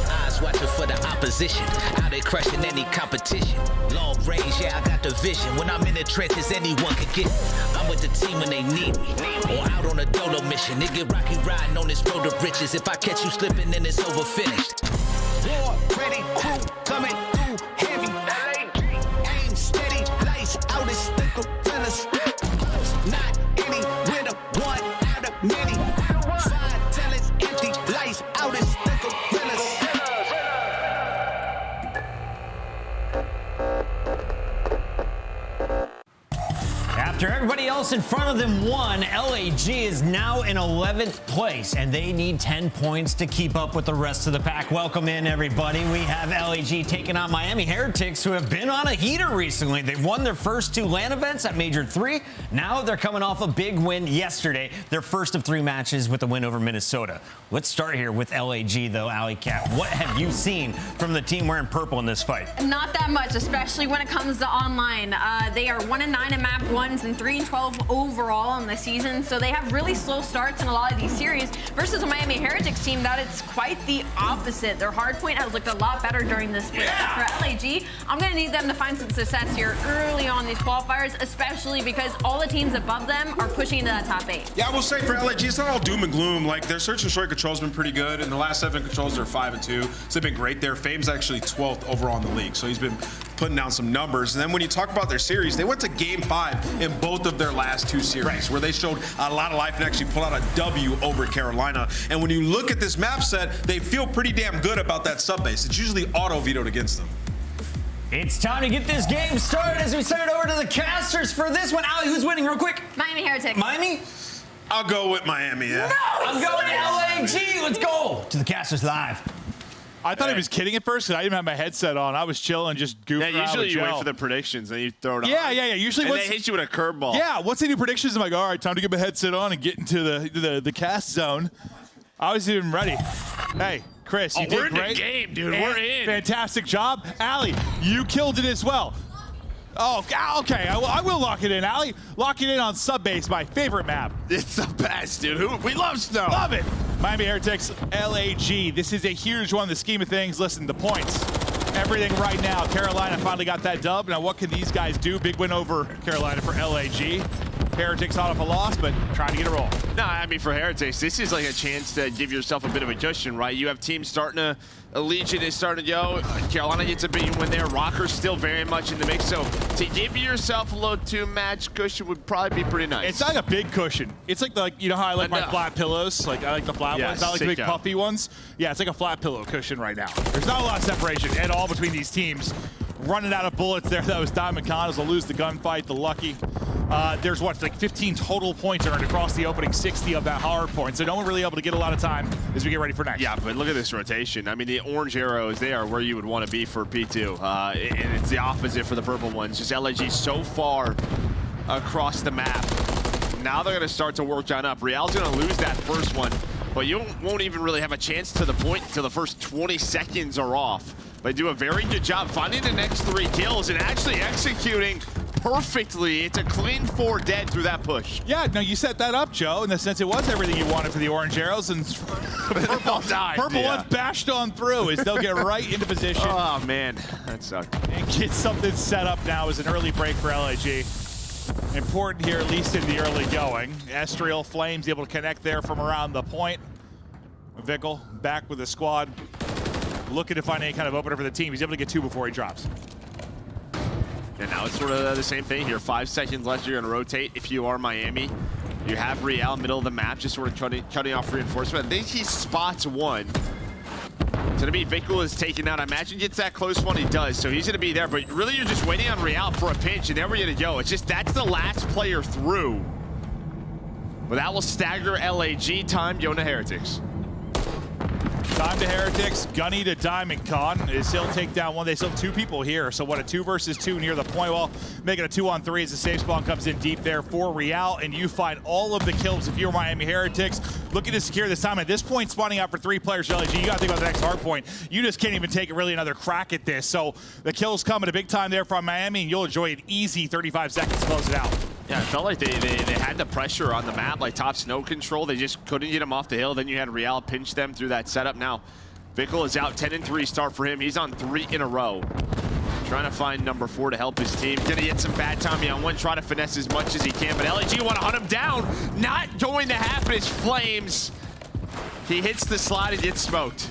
Eyes watching for the opposition. How they crushing any competition. Long range, yeah, I got the vision. When I'm in the trenches, anyone can get me. I'm with the team when they need me. Or out on a dolo mission. Nigga rocky riding on this road to riches. If I catch you slipping, then it's over finished. War, ready, crew, coming through heavy. Aim steady, lights out, it's the gorillas. Not any winner, one out of many. Out is the gorillas.
After everybody else in front of them won, LAG is now in 11th place, and they need 10 points to keep up with the rest of the pack. Welcome in, everybody. We have LAG taking on Miami Heretics, who have been on a heater recently. They've won their first 2 LAN events at Major 3. Now they're coming off a big win yesterday, their first of 3 matches with a win over Minnesota. Let's start here with LAG, though, Alley Cat. What have you seen from the team wearing purple in this fight?
Not that much, especially when it comes to online. They are 1-9 in map 1s and 3-12 overall in the season, so they have really slow starts in a lot of these series versus a Miami Heretics team that it's quite the opposite. Their hardpoint has looked a lot better during this split. For LAG, I'm going to need them to find some success here early on these qualifiers, especially because all the teams above them are pushing into that top 8.
Yeah, I will say for LAG, it's not all doom and gloom. Like, their search and destroy control's been pretty good. In the last 7 controls, they're 5-2, so they've been great there. Fame's actually 12th overall in the league, so he's been putting down some numbers. And then when you talk about their series, they went to game 5 in both of their last 2 series, where they showed a lot of life and actually pulled out a W over Carolina. And when you look at this map set, they feel pretty damn good about that sub base. It's usually auto vetoed against them.
It's time to get this game started as we send it over to the casters for this one. Allie, who's winning real quick?
Miami Heretics.
Miami?
I'll go with Miami, yeah.
No! I'm going to LAG. Let's go to the casters live.
I thought he was kidding at first because I didn't have my headset on. I was chilling, just goofing around.
Yeah, usually
with
you
Joe.
wait for the predictions and you throw it on.
Yeah. Usually
and they hit you with a curveball.
Yeah, once they do predictions, I'm like, all right, time to get my headset on and get into the cast zone. I was even ready. Hey, Chris, you did
we're
great.
in the game, dude. We're in.
Fantastic job. Allie, you killed it as well. Oh, okay. I will lock it in, Allie. Lock it in on Subbase, my favorite map.
It's the best, dude. We love snow.
Love it. Miami Heretics, LAG. This is a huge one in the scheme of things. Listen, the points, everything right now. Carolina finally got that dub. Now, what can these guys do? Big win over Carolina for LAG. Heretics hot off a loss, but trying to get a roll.
No, I mean, for Heretics, this is like a chance to give yourself a bit of a cushion, right? You have teams starting to, Legion is starting to go. Carolina gets a big win there. Rocker's still very much in the mix. So to give yourself a little 2-match cushion would probably be pretty nice.
It's not a big cushion. It's like you know how I like my flat pillows? Like, I like the flat ones, not like the big puffy ones. Yeah, it's like a flat pillow cushion right now. There's not a lot of separation at all between these teams. running out of bullets there. That was Diamond Con as they'll lose the gunfight. The Lucky. There's what, like 15 total points earned across the opening 60 of that hard point. So no one really able to get a lot of time as we get ready for next.
Yeah, but look at this rotation. I mean, the orange arrows, they are where you would want to be for P2. And it's the opposite for the purple ones. Just LAG so far across the map. Now they're going to start to work on up. Real's going to lose that first one, but you won't even really have a chance to the point until the first 20 seconds are off. They do a very good job finding the next 3 kills and actually executing perfectly. It's a clean 4 dead through that push.
Yeah, no, you set that up, Joe, in the sense it was everything you wanted for the orange arrows, and purple ones bashed on through as they'll get right into position.
Oh, man, that sucked.
And get something set up now as an early break for LAG. Important here, at least in the early going. Estriel, Flames able to connect there from around the point. Vickle back with the squad, looking to find any kind of opener for the team. He's able to get 2 before he drops.
And now it's sort of the same thing here. 5 seconds left, you're gonna rotate. If you are Miami, you have Real middle of the map, just sort of cutting off reinforcement. I think he spots one. It's gonna be Vickle is taken out. I imagine gets that close one, he does, so he's gonna be there. But really, you're just waiting on Real for a pinch, and there we're gonna go. It's just that's the last player through. But that will stagger LAG time, Yona Heretics.
Time to Heretics, Gunny to Diamond Con. He'll take down one. They still have 2 people here. So what, a 2 versus 2 near the point. Well, making a 2-on-3 as the safe spawn comes in deep there for Real, and you find all of the kills if you're Miami Heretics. Looking to secure this time. At this point, spawning out for 3 players for LAG. You got to think about the next hard point. You just can't even take really another crack at this. So the kills come at a big time there from Miami, and you'll enjoy an easy 35 seconds to close it out.
Yeah, it felt like they had the pressure on the map, like top snow control. They just couldn't get him off the hill. Then you had Real pinch them through that setup. Now, Vickle is out, 10-3 start for him. He's on 3 in a row. Trying to find number 4 to help his team. Gonna get some bad timing on one, try to finesse as much as he can, but LAG want to hunt him down. Not going to happen. It's Flames. He hits the slide and gets smoked.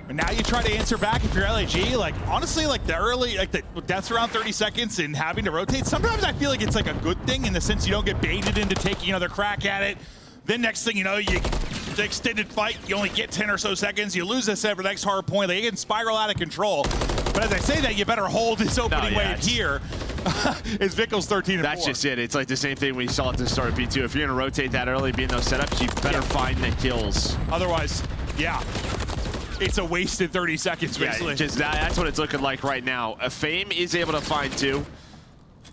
And now you try to answer back if you're LAG. Like, honestly, like the early, like the deaths around 30 seconds and having to rotate, sometimes I feel like it's like a good thing in the sense you don't get baited into taking another crack at it. Then next thing you know, the extended fight, you only get 10 or so seconds. You lose this every next hard point. They can spiral out of control. But as I say that, you better hold this opening wave here. Is Vickle's 13-4.
That's just it. It's like the same thing we saw at the start of B2. If you're gonna rotate that early, be in those setups, you better find the kills.
Otherwise, yeah. It's a wasted 30 seconds, basically.
Yeah, just that's what it's looking like right now. Fame is able to find 2.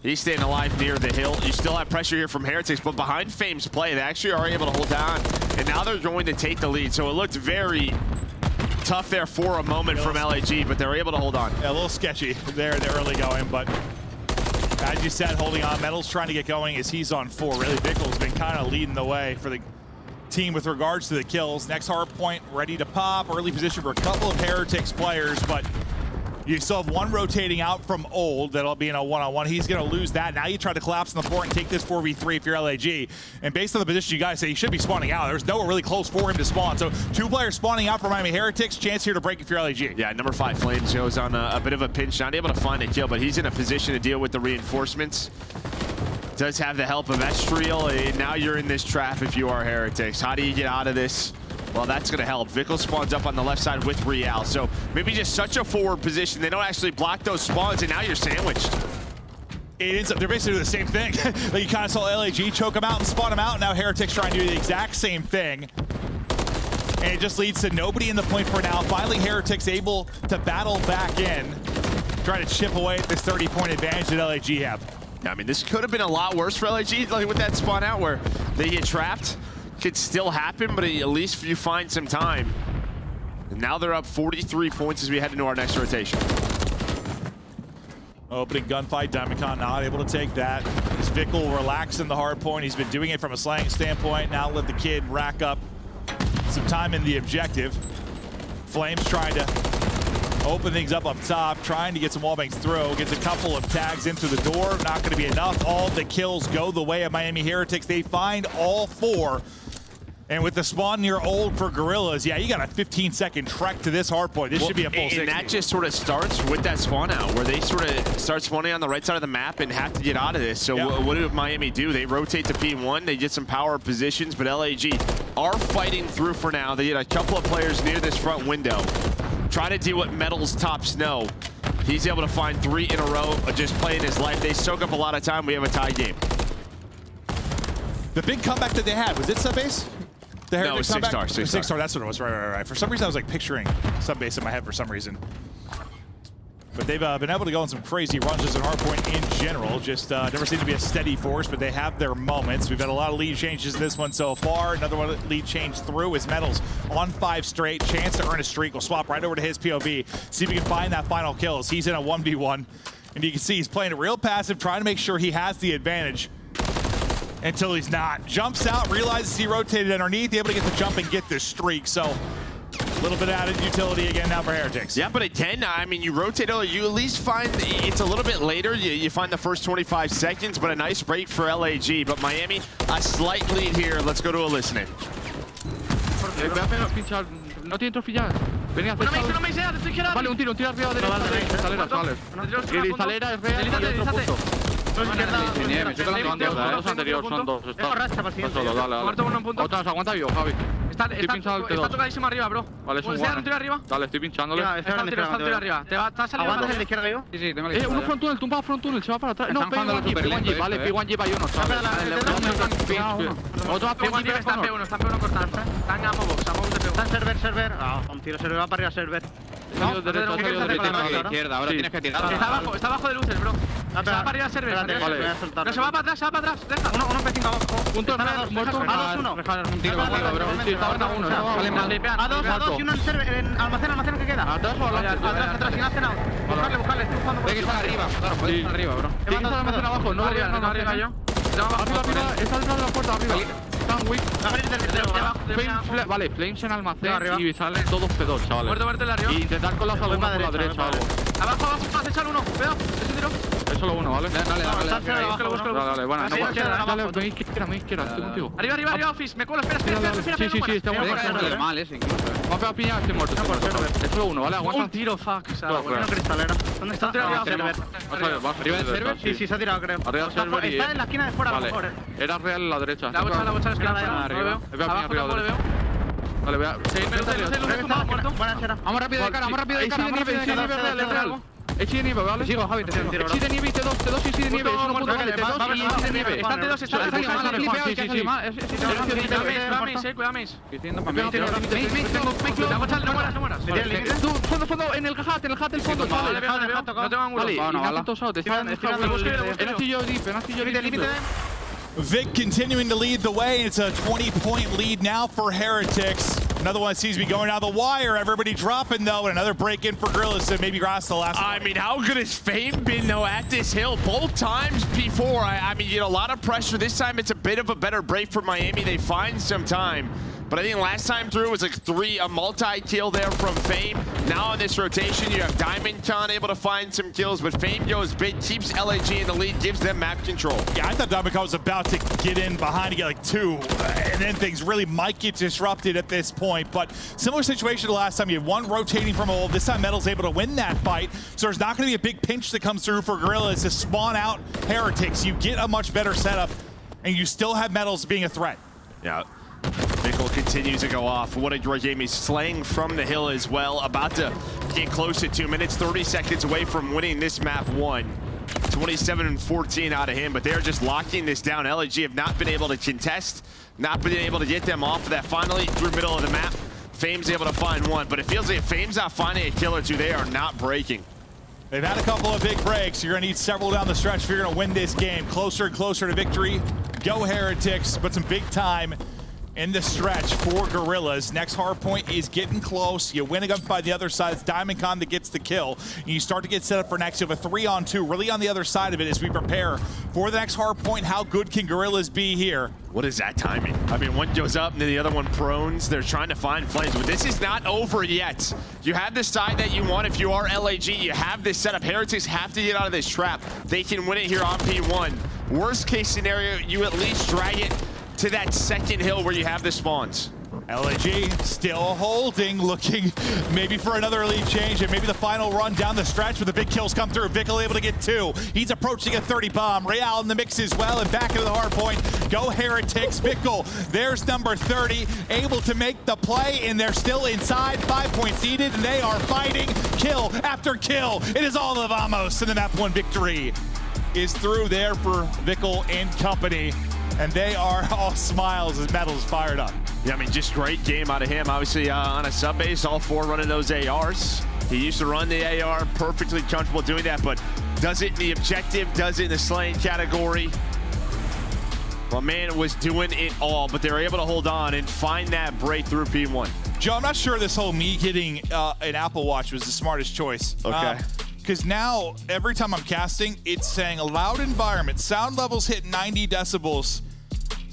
He's staying alive near the hill. You still have pressure here from Heretics, but behind Fame's play, they actually are able to hold on. And now they're going to take the lead. So it looked very tough there for a moment from LAG, but they're able to hold on.
Yeah, a little sketchy there in the early going, but as you said, holding on. Metal's trying to get going as he's on 4. Really, Vickle's been kind of leading the way for the team with regards to the kills. Next hard point ready to pop. Early position for a couple of Heretics players, but you still have one rotating out from Old that'll be in a one-on-one. He's going to lose that. Now you try to collapse in the fort and take this 4v3 if you're LAG. And based on the position, you guys say he should be spawning out. There's nowhere really close for him to spawn. So 2 players spawning out for Miami Heretics. Chance here to break if you're LAG.
Yeah, number 5 Flames goes on a bit of a pinch. Not able to find a kill, but he's in a position to deal with the reinforcements. Does have the help of Estriel, and now you're in this trap if you are Heretics. How do you get out of this? Well, that's going to help. Vickle spawns up on the left side with Real. So maybe just such a forward position. They don't actually block those spawns, and now you're sandwiched.
It ends up, they're basically doing the same thing. Like you kind of saw LAG choke them out and spawn them out. Now Heretics trying to do the exact same thing. And it just leads to nobody in the point for now. Finally, Heretics able to battle back in, trying to chip away at this 30-point advantage that LAG have.
I mean, this could have been a lot worse for LAG, like with that spawn out where they get trapped. Could still happen, but at least you find some time. And now they're up 43 points as we head into our next rotation.
Opening gunfight, Diamond Con not able to take that. As Vickle relaxed in the hard point. He's been doing it from a slang standpoint. Now let the kid rack up some time in the objective. Flames trying to open things up top, trying to get some wallbangs through. Gets a couple of tags in through the door. Not going to be enough. All the kills go the way of Miami Heretics. They find all 4. And with the spawn near Old for Gorillas, yeah, you got a 15-second trek to this hard point. This should be a full 60.
And that just sort of starts with that spawn out, where they sort of start spawning on the right side of the map and have to get out of this. So what do Miami do? They rotate to P1, they get some power positions, but LAG are fighting through for now. They get a couple of players near this front window. Try to deal with Metal's top snow. He's able to find 3 in a row, just playing his life. They soak up a lot of time. We have a tie game.
The big comeback that they had, was it Subbase? The
No, it was
comeback?
6-star.
6-star, that's what it was. Right. For some reason, I was like picturing Subbase in my head for some reason. But they've been able to go on some crazy runs as an hardpoint in general. Just never seemed to be a steady force, but they have their moments. We've had a lot of lead changes in this one so far. Another one lead change through is Metals on 5 straight. Chance to earn a streak. We'll swap right over to his POV. See if we can find that final kill as he's in a 1v1. And you can see he's playing it real passive, trying to make sure he has the advantage. Until he's not. Jumps out, realizes he rotated underneath, able to get the jump and get this streak. So a little bit added utility again now for Heretics.
Yeah, but again, I mean, you rotate, you at least find it's a little bit later. You find the first 25 seconds, but a nice break for LAG. But Miami, a slight lead here. Let's go to a listening.
No tiene trofillas. Venga, no me sea, te estoy quedando. Vale, un tiro arriba derecha. Escaleras, vale. Y escalera es real y otro punto. Me estoy calando dos anteriores, son dos. Dale. Otras, aguanta vivo, Javi. Está tocadísimo arriba, bro. Vale, es un tiro arriba. Dale, estoy pinchándole. Está un tiro arriba. ¿Te has salido
¿Aguantas el de izquierda vivo?
Sí, tengo la izquierda. Uno front tunnel, tumba front tunnel, se va para atrás. No, P1G, vale, P1G para uno. Otro P1G está P1 cortado. Están a Mobox, de P1.
Está en server. Un tiro server, va para arriba server.
Izquierda, ahora tienes que tirar.
Está abajo de luces, bro. Se va para arriba server. No, se va para atrás, deja. Uno P5 abajo.
Punto muerto.
A2, 1.
Un tiro, bro. Sí, está uno.
A2 y uno en server, en almacén que queda.
¿Atrás o
atrás, y no hace nada. Buscarle, estoy jugando por
aquí. Está arriba, claro, puede estar arriba, bro. Tiene que estar almacén abajo, no arriba yo. Arriba, está detrás de la puerta, arriba. Están weak. Vale, Flames en almacén y salen todos P2, chavales.
Muerte de arriba.
Y intentar con la salud por la derecha, algo.
Abajo, vas a echar uno. Cuidado, ese tiro.
Es solo uno, ¿vale?
Dale,
Dale, bueno. Dale, me izquierda, estoy contigo.
Arriba, Office. Me cuelo, espera.
Sí, está muy mal ese incluso. Vamos a pillar, estoy muerto. Es solo uno, ¿vale? Aguanta.
Un tiro, fuck. Bueno, cristalera. ¿Dónde está?
Arriba del server.
Sí, se ha tirado, creo.
Arriba del server y...
Está en la esquina de fuera, a lo mejor,
Era real en la derecha.
La bocha es que no le veo.
Abajo no le veo. Vale, vea.
Vamos rápido de cara.
Echi de nieve, ¿vale?
Sigo, Javi, te tiro.
Echi de nieve y T2 y Echi de nieve. Es uno punto, vale, T2 y Echi de nieve.
Están T2, están
Cuidado, fondo, en el hat el fondo,
vale. No tengo ángulo.
Vale, y Nathan tosado, te están en astillo deep,
Vic continuing to lead the way. It's a 20-point lead now for Heretics. Another one seems to be going down the wire. Everybody dropping, though, and another break-in for Gorillas to maybe grasp the last one.
I mean, how good has Fame been, though, at this hill? Both times before, I mean, you know, a lot of pressure. This time, it's a bit of a better break for Miami. They find some time. But I think last time through it was like a multi-kill there from Fame. Now in this rotation, you have DiamondCon able to find some kills, but Fame goes big, keeps LAG in the lead, gives them map control.
Yeah, I thought DiamondCon was about to get in behind to get like 2, and then things really might get disrupted at this point. But similar situation to last time. You had one rotating from old. This time Metal's able to win that fight, so there's not going to be a big pinch that comes through for Gorillas to spawn out Heretics. You get a much better setup, and you still have Metals being a threat.
Yeah. Mickle continues to go off. What a great game. He's slaying from the hill as well. About to get close to 2 minutes, 30 seconds away from winning this map 1. 27-14 out of him, but they're just locking this down. LAG have not been able to contest, not been able to get them off of that finally through middle of the map. Fame's able to find one, but it feels like if Fame's not finding a kill or two, they are not breaking.
They've had a couple of big breaks. You're going to need several down the stretch if you're going to win this game. Closer and closer to victory. Go Heretics, but some big time in the stretch for Gorillas. Next hard point is getting close. You win against by the other side. It's DiamondCon that gets the kill. And you start to get set up for next. You have a 3-on-2 really on the other side of it as we prepare for the next hard point. How good can Gorillas be here?
What is that timing? I mean, one goes up and then the other one prones. They're trying to find flames, but this is not over yet. You have the side that you want. If you are LAG, you have this setup. Heretics have to get out of this trap. They can win it here on P1. Worst case scenario, you at least drag it to that second hill where you have the spawns.
LAG still holding, looking maybe for another lead change and maybe the final run down the stretch where the big kills come through. Vickle able to get 2. He's approaching a 30 bomb. Real in the mix as well and back into the hard point. Go Heretics. Vickle, there's number 30, able to make the play and they're still inside. 5 points needed and they are fighting kill after kill. It is all of Amos and the map 1 victory is through there for Vickle and company. And they are all smiles as Metal's fired up.
Yeah, I mean, just great game out of him. Obviously, on a sub base, all 4 running those ARs. He used to run the AR, perfectly comfortable doing that, but does it in the objective, does it in the slaying category. My man was doing it all, but they were able to hold on and find that breakthrough P1.
Joe, I'm not sure this whole me getting an Apple Watch was the smartest choice.
Okay.
Because now, every time I'm casting, it's saying a loud environment. Sound levels hit 90 decibels.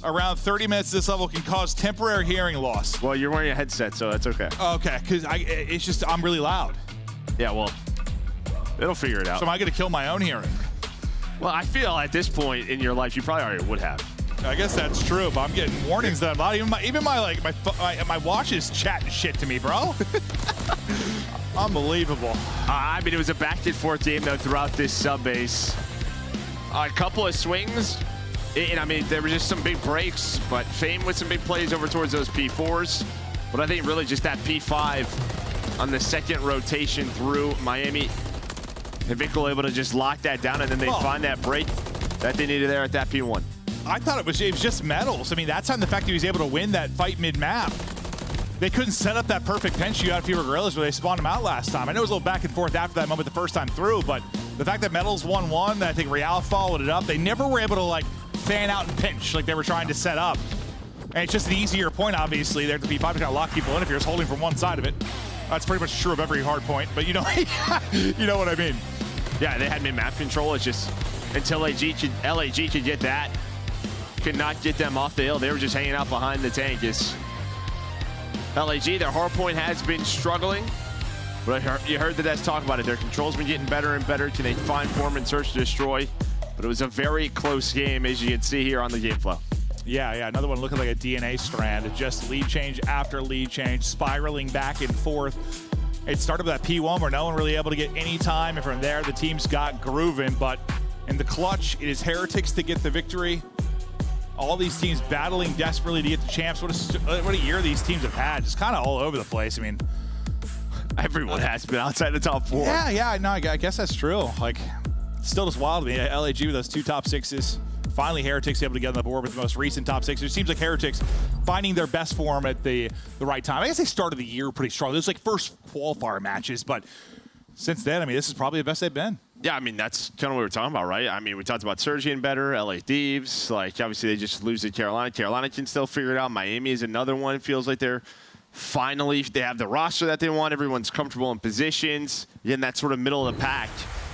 Around 30 minutes, this level can cause temporary hearing loss.
Well, you're wearing a headset, so that's okay.
Okay, because it's just, I'm really loud.
Yeah, well, it'll figure it out.
So am I going to kill my own hearing?
Well, I feel at this point in your life, you probably already would have.
I guess that's true, but I'm getting warnings that I'm loud. Even my watch is chatting shit to me, bro. Unbelievable.
I mean, it was a back and forth game, though, throughout this sub base. A couple of swings, and I mean, there were just some big breaks, but Fame with some big plays over towards those P4s. But I think really just that P5 on the second rotation through Miami. And Vickle able to just lock that down, and then they find that break that they needed there at that P1.
I thought it was just medals. I mean, that's on the fact that he was able to win that fight mid-map. They couldn't set up that perfect pinch you out of Fever Gorillas where they spawned him out last time. I know it was a little back and forth after that moment the first time through, but the fact that Metals 1-1, I think Real followed it up, they never were able to like fan out and pinch like they were trying to set up. And it's just an easier point, obviously, there to be P5 to kind of lock people in if you're just holding from one side of it. That's pretty much true of every hard point, but you know, you know what I mean.
Yeah, they had mid-map control. It's just until LAG could get that, could not get them off the hill. They were just hanging out behind the tank. LAG, their hard point has been struggling, but you heard the devs talk about it. Their control's been getting better and better. Can they find form and search to destroy? But it was a very close game, as you can see here on the game flow.
Yeah, another one looking like a DNA strand. Just lead change after lead change, spiraling back and forth. It started with that P1 where no one really able to get any time, and from there the teams got grooving. But in the clutch, it is Heretics to get the victory. All these teams battling desperately to get the champs. What a year these teams have had. Just kind of all over the place. I mean,
everyone has been outside the top 4.
Yeah, no, I guess that's true. Like, still just wild to me. LAG with those 2 top 6s. Finally, Heretics able to get on the board with the most recent top 6. It seems like Heretics finding their best form at the right time. I guess they started the year pretty strong. This was like first qualifier matches, but since then, I mean, this is probably the best they've been.
Yeah, I mean, that's kind of what we were talking about, right? I mean, we talked about Surge getting better, LA Thieves. Like, obviously, they just lose to Carolina. Carolina can still figure it out. Miami is another one. It feels like they're finally, they have the roster that they want. Everyone's comfortable in positions. In that sort of middle of the pack.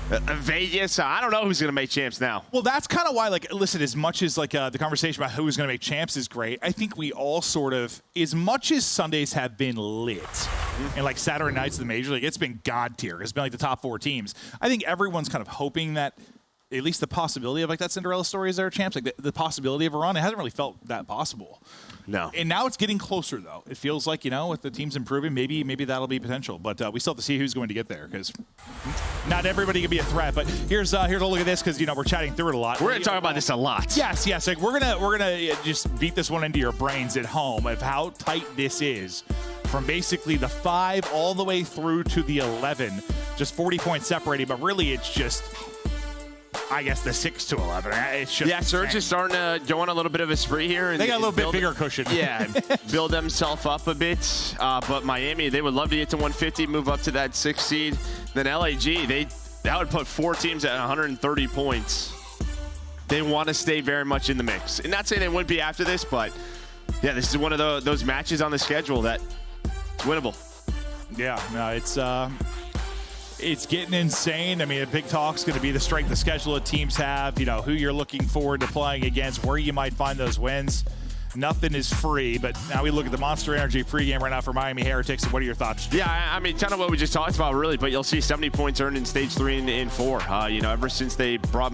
Vegas, I don't know who's going to make champs now.
Well, that's kind of why, like, listen, as much as, like, the conversation about who's going to make champs is great, I think we all sort of, as much as Sundays have been lit, and, like, Saturday nights of the Major League, it's been God tier. It's been, like, the top 4 teams. I think everyone's kind of hoping that at least the possibility of, like, that Cinderella story is their champs, like, the possibility of a run, it hasn't really felt that possible.
No.
And now it's getting closer, though. It feels like, you know, with the teams improving, maybe that'll be potential. But we still have to see who's going to get there, because not everybody can be a threat. But here's a look at this, because, you know, we're chatting through it a lot.
We're going to talk about this a lot.
Yes. Like, we're gonna just beat this one into your brains at home of how tight this is. From basically the 5 all the way through to the 11. Just 40 points separating, but really it's just, I guess, the 6 to 11. It's just
Surge is starting to go on a little bit of a spree here. And
they got a little bit bigger cushion.
Yeah, build themselves up a bit. But Miami, they would love to get to 150, move up to that 6 seed. Then LAG, that would put 4 teams at 130 points. They want to stay very much in the mix. And not saying they wouldn't be after this, but yeah, this is one of those matches on the schedule that it's winnable.
Yeah, no, it's getting insane. I mean, a big talk's going to be the strength of schedule that teams have, you know, who you're looking forward to playing against, where you might find those wins. Nothing is free, but now we look at the Monster Energy pregame right now for Miami Heretics. And what are your thoughts?
Yeah, I mean, kind of what we just talked about, really, but you'll see 70 points earned in stage 3 and 4. You know, ever since they brought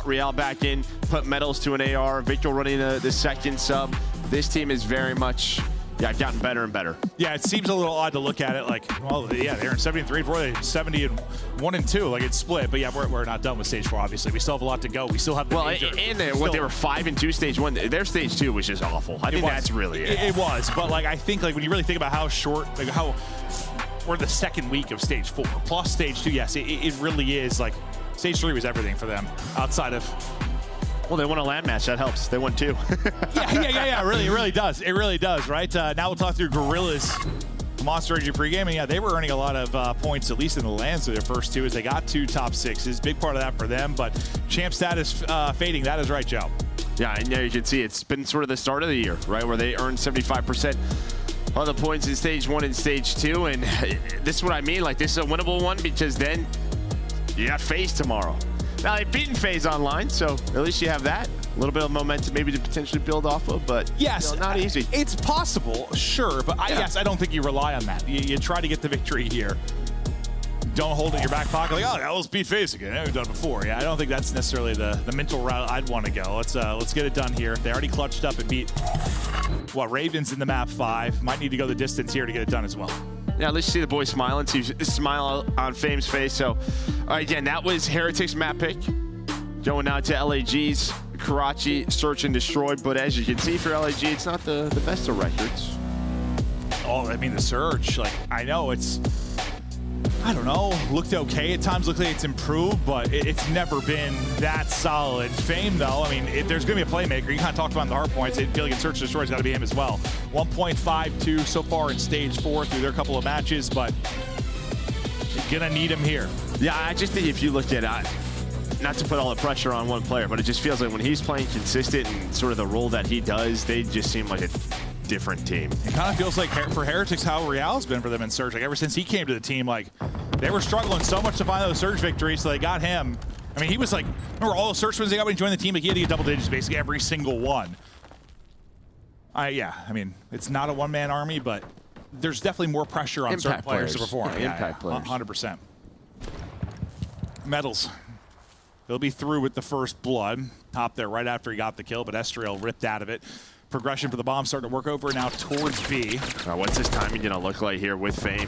Real back in, put medals to an AR, Victor running the second sub, this team is very much Yeah, I've gotten better and better.
Yeah, it seems a little odd to look at it like, well, yeah, they're in 73 and 4, they're 70 and 1 and 2, like it's split. But yeah, we're not done with stage 4. Obviously, we still have a lot to go. We still have the major.
And they were 5 and 2 stage 1. Their stage 2 was just awful. I think that's really it.
It was, but like I think like when you really think about how short, like how we're the second week of stage 4 plus stage 2. Yes, it really is like stage 3 was everything for them outside of.
Well, they won a land match. That helps. They won 2.
yeah. It really does. It really does, right? Now we'll talk through Gorilla's Monster Energy pregame. And yeah, they were earning a lot of points, at least in the lands through their first 2, as they got 2 top 6s. Big part of that for them, but champ status fading. That is right, Joe.
Yeah, and yeah, you can see it's been sort of the start of the year, right, where they earned 75% of the points in stage 1 and stage 2. And this is what I mean. Like, this is a winnable one because then you got Fase tomorrow. Now, they've beaten Fase online, so at least you have that. A little bit of momentum maybe to potentially build off of, but
yes,
not easy.
It's possible, sure, but yes, I don't think you rely on that. You try to get the victory here. Don't hold it in your back pocket like, oh, let's beat Fase again. We've done it before. Yeah, I don't think that's necessarily the mental route I'd want to go. Let's get it done here. They already clutched up and beat, Ravens in the map 5. Might need to go the distance here to get it done as well.
Yeah, let's see the boys smiling. See smile on Fame's face. So, again, that was Heretics map pick. Going now to LAG's Karachi Search and Destroy. But as you can see for LAG, it's not the best of records.
Oh, I mean, the Search, like, I know it's, I don't know, looked okay. At times looked like it's improved, but it's never been that solid. Fame, though, I mean, if there's going to be a playmaker, you kind of talked about in the hard points, I feel like in Search and Destroy's got to be him as well. 1.52 so far in stage 4 through their couple of matches, but you're going to need him here.
Yeah, I just think if you look at it, not to put all the pressure on one player, but it just feels like when he's playing consistent and sort of the role that he does, they just seem like a different team.
It kind of feels like for Heretics how Real's been for them in Surge. Like ever since he came to the team, like they were struggling so much to find those Surge victories, so they got him. I mean, he was like, remember all the Surge wins they got when he joined the team? Like he had to get double digits basically every single one. Yeah, I mean, it's not a one-man army, but there's definitely more pressure on certain players to perform.
Yeah, impact players.
100%. Medals. They'll be through with the first blood. Top there right after he got the kill, but Estriel ripped out of it. Progression for the bomb starting to work over now towards B.
What's his timing going to look like here with Fame?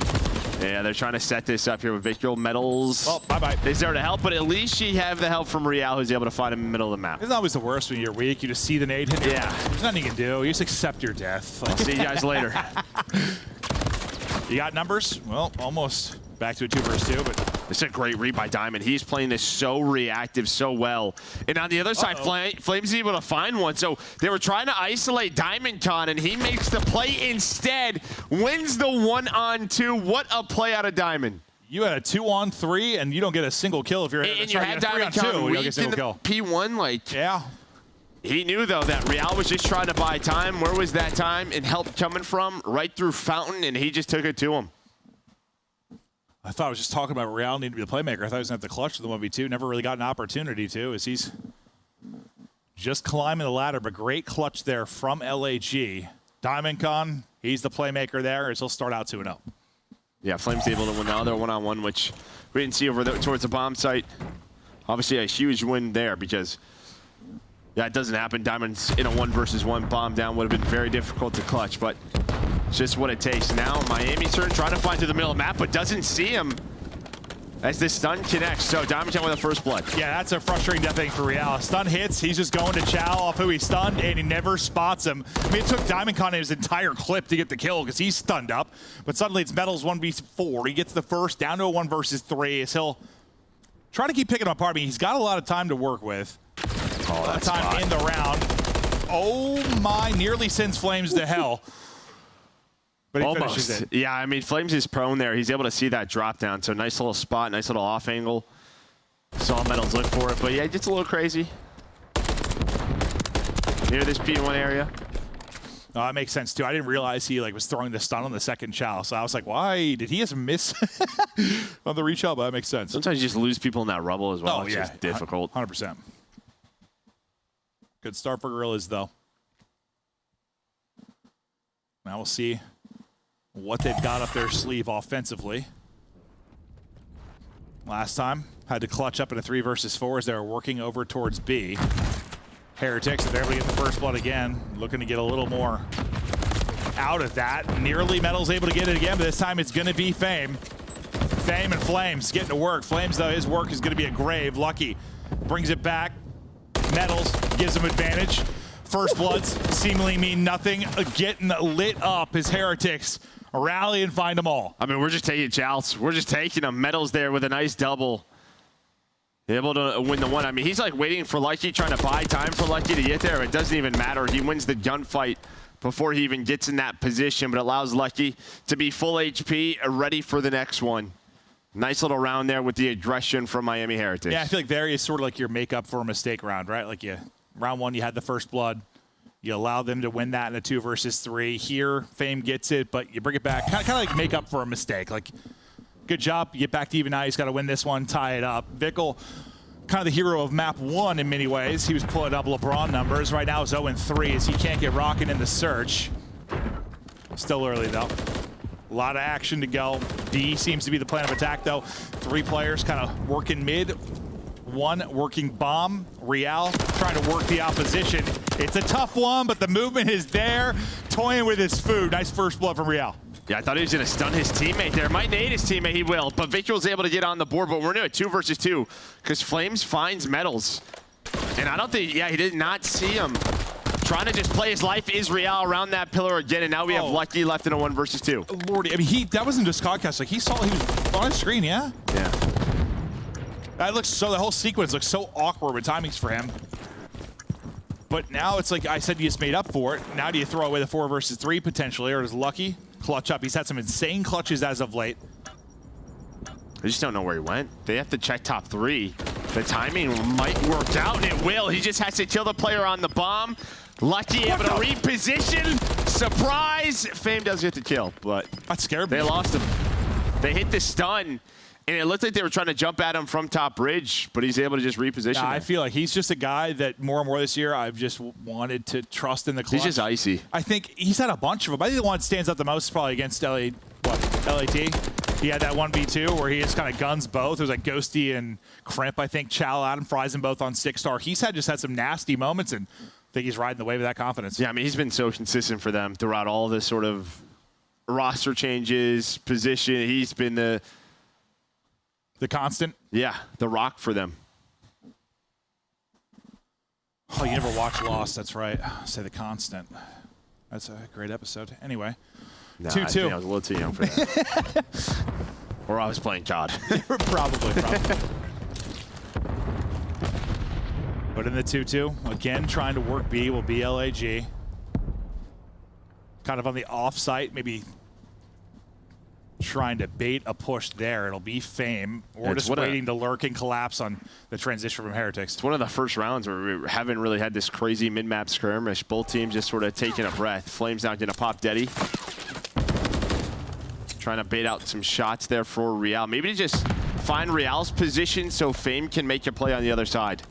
Yeah, they're trying to set this up here with Victor. Medals.
Oh, bye-bye.
He's there to help, but at least you have the help from Real, who's able to find him in the middle of the map.
It's always the worst when you're weak. You just see the nade hit.
Yeah.
There's nothing you can do. You just accept your death.
I'll see you guys later.
You got numbers? Well, almost back to a 2 versus 2, but
it's a great read by Diamond. He's playing this so reactive, so well. And on the other side, Flame's able to find one. So they were trying to isolate Diamond Con, and he makes the play instead. Wins the 1-on-2. What a play out of Diamond.
You had a 2-on-3, and you don't get a single kill if you're
and you had Diamond Con weak in the P1. Like,
yeah.
He knew, though, that Real was just trying to buy time. Where was that time and help coming from? Right through Fountain, and he just took it to him.
I thought I was just talking about Real needing to be the playmaker. I thought he was going to have to clutch to the 1v2. Never really got an opportunity to, as he's just climbing the ladder. But great clutch there from LAG. Diamond Con, he's the playmaker there, as he'll start out 2-0.
Yeah, Flame's able to win the other 1-on-1, which we didn't see over towards the bomb site. Obviously, a huge win there because, yeah, it doesn't happen. Diamond's in a 1 versus 1 bomb down would have been very difficult to clutch, but it's just what it takes. Now, Miami's trying to find through the middle of the map, but doesn't see him as this stun connects. So Diamond Con with the first blood.
Yeah, that's a frustrating death thing for Real. Stun hits, he's just going to chow off who he stunned, and he never spots him. I mean, it took Diamond Con his entire clip to get the kill because he's stunned up, but suddenly it's Metals 1v4. He gets the first down to a 1 versus 3 as he'll try to keep picking him apart. I mean, he's got a lot of time to work with. A lot of time in the round. Oh my, nearly sends Flames to hell. But he finishes it.
Yeah, I mean, Flames is prone there. He's able to see that drop down. So nice little spot, nice little off angle. Saw Metals look for it, but yeah, it gets a little crazy. Near this P1 area.
Oh, that makes sense too. I didn't realize he was throwing the stun on the second chow. So I was like, why did he just miss on the reach out? But that makes sense.
Sometimes you just lose people in that rubble as well.
Oh,
it's
yeah.
just difficult.
100%. Good start for Gorillas, though. Now we'll see what they've got up their sleeve offensively. Last time, had to clutch up in a 3 versus 4 as they were working over towards B. Heretics, if they're able to get the first blood again, looking to get a little more out of that. Nearly Metal's able to get it again, but this time it's going to be Fame. Fame and Flames getting to work. Flames, though, his work is going to be a grave. Lucky brings it back. Metals gives him advantage. First Bloods seemingly mean nothing. Getting lit up as Heretics rally and find them all.
I mean, we're just taking jouts. We're just taking them. Metals there with a nice double. Able to win the one. I mean, he's like waiting for Lucky, trying to buy time for Lucky to get there. It doesn't even matter. He wins the gunfight before he even gets in that position, but allows Lucky to be full HP, ready for the next one. Nice little round there with the aggression from Miami Heretics.
Yeah, I feel like there is sort of like your makeup for a mistake round, right? Like round one, you had the first blood. You allow them to win that in a 2 versus 3. Here, Fame gets it, but you bring it back. Kind of like make up for a mistake. Like, good job. You get back to even now. He's got to win this one, tie it up. Vickle, kind of the hero of map 1 in many ways. He was pulling up LeBron numbers. Right now, it's 0-3 as he can't get rocking in the search. Still early, though. A lot of action to go. B seems to be the plan of attack, though. 3 players kind of working mid. 1 working bomb. Real trying to work the opposition. It's a tough one, but the movement is there. Toying with his food. Nice first blood from Real.
Yeah, I thought he was going to stun his teammate there. Might nade his teammate, he will. But Victor's able to get on the board, but we're doing a 2 versus 2 because Flames finds Metals. And I don't think, yeah, he did not see him. Trying to just play his life is Real around that pillar again, and now we have Lucky left in a 1 versus 2.
Lordy, I mean, that wasn't just Codcast. Like, he saw he was on his screen, yeah?
Yeah.
That looks so, the whole sequence looks so awkward with timings for him. But now it's like I said, you just made up for it. Now do you throw away the 4 versus 3 potentially, or does Lucky clutch up? He's had some insane clutches as of late.
I just don't know where he went. They have to check top 3. The timing might work out, and it will. He just has to kill the player on the bomb. Lucky able to reposition. Surprise! Fame does get the kill, but
that scared me.
They lost him. They hit the stun, and it looked like they were trying to jump at him from top bridge, but he's able to just reposition.
Yeah, I feel like he's just a guy that more and more this year I've just wanted to trust in the clutch.
He's just icy.
I think he's had a bunch of them. I think the one that stands out the most is probably against LAT. He had that 1v2 where he just kind of guns both. It was like Ghosty and Crimp, I think. Chow Adam fries them both on 6-star. He's just had some nasty moments, and I think he's riding the wave of that confidence.
Yeah, I mean, he's been so consistent for them throughout all this sort of roster changes, position. He's been the
constant?
Yeah, the rock for them.
Oh, you never watch Lost. That's right. Say the constant. That's a great episode. Anyway, 2-2.
I think I was a little too young for that. Or I was playing COD.
Probably. But in the 2-2, again, trying to work B will be LAG. Kind of on the off-site, maybe trying to bait a push there. It'll be Fame. Or just waiting to lurk and collapse on the transition from Heretics.
It's one of the first rounds where we haven't really had this crazy mid-map skirmish. Both teams just sort of taking a breath. Flames now going to pop Deddy. Trying to bait out some shots there for Real. Maybe to just find Real's position so Fame can make a play on the other side.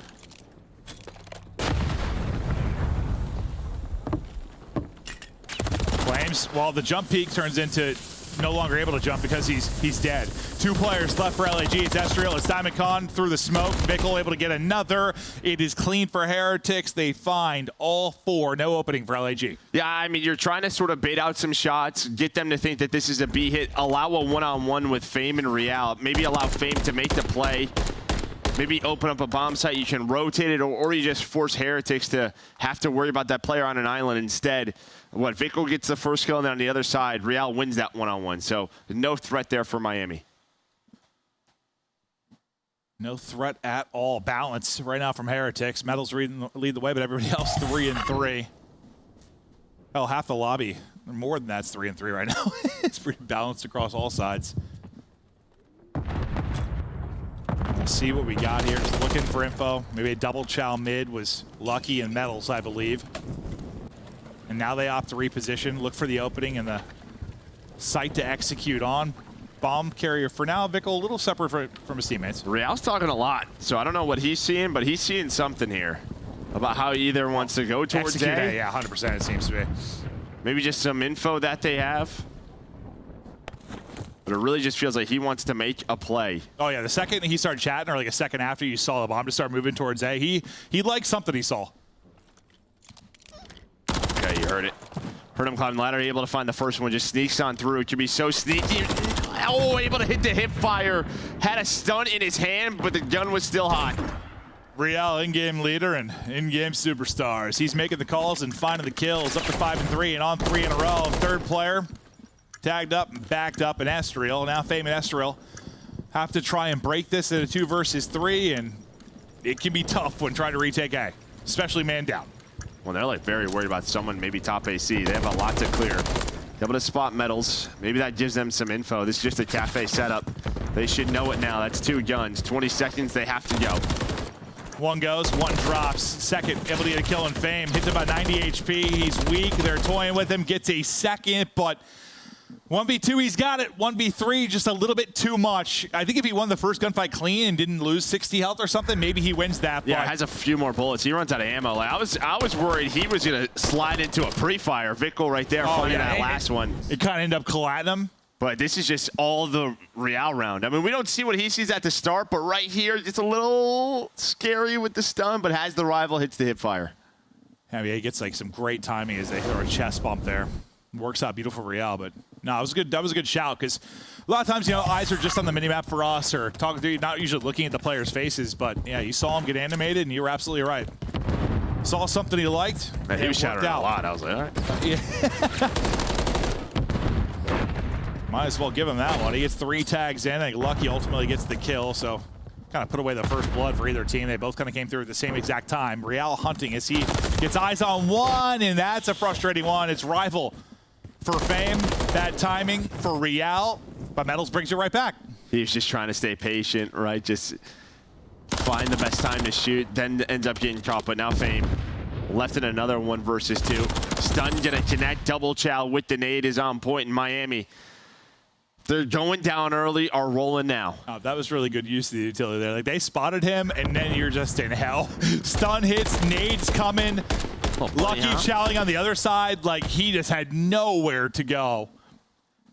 Flames, well, the jump peak turns into no longer able to jump because he's dead. 2 players left for LAG. It's Estriel, it's Diamond Con through the smoke. Vickle able to get another. It is clean for Heretics. They find all 4. No opening for LAG.
Yeah, I mean, you're trying to sort of bait out some shots, get them to think that this is a B hit, allow a one-on-one with Fame and Real, maybe allow Fame to make the play. Maybe open up a bomb site, you can rotate it, or you just force Heretics to have to worry about that player on an island instead. Vickle gets the first kill, and then on the other side, Real wins that one-on-one. So no threat there for Miami.
No threat at all. Balance right now from Heretics. Metals lead the way, but everybody else 3-3. Hell, half the lobby, more than that's 3-3 right now. It's pretty balanced across all sides. We'll see what we got here. Just looking for info. Maybe a double chow mid was Lucky and Metals, I believe. And now they opt to reposition, look for the opening and the site to execute on. Bomb carrier for now. Vickle a little separate from his teammates.
Real's talking a lot, so I don't know what he's seeing, but he's seeing something here about how he either wants to go towards
execute
A.
Yeah, 100% it seems to be.
Maybe just some info that they have. But it really just feels like he wants to make a play.
Oh yeah, the second he started chatting, or like a second after you saw the bomb to start moving towards A, he liked something he saw.
Okay, you heard it. Heard him climb the ladder, able to find the first one, just sneaks on through. It could be so sneaky. Oh, able to hit the hip fire. Had a stun in his hand, but the gun was still hot.
Real in-game leader and in-game superstars. He's making the calls and finding the kills, up to 5 and 3 and on 3 in a row. Third player tagged up and backed up in Estriel. Now Fame and Estriel have to try and break this in a 2 versus 3, and it can be tough when trying to retake A, especially man down.
Well, they're like very worried about someone, maybe top AC. They have a lot to clear. Able to spot metals. Maybe that gives them some info. This is just a cafe setup. They should know it now. That's 2 guns. 20 seconds, they have to go.
One goes, one drops. Second, able to get a kill in Fame. Hits about 90 HP. He's weak. They're toying with him. Gets a second, but 1v2, he's got it. 1v3, just a little bit too much. I think if he won the first gunfight clean and didn't lose 60 health or something, maybe he wins that.
Yeah, has a few more bullets. He runs out of ammo. Like, I was worried he was gonna slide into a pre-fire. Vickle right there, finding that last one.
It kind of ended up colliding him.
But this is just all the Real round. I mean, we don't see what he sees at the start, but right here, it's a little scary with the stun, but has the rival, hits the hip fire.
I mean, he gets like some great timing as they throw a chest bump there. Works out beautiful for Real, but no, it was good. That was a good shout, because a lot of times, you know, eyes are just on the minimap for us or talking to you, not usually looking at the players' faces, but yeah, you saw him get animated, and you were absolutely right. Saw something he liked.
Man, he was shouting a lot. I was like, all right.
Yeah. Might as well give him that one. He gets 3 tags in. I think Lucky ultimately gets the kill, so kind of put away the first blood for either team. They both kind of came through at the same exact time. Real hunting as he gets eyes on one, and that's a frustrating one. It's rival for Fame. That timing for Real, but Metals brings you right back.
He was just trying to stay patient, right? Just find the best time to shoot, then ends up getting caught. But now Fame left in another 1 versus 2. Stun gonna connect. Double chow with the nade is on point in Miami. They're going down early, are rolling now.
Oh, that was really good use of the utility there. Like, they spotted him, and then you're just in hell. Stun hits, nades coming. Lucky chowing on the other side. Like, he just had nowhere to go.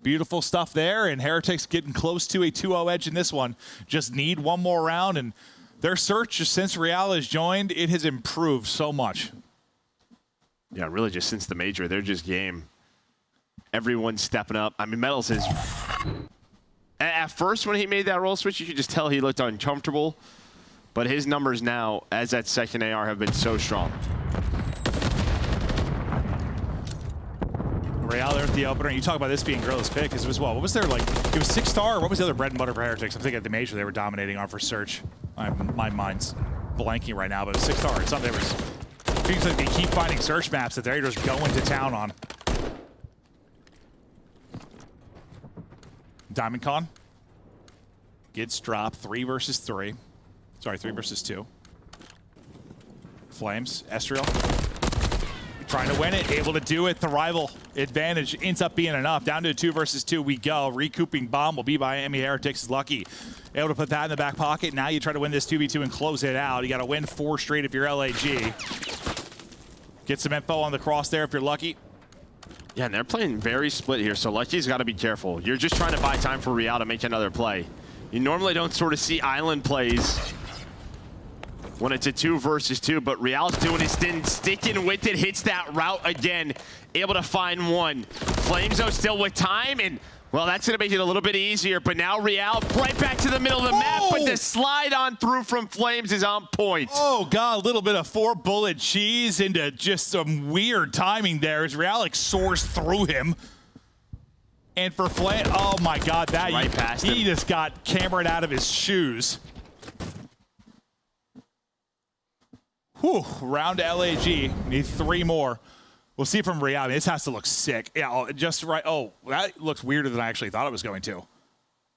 Beautiful stuff there, and Heretics getting close to a 2-0 edge in this one. Just need one more round, and their search, just since Real has joined, it has improved so much.
Yeah, really just since the Major, they're just game. Everyone's stepping up. I mean, Metals is... At first, when he made that role switch, you could just tell he looked uncomfortable. But his numbers now, as that second AR, have been so strong.
Real there at the opener. You talk about this being Gorilla's pick, because it was, what was there, like, it was 6-star, or what was the other bread and butter for Heretics? I'm thinking at the Major they were dominating on for search. My mind's blanking right now, but it was 6-star. It's something that was... It seems like they keep finding search maps that they're just going to town on. Diamond Con gets dropped 3 versus 3. Sorry, 3 versus 2. Flames, Estriel trying to win it, able to do it. The rival advantage ends up being enough. Down to a 2 versus 2 we go. Recouping bomb will be Miami Heretics. Lucky able to put that in the back pocket. Now you try to win this 2v2 and close it out. You got to win 4 straight if you're LAG. Get some info on the cross there if you're Lucky.
Yeah, and they're playing very split here, so Lucky's got to be careful. You're just trying to buy time for Real to make another play. You normally don't sort of see island plays when it's a 2 versus 2, but Real's doing his thing, sticking with it, hits that route again, able to find one. Flames, though, still with time, and, well, that's going to make it a little bit easier, but now Real right back to the middle of the map, but the slide on through from Flames is on point.
Oh, God, a little bit of 4-bullet cheese into just some weird timing there as Real soars through him. And for Flame, oh, my God, that
right past him.
He just got Cameron out of his shoes. Whew, round to LAG, need 3 more. We'll see from Real. I mean, this has to look sick. Yeah, just right. Oh, that looks weirder than I actually thought it was going to.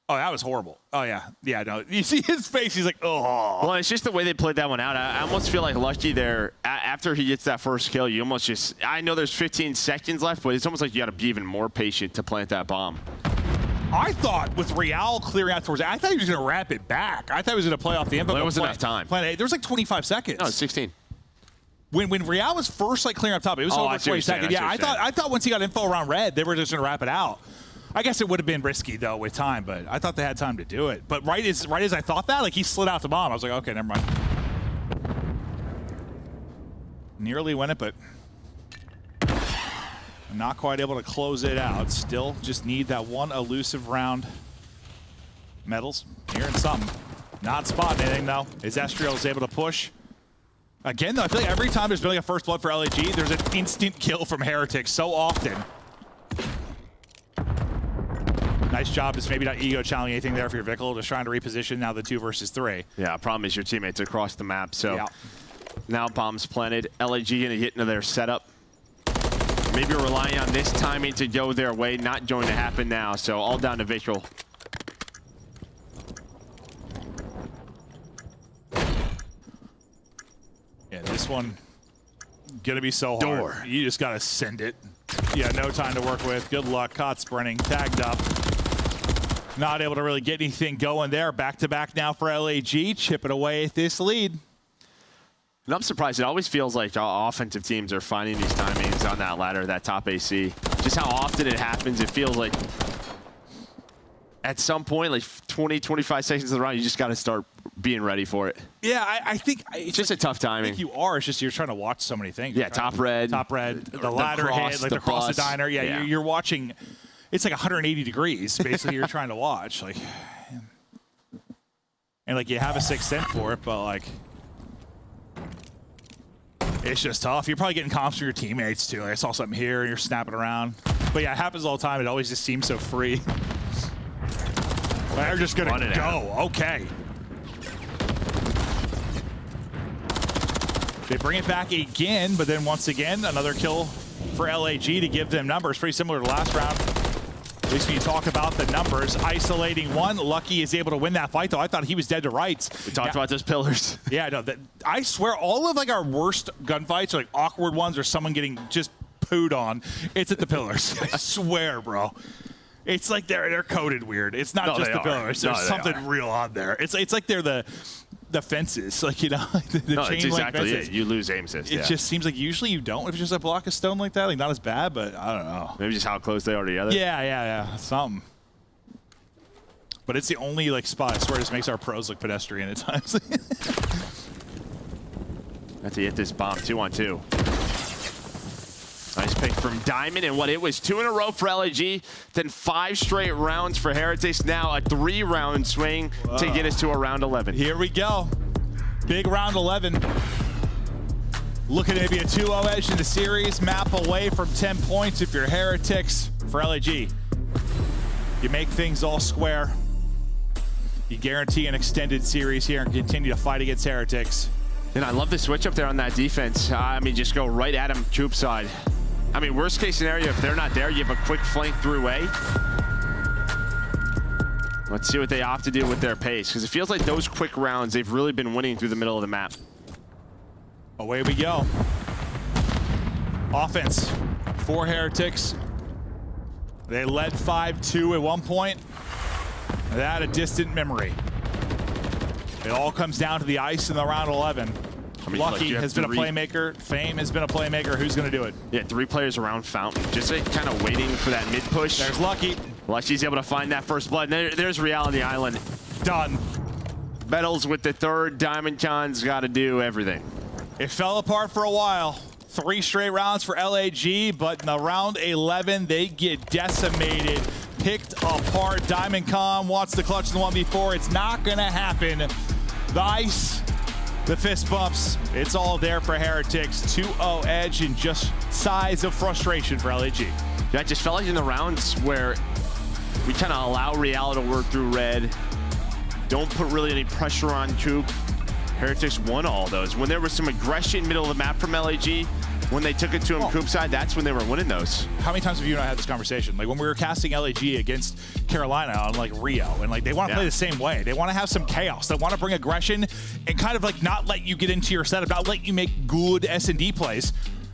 Oh, that was horrible. Oh, yeah. Yeah, no. You see his face, he's like, oh.
Well, it's just the way they played that one out. I almost feel like Lucky there, after he gets that first kill, you almost just, I know there's 15 seconds left, but it's almost like you got to be even more patient to plant that bomb.
I thought with Real clearing out towards, I thought he was going to wrap it back. I thought he was going to play off the info.
Well, there was enough time.
There was like 25 seconds.
No, 16.
When Real was first like clearing up top, it was over 20 seconds. Yeah, I thought once he got info around red, they were just going to wrap it out. I guess it would have been risky though with time, but I thought they had time to do it. But right as I thought that, like he slid out the bomb. I was like, okay, never mind. Nearly win it, but Not quite able to close it out. Still just need that one elusive round. Metals, hearing something. Not spotting anything though. As Estriel is able to push. Again though, I feel like every time there's been like a first blood for LAG, there's an instant kill from Heretics so often. Nice job, just maybe not ego challenging anything there for your Vickle, just trying to reposition now the 2 versus 3.
Yeah, problem is your teammates across the map, so now bombs planted. LAG gonna get into their setup. Maybe relying on this timing to go their way, not going to happen now, so all down to Vickle.
Yeah, this one gonna be so hard. You just gotta send it. Yeah, no time to work with. Good luck. Caught sprinting, tagged up. Not able to really get anything going there. Back-to-back now for LAG, chipping away at this lead.
And I'm surprised. It always feels like offensive teams are finding these timings on that ladder, that top AC. Just how often it happens, it feels like at some point, like 20, 25 seconds of the round, you just got to start being ready for it.
Yeah, I think
it's just a tough timing.
I think you are. It's just you're trying to watch so many things.
Yeah, top red,
the ladder hit, like the cross the diner. Yeah, you're watching. It's like 180 degrees, basically. You're trying to watch, like, and like you have a sixth sense for it, but like, it's just tough. You're probably getting comps from your teammates too. Like, I saw something here, and you're snapping around. But yeah, it happens all the time. It always just seems so free. They're just gonna go. Okay. They bring it back again, but then once again, another kill for LAG to give them numbers. Pretty similar to last round. At least when you talk about the numbers. Isolating one. Lucky is able to win that fight, though. I thought he was dead to rights.
We talked about those pillars.
Yeah, no, I swear all of like our worst gunfights are like awkward ones or someone getting just pooed on. It's at the pillars. I swear, bro. It's like they're coded weird. It's not just the pillars. There's something real on there. It's like they're the fences, like, you know, the chain link fences.
You lose aim assist.
It just seems like usually you don't if it's just a block of stone like that. Like, not as bad, but I don't know.
Maybe just how close they are together.
Yeah, something. But it's the only like spot I swear just makes our pros look pedestrian at times.
Have to hit this bomb 2-on-2. Nice pick from Diamond, and what it was 2 in a row for LAG, then 5 straight rounds for Heretics. Now a 3-round swing to get us to a round 11.
Here we go. Big round 11. Looking at maybe a 2-0 edge in the series. Map away from 10 points if you're Heretics. For LAG, you make things all square. You guarantee an extended series here and continue to fight against Heretics.
And I love the switch up there on that defense. I mean, just go right at him, Coop side. I mean, worst case scenario, if they're not there, you have a quick flank through A. Let's see what they opt to do with their pace, because it feels like those quick rounds, they've really been winning through the middle of the map.
Away we go. Offense for Heretics. They led 5-2 at one point. That a distant memory. It all comes down to the ice in the round 11. I mean, Lucky has been a playmaker. Fame has been a playmaker. Who's going to do it?
Yeah, 3 players around Fountain. Just like, kind of waiting for that mid push.
There's Lucky.
Lucky's able to find that first blood. There's Reality Island.
Done.
Metals with the 3rd. Diamond Con's got to do everything.
It fell apart for a while. 3 straight rounds for LAG, but in the round 11, they get decimated. Picked apart. Diamond Con wants to clutch the 1v4. It's not going to happen. The ice, the fist bumps, it's all there for Heretics. 2-0 edge and just size of frustration for LAG.
Yeah, it just felt like in the rounds where we kind of allow Reality to work through red. Don't put really any pressure on Coop. Heretics won all those. When there was some aggression middle of the map from LAG, when they took it to him Coop side, that's when they were winning those.
How many times have you and I had this conversation? Like when we were casting LAG against Carolina on like Rio, and like they want to play the same way. They want to have some chaos. They want to bring aggression and kind of like not let you get into your setup, not let you make good S&D plays.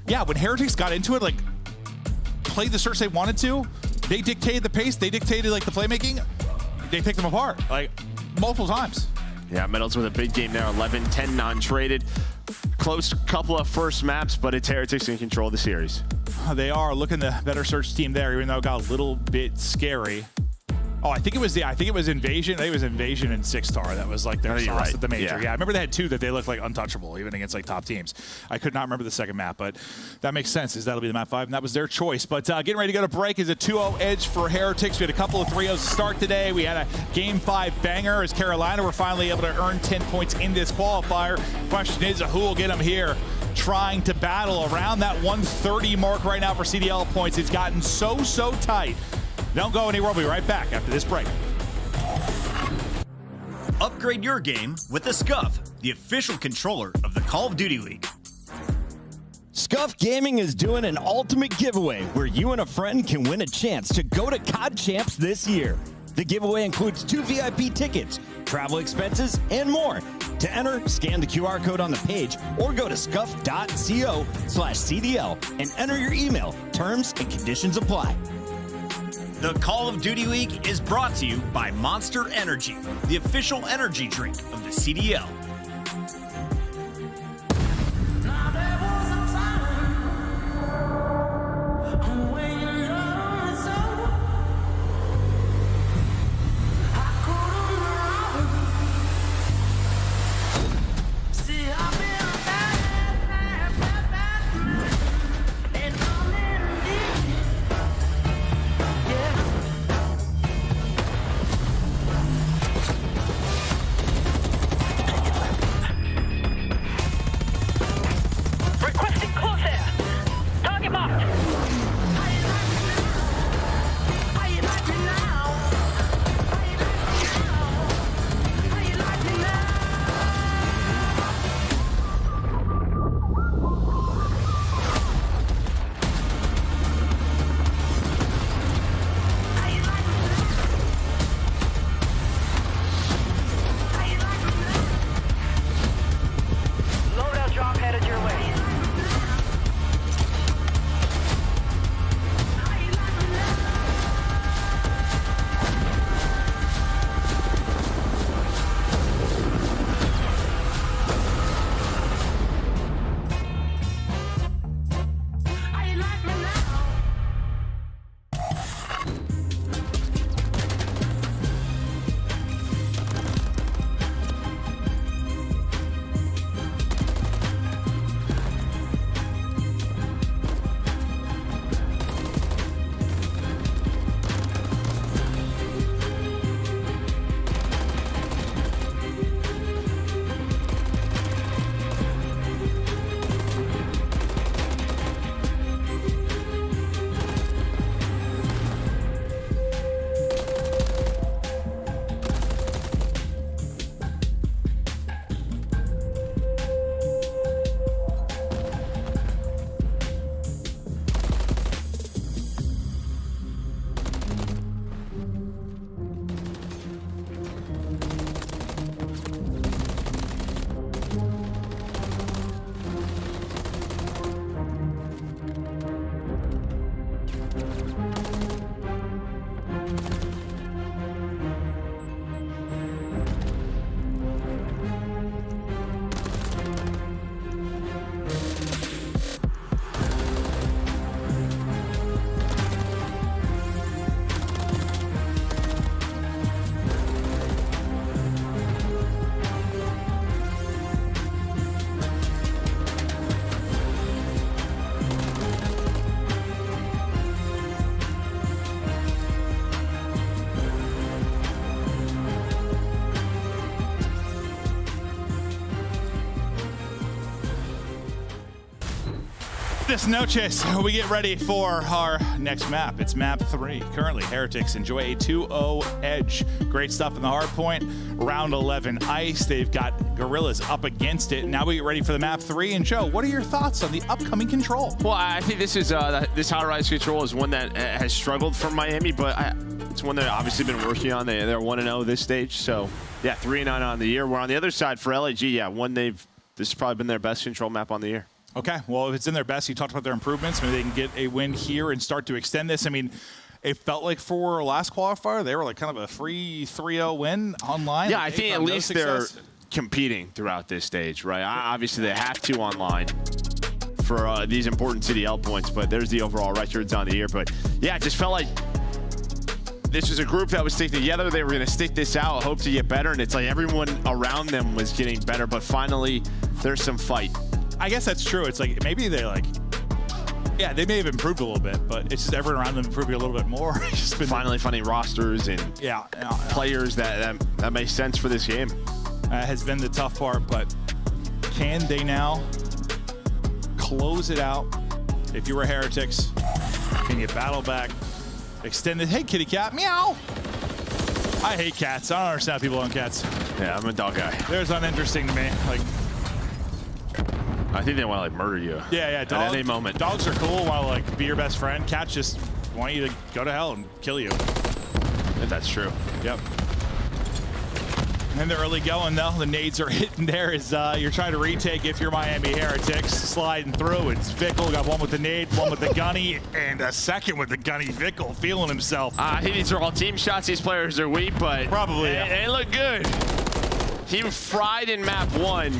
Yeah, when Heretics got into it, like played the search they wanted to, they dictated the pace, they dictated like the playmaking, they picked them apart like multiple times.
Yeah, Metals with a big game there, 11-10 non-traded. Close couple of first maps, but it's Heretics in control of the series.
They are looking the better search team there, even though it got a little bit scary. Oh, I think it was Invasion. I think it was Invasion and Six Star. That was like their sauce at the major. Yeah, I remember they had 2 that they looked like untouchable, even against like top teams. I could not remember the second map, but that makes sense, as that'll be the map 5, and that was their choice. But getting ready to go to break is a 2-0 edge for Heretics. We had a couple of 3-0s to start today. We had a Game 5 banger as Carolina were finally able to earn 10 points in this qualifier. Question is, who will get them here? Trying to battle around that 130 mark right now for CDL points. It's gotten so tight. Don't go anywhere. We'll be right back after this break.
Upgrade your game with the Scuff, the official controller of the Call of Duty League.
Scuff Gaming is doing an ultimate giveaway where you and a friend can win a chance to go to COD Champs this year. The giveaway includes 2 VIP tickets, travel expenses, and more. To enter, scan the QR code on the page or go to scuff.co/CDL and enter your email. Terms and conditions apply.
The Call of Duty League is brought to you by Monster Energy, the official energy drink of the CDL.
Buenas noches. We get ready for our next map. It's map 3. Currently, Heretics enjoy a 2-0 edge. Great stuff in the hard point. Round 11 ice. They've got Gorillas up against it. Now we get ready for the map 3. And Joe, what are your thoughts on the upcoming control?
Well, I think this is this high-rise control is one that has struggled for Miami, but it's one they've obviously been working on. They're 1-0 this stage, so yeah, 3-9 on the year. We're on the other side for LAG. Yeah, this has probably been their best control map on the year.
Okay, well, if it's in their best, you talked about their improvements. Maybe they can get a win here and start to extend this. I mean, it felt like for last qualifier, they were like kind of a free 3-0 win online.
Yeah,
like
I think at least they're competing throughout this stage, right? Obviously, they have to online for these important CDL points, but there's the overall records on the year. But yeah, it just felt like this was a group that was sticking together. They were going to stick this out, hope to get better, and it's like everyone around them was getting better, but finally there's some fight.
I guess that's true. It's like maybe they're like, yeah, they may have improved a little bit, but it's just everyone around them improving a little bit more. It's just been
finally finding rosters and players that make sense for this game.
Has been the tough part, but can they now close it out? If you were Heretics, can you battle back? Extended, hey kitty cat, meow. I hate cats. I don't understand how people own cats.
Yeah, I'm a dog guy.
They're uninteresting to me. Like,
I think they want to like murder you.
Yeah, dogs,
at any moment.
Dogs are cool, want to like be your best friend. Cats just want you to go to hell and kill you.
If that's true.
Yep. And the early going though, the nades are hitting there as you're trying to retake if you're Miami Heretics. Sliding through, it's Vickle, got one with the nade, one with the gunny, and a second with the gunny. Vickle feeling himself.
I think these are all team shots. These players are weak, but
probably
they look good. Team fried in map 1.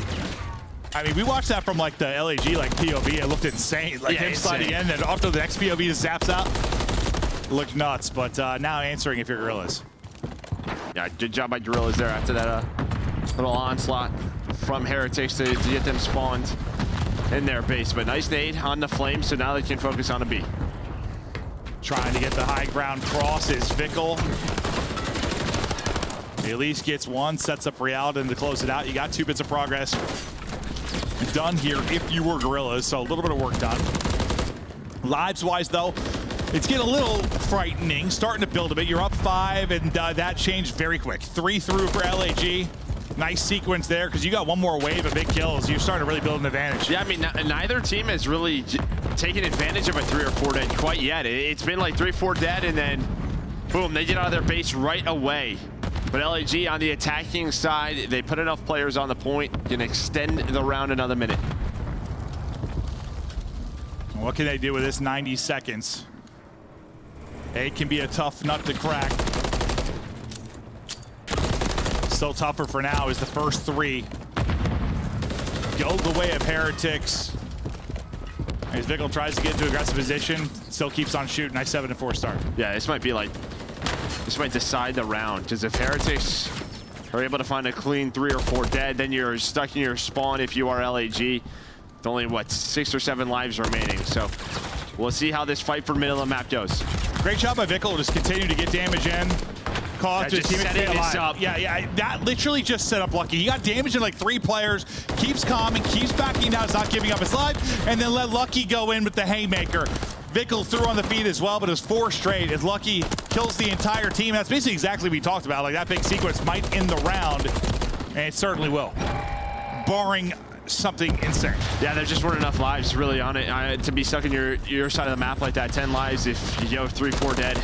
I mean, we watched that from like the LAG like POV. It looked insane. Like him sliding in, and after the next POV just zaps out. It looked nuts, but now answering if you're Gorillas.
Yeah, good job by Gorillas there after that little onslaught from Heretics to get them spawned in their base. But nice nade on the flame, so now they can focus on a B.
Trying to get the high ground cross is Vickle. He at least gets one, sets up Realden to close it out. You got 2 bits of progress done here if you were Gorillas, so a little bit of work done. Lives-wise, though, it's getting a little frightening, starting to build a bit. You're up 5, and that changed very quick. 3 through for LAG. Nice sequence there, because you got one more wave of big kills. You're starting to really build an advantage.
Yeah, I mean, neither team has really taken advantage of a 3 or 4 dead quite yet. It's been like 3, 4 dead, and then boom, they get out of their base right away. But LAG on the attacking side, they put enough players on the point, can extend the round another minute.
What can they do with this 90 seconds? It can be a tough nut to crack. Still tougher for now is the first 3. Go the way of Heretics. As Vickle tries to get into aggressive position, still keeps on shooting. Nice 7 and 4 start.
Yeah, this might be like, this might decide the round, because if Heretics are able to find a clean 3 or 4 dead, then you're stuck in your spawn if you are LAG. With only, what, 6 or 7 lives remaining. So we'll see how this fight for middle of the map goes.
Great job by Vickle, just continue to get damage in. Cause
just setting this up.
Yeah, that literally just set up Lucky. He got damage in like 3 players, keeps calm and keeps backing down, is not giving up his life, and then let Lucky go in with the haymaker. Vickle threw on the feed as well, but it was 4 straight as Lucky kills the entire team. That's basically exactly what we talked about. Like that big sequence might end the round, and it certainly will, barring something insane.
Yeah, there just weren't enough lives really on it to be stuck in your side of the map like that. 10 lives if you go 3, 4 dead.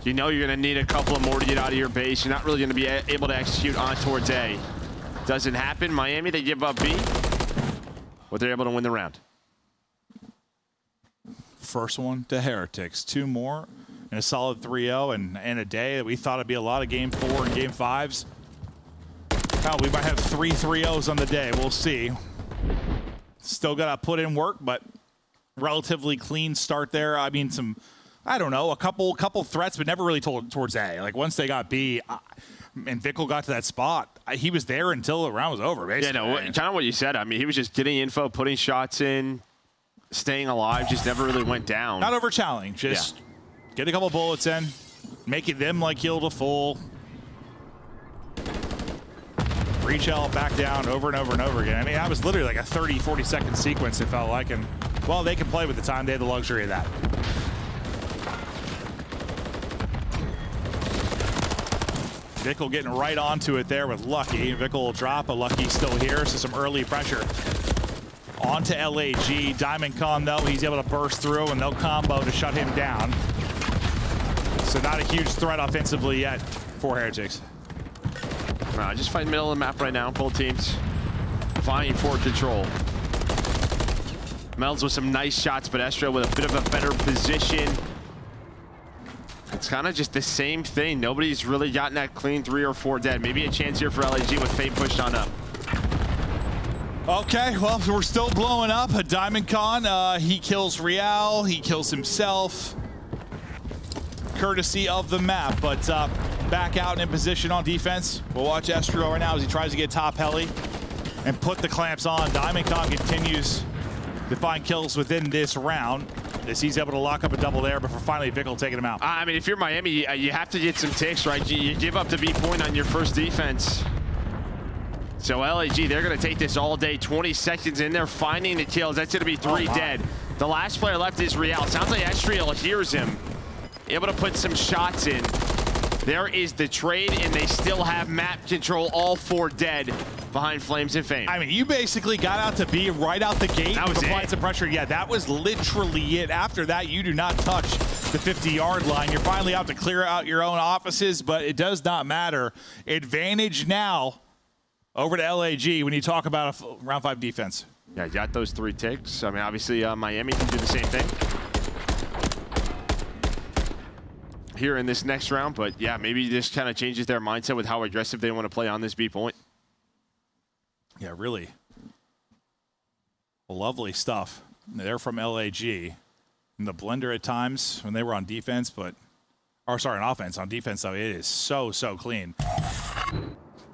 You know you're going to need a couple more to get out of your base. You're not really going to be able to execute on towards A. Doesn't happen. Miami, they give up B, but they're able to win the round.
First one to Heretics. 2 more and a solid 3-0 and a day that we thought it'd be a lot of game 4 and game 5s. Hell, we might have 3 3-0s on the day. We'll see. Still got to put in work, but relatively clean start there. I mean, I don't know, a couple threats, but never really towards A. Like once they got B, and Vickle got to that spot, he was there until the round was over, basically.
Yeah, no, kind of what you said. I mean, he was just getting info, putting shots in, staying alive, just never really went down.
Not over challenge, just get a couple bullets in, making them like heal to full. Reach out, back down over and over and over again. I mean, that was literally like a 30, 40 second sequence, it felt like. And, well, they can play with the time. They had the luxury of that. Vickle getting right onto it there with Lucky. Vickle will drop, but Lucky's still here, so some early pressure. Onto LAG. Diamond Con, though, he's able to burst through, and they'll combo to shut him down. So not a huge threat offensively yet for Heretics.
Just fight middle of the map right now, both teams vying for control. Mel's with some nice shots, but Estra with a bit of a better position. It's kind of just the same thing. Nobody's really gotten that clean 3 or 4 dead. Maybe a chance here for LAG with Fate pushed on up.
Okay, well, we're still blowing up. A Diamond Con, he kills Real, he kills himself. courtesy of the map. But back out and in position on defense. We'll watch Estro right now as he tries to get top heli and put the clamps on. Diamondcon continues to find kills within this round as he's able to lock up a double there before finally Vickle taking him out.
I mean, if you're Miami, you have to get some ticks, right? You give up the B point on your first defense. So LAG, they're going to take this all day. 20 seconds in there, finding the kills. That's going to be 3 dead. The last player left is Real. Sounds like Estriel hears him. Able to put some shots in. There is the trade, and they still have map control. All 4 dead behind Flames and Fame.
I mean, you basically got out to B right out the gate.
That was
applied some pressure. Yeah, that was literally it. After that, you do not touch the 50-yard line. You're finally out to clear out your own offices, but it does not matter. Advantage now over to LAG when you talk about a round 5 defense.
Yeah, you got those 3 ticks. I mean, obviously, Miami can do the same thing here in this next round, but yeah, maybe this kind of changes their mindset with how aggressive they want to play on this B point.
Yeah, really lovely stuff. They're from LAG. And the blender at times when they were on defense, but, or sorry, on offense. On defense, though, it is so clean.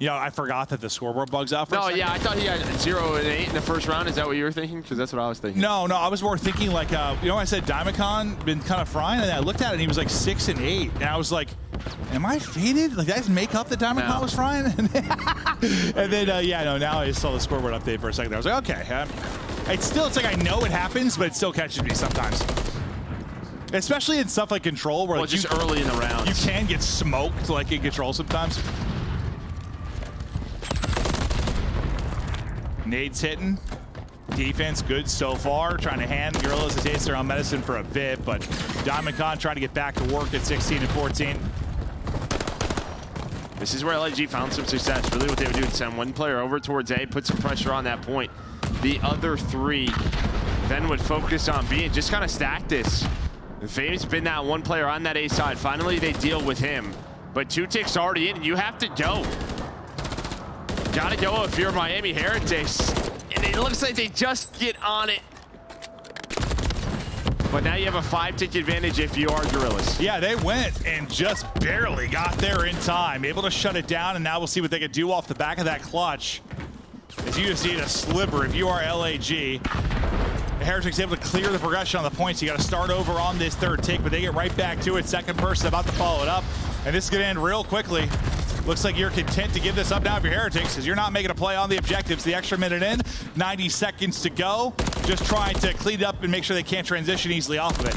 You know, I forgot that the scoreboard bugs out for a second.
Yeah, I thought he had 0 and 8 in the first round. Is that what you were thinking? Because that's what I was thinking.
No, I was more thinking like, you know, I said Diamondcon been kind of frying, and I looked at it and he was like 6 and 8, and I was like, am I faded? Like, did I just make up that Diamondcon was frying? And then, yeah, no, now I saw the scoreboard update for a second. I was like, okay. It's like I know it happens, but it still catches me sometimes. Especially in stuff like Control, where like,
just early in the round,
you can get smoked like in Control sometimes. Nades hitting. Defense good so far. Trying to hand Gorillas a taste their own medicine for a bit, but Diamondcon trying to get back to work at 16 and 14.
This is where LAG found some success. Really what they would do is send one player over towards A, put some pressure on that point. The other 3 then would focus on B and just kind of stack this. Fame's been that one player on that A side. Finally, they deal with him. But 2 ticks already in, and you have to go. Gotta go if you're Miami Heretics. And it looks like they just get on it. But now you have a 5-tick advantage if you are Gorillas.
Yeah, they went and just barely got there in time. Able to shut it down, and now we'll see what they can do off the back of that clutch. As you just need a sliver if you are LAG. The Heretics able to clear the progression on the points. You got to start over on this 3rd tick, but they get right back to it. Second person about to follow it up. And this is going to end real quickly. Looks like you're content to give this up now if you're Heretics, because you're not making a play on the objectives. The extra minute in, 90 seconds to go. Just trying to clean it up and make sure they can't transition easily off of it.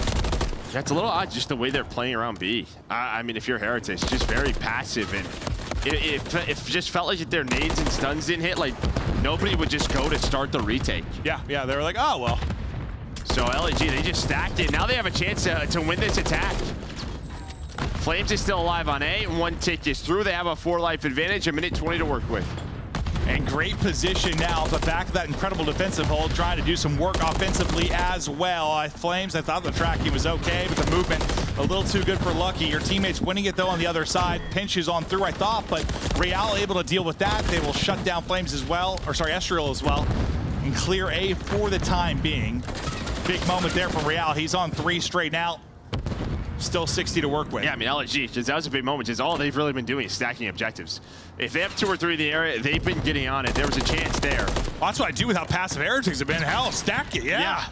That's a little odd, just the way they're playing around B. I mean, if you're Heretics, just very passive, and it just felt like if their nades and stuns didn't hit, like nobody would just go to start the retake.
Yeah, they were like, oh, well.
So LAG, they just stacked it. Now they have a chance to win this attack. Flames is still alive on A. 1 tick is through. They have a 4-life advantage, a minute 20 to work with.
And great position now at the back of that incredible defensive hold, trying to do some work offensively as well. Flames, I thought the tracking was okay, but the movement a little too good for Lucky. Your teammates winning it, though, on the other side. Pinches on through, I thought, but Real able to deal with that. They will shut down Flames as well, or sorry, Estriel as well, and clear A for the time being. Big moment there for Real. He's on 3 straight now. Still 60 to work with.
Yeah, I mean, LAG, that was a big moment. Just all they've really been doing is stacking objectives. If they have 2 or 3 in the area, they've been getting on it. There was a chance there.
Well, that's what I do with how passive Heretics have been. Hell, stack it, yeah.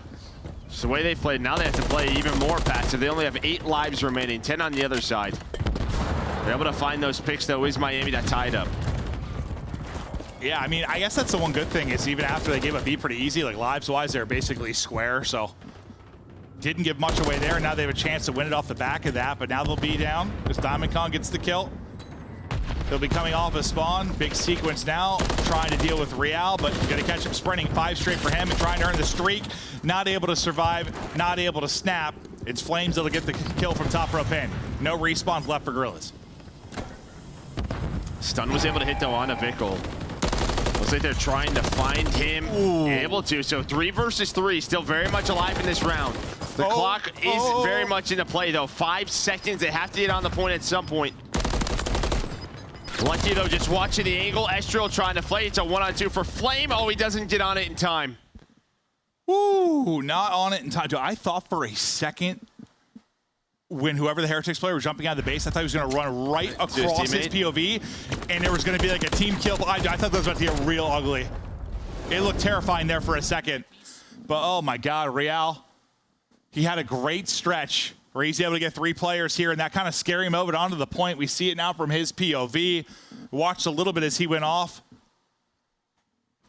It's the way they played. Now they have to play even more passive. They only have 8 lives remaining, 10 on the other side. They're able to find those picks, though. Is Miami that tied up?
Yeah, I mean, I guess that's the one good thing is even after they gave up B pretty easy, like lives-wise, they're basically square, so didn't give much away there. Now they have a chance to win it off the back of that, but now they'll be down as Diamondcon gets the kill. They'll be coming off a spawn. Big sequence now, trying to deal with Real, but gonna catch him sprinting. 5 straight for him and trying to earn the streak. Not able to survive, not able to snap. It's Flames that'll get the kill from top row pin. No respawns left for Gorillas.
Stun was able to hit though on a Vickle. Looks like they're trying to find him. Able to. So 3 versus 3, still very much alive in this round. The clock is very much into play though. 5 seconds. They have to get on the point at some point. Lucky though, just watching the angle. Estriel trying to play. It's a 1-on-2 for Flame. Oh, he doesn't get on it in time.
Ooh, not on it in time. I thought for a second when whoever the Heretics player was jumping out of the base, I thought he was going to run right across his POV, and there was going to be like a team kill. I thought that was about to get real ugly. It looked terrifying there for a second. But oh my God, Real, he had a great stretch where he's able to get 3 players here, and that kind of scary moment onto the point. We see it now from his POV. Watched a little bit as he went off.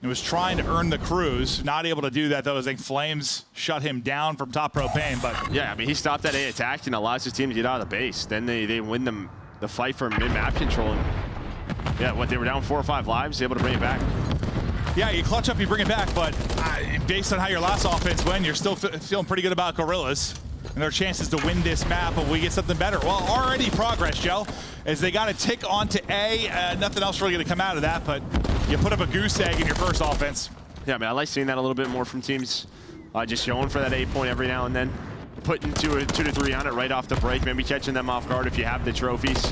He was trying to earn the cruise, not able to do that though. I think Flames shut him down from top propane. But
yeah, I mean, he stopped that A attack and allows his team to get out of the base. Then they win the fight for mid-map control. And yeah, they were down 4 or 5 lives, able to bring it back.
Yeah, you clutch up, you bring it back, but based on how your last offense went, you're still feeling pretty good about Gorillas and their chances to win this map, but we get something better. Well, already progress, Joe, as they got to tick onto A. Nothing else really going to come out of that, but you put up a goose egg in your first offense.
Yeah, I mean, I like seeing that a little bit more from teams. Just going for that A point every now and then, putting 2 to 3 on it right off the break, maybe catching them off guard if you have the trophies.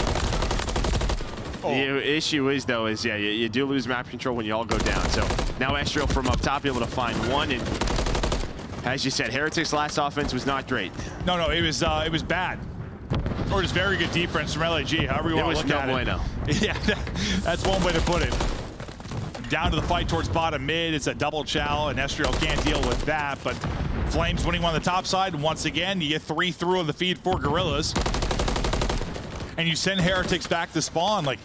The issue is, though, yeah, you do lose map control when you all go down. So now Estriel from up top able to find one, and as you said, Heretics' last offense was not great.
No, it was bad, or just very good defense from LAG. However you want to look at it. It was no bueno. Yeah, that's one way to put it. Down to the fight towards bottom mid. It's a double chow, and Estriel can't deal with that. But Flames winning on the top side once again. You get 3 through on the feed for Gorillas, and you send Heretics back to spawn. Like,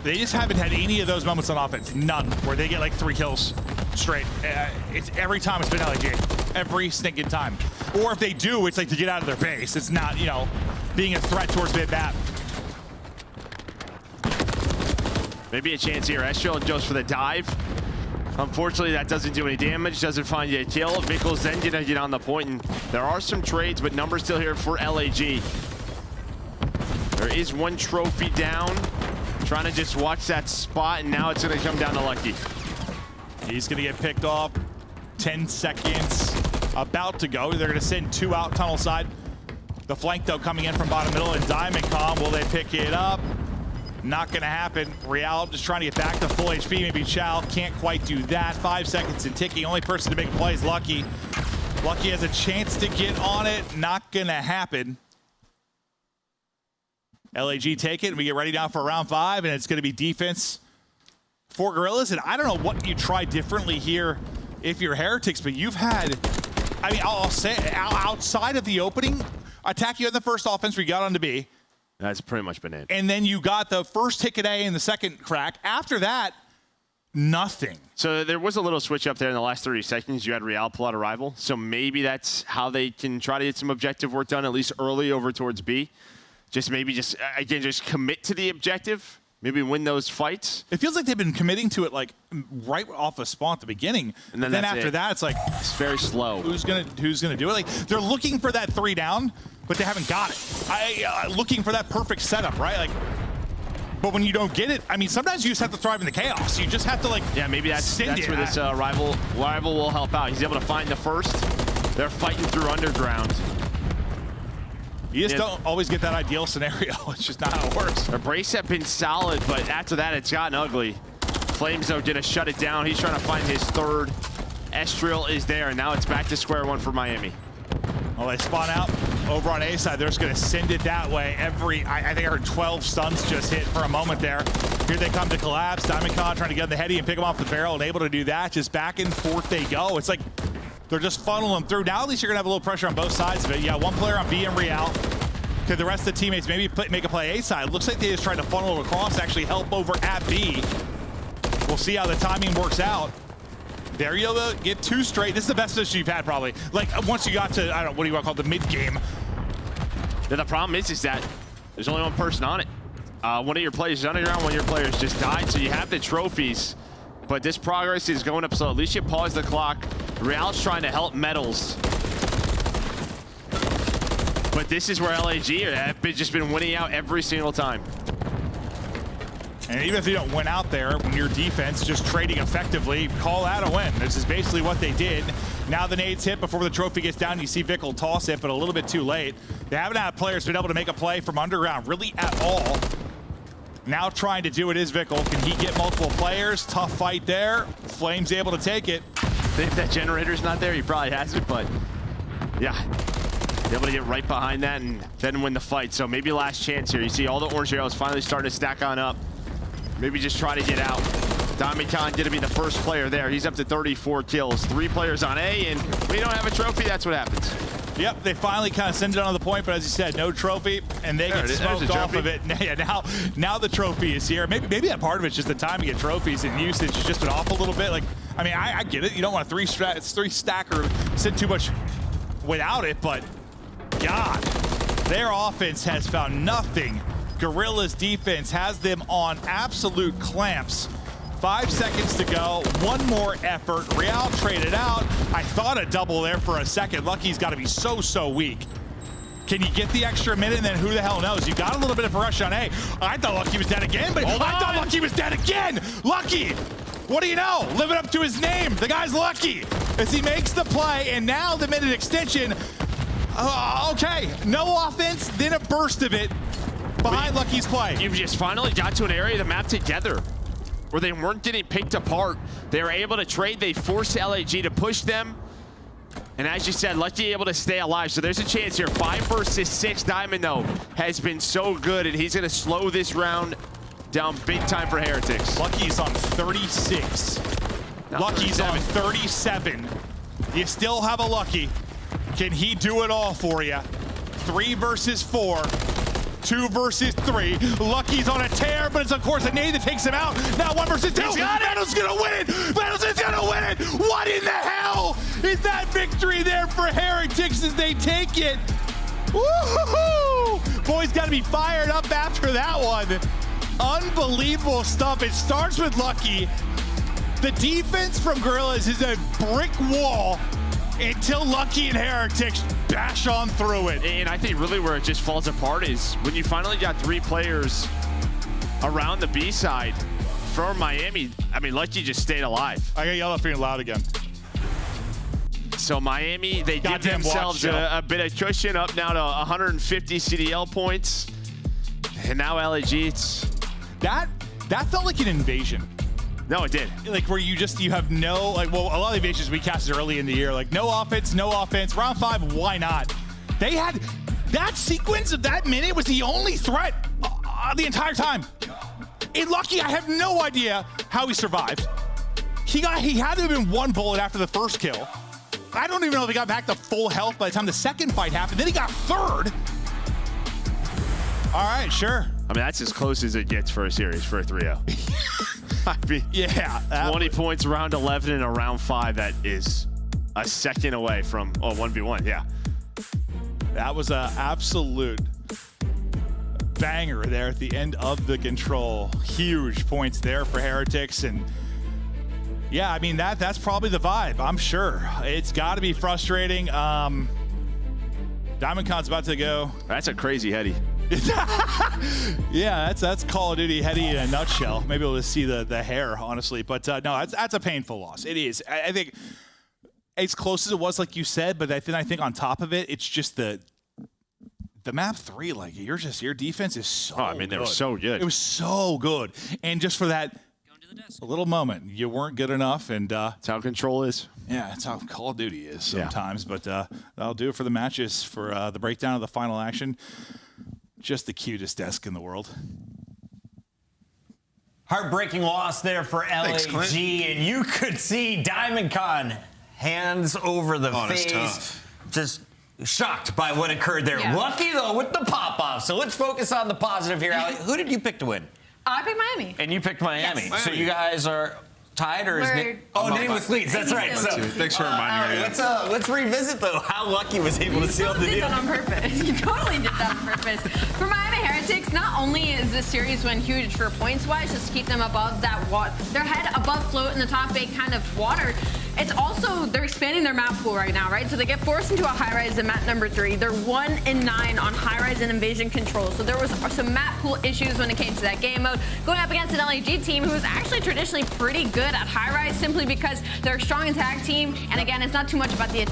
they just haven't had any of those moments on offense. None, where they get like 3 kills straight. It's every time it's been LAG. Every stinking time. Or if they do, it's like to get out of their base. It's not, you know, being a threat towards mid-map.
Maybe a chance here. Estriel goes for the dive. Unfortunately, that doesn't do any damage. Doesn't find you a kill. Vickles then gonna get on the point, and there are some trades, but numbers still here for LAG. There is 1 trophy down. Trying to just watch that spot, and now it's going to come down to Lucky.
He's going to get picked off. 10 seconds about to go. They're going to send 2 out tunnel side. The flank, though, coming in from bottom middle, and Diamond Com, will they pick it up? Not going to happen. Real just trying to get back to full HP. Maybe Chow can't quite do that. 5 seconds and ticking. Only person to make a play is Lucky. Lucky has a chance to get on it. Not going to happen. LAG take it, and we get ready now for round 5, and it's going to be defense for Gorillas. And I don't know what you try differently here if you're Heretics, but you've had, I mean, I'll say, outside of the opening attack you had the first offense where you got onto B.
That's pretty much been it.
And then you got the first tick at A and the second crack. After that, nothing.
So there was a little switch up there in the last 30 seconds. You had Real pull out a rival. So maybe that's how they can try to get some objective work done, at least early over towards B. Again, just commit to the objective. Maybe win those fights.
It feels like they've been committing to it like right off a spawn at the beginning. And then after that, it's like
it's very slow.
Who's gonna do it? Like, they're looking for that 3 down, but they haven't got it. Looking for that perfect setup, right? Like, but when you don't get it, I mean, sometimes you just have to thrive in the chaos. You just have to, like,
yeah, maybe that's where this rival will help out. He's able to find the first. They're fighting through underground.
You just don't always get that ideal scenario. It's just not how it works.
Their breaks have been solid, but after that, it's gotten ugly. Flames, though, gonna shut it down. He's trying to find his 3rd. Estriel is there, and now it's back to square one for Miami.
Well, they spawn out over on A side. They're just gonna send it that way. I think I heard 12 stuns just hit for a moment there. Here they come to collapse. Diamond Con trying to get on the heady and pick him off the barrel, and able to do that. Just back and forth they go. It's like they're just funneling through. Now at least you're gonna have a little pressure on both sides of it. Yeah, 1 player on B and Real. Could the rest of the teammates maybe make a play A side? Looks like they just tried to funnel it across to actually help over at B. We'll see how the timing works out. There you go, get 2 straight. This is the best position you've had probably. Like, once you got to, I don't know, what do you want to call it, the mid-game.
The problem is that there's only 1 person on it. One of your players is underground, one of your players just died, so you have the trophies. But this progress is going up slow. At least you pause the clock. Real's trying to help Metals. But this is where LAG have just been winning out every single time.
And even if you don't win out there, when your defense just trading effectively, call that a win. This is basically what they did. Now the nades hit before the trophy gets down. You see Vickle toss it, but a little bit too late. They haven't had players been able to make a play from underground really at all. Now trying to do it is Vickle. Can he get multiple players? Tough fight there. Flames able to take it.
If that generator's not there, he probably has it, but yeah. able to get right behind that and then win the fight. So maybe last chance here. You see all the orange arrows finally starting to stack on up. Maybe just try to get out. Diamond going to be the first player there. He's up to 34 kills. 3 players on A, and when you don't have a trophy, that's what happens.
Yep, they finally kind of send it on the point, but as you said, no trophy, and they get smoked off of it. Yeah, now the trophy is here. Maybe that part of it's just the timing of trophies and usage has just been off a little bit. Like, I mean, I get it. You don't want a 3 stacker sit too much without it, but God, their offense has found nothing. Guerrilla's defense has them on absolute clamps. 5 seconds to go, one more effort. Real traded out. I thought a double there for a second. Lucky's got to be so weak. Can you get the extra minute, and then who the hell knows? You got a little bit of a rush on A. I thought Lucky was dead again, but I thought Lucky was dead again. Lucky, what do you know? Living up to his name. The guy's lucky as he makes the play, and now the minute extension. Okay, no offense, then a burst of it behind Lucky's play.
You've just finally got to an area of the map together where they weren't getting picked apart. They were able to trade. They forced LAG to push them. And as you said, Lucky able to stay alive. So there's a chance here. 5 versus 6. Diamond, though, has been so good, and he's going to slow this round down big time for Heretics.
Lucky's on 36. Lucky's on 37. You still have a Lucky. Can he do it all for you? 3 versus 4. 2 versus 3. Lucky's on a tear, but it's of course a nade that takes him out. Now 1 versus 2. Metal's gonna win it. Metal's gonna win it. What in the hell is that victory there for Heretics as they take it? Woohoo! Boys gotta be fired up after that one. Unbelievable stuff. It starts with Lucky. The defense from Guerrillas is a brick wall until Lucky and Heretics bash on through it.
And I think really where it just falls apart is when you finally got 3 players around the B side from Miami. I mean, Lucky just stayed alive.
I got yelled at being loud again.
So Miami, they give themselves a bit of cushion, up now to 150 CDL points. And now LAG,
that felt like an invasion.
No, it did.
Like where you have no, like, well, a lot of the invasions we casted early in the year, like no offense. Round 5, why not? They had that sequence of that minute was the only threat the entire time. And Lucky, I have no idea how he survived. He had to have been 1 bullet after the first kill. I don't even know if he got back to full health by the time the second fight happened. Then he got 3rd. All right, sure.
I mean, that's as close as it gets for a series for a 3-0. I mean,
yeah,
20 points around 11 and around 5. That is a second away from 1v1. Yeah,
that was an absolute banger there at the end of the control. Huge points there for Heretics, and yeah, I mean that's probably the vibe. I'm sure it's got to be frustrating. DiamondCon's about to go.
That's a crazy heady.
Yeah, that's Call of Duty heady in a nutshell. Maybe we'll just see the hair, honestly. But no, that's a painful loss. It is. I think as close as it was, like you said, but I think on top of it, it's just the map 3. Like your defense is so.
Oh, I mean, they were so good.
It was so good, and just for that a little moment, you weren't good enough, and
that's how control is.
Yeah, that's how Call of Duty is sometimes. Yeah. But that'll do it for the matches. For the breakdown of the final action. Just the cutest desk in the world.
Heartbreaking loss there for LAG, and you could see DiamondCon hands over the face, just shocked by what occurred there. Yeah. Lucky though with the pop-off. So let's focus on the positive here. Ali, who did you pick to win?
I picked Miami.
And you picked Miami.
Yes.
So you guys are tied, or is it? Oh, nameless leads. That's right. So
thanks for reminding me.
Let's revisit though how Lucky was able to seal the deal.
You did that on purpose. You totally did that on purpose. For Miami Heretics, not only is this series win huge for points-wise, just to keep them above that their head above float in the top 8 kind of water. It's also, they're expanding their map pool right now, right? So they get forced into a high-rise in map number 3. They're 1 and 9 on high-rise and invasion control. So there was some map pool issues when it came to that game mode. Going up against an LAG team who is actually traditionally pretty good at high-rise simply because they're a strong tag team. And again, it's not too much about the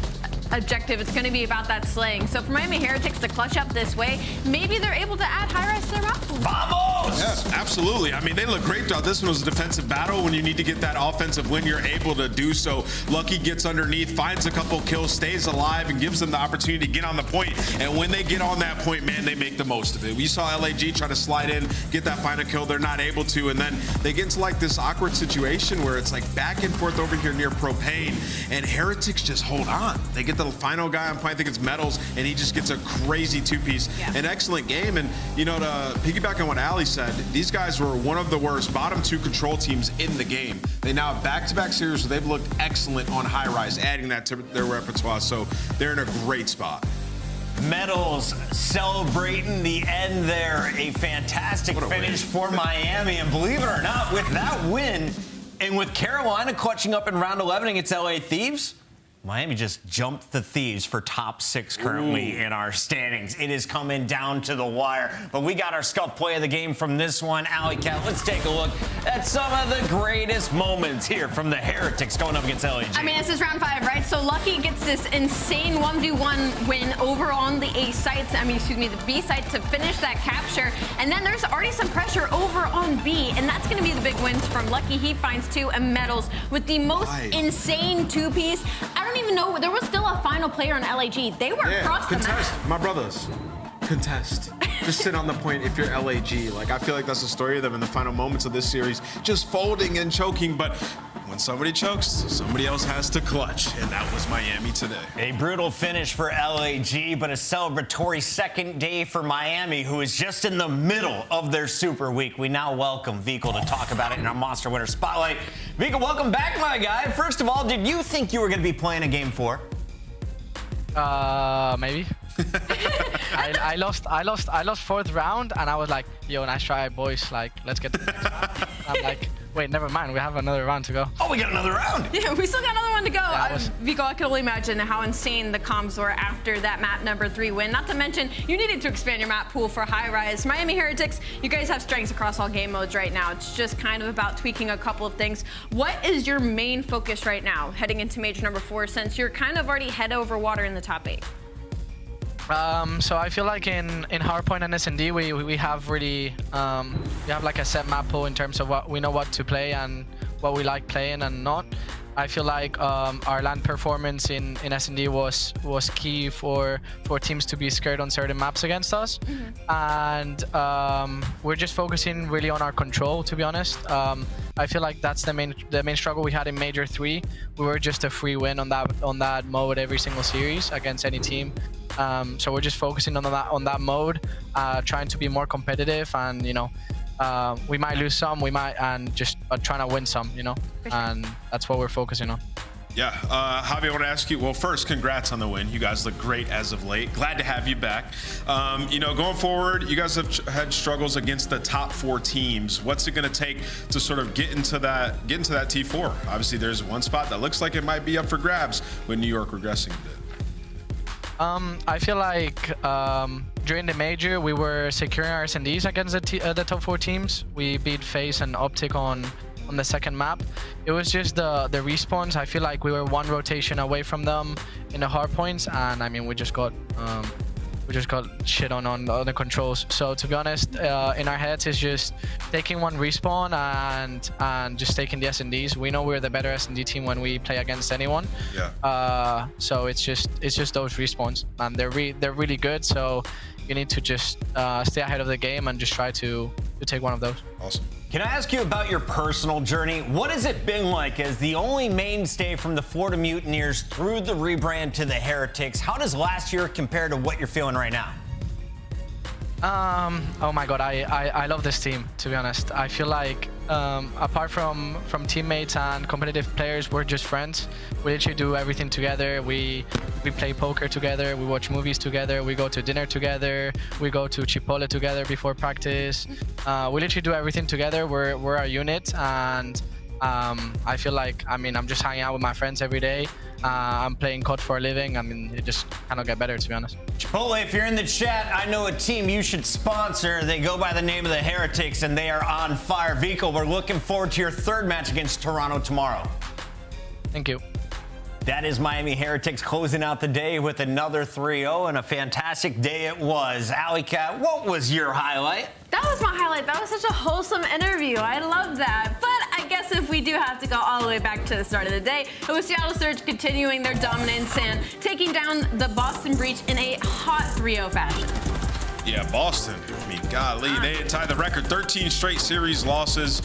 objective. It's going to be about that slaying. So for Miami Heretics to clutch up this way, maybe they're able to add high rise to their map pool.
Vamos!
Yeah, absolutely. I mean, they look great throughout. This one was a defensive battle. When you need to get that offensive win, you're able to do so. Lucky gets underneath, finds a couple kills, stays alive, and gives them the opportunity to get on the point. And when they get on that point, man, they make the most of it. We saw LAG try to slide in, get that final kill. They're not able to. And then they get into like this awkward situation where it's like back and forth over here near Propane. And Heretics just hold on. They get the final guy on point, I think it's Metals, and he just gets a crazy two-piece. Yeah. An excellent game. And, you know, to piggyback on what Ali said, these guys were one of the worst bottom two control teams in the game. They now have back-to-back series where they've looked excellent on high rise, adding that to their repertoire. So they're in a great spot.
Metals celebrating the end there. A fantastic finish for Miami. And believe it or not, with that win, and with Carolina clutching up in round 11 against LA Thieves, Miami just jumped the Thieves for top 6 currently in our standings. It is coming down to the wire. But we got our scuff play of the game from this one. Alley Cat, let's take a look at some of the greatest moments here from the Heretics going up against LAG.
I mean, this is round 5, right? So Lucky gets this insane 1v1 win over on the A site, the B site to finish that capture. And then there's already some pressure over on B, and that's going to be the big wins from Lucky. He finds 2 and Metals with the most insane 2-piece. I don't even know, there was still a final player on LAG. They were across the map.
My brothers, contest. Just sit on the point if you're LAG. Like, I feel like that's the story of them in the final moments of this series, just folding and choking. But when somebody chokes, somebody else has to clutch, and that was Miami today.
A brutal finish for LAG, but a celebratory second day for Miami, who is just in the middle of their super week. We now welcome Vico to talk about it in our Monster Winner Spotlight. Vico, welcome back, my guy. First of all, did you think you were going to be playing a game 4?
Maybe. I lost 4th round, and I was like, yo, nice try, boys. Like, let's get to the next round. I'm like, wait, never mind. We have another round to go.
Oh, we got another round.
Yeah, we still got another one to go. Vico, I can only imagine how insane the comms were after that map number 3 win. Not to mention, you needed to expand your map pool for high rise. Miami Heretics, you guys have strengths across all game modes right now. It's just kind of about tweaking a couple of things. What is your main focus right now heading into major number 4, since you're kind of already head over water in the top 8?
So I feel like in Hardpoint and S&D we have really we have like a set map pool in terms of what we know what to play and what we like playing and not. I feel like our land performance in S&D was key for teams to be scared on certain maps against us, and we're just focusing really on our control, to be honest. I feel like that's the main struggle we had in Major 3. We were just a free win on that mode every single series against any team. So we're just focusing on that mode, trying to be more competitive, and we might lose some, and just trying to win some, and that's what we're focusing on.
Yeah, Javi, I want to ask you, well, first, congrats on the win. You guys look great as of late. Glad to have you back. Going forward, you guys have had struggles against the top 4 teams. What's it going to take to sort of get into that T4? Obviously, there's one spot that looks like it might be up for grabs with New York regressing a bit.
I feel like during the major, we were securing our S&Ds against the top 4 teams. We beat Fase and Optic on the second map. It was just the respawns. I feel like we were 1 rotation away from them in the hard points, and I mean we just got shit on the controls. So to be honest, in our heads it's just taking 1 respawn and just taking the S&Ds. We know we're the better S&D team when we play against anyone. Yeah. So it's just those respawns, and they're really good. So you need to just stay ahead of the game and just try to take 1 of those.
Awesome.
Can I ask you about your personal journey? What has it been like as the only mainstay from the Florida Mutineers through the rebrand to the Heretics? How does last year compare to what you're feeling right now?
Oh my god, I love this team, to be honest. I feel like apart from teammates and competitive players, we're just friends. We literally do everything together. We play poker together, we watch movies together, we go to dinner together, we go to Chipotle together before practice. We literally do everything together. We're a unit, and I feel like, I'm just hanging out with my friends every day. I'm playing COD for a living. It just cannot get better, to be honest.
Chipotle, if you're in the chat, I know a team you should sponsor. They go by the name of the Heretics, and they are on fire. Vico, we're looking forward to your 3rd match against Toronto tomorrow.
Thank you.
That is Miami Heretics closing out the day with another 3-0, and a fantastic day it was. Alley Cat, what was your highlight?
That was my highlight. That was such a wholesome interview. I love that. But I guess if we do have to go all the way back to the start of the day, it was Seattle Surge continuing their dominance and taking down the Boston Breach in a hot 3-0 fashion.
Yeah, Boston. I mean, golly, they had tied the record, 13 straight series losses.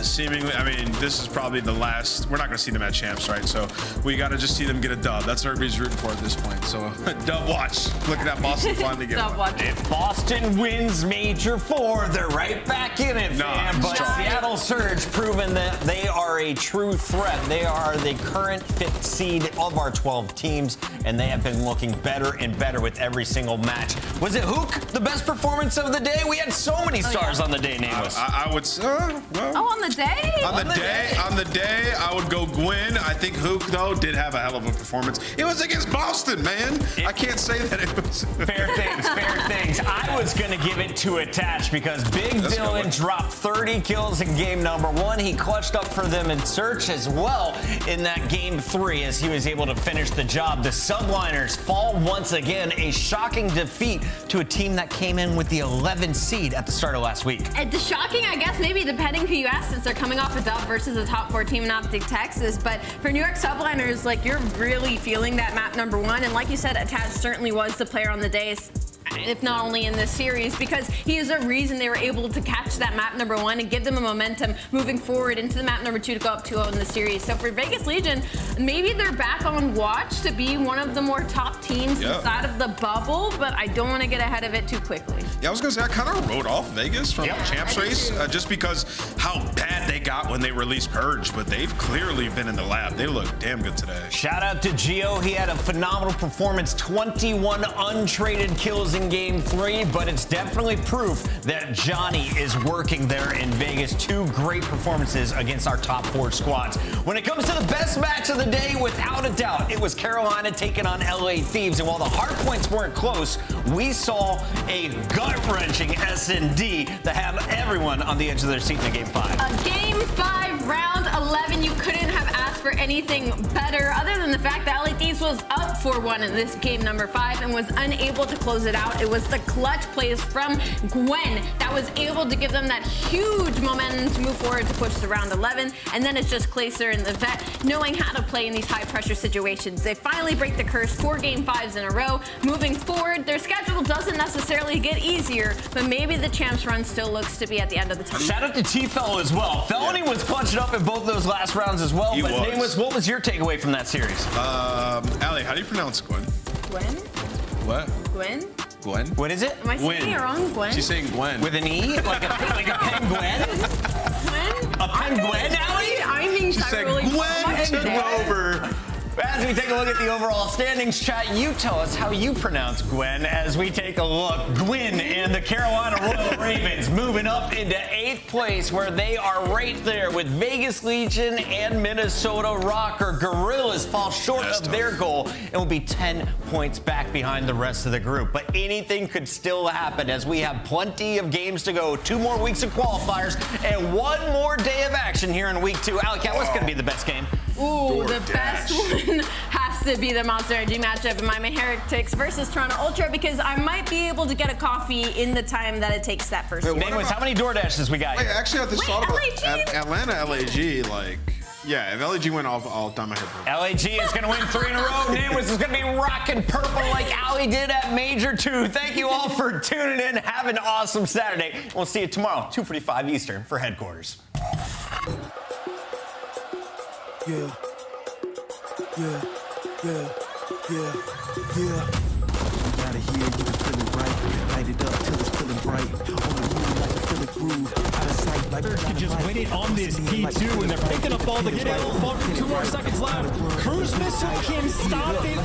Seemingly, I mean, this is probably the last. We're not going to see them at champs, right? So we got to just see them get a dub. That's what everybody's rooting for at this point. So dub watch. Looking at Boston finally get
Dub watch.
If Boston wins Major 4, they're right back in it, fam. But Seattle Surge proving that they are a true threat. They are the current 5th seed of our 12 teams, and they have been looking better and better with every single match. Was it Hook, the best performance of the day? We had so many stars on the day, Nameless.
I would say, well,
on the day?
On the day, I would go Gwen. I think Hook, though, did have a hell of a performance. It was against Boston, man. I can't say that it was.
Fair things. I was going to give it to Attach because Big Dylan dropped 30 kills in game number 1. He clutched up for them in Search as well in that game 3 as he was able to finish the job. The Subliners fall once again, a shocking defeat to a team that came in with the 11th seed at the start of last week.
It's shocking, I guess, maybe depending who you ask, since they're coming off a dub versus a top 4 team in Optic Texas. But for New York Subliners, like, you're really feeling that map number 1. And like you said, Attach certainly was the player on the day, if not only in this series, because he is a reason they were able to catch that map number 1 and give them a momentum moving forward into the map number 2 to go up 2-0 in the series. So for Vegas Legion, maybe they're back on watch to be one of the more top teams inside of the bubble, but I don't want to get ahead of it too quickly.
Yeah, I was going to say, I kind of wrote off Vegas from the champs race just because how bad they got when they released Purge, but they've clearly been in the lab. They look damn good today.
Shout out to Gio. He had a phenomenal performance, 21 untraded kills in game 3, but it's definitely proof that Johnny is working there in Vegas. 2 great performances against our top 4 squads. When it comes to the best match of the day, without a doubt, it was Carolina taking on LA Thieves. And while the hard points weren't close, we saw a gut-wrenching S&D that have everyone on the edge of their seat in the game 5.
A game 5, round 11. You couldn't have asked for anything better other than the fact that LA Thieves was up 4-1 in this game number 5 and was unable to close it out. It was the clutch plays from Gwen that was able to give them that huge momentum to move forward to push to round 11. And then it's just Glacier and the Vet knowing how to play in these high-pressure situations. They finally break the curse, 4 game 5s in a row. Moving forward, their schedule doesn't necessarily get easier, but maybe the champs run still looks to be at the end of the tunnel.
Shout out to T-Fellow as well. Felony was clutching up in both those last rounds as well. But Nameless, what was your takeaway from that series?
Allie, how do you pronounce Gwen?
Gwen?
What?
Gwen?
Gwen?
What is it?
Am I saying it wrong? Gwen?
She's saying Gwen.
With an E? Like a penguin?
Gwen?
A penguin, Allie?
I'm being
She said
really
Gwen took over. As we take a look at the overall standings, chat, you tell us how you pronounce Gwen as we take a look. Gwen and the Carolina Royal Ravens moving up into 8th place, where they are right there with Vegas Legion and Minnesota Rocker. Gorillas fall short of their goal and will be 10 points back behind the rest of the group. But anything could still happen as we have plenty of games to go. 2 more weeks of qualifiers and 1 more day of action here in week 2. Alec, what's going to be the best game?
Ooh, the best one has to be the Monster Energy matchup in Miami Heretics versus Toronto Ultra, because I might be able to get a coffee in the time that it takes that first.
Nameless, how many DoorDashes we got?
Wait, actually, I just thought about Atlanta LAG, like, yeah, if LAG went off, I'll dye my hair.
LAG is going to win 3 in a row. Nameless is going to be rocking purple like Allie did at Major 2. Thank you all for tuning in. Have an awesome Saturday. We'll see you tomorrow, 2:45 Eastern for Headquarters.
Yeah. Gotta hear you feeling right. Light it up till it's feeling bright. On the moon, like I feel a groove. Out of sight, like
They can just win it on this P2, and they're picking up all the kills. 2 more seconds left. Cruise missile can stop it.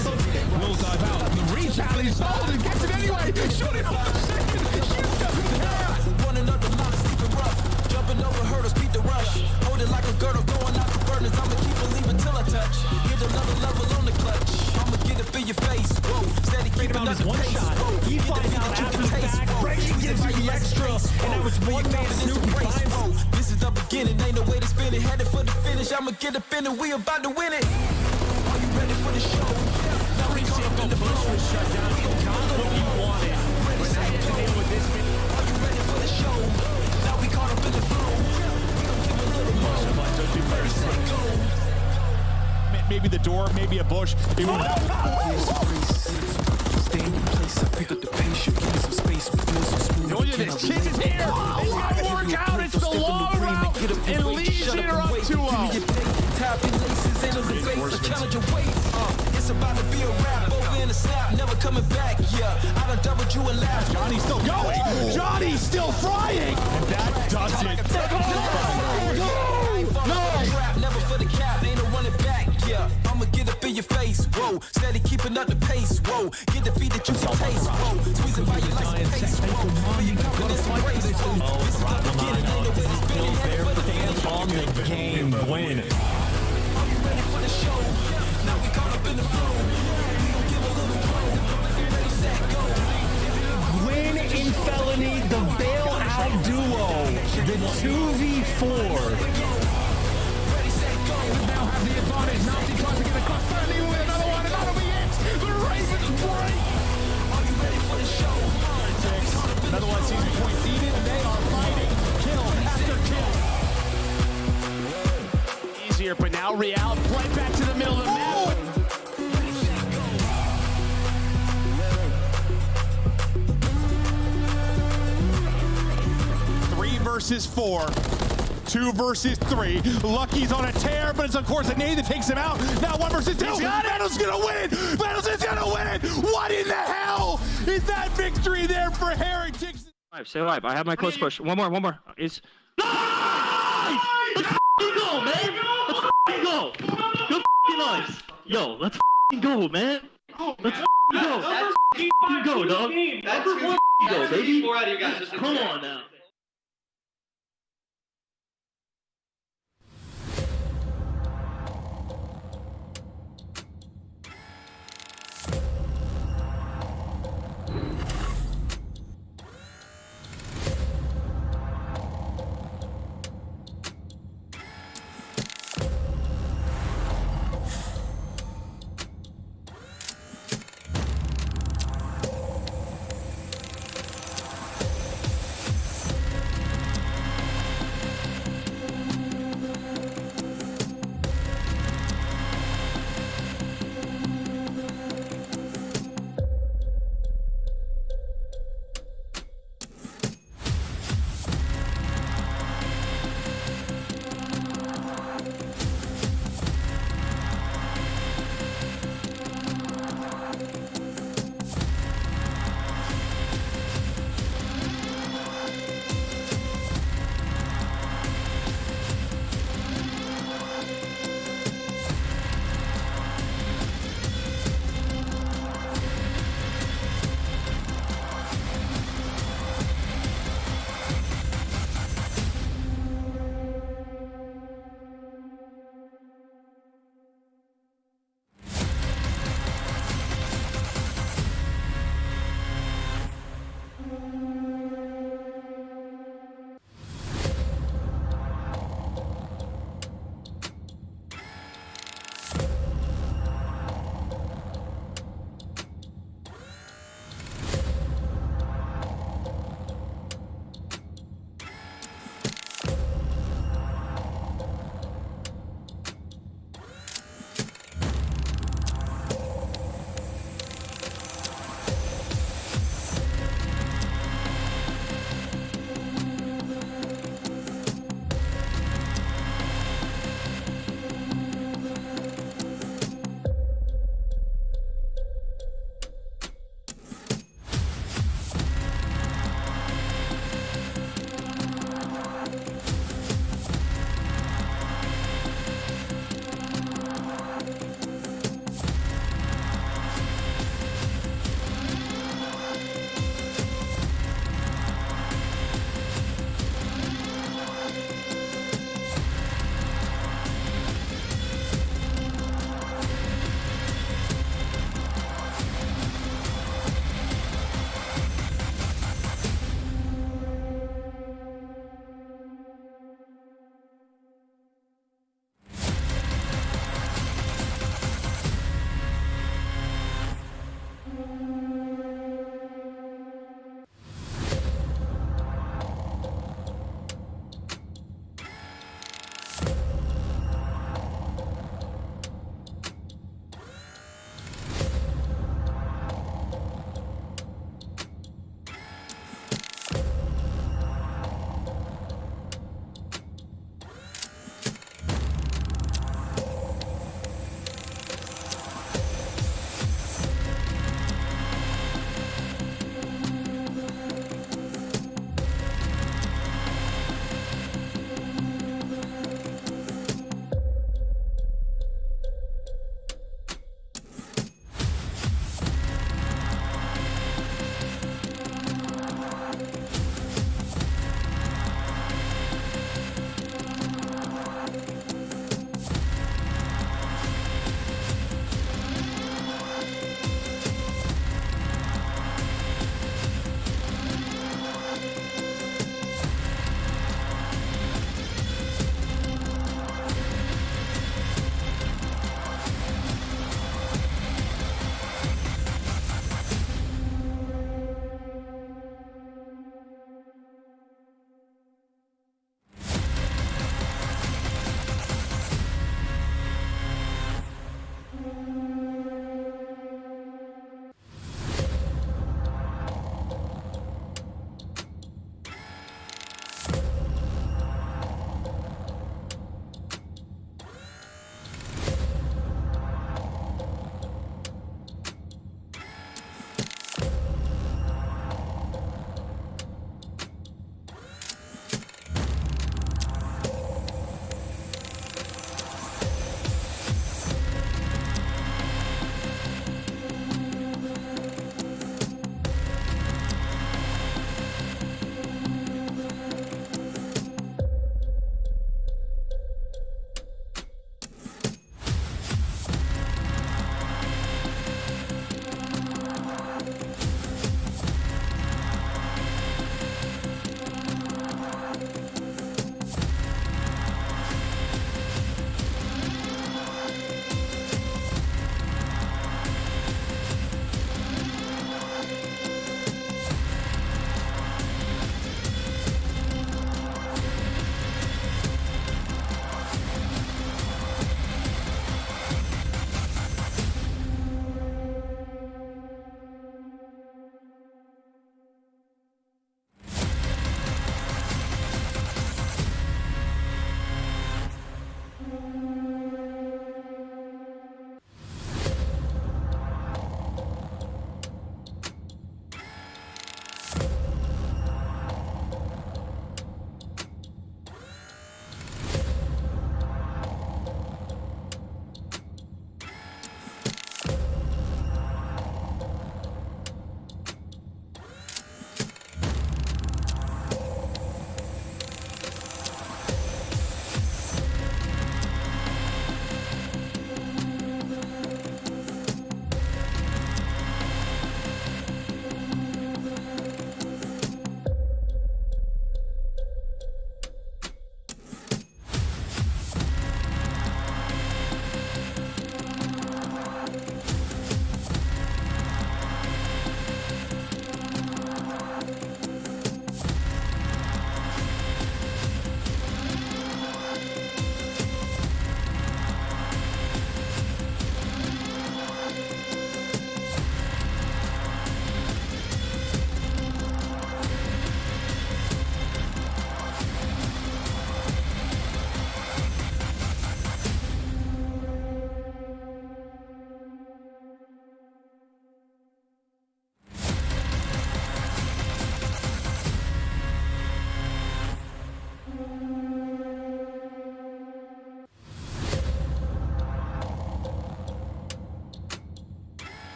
Will dive out. The reach rallies on and gets it anyway. Shoot it off the second. Shoot doesn't care.
One another line, sleeping rough. Jumping over hurdles, beat the rush. Hold it like a girdle, going out the burners. I'ma keep believing till I touch. Get another level on the clutch. I'ma get up in your face. Whoa, steady keeping up the
one
pace.
shot. He finds out after the fact. Brady gives you the extra, and now it's one man Snoopy finds.
This is the beginning, ain't no way to spin it. Headed for the finish, I'ma get up in it. We about to win it. for the show. Now we caught up in the flow. We gon' give a little more. Ready, set, go. Are you ready for the show? Now we caught up in the flow. We gon' give a little more. Ready, set, go.
Maybe the door, maybe a bush.
Stay in place, I pick up the pace, you give me some space, we feel so smooth.
Look at this, kick is here! Work out, it's the long route, and Legion are up 2-0.
Tap your laces, ain't no debate, so challenge your weight. It's about to be a rap, over in the snap, never coming back, yeah. I done doubled you and laughed.
Johnny's still going! Johnny's still flying! And that does it.
Never for the cap, ain't no running back, yeah. I'ma get up in your face, whoa. Steady keeping up the pace, whoa. Get the feed that you can taste, whoa. Squeezing by you like some pace, whoa. For your confidence and grace, whoa. This is the beginning, ain't no way it's been. Headed for the fans
on the game win.
Are you ready for the show? Now we caught up in the flow. We gon' give a little blow. Ready, set, go.
Gwyn in Felony, the bailout duo, the 2v4.
Now have the advantage. Nasty tries to get across. Burnley with another one, and that'll be it. The Ravens break.
Are you ready for the show?
Another one sees me point needed, and they are fighting kill after kill.
Easier, but now Real play back to the middle of the map.
3 versus 4. 2 versus 3. Lucky's on a tear, but it's of course a nade that takes him out. Now 1 versus 2. Battle's gonna win. Battle's is gonna win. What in the hell is that victory there for Heretics?
Stay alive. I have my close push. One more. It's nice. Let's go, man. Let's go. Go nice. Yo, let's go, man. Let's go. Let's go, dog. That's go, baby. 4 out of you guys. Come on now.